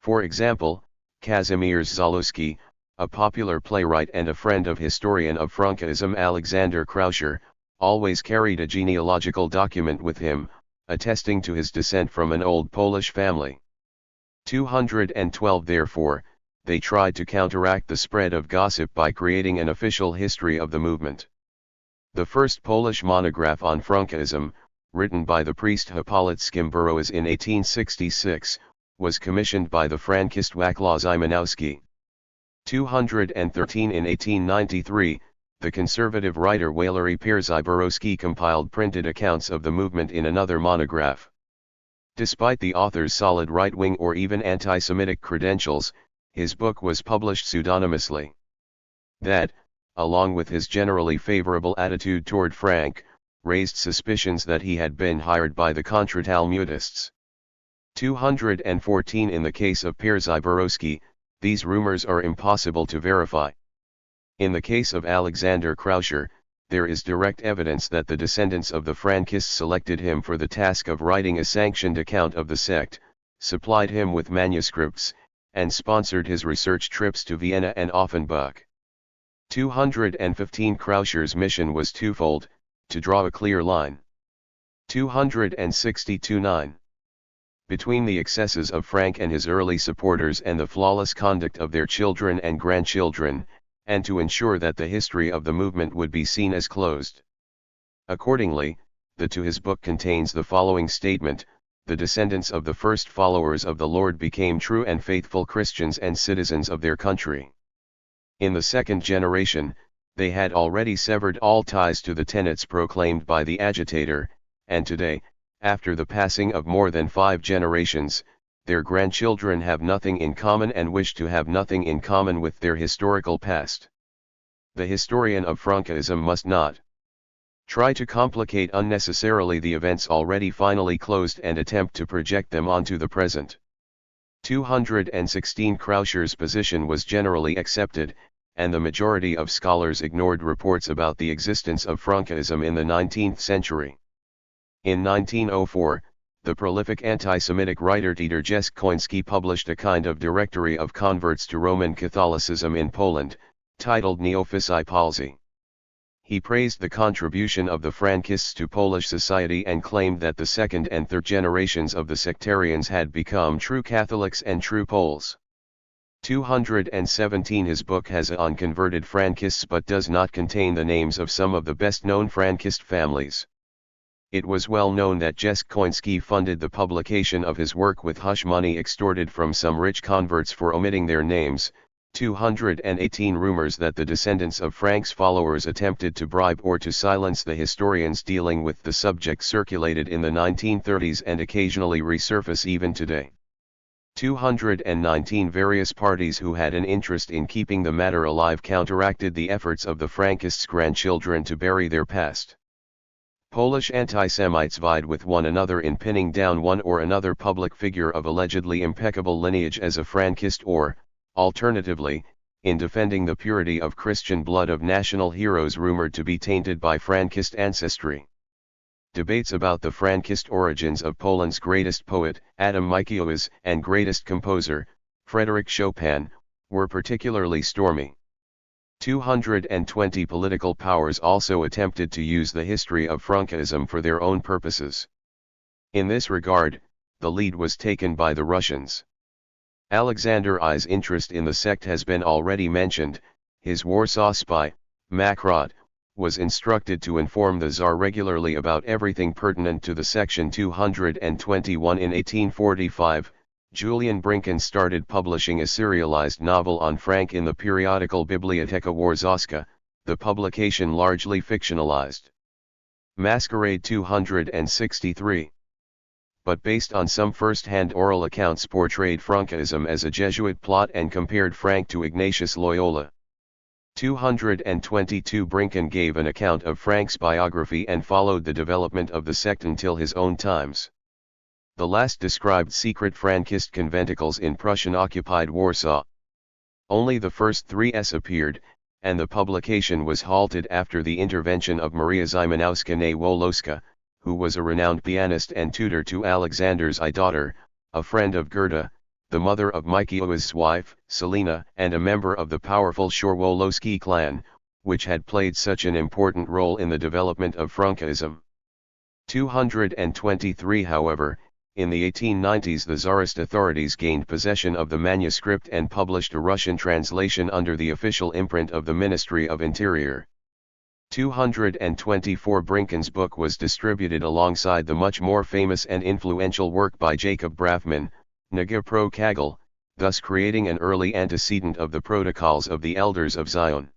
For example, Kazimierz Zaluski, a popular playwright and a friend of historian of Frankism Alexander Krauscher, always carried a genealogical document with him, attesting to his descent from an old Polish family. 212 Therefore, they tried to counteract the spread of gossip by creating an official history of the movement. The first Polish monograph on Frankism, written by the priest Hippolyt Skimburowicz in 1866, was commissioned by the Frankist Wacław Szymanowski. 213 in 1893, the conservative writer Walery Pierzyborowski compiled printed accounts of the movement in another monograph. Despite the author's solid right-wing or even anti-Semitic credentials, his book was published pseudonymously. That, along with his generally favorable attitude toward Frank, raised suspicions that he had been hired by the Contra-Talmudists. 214 in the case of Pierzyborowski, these rumors are impossible to verify. In the case of Alexander Krauscher, there is direct evidence that the descendants of the Frankists selected him for the task of writing a sanctioned account of the sect, supplied him with manuscripts, and sponsored his research trips to Vienna and Offenbach. 215 Krauscher's mission was twofold: to draw a clear line. 262-9. Between the excesses of Frank and his early supporters and the flawless conduct of their children and grandchildren, and to ensure that the history of the movement would be seen as closed. Accordingly, the to his book contains the following statement: the descendants of the first followers of the Lord became true and faithful Christians and citizens of their country. In the second generation, they had already severed all ties to the tenets proclaimed by the agitator, and today, after the passing of more than 5 generations, their grandchildren have nothing in common and wish to have nothing in common with their historical past. The historian of Frankism must not try to complicate unnecessarily the events already finally closed and attempt to project them onto the present. 216 Krauscher's position was generally accepted, and the majority of scholars ignored reports about the existence of Frankism in the 19th century. In 1904, the prolific anti-Semitic writer Tadeusz Koński published a kind of directory of converts to Roman Catholicism in Poland, titled Neophysii Polsci. He praised the contribution of the Frankists to Polish society and claimed that the second and third generations of the sectarians had become true Catholics and true Poles. 217 His book has on converted Frankists but does not contain the names of some of the best-known Frankist families. It was well known that Koński funded the publication of his work with hush money extorted from some rich converts for omitting their names. 218 Rumors that the descendants of Frank's followers attempted to bribe or to silence the historians dealing with the subject circulated in the 1930s and occasionally resurface even today. 219 Various parties who had an interest in keeping the matter alive counteracted the efforts of the Frankists' grandchildren to bury their past. Polish anti-Semites vied with one another in pinning down one or another public figure of allegedly impeccable lineage as a Frankist or, alternatively, in defending the purity of Christian blood of national heroes rumored to be tainted by Frankist ancestry. Debates about the Frankist origins of Poland's greatest poet, Adam Mickiewicz, and greatest composer, Frédéric Chopin, were particularly stormy. 220 Political powers also attempted to use the history of Frankism for their own purposes. In this regard, the lead was taken by the Russians. Alexander I's interest in the sect has been already mentioned. His Warsaw spy, Makrot, was instructed to inform the Tsar regularly about everything pertinent to the section 221 in 1845. Julian Brinkin started publishing a serialized novel on Frank in the periodical Biblioteka Warsawska, the publication largely fictionalized. Masquerade 263. But based on some first-hand oral accounts portrayed Frankism as a Jesuit plot and compared Frank to Ignatius Loyola. 222 Brinkin gave an account of Frank's biography and followed the development of the sect until his own times. The last described secret Frankist conventicles in Prussian-occupied Warsaw. Only the first 3s appeared, and the publication was halted after the intervention of Maria Szymanowska née Wolowska, who was a renowned pianist and tutor to Alexander's daughter, a friend of Gerda, the mother of Mickiewicz's wife, Selina, and a member of the powerful Shorwolowski clan, which had played such an important role in the development of Frankism. 223 However, In the 1890s the Tsarist authorities gained possession of the manuscript and published a Russian translation under the official imprint of the Ministry of Interior. 224 Brinken's book was distributed alongside the much more famous and influential work by Jacob Brafman, Naga Pro Kagel, thus creating an early antecedent of the Protocols of the Elders of Zion.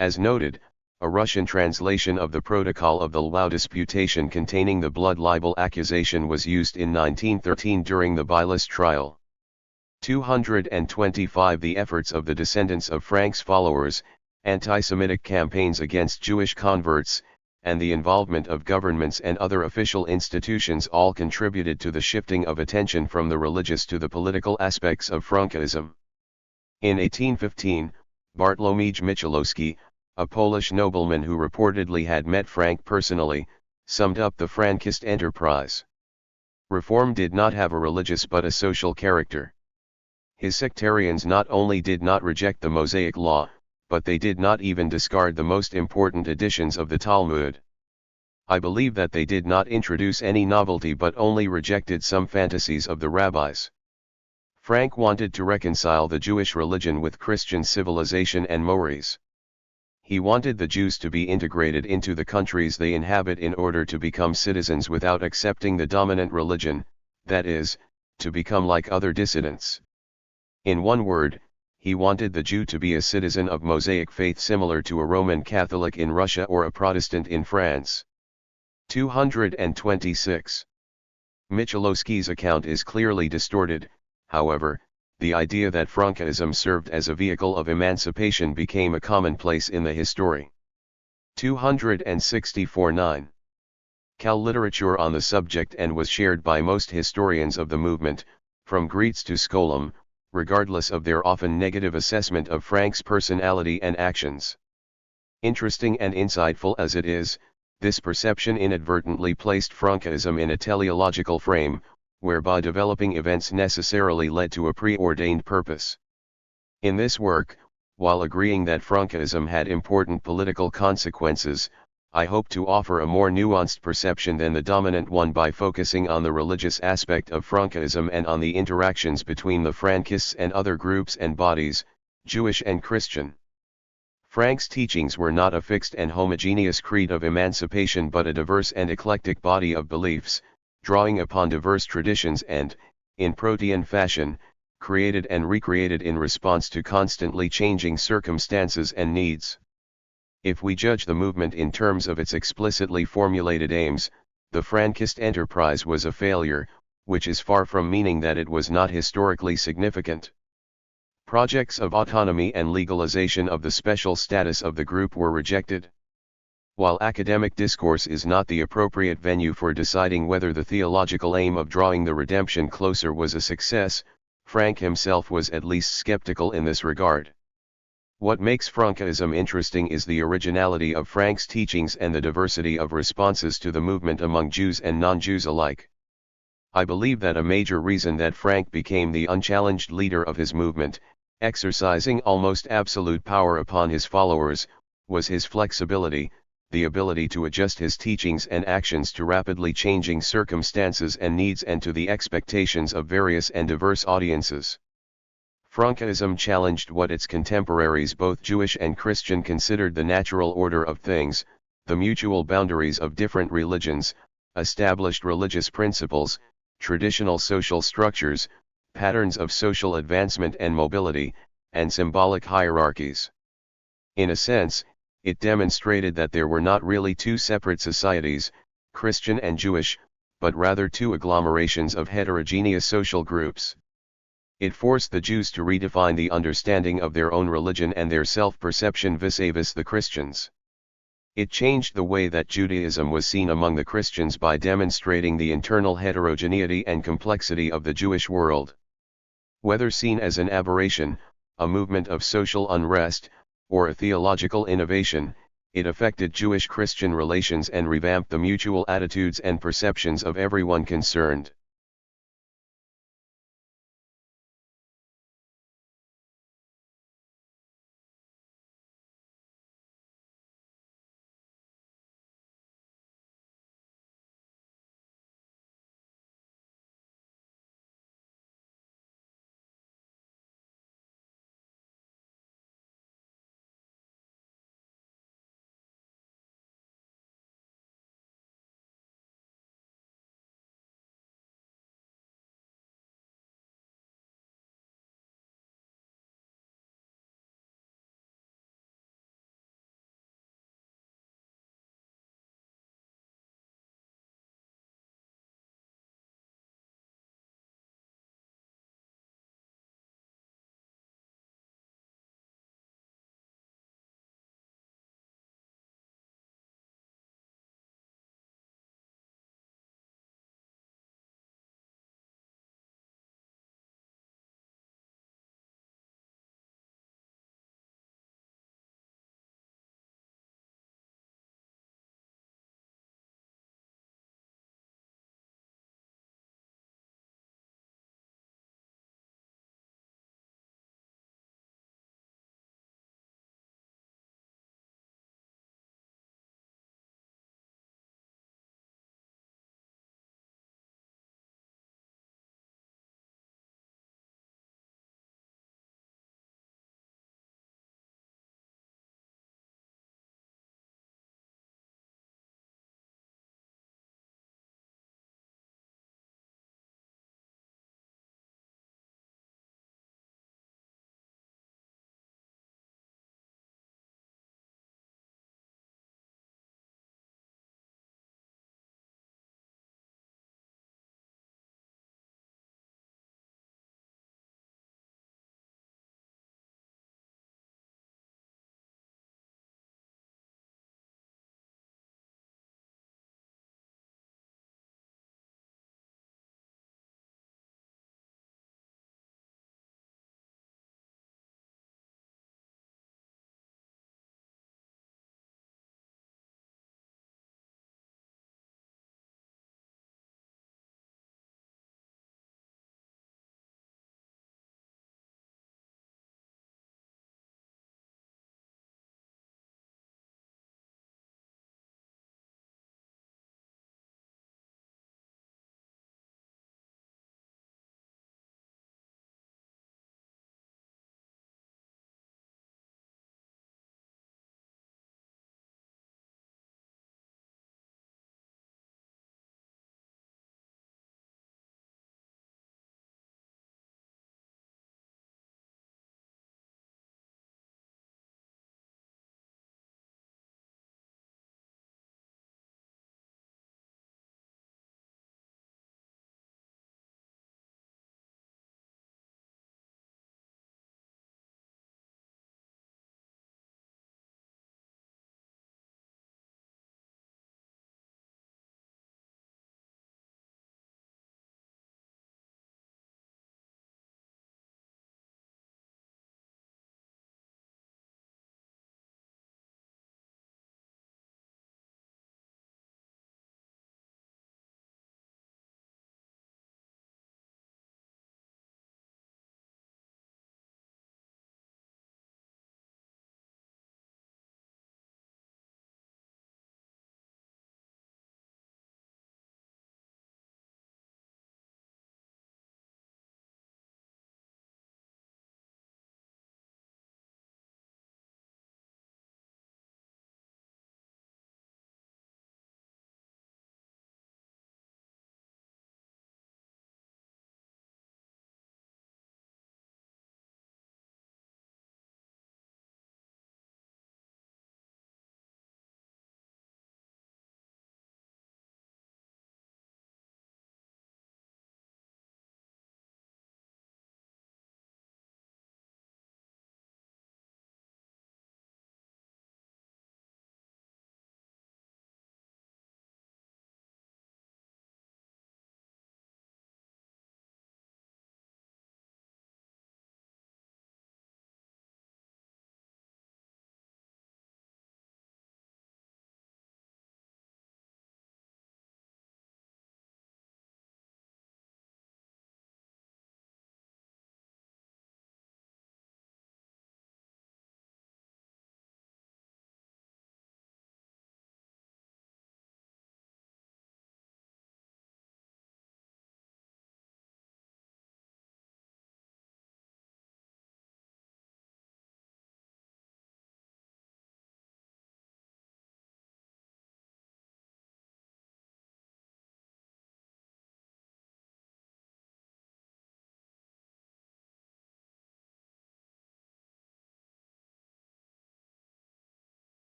As noted, a Russian translation of the Protocol of the Lwów disputation containing the blood libel accusation was used in 1913 during the Bilis trial. 225 The efforts of the descendants of Frank's followers, anti-Semitic campaigns against Jewish converts, and the involvement of governments and other official institutions all contributed to the shifting of attention from the religious to the political aspects of Frankism. In 1815, Bartłomiej Michalowski, a Polish nobleman who reportedly had met Frank personally, summed up the Frankist enterprise. Reform did not have a religious but a social character. His sectarians not only did not reject the Mosaic Law, but they did not even discard the most important editions of the Talmud. I believe that they did not introduce any novelty but only rejected some fantasies of the rabbis. Frank wanted to reconcile the Jewish religion with Christian civilization and mores. He wanted the Jews to be integrated into the countries they inhabit in order to become citizens without accepting the dominant religion, that is, to become like other dissidents. In one word, he wanted the Jew to be a citizen of Mosaic faith similar to a Roman Catholic in Russia or a Protestant in France. 226. Michalowski's account is clearly distorted, however. The idea that Frankism served as a vehicle of emancipation became a commonplace in the history. 264-9. Cal literature on the subject and was shared by most historians of the movement, from Greets to Skolem, regardless of their often negative assessment of Frank's personality and actions. Interesting and insightful as it is, this perception inadvertently placed Frankism in a teleological frame, whereby developing events necessarily led to a preordained purpose. In this work, while agreeing that Frankism had important political consequences, I hope to offer a more nuanced perception than the dominant one by focusing on the religious aspect of Frankism and on the interactions between the Frankists and other groups and bodies, Jewish and Christian. Frank's teachings were not a fixed and homogeneous creed of emancipation but a diverse and eclectic body of beliefs, drawing upon diverse traditions and, in protean fashion, created and recreated in response to constantly changing circumstances and needs. If we judge the movement in terms of its explicitly formulated aims, the Frankist enterprise was a failure, which is far from meaning that it was not historically significant. Projects of autonomy and legalization of the special status of the group were rejected. While academic discourse is not the appropriate venue for deciding whether the theological aim of drawing the redemption closer was a success, Frank himself was at least skeptical in this regard. What makes Frankism interesting is the originality of Frank's teachings and the diversity of responses to the movement among Jews and non-Jews alike. I believe that a major reason that Frank became the unchallenged leader of his movement, exercising almost absolute power upon his followers, was his flexibility, the ability to adjust his teachings and actions to rapidly changing circumstances and needs and to the expectations of various and diverse audiences. Frankism challenged what its contemporaries both Jewish and Christian considered the natural order of things, the mutual boundaries of different religions, established religious principles, traditional social structures, patterns of social advancement and mobility, and symbolic hierarchies. In a sense, it demonstrated that there were not really two separate societies, Christian and Jewish, but rather two agglomerations of heterogeneous social groups. It forced the Jews to redefine the understanding of their own religion and their self-perception vis-a-vis the Christians. It changed the way that Judaism was seen among the Christians by demonstrating the internal heterogeneity and complexity of the Jewish world. Whether seen as an aberration, a movement of social unrest, or a theological innovation, it affected Jewish-Christian relations and revamped the mutual attitudes and perceptions of everyone concerned.